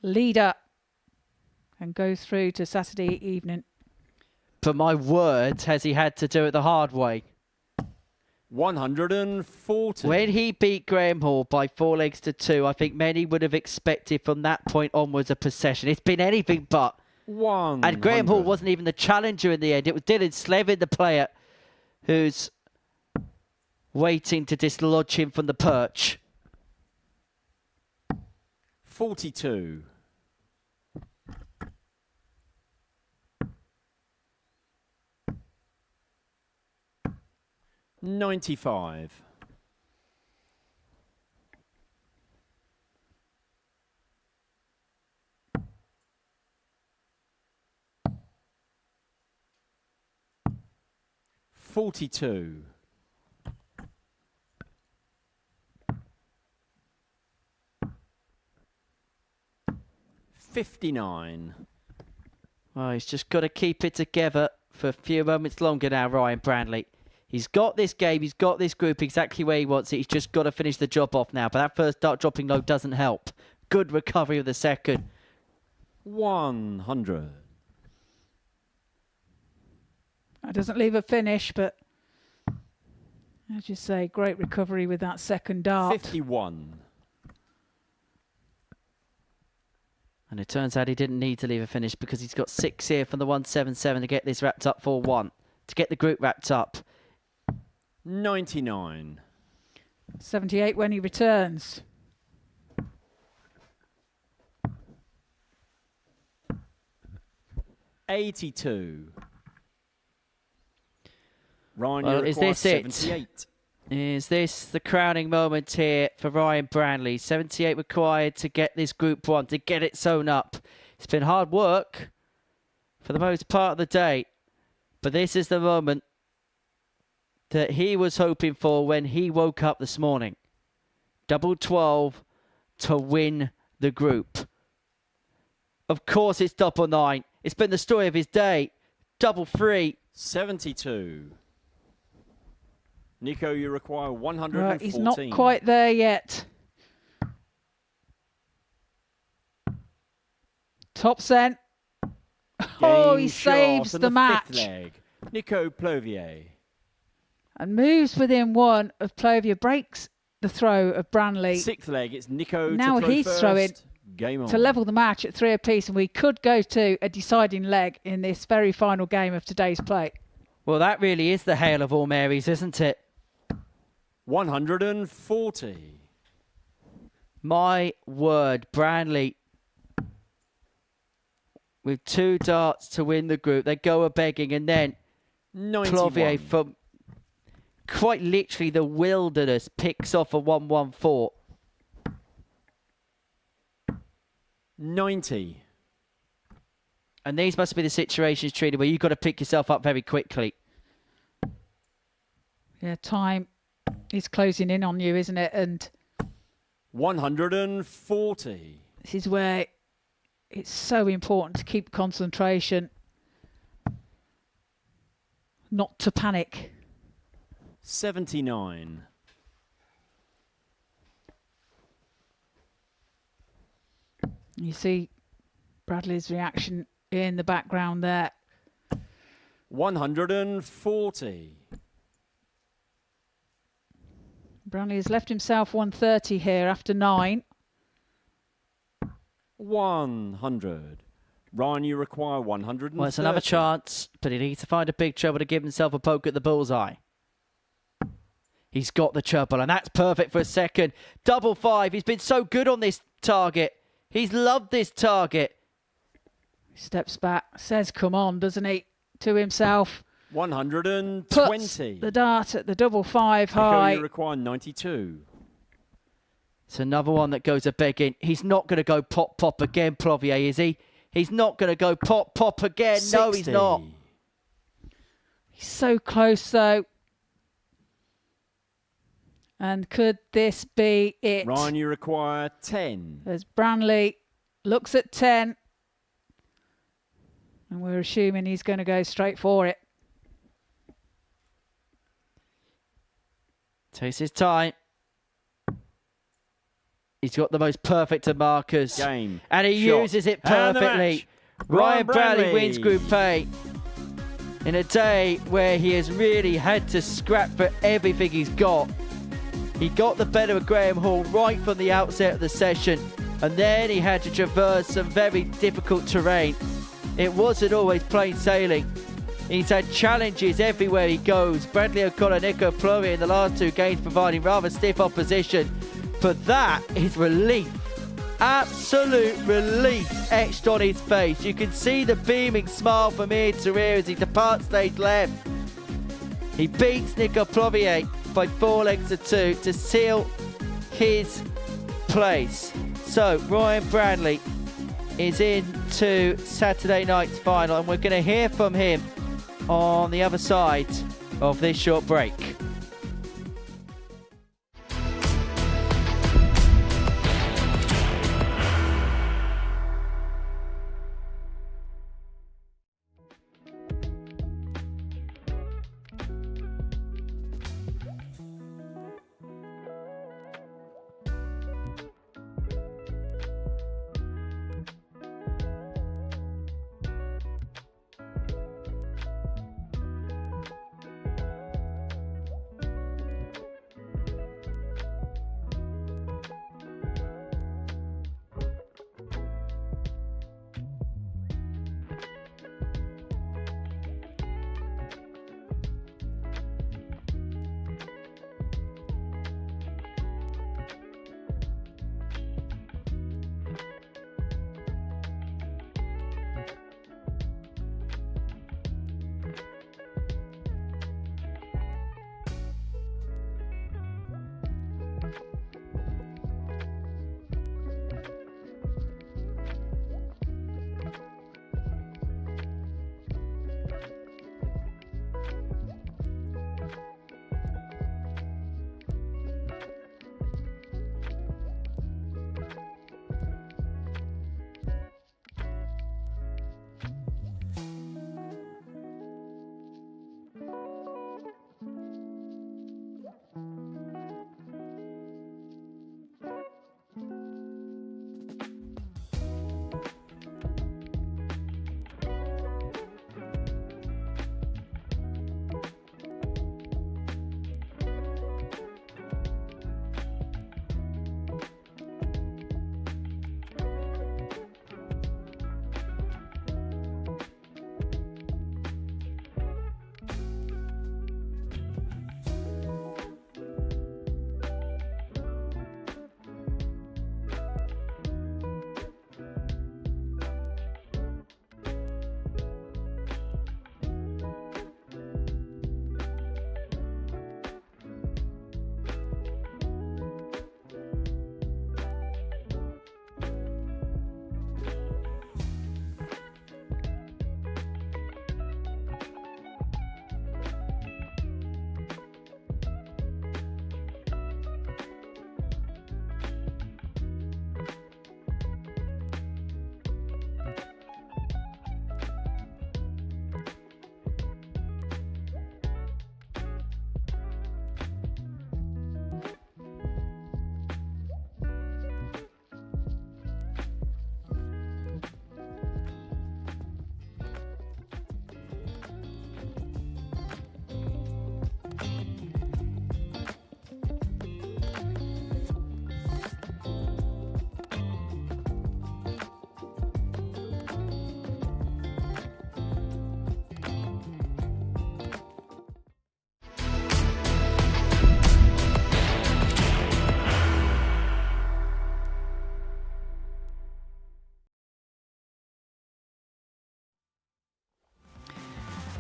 D: leader and goes through to Saturday evening.
C: But my word, has he had to do it the hard way.
H: 140.
C: When he beat Graham Hall by 4 legs to 2, I think many would have expected from that point onwards a possession. It's been anything but.
H: 100.
C: And Graham Hall wasn't even the challenger in the end. It was Dylan Slevin, the player, who's waiting to dislodge him from the perch.
H: 42. $95. $42. $59.
C: Well, he's just got to keep it together for a few moments longer now, Ryan Branley. He's got this game, he's got this group exactly where he wants it. He's just got to finish the job off now. But that first dart dropping low doesn't help. Good recovery of the second.
H: 100.
D: That doesn't leave a finish, but as you say, great recovery with that second dart.
H: 51.
C: And it turns out he didn't need to leave a finish because he's got 6 here from the 177 to get this wrapped up 4-1. To get the group wrapped up.
H: 99.
D: 78 when he returns.
H: $82. Ryan,
C: Well,
H: you
C: is
H: require
C: this it?
H: 78.
C: Is this the crowning moment here for Ryan Branley? 78 required to get this Group 1, to get it sewn up. It's been hard work for the most part of the day. But this is the moment that he was hoping for when he woke up this morning. Double 12 to win the group. Of course it's double 9. It's been the story of his day. Double 3.
H: 72. Nico, you require 114.
D: Right, he's not quite there yet. Top cent. Oh, he saves the match.
H: Leg. Nico Plovier.
D: And moves within 1 of Plovier, breaks the throw of Branley.
H: Sixth leg, it's Nico
D: now
H: to throw
D: he's
H: first.
D: Throwing
H: Game on.
D: to level the match at 3 apiece, and we could go to a deciding leg in this very final game of today's play.
C: Well, that really is the Hail of All Marys, isn't it?
H: 140.
C: My word, Branley with 2 darts to win the group. They go a-begging, and then
H: 91.
C: Plovier from quite literally the wilderness picks off a 114.
H: 90.
C: And these must be the situations, Trina, where you've got to pick yourself up very quickly.
D: Yeah, time is closing in on you, isn't it? And
H: 140.
D: this is where it's so important to keep concentration, not to panic.
H: 79.
D: You see Bradley's reaction in the background there.
H: 140.
D: Branley has left himself 130 here after 9.
H: 100. Ryan, you require 130.
C: Well, it's another chance, but he needs to find a big treble to give himself a poke at the bullseye. He's got the treble, and that's perfect for a second. Double 5. He's been so good on this target. He's loved this target.
D: He steps back, says, come on, doesn't he, to himself.
H: 120.
D: Puts the dart at the double 5 high.
H: You require 92.
C: It's another one that goes a-begging. He's not going to go pop, pop again, Plovier, is he? He's not going to go pop, pop again.
H: 60.
C: No, he's not.
D: He's so close, though. And could this be it?
H: Ryan, you require 10.
D: As Branley looks at 10. And we're assuming he's going to go straight for it.
C: Takes his time. He's got the most perfect of markers.
H: Game.
C: And he
H: Shot.
C: uses it
H: And the
C: perfectly.
H: match.
C: Ryan
H: Ryan
C: Branley
H: Branley
C: wins Group A. In a day where he has really had to scrap for everything he's got. He got the better of Graham Hall right from the outset of the session. And then he had to traverse some very difficult terrain. It wasn't always plain sailing. He's had challenges everywhere he goes. Bradley O'Connor, Nico Plovier in the last 2 games providing rather stiff opposition. But that is relief. Absolute relief etched on his face. You can see the beaming smile from ear to ear as he departs stage left. He beats Nico Plovier by 4 legs to 2 to seal his place. So Ryan Branley is into Saturday night's final, and we're going to hear from him on the other side of this short break.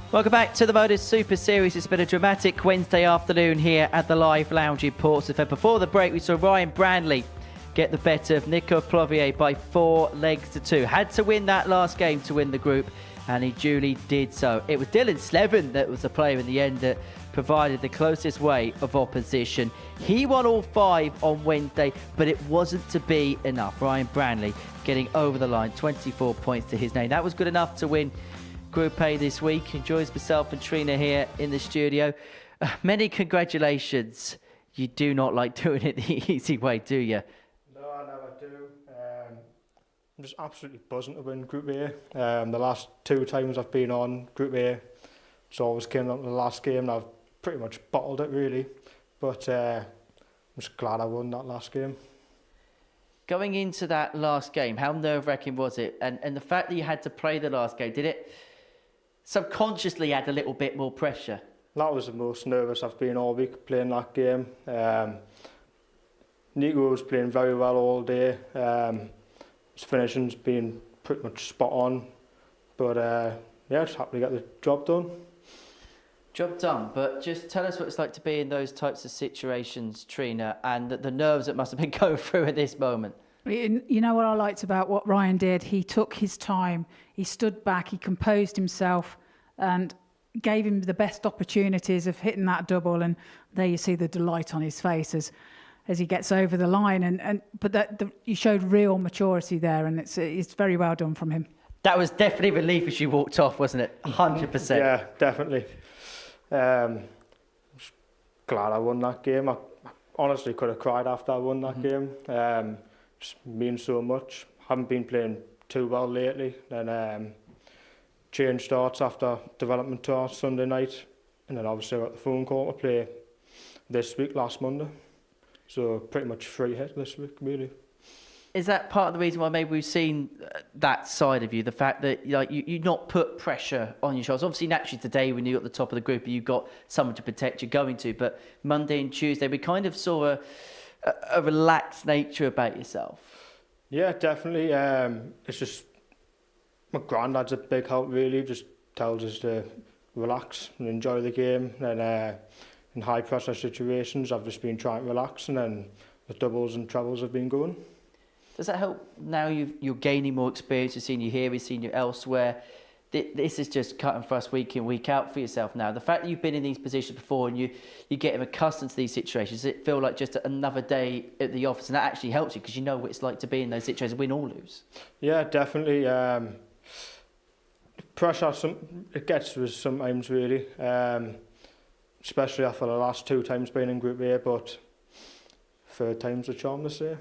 C: Welcome back to the Modus Super Series. It's been a dramatic Wednesday afternoon here at the Live Lounge in Portsmouth. Before the break, we saw Ryan Brandley get the better of Nico Plovier by 4 legs to 2. Had to win that last game to win the group, and he duly did so. It was Dylan Slevin that was the player in the end that provided the closest way of opposition. He won all 5 on Wednesday, but it wasn't to be enough. Ryan Brandley getting over the line, 24 points to his name. That was good enough to win Group A this week. Enjoys myself and Trina here in the studio. Many congratulations. You do not like doing it the easy way, do you?
F: No, I never do. I'm just absolutely buzzing to win Group A. The last 2 times I've been on Group A, it's always came up to the last game, and I've pretty much bottled it really. But I'm just glad I won that last game.
C: Going into that last game, how nerve-wracking was it? And the fact that you had to play the last game, did it subconsciously add a little bit more pressure?
F: That was the most nervous I've been all week playing that game. Nico was playing very well all day. His finishing's been pretty much spot on. But yeah, just happy to get the job done.
C: Job done, but just tell us what it's like to be in those types of situations, Trina, and the nerves that must have been going through at this moment.
D: You know what I liked about what Ryan did? He took his time, he stood back, he composed himself and gave him the best opportunities of hitting that double, and there you see the delight on his face as he gets over the line. But you showed real maturity there, and it's very well done from him.
C: That was definitely relief as you walked off, wasn't it? 100%.
F: Yeah, definitely. Just glad I won that game. I honestly could have cried after I won that game. Just means so much. Haven't been playing too well lately. Then change starts after development tour Sunday night, and then obviously I got the phone call to play this week, last Monday. So pretty much free hit this week, really.
C: Is that part of the reason why maybe we've seen that side of you, the fact that you not put pressure on your shoulders? Obviously, naturally today when you're at the top of the group, you've got someone to protect you going to, but Monday and Tuesday, we kind of saw a relaxed nature about yourself.
F: Yeah, definitely. It's just, my granddad's a big help really, just tells us to relax and enjoy the game. And in high pressure situations, I've just been trying to relax, and then the doubles and trebles have been going.
C: Does that help now you're gaining more experience? We've seen you here, we've seen you elsewhere. This is just cutting for us week in, week out for yourself now. The fact that you've been in these positions before and you get accustomed to these situations, does it feel like just another day at the office? And that actually helps you because you know what it's like to be in those situations, win or lose. Yeah,
F: definitely. Pressure, it gets to us sometimes really. Especially after the last 2 times being in Group A, but 3rd time's the charm this year.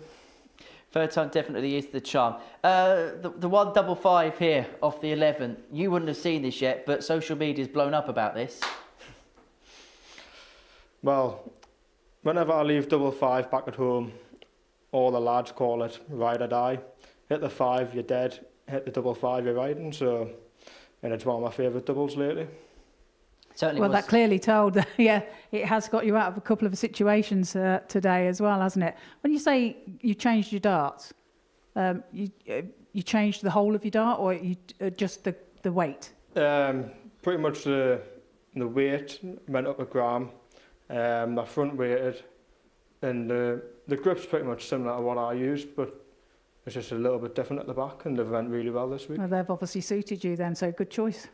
C: 3rd time definitely is the charm. The 155 here off the 11, you wouldn't have seen this yet, but social media's blown up about this.
F: Well, whenever I leave 55 back at home, all the lads call it ride or die. Hit the 5, you're dead. Hit the 55, you're riding. So, and it's one of my favourite doubles lately.
C: Certainly
D: well,
C: was.
D: that clearly told. Yeah, it has got you out of a couple of situations today as well, hasn't it? When you say you changed your darts, you changed the whole of your dart, or you just the weight?
F: Pretty much the weight went up a gram. My front weighted, and the grip's pretty much similar to what I used, but it's just a little bit different at the back, and they've went really well this week.
D: Well, they've obviously suited you then, so good choice.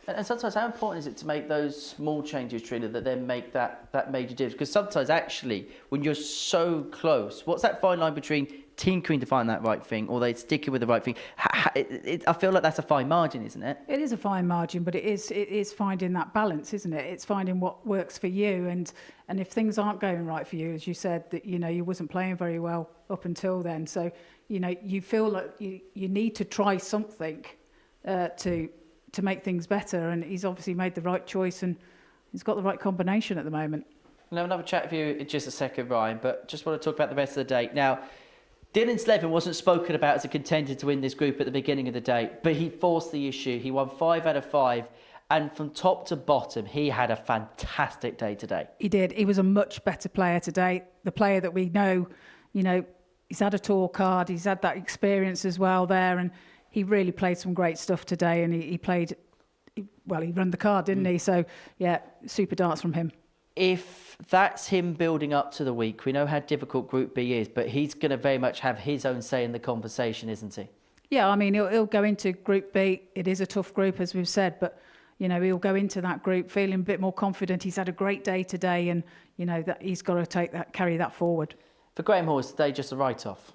C: And sometimes, how important is it to make those small changes, Trina, that then make that major difference? Because sometimes, actually, when you're so close, what's that fine line between tinkering to find that right thing, or they sticking with the right thing? I feel like that's a fine margin, isn't it?
D: It is a fine margin, but it is finding that balance, isn't it? It's finding what works for you, and if things aren't going right for you, as you said, that you wasn't playing very well up until then, so you feel like you need to try something to make things better, and he's obviously made the right choice, and he's got the right combination at the moment.
C: I'll have another chat with you in just a second, Ryan, but just want to talk about the rest of the day. Now, Dylan Slevin wasn't spoken about as a contender to win this group at the beginning of the day, but he forced the issue. He won 5 out of 5, and from top to bottom, he had a fantastic day today.
D: He did. He was a much better player today. The player that we know, he's had a tour card, he's had that experience as well there, and he really played some great stuff today, and he played he run the car, didn't he? So, yeah, super darts from him.
E: If that's him building up to the week, we know how difficult Group B is, but he's going to very much have his own say in the conversation, isn't he?
D: Yeah, I mean, he'll go into Group B. It is a tough group, as we've said, but, you know, he'll go into that group feeling a bit more confident. He's had a great day today, and, you know, that he's got to carry that forward.
E: For Graham Hall, is today just a write-off?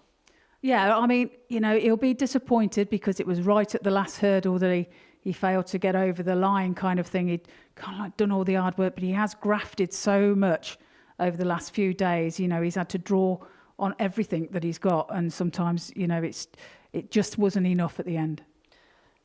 D: Yeah, I mean, you know, he'll be disappointed because it was right at the last hurdle that he failed to get over the line, kind of thing. He'd kind of like done all the hard work, but he has grafted so much over the last few days. You know, he's had to draw on everything that he's got, and sometimes, you know, it just wasn't enough at the end.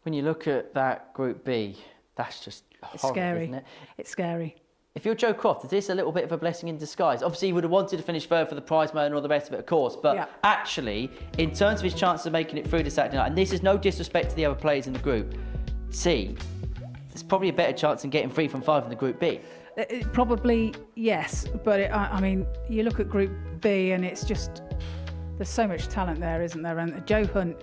E: When you look at that Group B, that's just horrible,
D: scary.
E: isn't it?
D: It's scary.
E: If you're Joe Croft, is this a little bit of a blessing in disguise? Obviously, he would have wanted to finish third for the prize money and all the rest of it, of course. But actually, in terms of his chances of making it through to Saturday night, and this is no disrespect to the other players in the Group C, there's probably a better chance than getting 3 from 5 in the Group B.
D: Probably, yes. But, I mean, you look at Group B and it's just... There's so much talent there, isn't there? And Joe Hunt,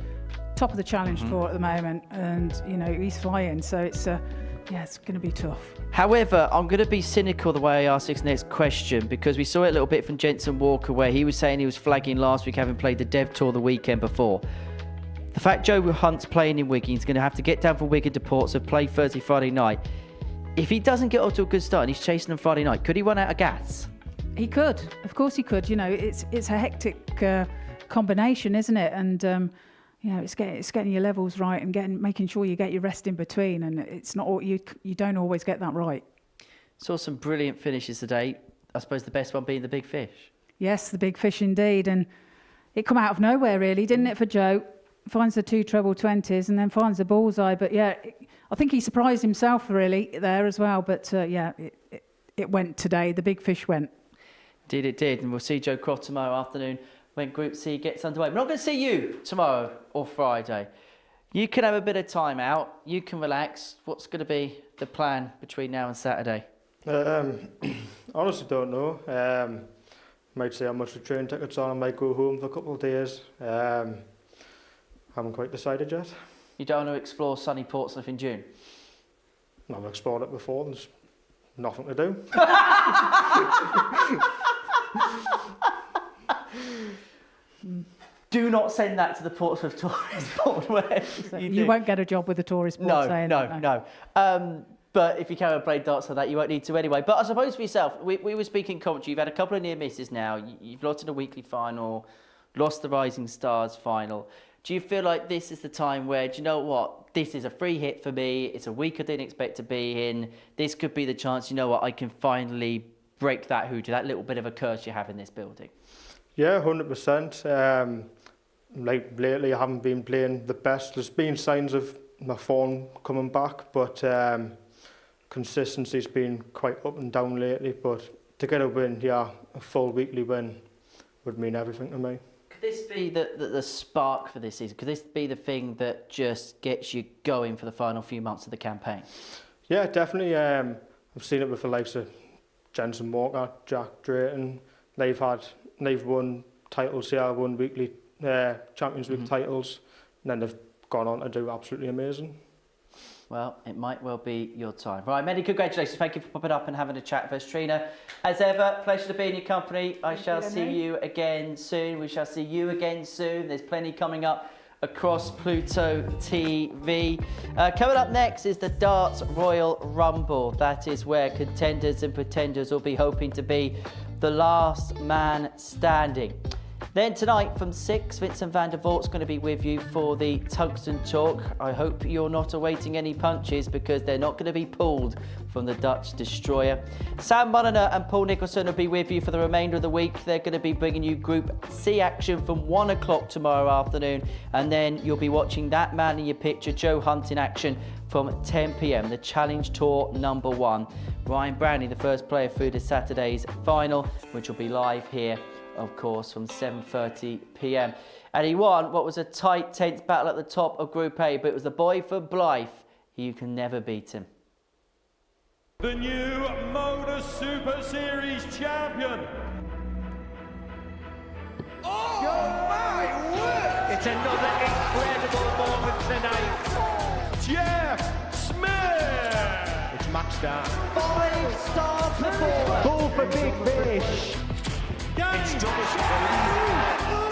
D: top of the challenge tour at the moment. And, you know, he's flying. So it's... it's going to be tough.
E: However, I'm going to be cynical the way I ask this next question, because we saw it a little bit from Jensen Walker, where he was saying he was flagging last week, having played the Dev Tour the weekend before. The fact Joe Hunt's playing in Wigan, he's going to have to get down from Wigan to Portsmouth, play Thursday, Friday night. If he doesn't get off to a good start and he's chasing them Friday night, could he run out of gas?
D: He could. Of course he could. You know, it's a hectic combination, isn't it? And... you know, it's getting your levels right and making sure you get your rest in between, and it's not you don't always get that right.
E: Saw some brilliant finishes today. I suppose the best one being the big fish.
D: Yes, the big fish indeed, and it come out of nowhere really, didn't it, for Joe? Finds the 2 treble 20s and then finds the bullseye. But yeah, I think he surprised himself really there as well. But it went today. The big fish went.
E: Indeed, it did, and we'll see Joe Croft tomorrow afternoon when Group C gets underway. We're not going to see you tomorrow or Friday. You can have a bit of time out. You can relax. What's going to be the plan between now and Saturday?
F: Honestly, don't know. Might see how much the train tickets are. I might go home for a couple of days. Haven't quite decided yet.
E: You don't want to explore sunny Portsmouth in June?
F: I've explored it before. There's nothing to do.
E: Do not send that to the Portsmouth Tourist Board. Where
D: you won't get a job with the Tourist Board saying that.
E: No. But if you carry on playing darts like that, you won't need to anyway. But I suppose for yourself, we were speaking commentary. You've had a couple of near misses now. You've lost in the weekly final, lost the Rising Stars final. Do you feel like this is the time where, do you know what? This is a free hit for me. It's a week I didn't expect to be in. This could be the chance, you know what, I can finally break that hoodoo, that little bit of a curse you have in this building.
F: Yeah, 100%. Like lately, I haven't been playing the best. There's been signs of my form coming back, but consistency's been quite up and down lately. But to get a win, a full weekly win would mean everything to me.
E: Could this be the spark for this season? Could this be the thing that just gets you going for the final few months of the campaign? Yeah,
F: definitely. I've seen it with the likes of Jensen Walker, Jack Drayton. They've won titles here, won weekly Champions League titles, and then they've gone on to do absolutely amazing.
E: Well, it might well be your time. Right, many congratulations. Thank you for popping up and having a chat with us, Trina. As ever, pleasure to be in your company. I shall see you again soon. We shall see you again soon. There's plenty coming up across Pluto TV. Coming up next is the Darts Royal Rumble. That is where contenders and pretenders will be hoping to be the last man standing. Then tonight from 6, Vincent van der Voort's going to be with you for the Tungsten Talk. I hope you're not awaiting any punches, because they're not going to be pulled from the Dutch destroyer. Sam Mulliner and Paul Nicholson will be with you for the remainder of the week. They're going to be bringing you Group C action from 1 o'clock tomorrow afternoon. And then you'll be watching that man in your picture, Joe Hunt, in action from 10 p.m, the Challenge Tour #1. Ryan Brownlee, the first player through to Saturday's final, which will be live here, of course, from 7:30 p.m. And he won what was a tight, tense battle at the top of Group A, but it was the boy from Blythe. You can never beat him.
A: The new Modus Super Series champion.
B: Oh my word!
A: It's another incredible moment tonight. Jeff Smith. match start.
J: 5-star performance. Ball for big fish.
A: It's double.